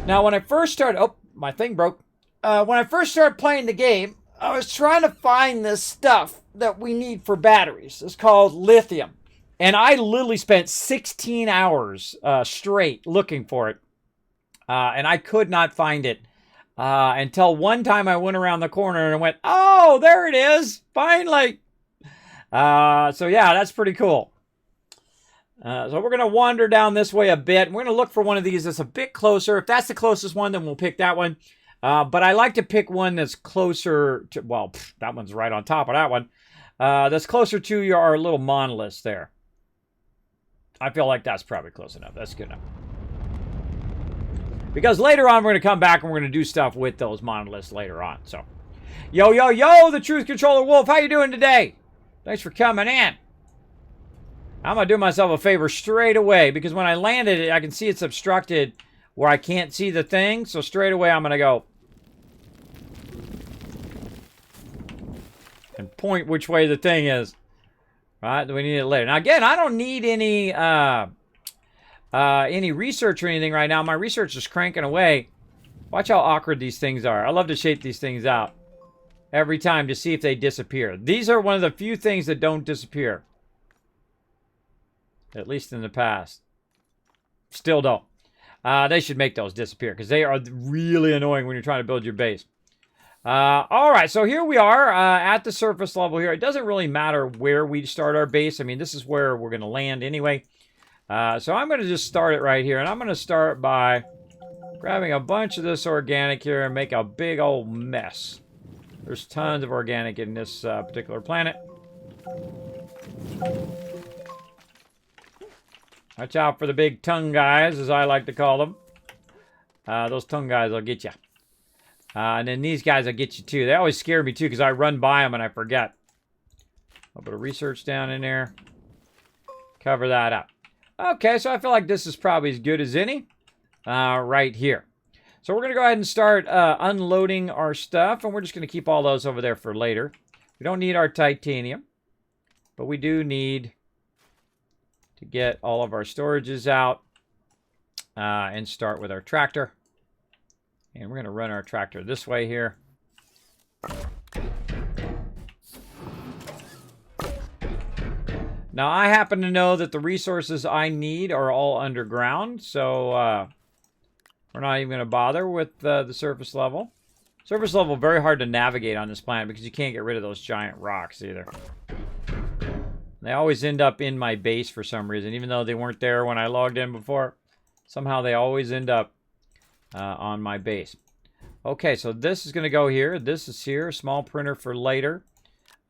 Now, when I first started... Oh, my thing broke. When I first started playing the game, I was trying to find this stuff that we need for batteries. It's called lithium. And I literally spent 16 hours straight looking for it. And I could not find it until one time I went around the corner and went, oh, there it is. Finally. So, yeah, that's pretty cool. So we're going to wander down this way a bit. We're going to look for one of these that's a bit closer. If that's the closest one, then we'll pick that one. But I like to pick one that's closer to, well, that one's right on top of that one. That's closer to our little monoliths there. I feel like that's probably close enough. That's good enough. Because later on, we're going to come back and we're going to do stuff with those monoliths later on. So, yo, yo, yo, the Truth Controller Wolf. How you doing today? Thanks for coming in. I'm going to do myself a favor straight away because when I landed it, I can see it's obstructed where I can't see the thing. So straight away, I'm going to go and point which way the thing is. Right? We need it later. Now, again, I don't need any research or anything right now. My research is cranking away. Watch how awkward these things are. I love to shape these things out every time to see if they disappear. These are one of the few things that don't disappear. At least in the past. Still don't. They should make those disappear because they are really annoying when you're trying to build your base. All right, so here we are at the surface level here. It doesn't really matter where we start our base. I mean, this is where we're going to land anyway. So I'm going to just start it right here. And I'm going to start by grabbing a bunch of this organic here and make a big old mess. There's tons of organic in this particular planet. Watch out for the big tongue guys, as I like to call them. Those tongue guys will get you. And then these guys will get you too. They always scare me too because I run by them and I forget. A little bit of research down in there. Cover that up. Okay, so I feel like this is probably as good as any right here. So we're going to go ahead and start unloading our stuff. And we're just going to keep all those over there for later. We don't need our titanium. But we do need to get all of our storages out and start with our tractor. And we're going to run our tractor this way here. Now, I happen to know that the resources I need are all underground, so we're not even going to bother with the surface level. Surface level, very hard to navigate on this planet because you can't get rid of those giant rocks either. They always end up in my base for some reason, even though they weren't there when I logged in before. Somehow they always end up on my base. Okay, so this is going to go here. This is here. Small printer for later.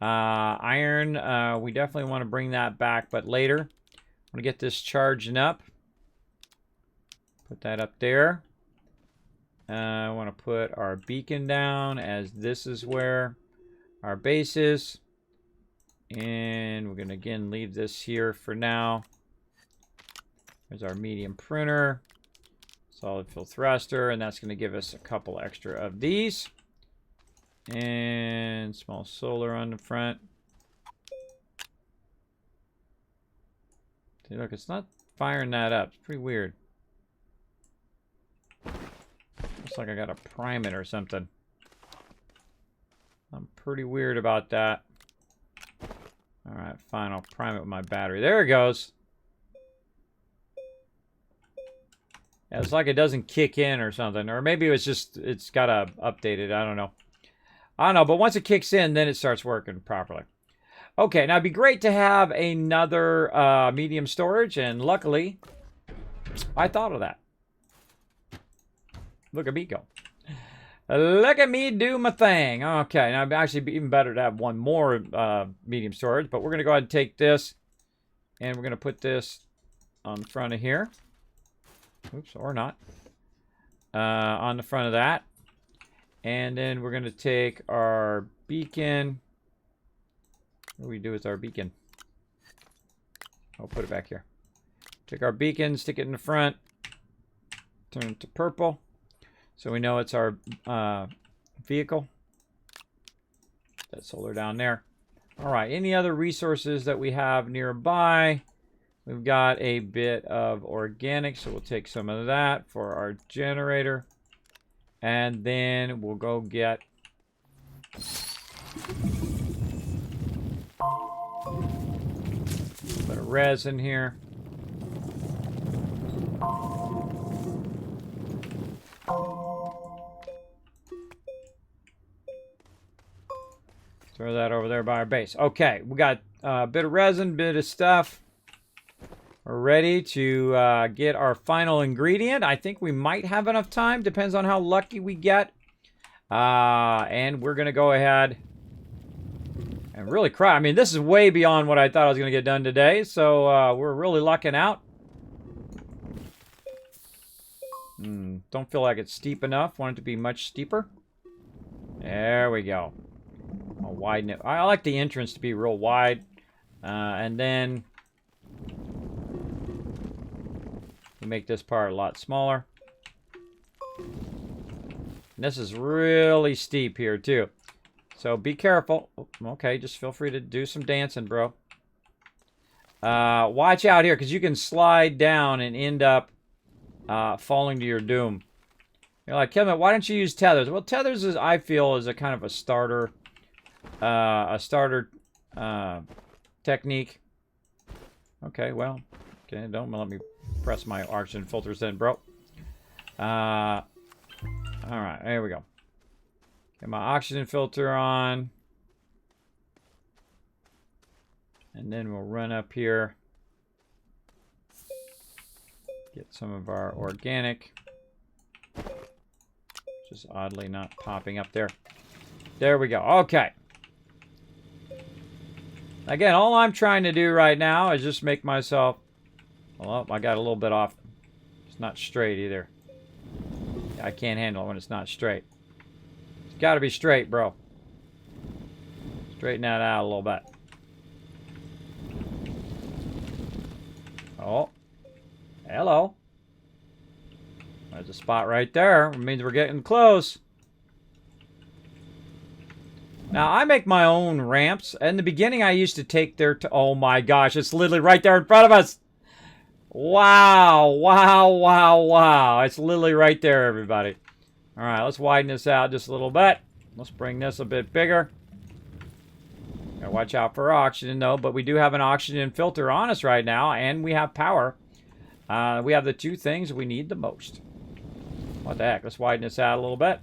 Iron, we definitely want to bring that back, but later. I'm going to get this charging up. Put that up there. I want to put our beacon down, as this is where our base is. And we're going to, again, leave this here for now. There's our medium printer. Solid fill thruster, and that's going to give us a couple extra of these. And small solar on the front. See, look, it's not firing that up. It's pretty weird. Looks like I got to prime it or something. I'm pretty weird about that. Alright, fine. I'll prime it with my battery. There it goes. Yeah, it's like it doesn't kick in or something. Or maybe it's just, it's got to update it. I don't know. But once it kicks in, then it starts working properly. Okay, now it'd be great to have another medium storage, and luckily, I thought of that. Look at me go. Look at me do my thing. Okay, now it'd actually be even better to have one more medium storage, but we're going to go ahead and take this, and we're going to put this on the front of here. Oops, or not. On the front of that. And then we're going to take our beacon. What do we do with our beacon? I'll put it back here. Take our beacon, stick it in the front. Turn it to purple. So we know it's our vehicle. That solar down there. All right, any other resources that we have nearby? We've got a bit of organic, so we'll take some of that for our generator. And then we'll go get a bit of resin here. Throw that over there by our base. Okay, we got a bit of resin, bit of stuff. We're ready to get our final ingredient. I think we might have enough time. Depends on how lucky we get. And we're going to go ahead and really cry. I mean, this is way beyond what I thought I was going to get done today. So we're really lucking out. Don't feel like it's steep enough. Want it to be much steeper. There we go. I'll widen it. I like the entrance to be real wide. And then we make this part a lot smaller. And this is really steep here too. So be careful. Okay, just feel free to do some dancing, bro. Watch out here, because you can slide down and end up falling to your doom. You're like, Kevin, why don't you use tethers? Well, tethers is, I feel, is a kind of a starter technique. Okay, well, okay, don't let me press my oxygen filters then, bro. All right, there we go. Get my oxygen filter on. And then we'll run up here. Get some of our organic. Just oddly not popping up there. There we go. Okay. Again, all I'm trying to do right now is just make myself... Well, I got a little bit off. It's not straight either. I can't handle it when it's not straight. It's got to be straight, bro. Straighten that out a little bit. Oh. Hello. There's a spot right there. It means we're getting close. Now, I make my own ramps. In the beginning, I used to take their... Oh, my gosh. It's literally right there in front of us. Wow. Wow, wow, wow. It's literally right there, everybody. All right, let's widen this out just a little bit. Let's bring this a bit bigger. Gotta watch out for oxygen, though. But we do have an oxygen filter on us right now. And we have power. We have the two things we need the most. What the heck? Let's widen this out a little bit.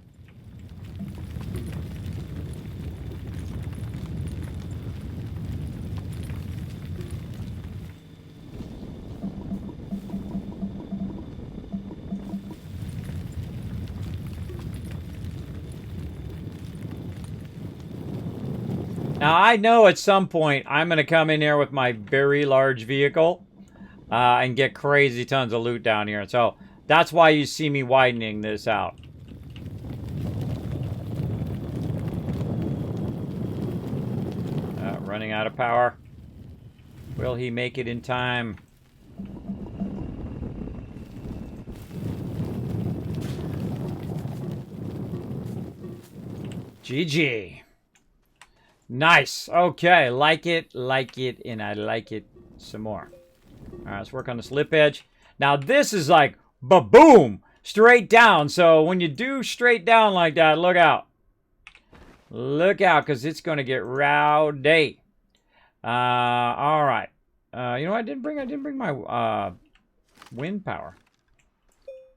Now, I know at some point I'm going to come in here with my very large vehicle and get crazy tons of loot down here. So that's why you see me widening this out. Running out of power. Will he make it in time? GG. Nice. Okay. Like it, and I like it some more. All right, let's work on the slip edge. Now, this is like, ba-boom, straight down. So when you do straight down like that, look out. Look out, because it's going to get rowdy. All right. You know what I didn't bring my wind power.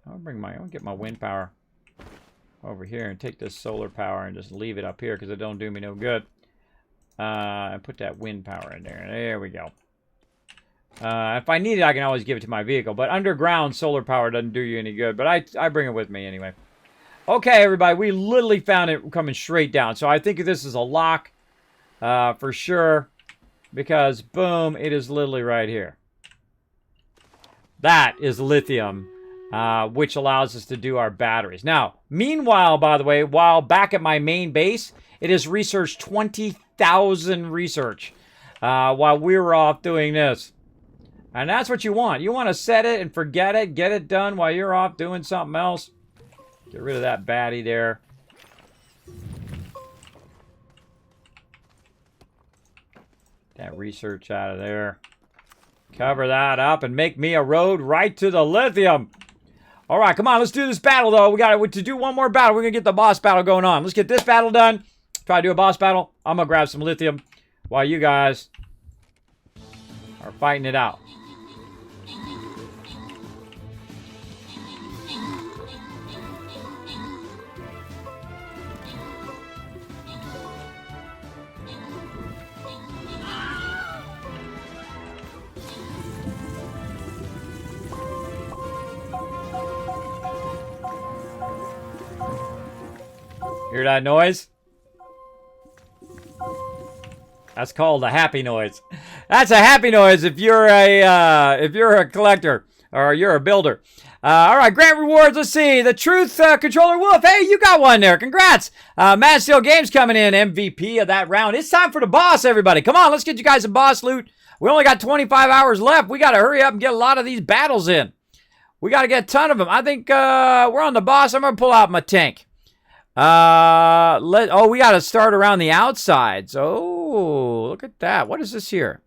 I'll get my wind power over here and take this solar power and just leave it up here because it don't do me no good. And put that wind power in there. There we go. If I need it, I can always give it to my vehicle. But underground solar power doesn't do you any good. But I bring it with me anyway. Okay, everybody. We literally found it coming straight down. So I think this is a lock for sure. Because, boom, it is literally right here. That is lithium, which allows us to do our batteries. Now, meanwhile, by the way, while back at my main base, it has researched 20,000 research while we were off doing this. And that's what you want. You want to set it and forget it, get it done while you're off doing something else. Get rid of that baddie there. That research out of there. Cover that up and make me a road right to the lithium. All right, come on, let's do this battle, though. We got to do one more battle. We're going to get the boss battle going on. Let's get this battle done. Try to do a boss battle. I'm going to grab some lithium while you guys are fighting it out. Hear that noise? That's called a happy noise. That's a happy noise if you're a collector or you're a builder. All right, grant rewards. Let's see. The Truth Controller Wolf. Hey, you got one there. Congrats. Man Steel Games coming in MVP of that round. It's time for the boss, everybody. Come on, let's get you guys some boss loot. We only got 25 hours left. We got to hurry up and get a lot of these battles in. We got to get a ton of them. I think we're on the boss. I'm going to pull out my tank. We got to start around the outsides. Oh, look at that. What is this here?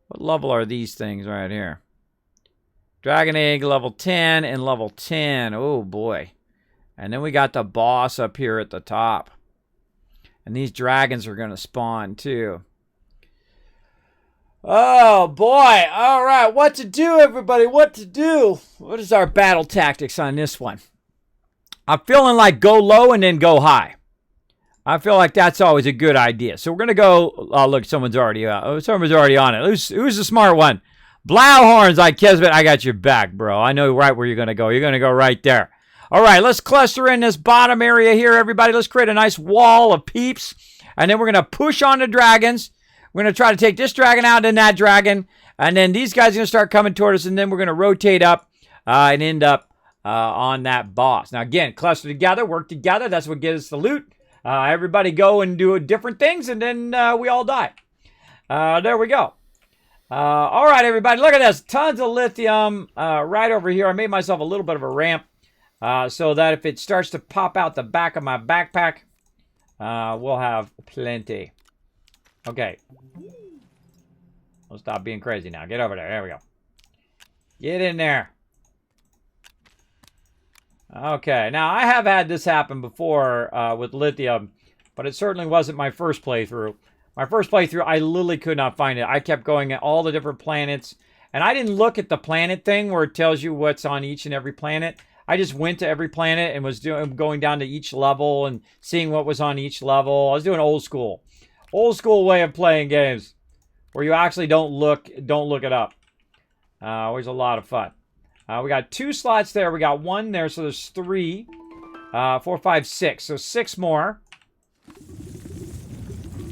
What level are these things right here? Dragon Egg level 10 and level 10. Oh, boy. And then we got the boss up here at the top. And these dragons are going to spawn, too. Oh, boy. All right. What to do, everybody? What to do? What is our battle tactics on this one? I'm feeling like go low and then go high. I feel like that's always a good idea. So we're going to go... Oh, look, someone's already on it. Who's the smart one? Blowhorns like Kismet. I got your back, bro. I know right where you're going to go. You're going to go right there. All right, let's cluster in this bottom area here, everybody. Let's create a nice wall of peeps. And then we're going to push on the dragons. We're going to try to take this dragon out and that dragon. And then these guys are going to start coming toward us. And then we're going to rotate up and end up on that boss. Now, again, cluster together, work together. That's what gives us the loot. Everybody go and do different things. And then we all die. There we go. All right, everybody. Look at this. Tons of lithium right over here. I made myself a little bit of a ramp. So that if it starts to pop out the back of my backpack, we'll have plenty. Okay. We'll stop being crazy now. Get over there. There we go. Get in there. Okay. Now, I have had this happen before with lithium, but it certainly wasn't my first playthrough. My first playthrough, I literally could not find it. I kept going at all the different planets, and I didn't look at the planet thing where it tells you what's on each and every planet. I just went to every planet and was going down to each level and seeing what was on each level. I was doing old school way of playing games where you actually don't look it up. Always a lot of fun. We got 2 slots there. We got 1 there, so there's 3, 4, 5, 6. So 6 more.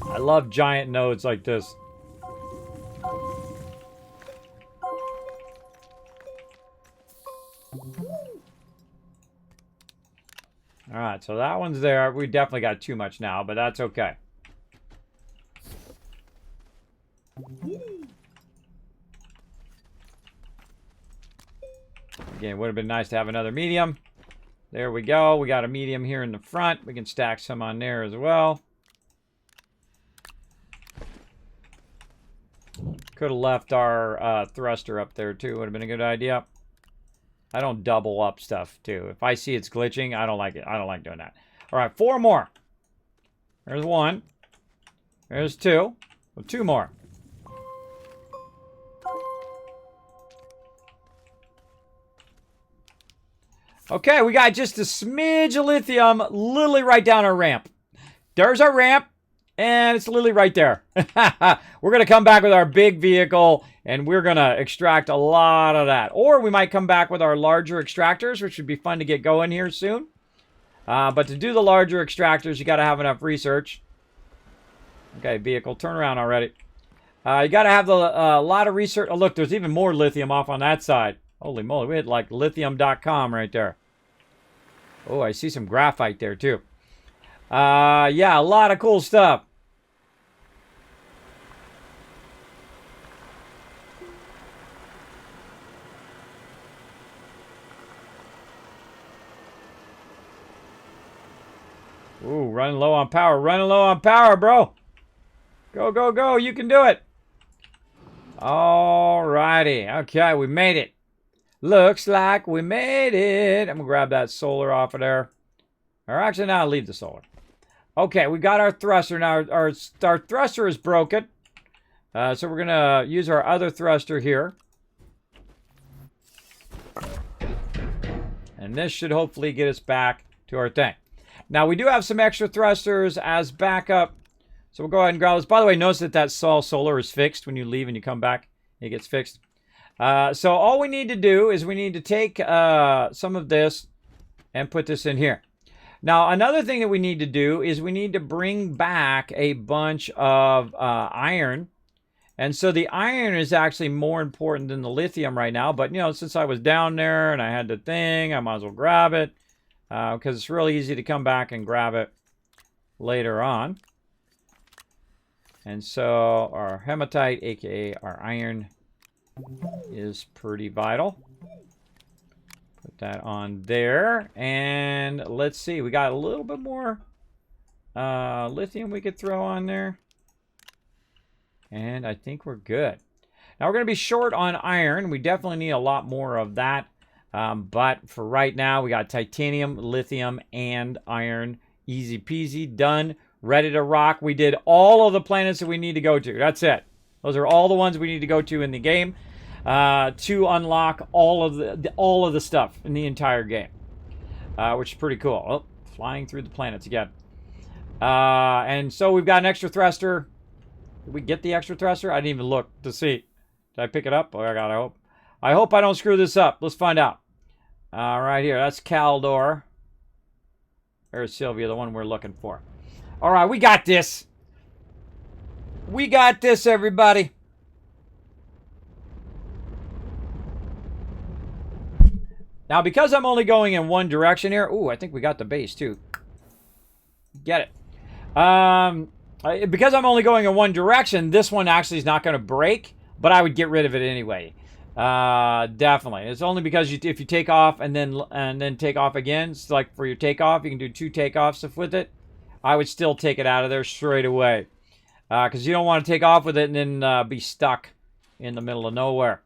I love giant nodes like this. All right, so that one's there. We definitely got too much now, but that's okay. Again, it would have been nice to have another medium. There we go. We got a medium here in the front. We can stack some on there as well. Could have left our thruster up there too. Would have been a good idea. I don't double up stuff, too. If I see it's glitching, I don't like it. I don't like doing that. All right, 4 more. There's 1. There's 2. Well, 2 more. Okay, we got just a smidge of lithium literally right down our ramp. There's our ramp, and it's literally right there. We're going to come back with our big vehicle, and we're going to extract a lot of that. Or we might come back with our larger extractors, which would be fun to get going here soon. But to do the larger extractors, you got to have enough research. Okay, vehicle, turn around already. You got to have a lot of research. Oh, look, there's even more lithium off on that side. Holy moly, we had like lithium.com right there. Oh, I see some graphite there too. Yeah, a lot of cool stuff. Ooh, running low on power. Running low on power, bro. Go, go, go. You can do it. Alrighty. Okay, we made it. Looks like we made it. I'm going to grab that solar off of there. Or actually, now I'll leave the solar. Okay, we got our thruster. Now, our thruster is broken. So we're going to use our other thruster here. And this should hopefully get us back to our thing. Now, we do have some extra thrusters as backup. So we'll go ahead and grab this. By the way, notice that solar is fixed. When you leave and you come back, it gets fixed. So all we need to do is we need to take some of this and put this in here. Now, another thing that we need to do is we need to bring back a bunch of iron. And so the iron is actually more important than the lithium right now. But, you know, since I was down there and I had the thing, I might as well grab it. Because it's really easy to come back and grab it later on. And so our hematite, aka our iron, is pretty vital. Put that on there. And let's see, we got a little bit more lithium we could throw on there. And I think we're good. Now we're going to be short on iron. We definitely need a lot more of that. But for right now, we got titanium, lithium, and iron. Easy peasy, done, ready to rock. We did all of the planets that we need to go to. That's it. Those are all the ones we need to go to in the game to unlock all of the stuff in the entire game, which is pretty cool. Oh, flying through the planets again. And so we've got an extra thruster. Did we get the extra thruster? I didn't even look to see. Did I pick it up? Oh, I hope I don't screw this up. Let's find out. Right here. That's Caldor. There's Sylvia, the one we're looking for. All right, we got this. We got this, everybody. Now, because I'm only going in one direction here. Ooh, I think we got the base, too. Get it. Because I'm only going in one direction, this one actually is not going to break. But I would get rid of it anyway. Definitely. It's only because if you take off and then take off again, it's like for your takeoff, you can do 2 takeoffs with it. I would still take it out of there straight away. Because you don't want to take off with it and then be stuck in the middle of nowhere.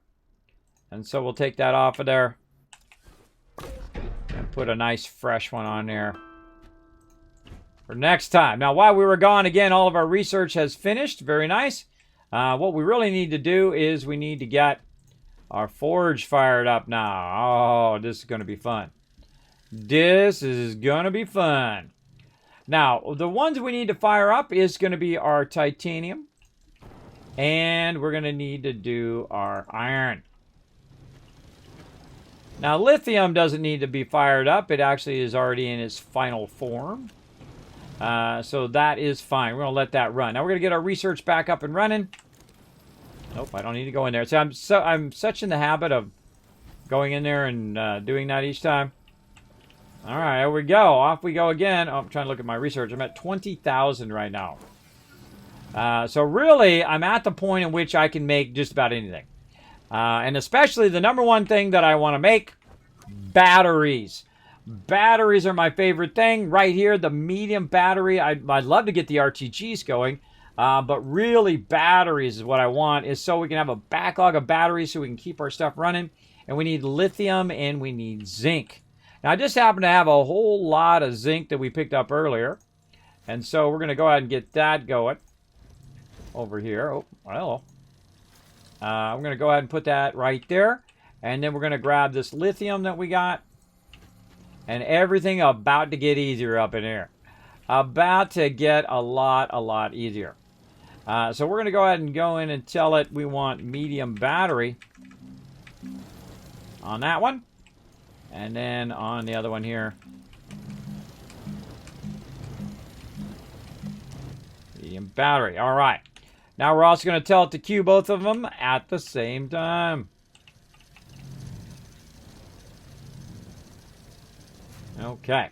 And so we'll take that off of there. And put a nice fresh one on there. For next time. Now, while we were gone, again, all of our research has finished. Very nice. What we really need to do is we need to get our forge fired up now. Oh, this is going to be fun. This is going to be fun. Now, the ones we need to fire up is going to be our titanium. And we're going to need to do our iron. Now, lithium doesn't need to be fired up. It actually is already in its final form. So that is fine. We're going to let that run. Now, we're going to get our research back up and running. Nope, I don't need to go in there. So I'm such in the habit of going in there and doing that each time. All right, here we go. Off we go again. Oh, I'm trying to look at my research. I'm at 20,000 right now. So really, I'm at the point in which I can make just about anything. And especially the number one thing that I want to make, batteries. Batteries are my favorite thing. Right here, the medium battery. I'd love to get the RTGs going. But really, batteries is what I want, is so we can have a backlog of batteries so we can keep our stuff running. And we need lithium and we need zinc. Now, I just happen to have a whole lot of zinc that we picked up earlier. And so we're going to go ahead and get that going over here. Oh, well. I'm going to go ahead and put that right there. And then we're going to grab this lithium that we got. And everything about to get easier up in here. About to get a lot easier. So we're going to go ahead and go in and tell it we want medium battery on that one. And then on the other one here, medium battery. All right. Now we're also going to tell it to queue both of them at the same time. Okay.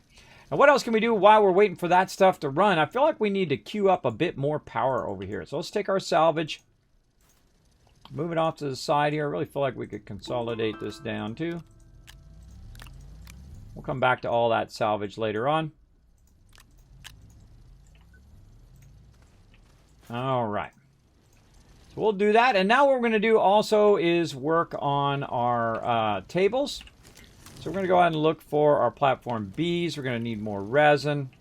Now what else can we do while we're waiting for that stuff to run? I feel like we need to queue up a bit more power over here. So let's take our salvage. Move it off to the side here. I really feel like we could consolidate this down too. We'll come back to all that salvage later on. All right. So we'll do that. And now what we're going to do also is work on our tables. So we're going to go ahead and look for our platform Bs. We're going to need more resin.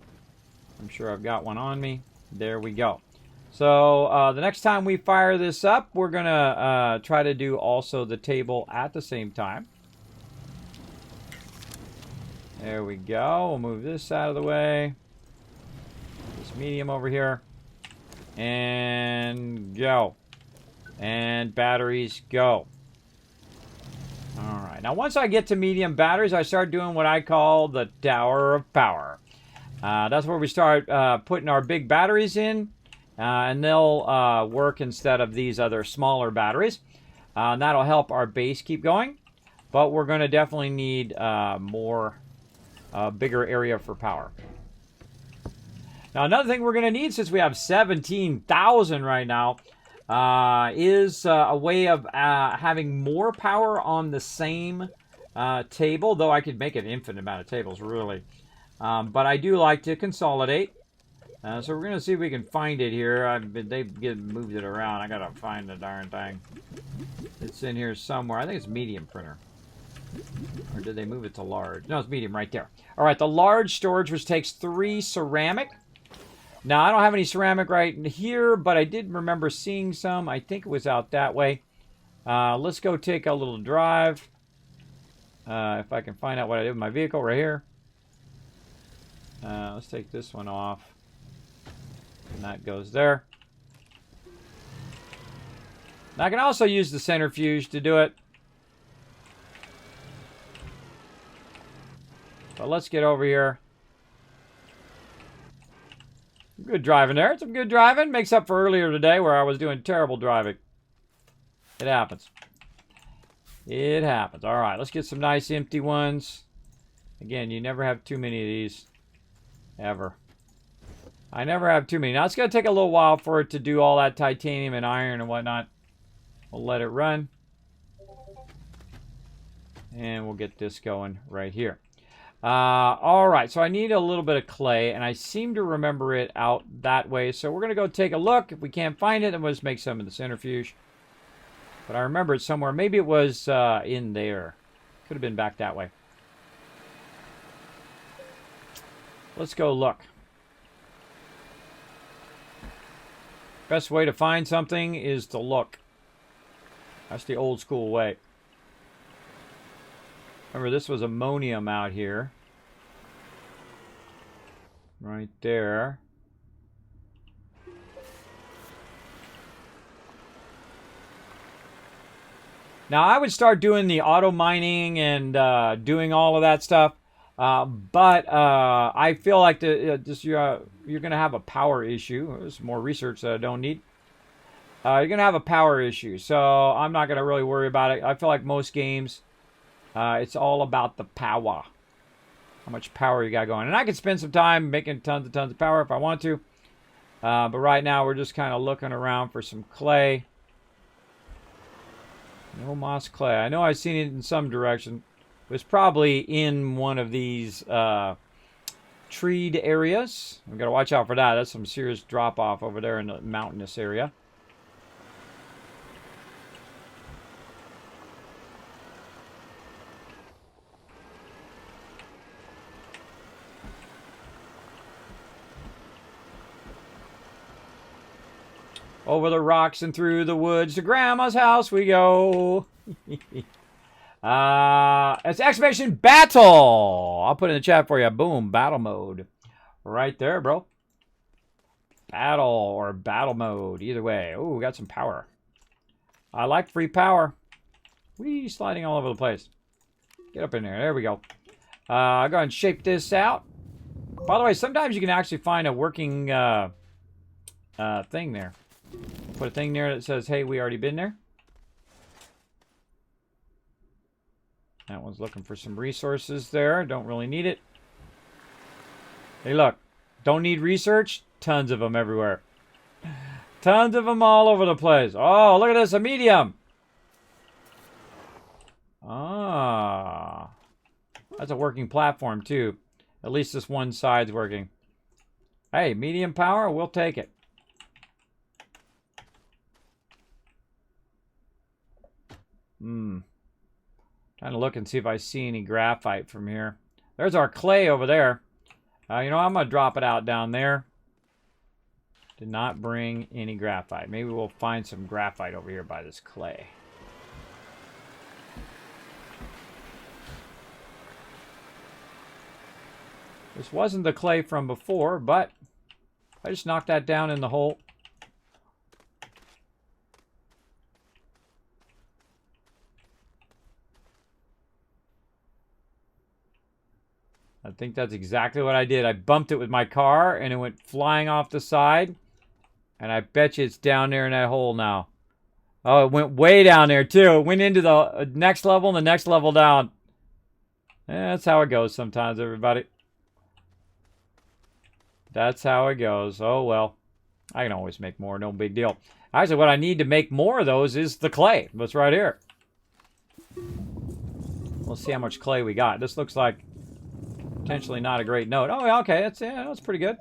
I'm sure I've got one on me. There we go. So the next time we fire this up, we're going to try to do also the table at the same time. There we go. We'll move this out of the way. This medium over here. And go. And batteries go. Alright. Now once I get to medium batteries, I start doing what I call the Tower of Power. That's where we start putting our big batteries in. And they'll work instead of these other smaller batteries. And that'll help our base keep going. But we're going to definitely need more... bigger area for power. Now, another thing we're going to need, since we have 17,000 right now, is a way of having more power on the same table, though I could make an infinite amount of tables, really. But I do like to consolidate. So we're going to see if we can find it here. They've moved it around. I got to find the darn thing. It's in here somewhere. I think it's medium printer. Or did they move it to large? No, it's medium right there. All right, the large storage, which takes 3 ceramic. Now, I don't have any ceramic right here, but I did remember seeing some. I think it was out that way. Let's go take a little drive. If I can find out what I did with my vehicle right here. Let's take this one off. And that goes there. Now, I can also use the centrifuge to do it. But let's get over here. Good driving there. Some good driving. Makes up for earlier today where I was doing terrible driving. It happens. It happens. All right, let's get some nice empty ones. Again, you never have too many of these. Ever. I never have too many. Now, it's going to take a little while for it to do all that titanium and iron and whatnot. We'll let it run. And we'll get this going right here. All right, so I need a little bit of clay, and I seem to remember it out that way. So we're going to go take a look. If we can't find it, then we'll just make some of the centrifuge. But I remember it somewhere. Maybe it was in there. Could have been back that way. Let's go look. Best way to find something is to look. That's the old school way. Remember, this was ammonium out here. Right there. Now, I would start doing the auto mining and doing all of that stuff. But I feel like you're going to have a power issue. There's more research that I don't need. You're going to have a power issue. So I'm not going to really worry about it. I feel like most games, it's all about the power. How much power you got going. And I could spend some time making tons of power if I want to. But right now, we're just kind of looking around for some clay. No moss clay. I know I've seen it in some direction. It was probably in one of these treed areas. We've got to watch out for that. That's some serious drop-off over there in the mountainous area. Over the rocks and through the woods to Grandma's house we go. It's exclamation battle. I'll put it in the chat for you. Boom, battle mode. Right there, bro. Battle or battle mode. Either way. Oh, we got some power. I like free power. Whee, sliding all over the place. Get up in there. There we go. I'll go and shape this out. By the way, sometimes you can actually find a working thing there. Put a thing there that says, hey, we already been there. That one's looking for some resources there. Don't really need it. Hey, look. Don't need research? Tons of them everywhere. Tons of them all over the place. Oh, look at this. A medium. Ah. That's a working platform, too. At least this one side's working. Hey, medium power? We'll take it. Trying to look and see if I see any graphite from here. There's our clay over there. You know, I'm going to drop it out down there. Did not bring any graphite. Maybe we'll find some graphite over here by this clay. This wasn't the clay from before, but I just knocked that down in the hole. I think that's exactly what I did. I bumped it with my car, and it went flying off the side. And I bet you it's down there in that hole now. Oh, it went way down there, too. It went into the next level and the next level down. That's how it goes sometimes, everybody. That's how it goes. Oh, well. I can always make more. No big deal. Actually, what I need to make more of those is the clay. That's right here. We'll see how much clay we got. This looks like potentially not a great note. Oh, okay. That's pretty good.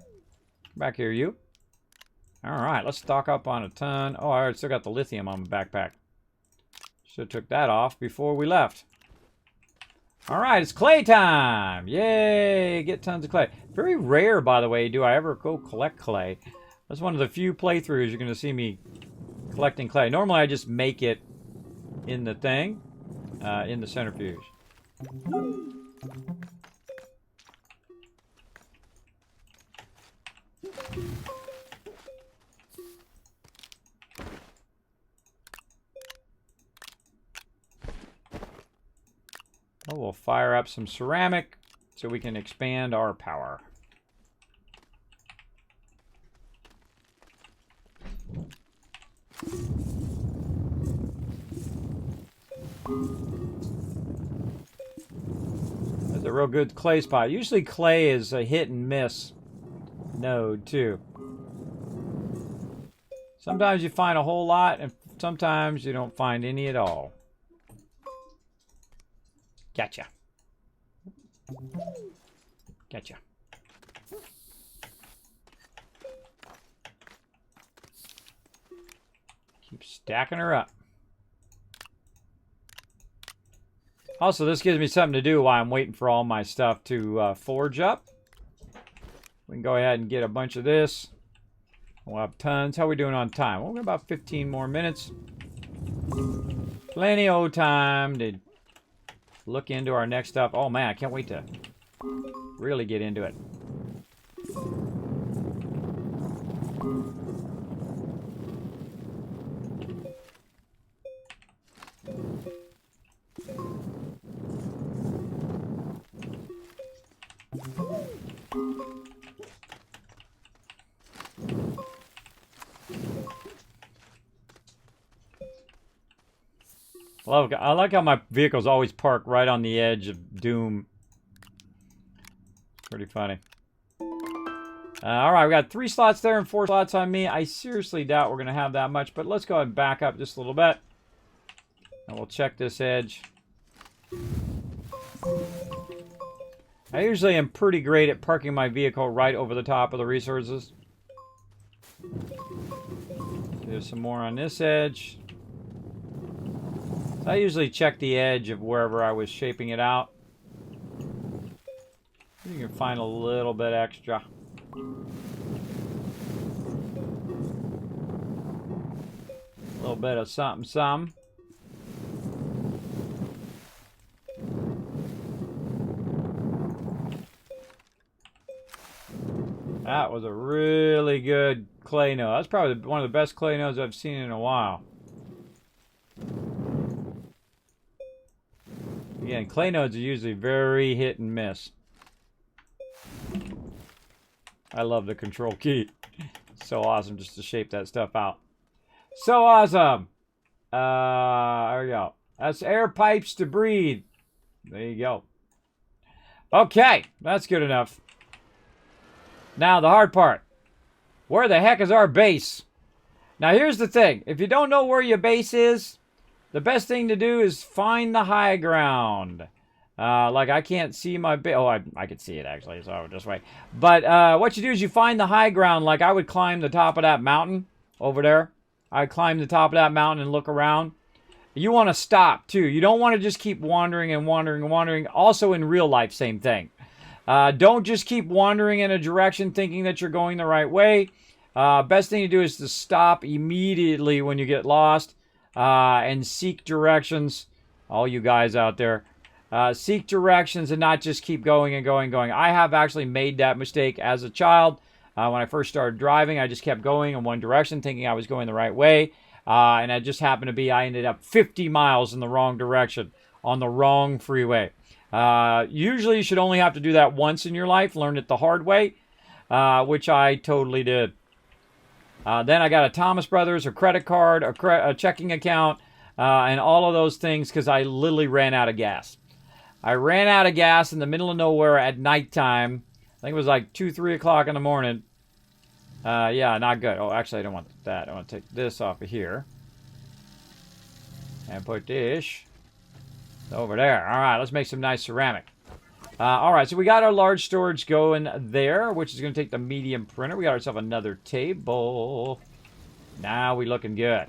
Back here, you. All right. Let's stock up on a ton. Oh, I still got the lithium on my backpack. Should have took that off before we left. All right. It's clay time. Yay. Get tons of clay. Very rare, by the way, do I ever go collect clay. That's one of the few playthroughs you're going to see me collecting clay. Normally, I just make it in the thing, in the centrifuge. Oh, we'll fire up some ceramic. so we can expand our power. That's a real good clay spot. Usually clay is a hit and miss node too. Sometimes you find a whole lot, and sometimes you don't find any at all. Gotcha. Gotcha. Keep stacking her up. Also, this gives me something to do while I'm waiting for all my stuff to forge up. We can go ahead and get a bunch of this. We'll have tons. How are we doing on time? Well, we've got about 15 more minutes. Plenty of time to look into our next stuff. Oh man, I can't wait to really get into it. I like how my vehicles always park right on the edge of doom. Pretty funny. All right, we got 3 slots there and 4 slots on me. I seriously doubt we're going to have that much, but let's go ahead and back up just a little bit. And we'll check this edge. I usually am pretty great at parking my vehicle right over the top of the resources. There's some more on this edge. So I usually check the edge of wherever I was shaping it out. You can find a little bit extra. A little bit of something, some. That was a really good clay node. That's probably one of the best clay nodes I've seen in a while. Again, clay nodes are usually very hit and miss. I love the control key. So awesome just to shape that stuff out. So awesome. There we go. That's air pipes to breathe. There you go. Okay, that's good enough. Now the hard part. Where the heck is our base? Now here's the thing. If you don't know where your base is, the best thing to do is find the high ground. Like I can't see my base. Oh, I could see it actually, so I would just wait. But what you do is you find the high ground. Like I would climb the top of that mountain over there. I'd climb the top of that mountain and look around. You want to stop too. You don't want to just keep wandering and wandering and wandering. Also in real life, same thing. Don't just keep wandering in a direction thinking that you're going the right way. Best thing to do is to stop immediately when you get lost. And seek directions. All you guys out there. Seek directions and not just keep going and going and going. I have actually made that mistake as a child. When I first started driving, I just kept going in one direction thinking I was going the right way. And it just happened to be I ended up 50 miles in the wrong direction on the wrong freeway. Usually you should only have to do that once in your life. Learn it the hard way, which I totally did. Then I got a Thomas Brothers, a credit card, a checking account, and all of those things because I literally ran out of gas. I ran out of gas in the middle of nowhere at nighttime. I think it was like 2, 3 o'clock in the morning. Yeah, not good. Oh, actually, I don't want that. I want to take this off of here. And put this over there. All right, let's make some nice ceramic. All right, so we got our large storage going there, which is going to take the medium printer. We got ourselves another table. Now we're looking good.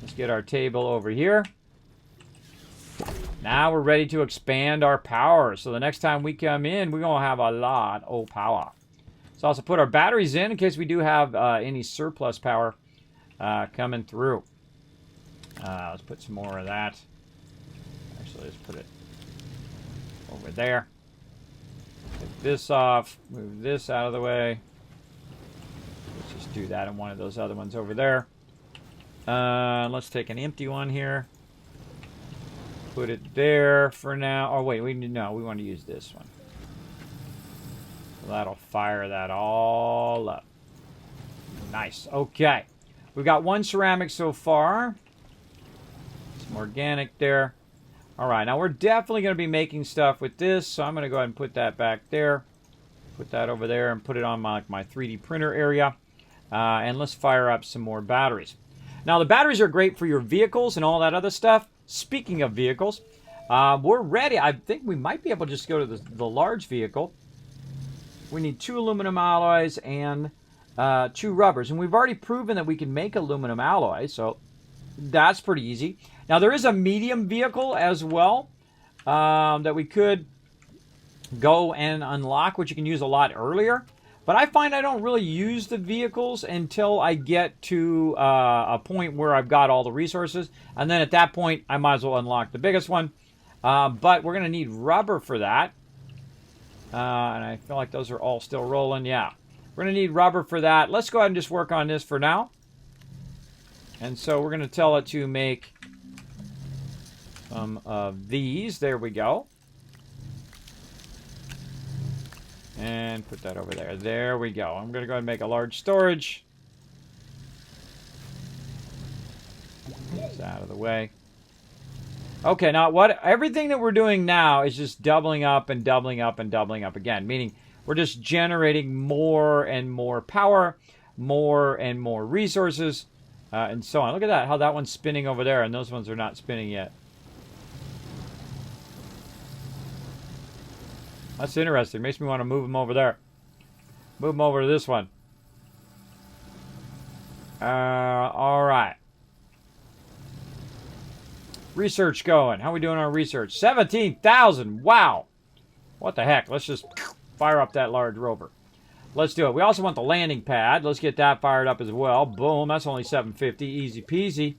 Let's get our table over here. Now we're ready to expand our power. So the next time we come in, we're going to have a lot of power. Let's also put our batteries in case we do have any surplus power coming through. Let's put some more of that. Actually, let's put it over there. Take this off. Move this out of the way. Let's just do that in one of those other ones over there. Let's take an empty one here. Put it there for now. Oh, wait. We want to use this one. So that'll fire that all up. Nice. Okay. We've got one ceramic so far. Some organic there. All right. Now, we're definitely going to be making stuff with this. So I'm going to go ahead and put that back there. Put that over there and put it on my 3D printer area. And let's fire up some more batteries. Now, the batteries are great for your vehicles and all that other stuff. Speaking of vehicles, we're ready. I think we might be able to just go to the large vehicle. We need 2 aluminum alloys and 2 rubbers. And we've already proven that we can make aluminum alloy, so that's pretty easy. Now, there is a medium vehicle as well that we could go and unlock, which you can use a lot earlier. But I find I don't really use the vehicles until I get to a point where I've got all the resources. And then at that point, I might as well unlock the biggest one. But we're going to need rubber for that. And I feel like those are all still rolling. Yeah. We're going to need rubber for that. Let's go ahead and just work on this for now. And so we're going to tell it to make some of these. There we go. And put that over there. There we go. I'm going to go ahead and make a large storage. It's out of the way. Okay, now everything that we're doing now is just doubling up and doubling up and doubling up again. Meaning we're just generating more and more power, more and more resources, and so on. Look at that, how that one's spinning over there, and those ones are not spinning yet. That's interesting. Makes me want to move them over there. Move them over to this one. All right. Research going. How are we doing on research? 17,000. Wow. What the heck? Let's just fire up that large rover. Let's do it. We also want the landing pad. Let's get that fired up as well. Boom. That's only 750. Easy peasy.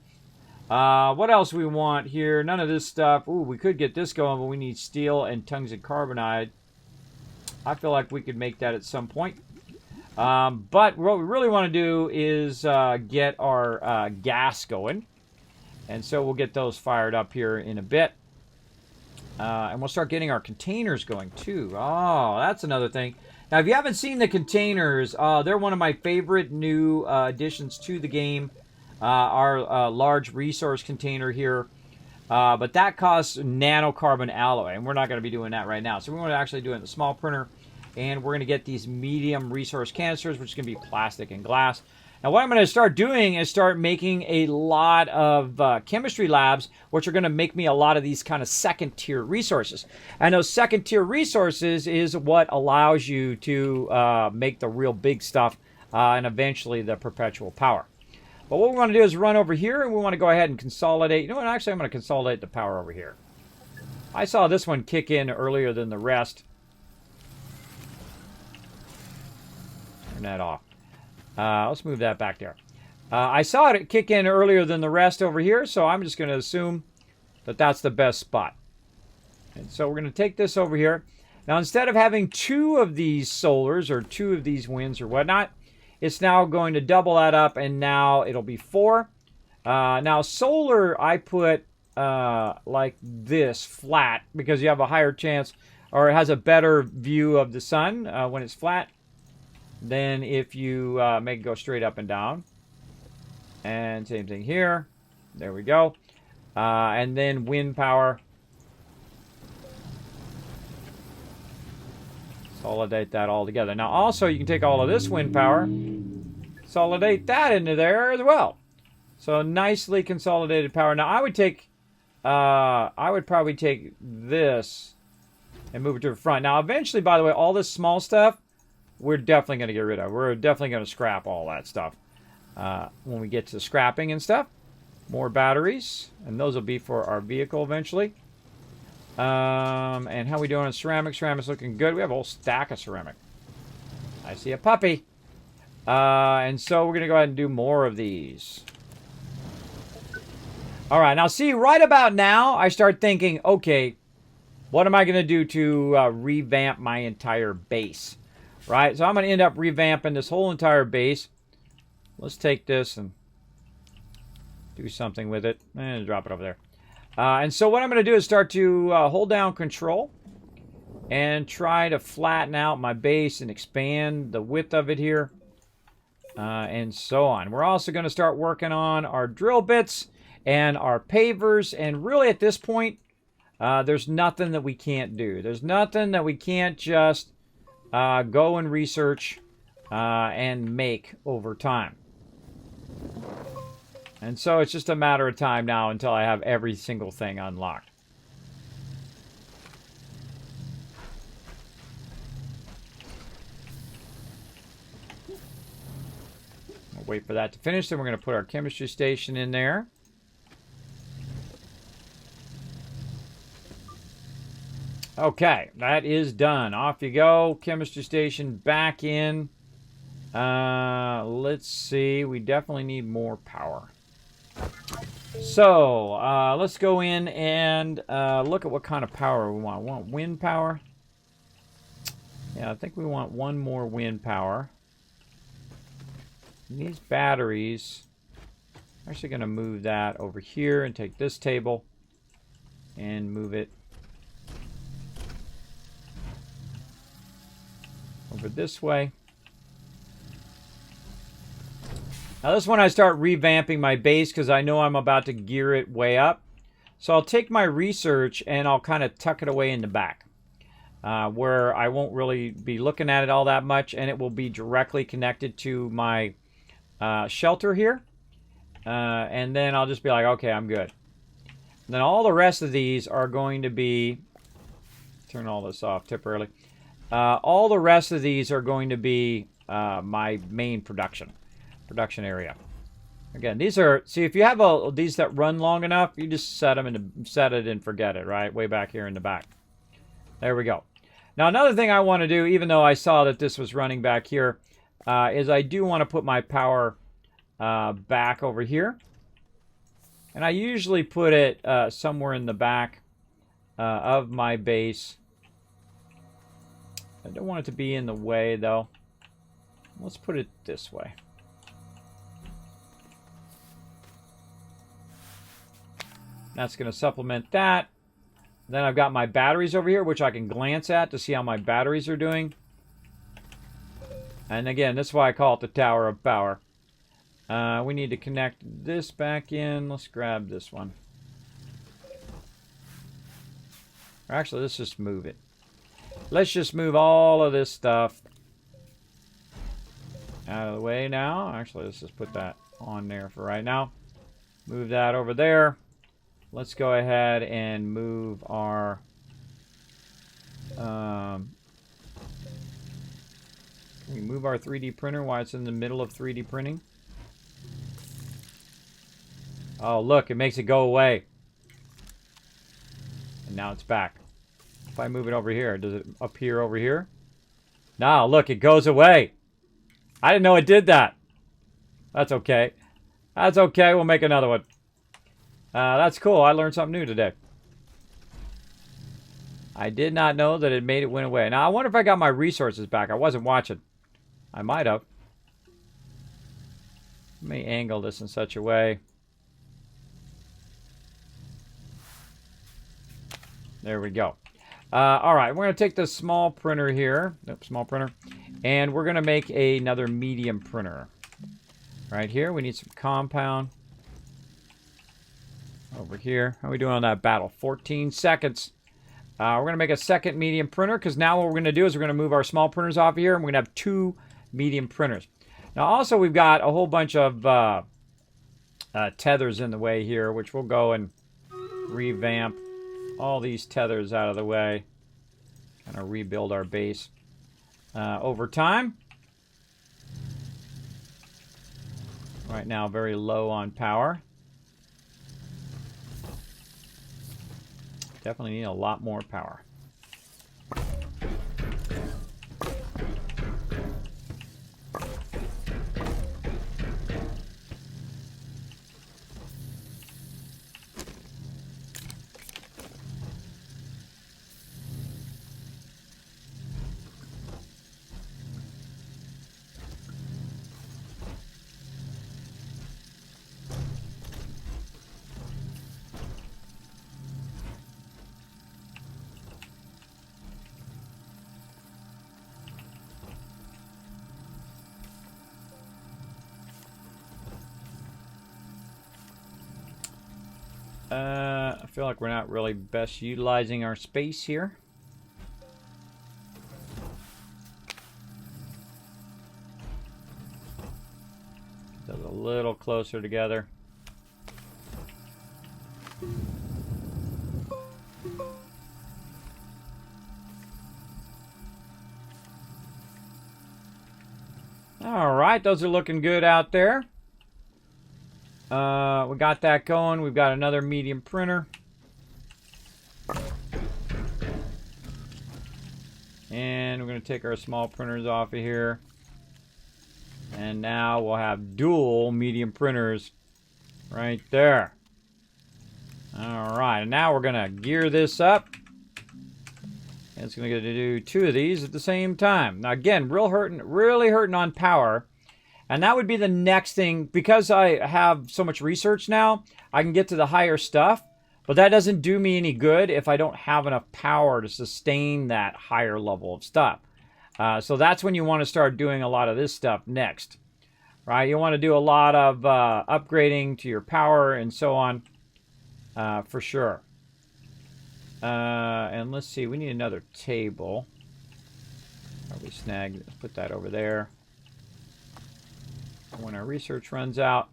What else we want here? None of this stuff. Ooh, we could get this going, but we need steel and tungsten carbonide. I feel like we could make that at some point. But what we really want to do is get our gas going. And so we'll get those fired up here in a bit. And we'll start getting our containers going too. Oh, that's another thing. Now, if you haven't seen the containers, they're one of my favorite new additions to the game. Our large resource container here. But that costs nanocarbon alloy, and we're not going to be doing that right now. So we want to actually do it in the small printer, and we're going to get these medium resource canisters, which is going to be plastic and glass. Now, what I'm going to start doing is start making a lot of chemistry labs, which are going to make me a lot of these kind of second-tier resources. And those second-tier resources is what allows you to make the real big stuff and eventually the perpetual power. But what we want to do is run over here, and we want to go ahead and consolidate. You know what? Actually, I'm going to consolidate the power over here. I saw this one kick in earlier than the rest. Turn that off. Let's move that back there. I saw it kick in earlier than the rest over here, so I'm just going to assume that that's the best spot. And so we're going to take this over here. Now, instead of having 2 of these solars or 2 of these winds or whatnot, it's now going to double that up, and now it'll be 4. Now, solar, I put like this, flat, because you have a higher chance, or it has a better view of the sun when it's flat than if you make it go straight up and down. And same thing here. There we go. And then wind power. Consolidate that all together. Now, also, you can take all of this wind power, consolidate that into there as well. So, nicely consolidated power. Now, I would probably take this and move it to the front. Now, eventually, by the way, all this small stuff, we're definitely going to get rid of. We're definitely going to scrap all that stuff when we get to scrapping and stuff. More batteries, and those will be for our vehicle eventually. And how we doing on ceramic? Ceramic's looking good. We have a whole stack of ceramic. I see a puppy. And so we're going to go ahead and do more of these. All right. Now, see, right about now, I start thinking, okay, what am I going to do to revamp my entire base? Right? So I'm going to end up revamping this whole entire base. Let's take this and do something with it. And drop it over there. And so what I'm going to do is start to hold down control and try to flatten out my base and expand the width of it here, and so on. We're also going to start working on our drill bits and our pavers, and really at this point, there's nothing that we can't do. There's nothing that we can't just go and research and make over time. And so it's just a matter of time now until I have every single thing unlocked. We'll wait for that to finish, then we're going to put our chemistry station in there. Okay, that is done. Off you go. Chemistry station back in. Let's see. We definitely need more power. So, let's go in and look at what kind of power we want. We want wind power. Yeah, I think we want one more wind power. And these batteries, I'm actually going to move that over here and take this table and move it over this way. Now this one I start revamping my base because I know I'm about to gear it way up. So I'll take my research and I'll kind of tuck it away in the back. Where I won't really be looking at it all that much, and it will be directly connected to my shelter here. And then I'll just be like, okay, I'm good. And then all the rest of these are going to be... Turn all this off temporarily. All the rest of these are going to be my main production area. Again, these are, see, if you have these that run long enough, you just set it and forget it, right? Way back here in the back. There we go. Now, another thing I want to do, even though I saw that this was running back here, is I do want to put my power back over here. And I usually put it somewhere in the back of my base. I don't want it to be in the way, though. Let's put it this way. That's going to supplement that. Then I've got my batteries over here, which I can glance at to see how my batteries are doing. And again, that's why I call it the Tower of Power. We need to connect this back in. Let's grab this one. Or actually, let's just move it. Let's just move all of this stuff out of the way now. Actually, let's just put that on there for right now. Move that over there. Let's go ahead and move our can we move our 3D printer while it's in the middle of 3D printing? Oh, look, it makes it go away. And now it's back. If I move it over here, does it appear over here? No, look, it goes away. I didn't know it did that. That's okay. That's okay, we'll make another one. That's cool. I learned something new today. I did not know that it made it went away. Now, I wonder if I got my resources back. I wasn't watching. I might have. Let me angle this in such a way. There we go. All right, we're going to take this small printer here. Nope, small printer. And we're going to make another medium printer. Right here, we need some compound. Over here. How are we doing on that battle? 14 seconds. We're going to make a second medium printer because now what we're going to do is we're going to move our small printers off here and we're going to have 2 medium printers. Now also we've got a whole bunch of tethers in the way here, which we'll go and revamp all these tethers out of the way. Kind of rebuild our base over time. Right now very low on power. Definitely need a lot more power. I feel like we're not really best utilizing our space here. Get those a little closer together. All right, those are looking good out there. We got that going. We've got another medium printer. And we're going to take our small printers off of here. And now we'll have dual medium printers right there. All right, and now we're going to gear this up. And it's going to do 2 of these at the same time. Now, again, really hurting on power. And that would be the next thing. Because I have so much research now, I can get to the higher stuff. But that doesn't do me any good if I don't have enough power to sustain that higher level of stuff. So that's when you want to start doing a lot of this stuff next. Right? You want to do a lot of upgrading to your power and so on. For sure. And let's see, we need another table. Probably snag, put that over there. When our research runs out.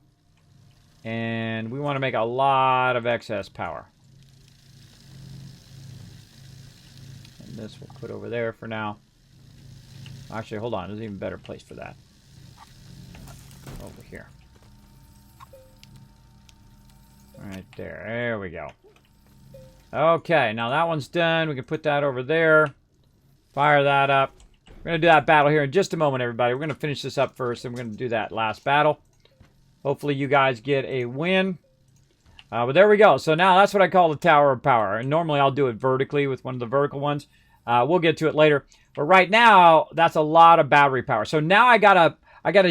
And we want to make a lot of excess power. And this we'll put over there for now. Actually, hold on, there's an even better place for that. Over here. Right there. There we go. Okay, now that one's done. We can put that over there. Fire that up. We're going to do that battle here in just a moment, everybody. We're going to finish this up first, and we're going to do that last battle. Hopefully you guys get a win. But there we go. So now that's what I call the Tower of Power. And normally I'll do it vertically with one of the vertical ones. We'll get to it later. But right now, that's a lot of battery power. So now I gotta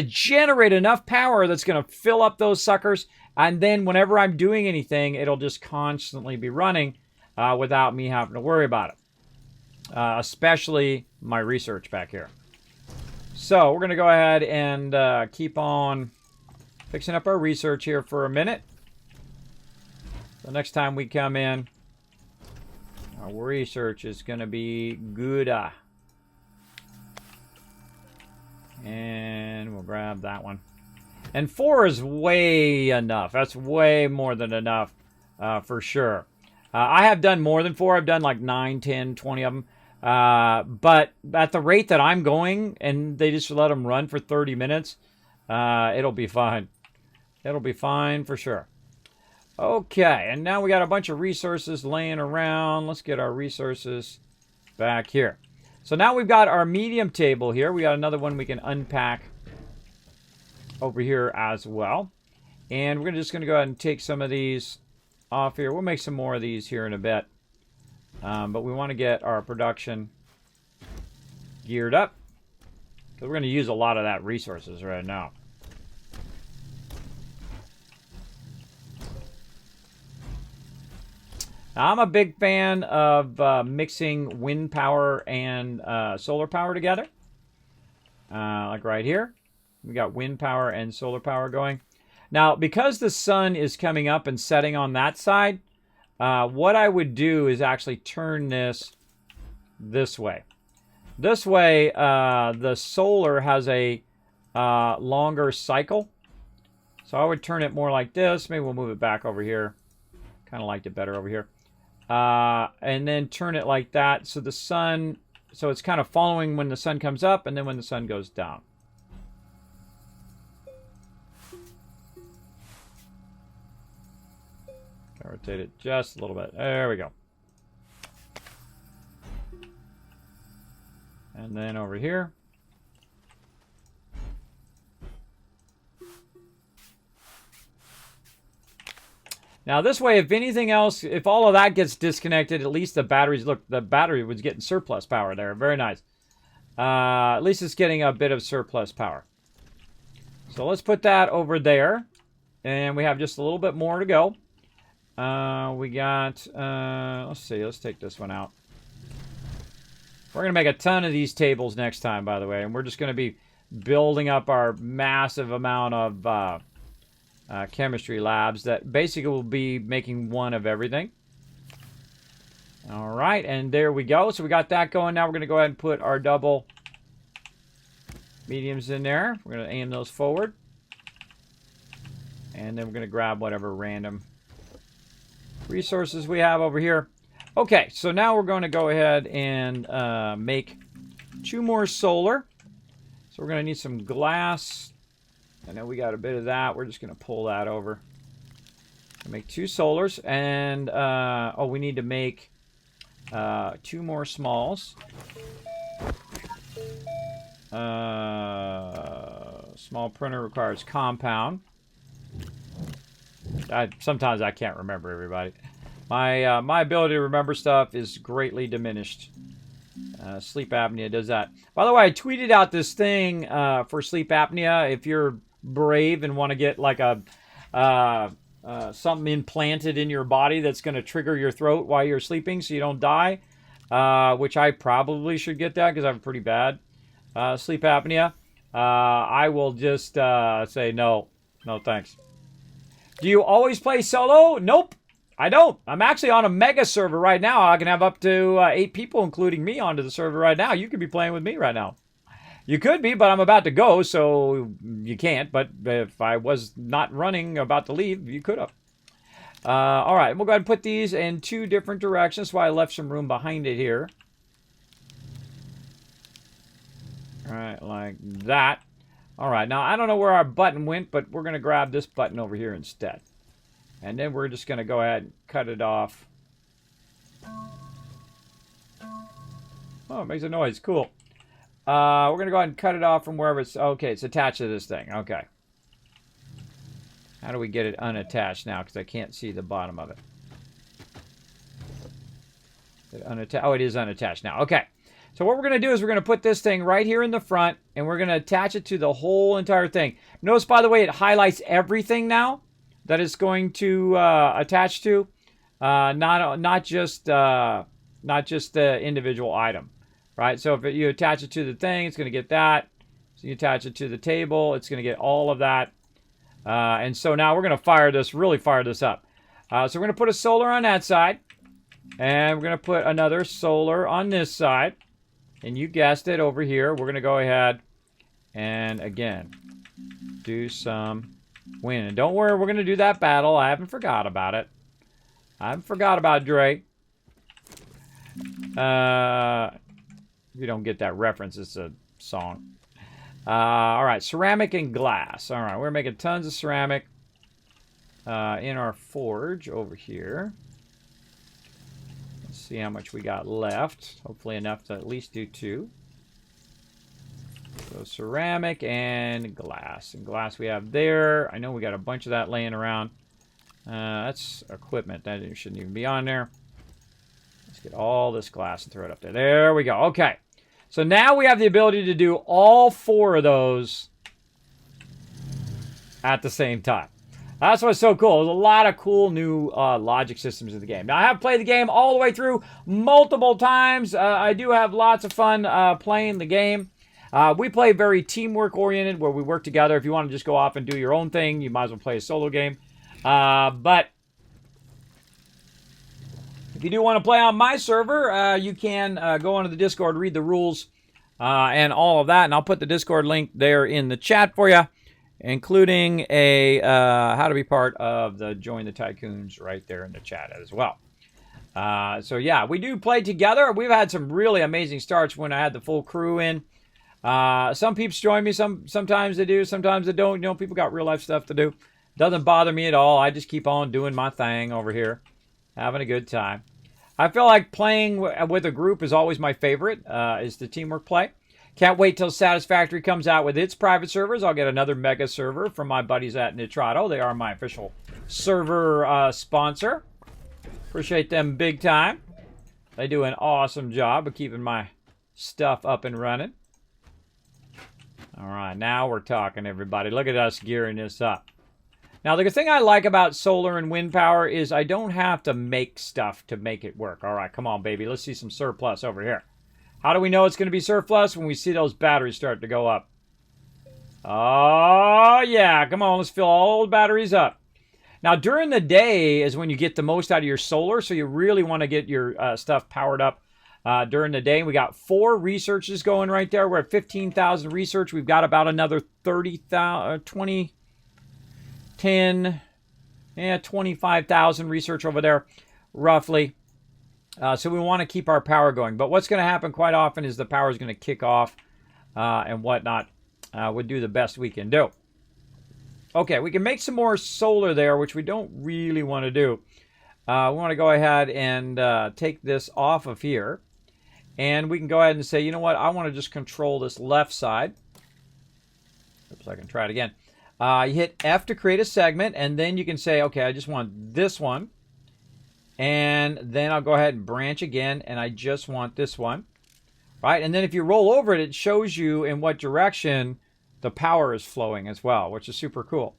generate enough power that's going to fill up those suckers. And then whenever I'm doing anything, it'll just constantly be running without me having to worry about it. Especially my research back here. So we're going to go ahead and keep on fixing up our research here for a minute. The next time we come in, our research is going to be good. And we'll grab that one. And 4 is way enough. That's way more than enough for sure. I have done more than 4. I've done like 9, 10, 20 of them. But at the rate that I'm going, and they just let them run for 30 minutes, it'll be fine. It'll be fine for sure. Okay, and now we got a bunch of resources laying around. Let's get our resources back here. So now we've got our medium table here. We got another one we can unpack over here as well. And we're just going to go ahead and take some of these off here. We'll make some more of these here in a bit. But we want to get our production geared up. Because we're going to use a lot of that resources right now. Now, I'm a big fan of mixing wind power and solar power together. Like right here. We got wind power and solar power going. Now, because the sun is coming up and setting on that side, what I would do is actually turn this way. This way, the solar has a longer cycle. So I would turn it more like this. Maybe we'll move it back over here. Kind of liked it better over here. And then turn it like that. So the sun, so it's kind of following when the sun comes up and then when the sun goes down. Rotate it just a little bit. There we go. And then over here. Now this way, if anything else, if all of that gets disconnected, at least the batteries, look, the battery was getting surplus power there. Very nice. At least it's getting a bit of surplus power. So let's put that over there. And we have just a little bit more to go. We got, let's see, let's take this one out. We're going to make a ton of these tables next time, by the way. And we're just going to be building up our massive amount of chemistry labs that basically will be making one of everything. All right, and there we go. So we got that going. Now we're going to go ahead and put our double mediums in there. We're going to aim those forward. And then we're going to grab whatever random resources we have over here. Okay, so now we're going to go ahead and make 2 more solar. So we're going to need some glass. I know we got a bit of that. We're just going to pull that over. Make 2 solars. And, oh, we need to make 2 more smalls. Small printer requires compound. Sometimes I can't remember, everybody. My ability to remember stuff is greatly diminished. Sleep apnea does that. By the way, I tweeted out this thing for sleep apnea. If you're brave and want to get like a something implanted in your body that's going to trigger your throat while you're sleeping so you don't die, which I probably should get that because I have pretty bad sleep apnea. I will just say no thanks. Do you always play solo? Nope, I don't. I'm actually on a mega server right now. I can have up to 8 people, including me, onto the server right now. You could be playing with me right now. You could be, but I'm about to go, so you can't. But if I was not running, about to leave, you could have. All right, we'll go ahead and put these in 2 different directions. That's why I left some room behind it here. All right, like that. All right, now I don't know where our button went, but we're going to grab this button over here instead. And then we're just going to go ahead and cut it off. Oh, it makes a noise. Cool. We're going to go ahead and cut it off from wherever it's... Okay, it's attached to this thing. Okay. How do we get it unattached now? Because I can't see the bottom of it. Oh, it is unattached now. Okay. So what we're going to do is we're going to put this thing right here in the front, and we're going to attach it to the whole entire thing. Notice, by the way, it highlights everything now that it's going to attach to, not just the individual item, right? So if you attach it to the thing, it's going to get that. So you attach it to the table, it's going to get all of that. And so now we're going to really fire this up. So we're going to put a solar on that side, and we're going to put another solar on this side. And you guessed it, over here, we're going to go ahead and, again, do some win. And don't worry, we're going to do that battle. I haven't forgot about it. I haven't forgot about Dre. If you don't get that reference, it's a song. All right, ceramic and glass. All right, we're making tons of ceramic in our forge over here. See how much we got left. Hopefully enough to at least do 2. So ceramic and glass. And glass we have there. I know we got a bunch of that laying around. That's equipment. That shouldn't even be on there. Let's get all this glass and throw it up there. There we go. Okay. So now we have the ability to do all 4 of those at the same time. That's what's so cool. There's a lot of cool new logic systems in the game. Now, I have played the game all the way through multiple times. I do have lots of fun playing the game. We play very teamwork-oriented, where we work together. If you want to just go off and do your own thing, you might as well play a solo game. But if you do want to play on my server, you can go onto the Discord, read the rules, and all of that. And I'll put the Discord link there in the chat for you, including a how to be part of the Join the Tycoons right there in the chat as well. So yeah, we do play together. We've had some really amazing starts when I had the full crew in. Some peeps join me. Sometimes they do, sometimes they don't. You know, people got real life stuff to do. Doesn't bother me at all. I just keep on doing my thing over here, having a good time. I feel like playing with a group is always my favorite, is the teamwork play. Can't wait till Satisfactory comes out with its private servers. I'll get another mega server from my buddies at Nitrato. They are my official server sponsor. Appreciate them big time. They do an awesome job of keeping my stuff up and running. All right, now we're talking, everybody. Look at us gearing this up. Now, the thing I like about solar and wind power is I don't have to make stuff to make it work. All right, come on, baby. Let's see some surplus over here. How do we know it's going to be surplus? When we see those batteries start to go up. Oh, yeah. Come on, let's fill all the batteries up. Now, during the day is when you get the most out of your solar, so you really want to get your stuff powered up during the day. We got 4 researches going right there. We're at 15,000 research. We've got about another 30,000, 20, 10, 25,000 research over there, roughly. So we want to keep our power going. But what's going to happen quite often is the power is going to kick off and whatnot. We'll do the best we can do. Okay, we can make some more solar there, which we don't really want to do. We want to go ahead and take this off of here. And we can go ahead and say, you know what, I want to just control this left side. Oops, I can try it again. You hit F to create a segment, and then you can say, okay, I just want this one. And then I'll go ahead and branch again, and I just want this one. Right? And then if you roll over it, it shows you in what direction the power is flowing as well, which is super cool.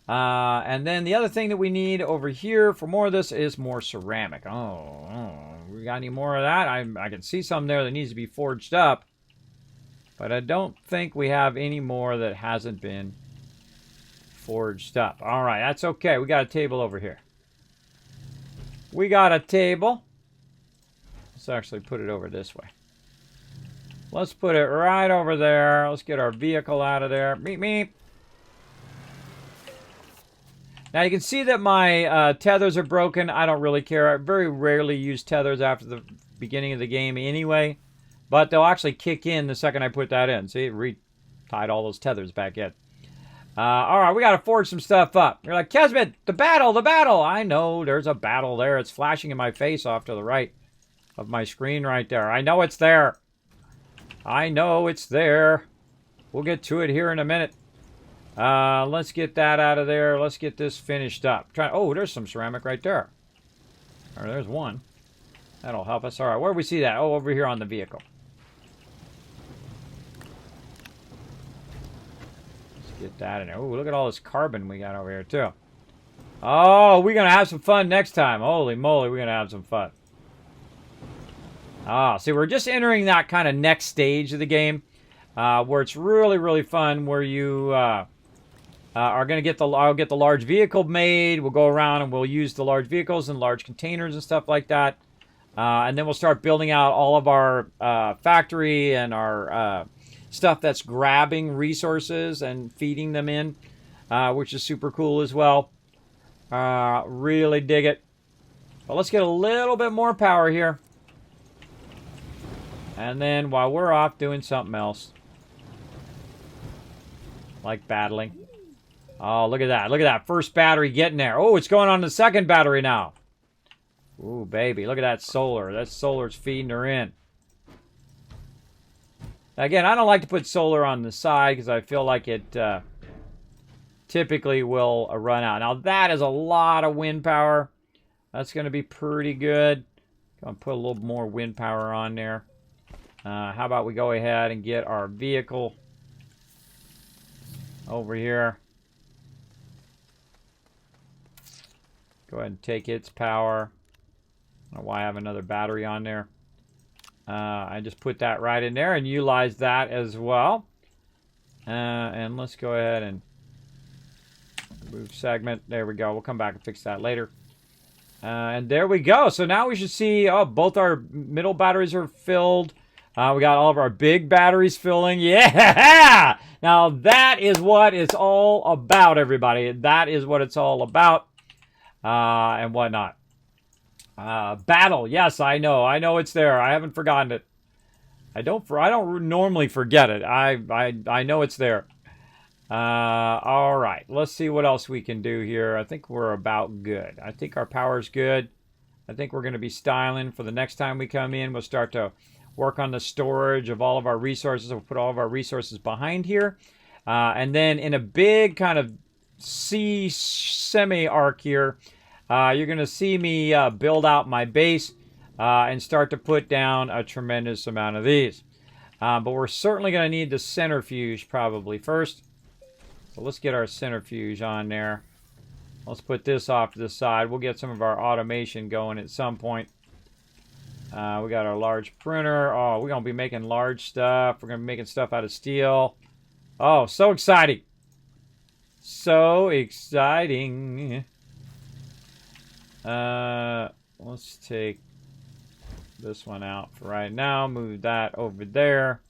And then the other thing that we need over here for more of this is more ceramic. Oh, we got any more of that? I can see some there that needs to be forged up. But I don't think we have any more that hasn't been forged up. All right, that's okay. We got a table over here. We got a table. Let's actually put it over this way. Let's put it right over there. Let's get our vehicle out of there. Meep, meep. Now you can see that my tethers are broken. I don't really care. I very rarely use tethers after the beginning of the game anyway. But they'll actually kick in the second I put that in. See, it re-tied all those tethers back in. All right, we got to forge some stuff up. You're like, Kismet, the battle, the battle. I know there's a battle there. It's flashing in my face off to the right of my screen right there. I know it's there. I know it's there. We'll get to it here in a minute. Let's get that out of there. Let's get this finished up. Oh, there's some ceramic right there. Or there's one. That'll help us. All right, where do we see that? Oh, over here on the vehicle. Let's get that in there. Oh, look at all this carbon we got over here, too. Oh, we're going to have some fun next time. Holy moly, we're going to have some fun. See, we're just entering that kind of next stage of the game where it's really, really fun, where you are going to get I'll get the large vehicle made. We'll go around and we'll use the large vehicles and large containers and stuff like that. And then we'll start building out all of our factory and our stuff that's grabbing resources and feeding them in, which is super cool as well. Really dig it. But let's get a little bit more power here. And then while we're off doing something else, like battling. Oh, look at that. Look at that first battery getting there. Oh, it's going on the second battery now. Ooh, baby. Look at that solar. That solar's feeding her in. Again, I don't like to put solar on the side because I feel like it typically will run out. Now, that is a lot of wind power. That's going to be pretty good. Going to put a little more wind power on there. How about we go ahead and get our vehicle over here. Go ahead and take its power. I don't know why I have another battery on there. I just put that right in there and utilize that as well. And let's go ahead and move segment. There we go. We'll come back and fix that later. And there we go. So now we should see, oh, both our middle batteries are filled. We got all of our big batteries filling. Yeah! Now that is what it's all about, everybody. That is what it's all about. And whatnot. Battle. Yes, I know. I know it's there. I haven't forgotten it. I don't normally forget it. I know it's there. All right. Let's see what else we can do here. I think we're about good. I think our power's good. I think we're going to be styling for the next time we come in. We'll start to work on the storage of all of our resources. We'll put all of our resources behind here. And then in a big kind of C semi-arc here, you're going to see me build out my base and start to put down a tremendous amount of these. But we're certainly going to need the centrifuge probably first. So let's get our centrifuge on there. Let's put this off to the side. We'll get some of our automation going at some point. We got our large printer. Oh, we're going to be making large stuff. We're going to be making stuff out of steel. Oh, so exciting. So exciting. Let's take this one out for right now. Move that over there.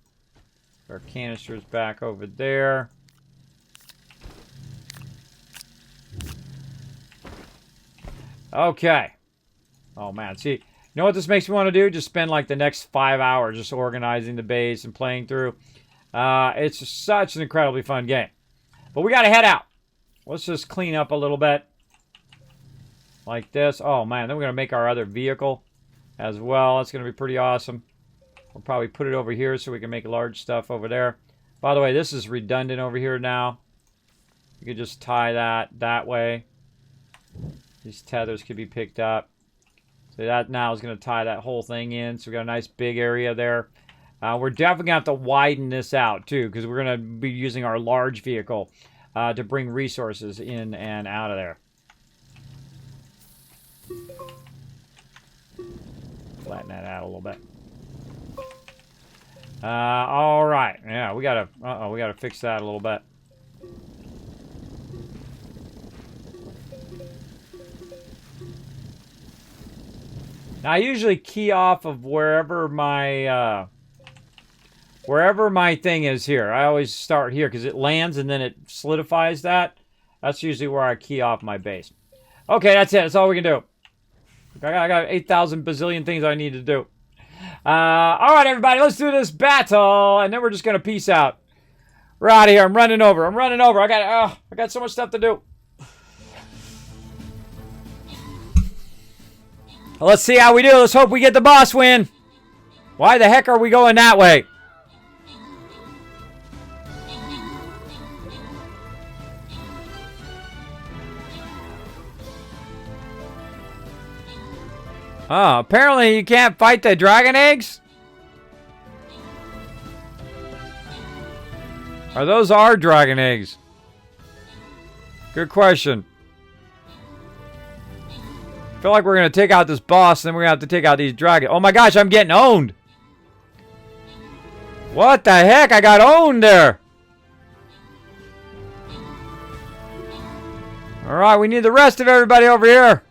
Our canisters back over there. Okay. Oh, man. See, you know what this makes me want to do? Just spend like the next 5 hours just organizing the base and playing through. It's such an incredibly fun game. But we got to head out. Let's just clean up a little bit. Like this. Oh, man. Then we're going to make our other vehicle as well. That's going to be pretty awesome. We'll probably put it over here so we can make large stuff over there. By the way, this is redundant over here now. You could just tie that way. These tethers could be picked up. So that now is going to tie that whole thing in. So we got a nice big area there. We're definitely going to have to widen this out too, because we're going to be using our large vehicle to bring resources in and out of there. Flatten that out a little bit. All right. Yeah, we gotta fix that a little bit. Now, I usually key off of wherever my thing is here. I always start here because it lands and then it solidifies that. That's usually where I key off my base. Okay, that's it. That's all we can do. I got 8,000 bazillion things I need to do. All right, everybody, let's do this battle, and then we're just gonna peace out. We're out of here. I'm running over. I got so much stuff to do. Well, let's see how we do. Let's hope we get the boss win. Why the heck are we going that way? Oh, apparently you can't fight the dragon eggs? Are those our dragon eggs? Good question. I feel like we're going to take out this boss, and then we're going to have to take out these dragons. Oh my gosh, I'm getting owned. What the heck? I got owned there. Alright, we need the rest of everybody over here.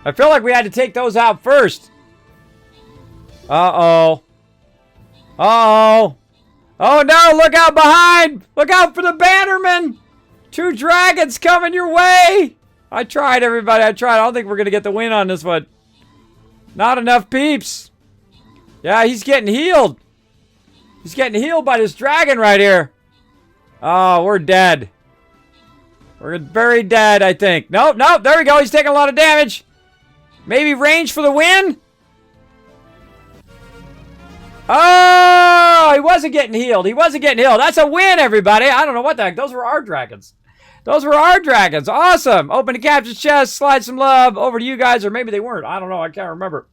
I feel like we had to take those out first. Uh-oh. Uh-oh. Oh no, look out behind! Look out for the bannerman! 2 dragons coming your way! I tried, everybody. I tried. I don't think we're going to get the win on this one. Not enough peeps. Yeah, he's getting healed. He's getting healed by this dragon right here. Oh, we're dead. We're very dead, I think. Nope, nope. There we go. He's taking a lot of damage. Maybe range for the win? Oh, he wasn't getting healed. He wasn't getting healed. That's a win, everybody. I don't know what the heck. Those were our dragons. Those were our dragons. Awesome. Open the captain's chest. Slide some love over to you guys. Or maybe they weren't. I don't know. I can't remember.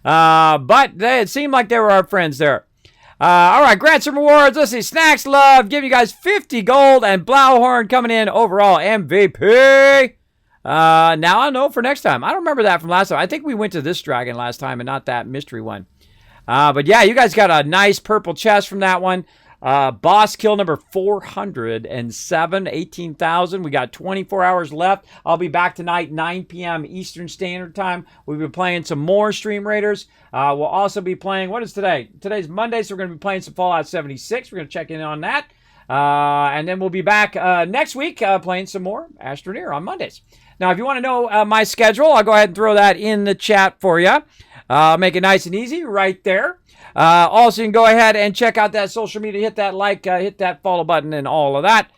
But it seemed like they were our friends there. All right. Grant some rewards. Let's see. Snacks love. Give you guys 50 gold. And Blauhorn coming in overall MVP. Now I know for next time. I don't remember that from last time. I think we went to this dragon last time and not that mystery one. But yeah, you guys got a nice purple chest from that one. Boss kill number 407, 18,000. We got 24 hours left. I'll be back tonight, 9 p.m. Eastern Standard Time. We'll be playing some more Stream Raiders. We'll also be playing, what is today? Today's Monday, so we're going to be playing some Fallout 76. We're going to check in on that. And then we'll be back next week playing some more Astroneer on Mondays. Now, if you want to know my schedule, I'll go ahead and throw that in the chat for you. Make it nice and easy right there. Also, you can go ahead and check out that social media. Hit that like, hit that follow button and all of that.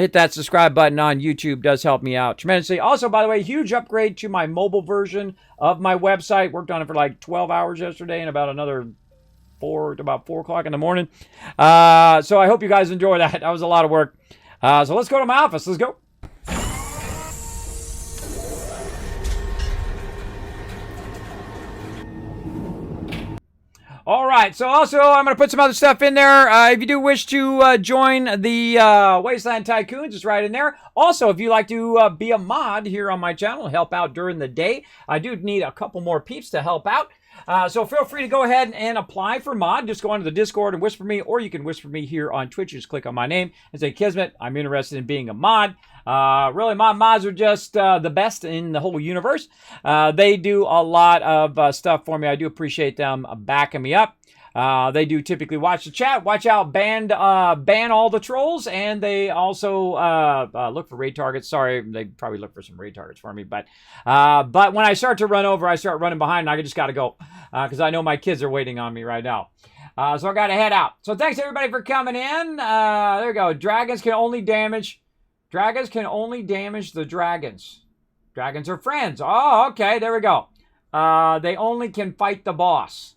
Hit that subscribe button on YouTube. Does help me out tremendously. Also, by the way, huge upgrade to my mobile version of my website. Worked on it for like 12 hours yesterday and about another 4 o'clock in the morning. So I hope you guys enjoy that. That was a lot of work. So let's go to my office. Let's go. All right, so also I'm going to put some other stuff in there. If you do wish to join the Wasteland Tycoons, it's right in there. Also, if you'd like to be a mod here on my channel, help out during the day. I do need a couple more peeps to help out. So feel free to go ahead and apply for mod. Just go onto the Discord and whisper me, or you can whisper me here on Twitch. Just click on my name and say, Kismet, I'm interested in being a mod. Really, my mods are just the best in the whole universe. They do a lot of stuff for me. I do appreciate them backing me up. They do typically watch the chat, watch out, ban all the trolls, and they also look for raid targets. Sorry, they probably look for some raid targets for me, but when I start to run over, I start running behind, and I just got to go because I know my kids are waiting on me right now. So I got to head out. So thanks everybody for coming in. There we go. Dragons can only damage the dragons. Dragons are friends. Oh, okay. There we go. They only can fight the boss.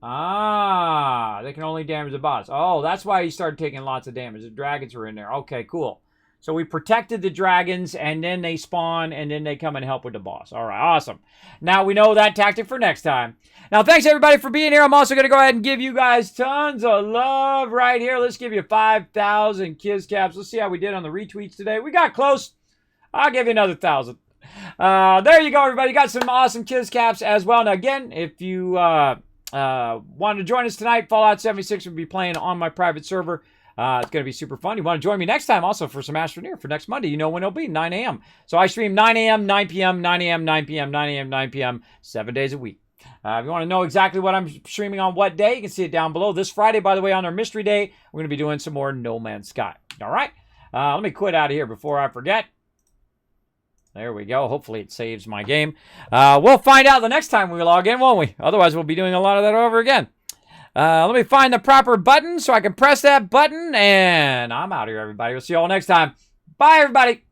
They can only damage the boss. Oh, that's why he started taking lots of damage. The dragons were in there. Okay, cool. So we protected the dragons, and then they spawn, and then they come and help with the boss. All right, awesome. Now we know that tactic for next time. Now, thanks, everybody, for being here. I'm also going to go ahead and give you guys tons of love right here. Let's give you 5,000 Kiz Caps. Let's see how we did on the retweets today. We got close. I'll give you another 1,000. There you go, everybody. Got some awesome Kiz Caps as well. Now, again, if you want to join us tonight, Fallout 76 will be playing on my private server. It's going to be super fun. You want to join me next time also for some Astroneer for next Monday. You know when it'll be, 9 a.m. So I stream 9 a.m., 9 p.m., 9 a.m., 9 p.m., 9 a.m., 9 p.m., 7 days a week. If you want to know exactly what I'm streaming on what day, you can see it down below. This Friday, by the way, on our Mystery Day, we're going to be doing some more No Man's Sky. All right? Let me quit out of here before I forget. There we go. Hopefully it saves my game. We'll find out the next time we log in, won't we? Otherwise, we'll be doing a lot of that over again. Let me find the proper button so I can press that button, and I'm out of here, everybody. We'll see you all next time. Bye, everybody.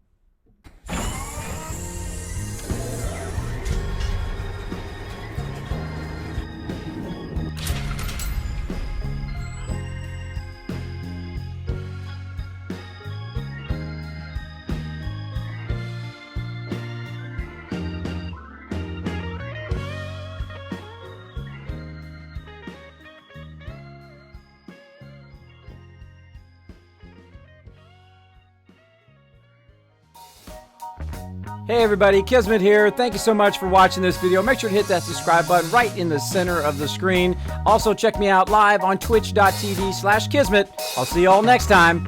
Hey everybody, Kismet here. Thank you so much for watching this video. Make sure to hit that subscribe button right in the center of the screen. Also check me out live on twitch.tv/Kismet. I'll see you all next time.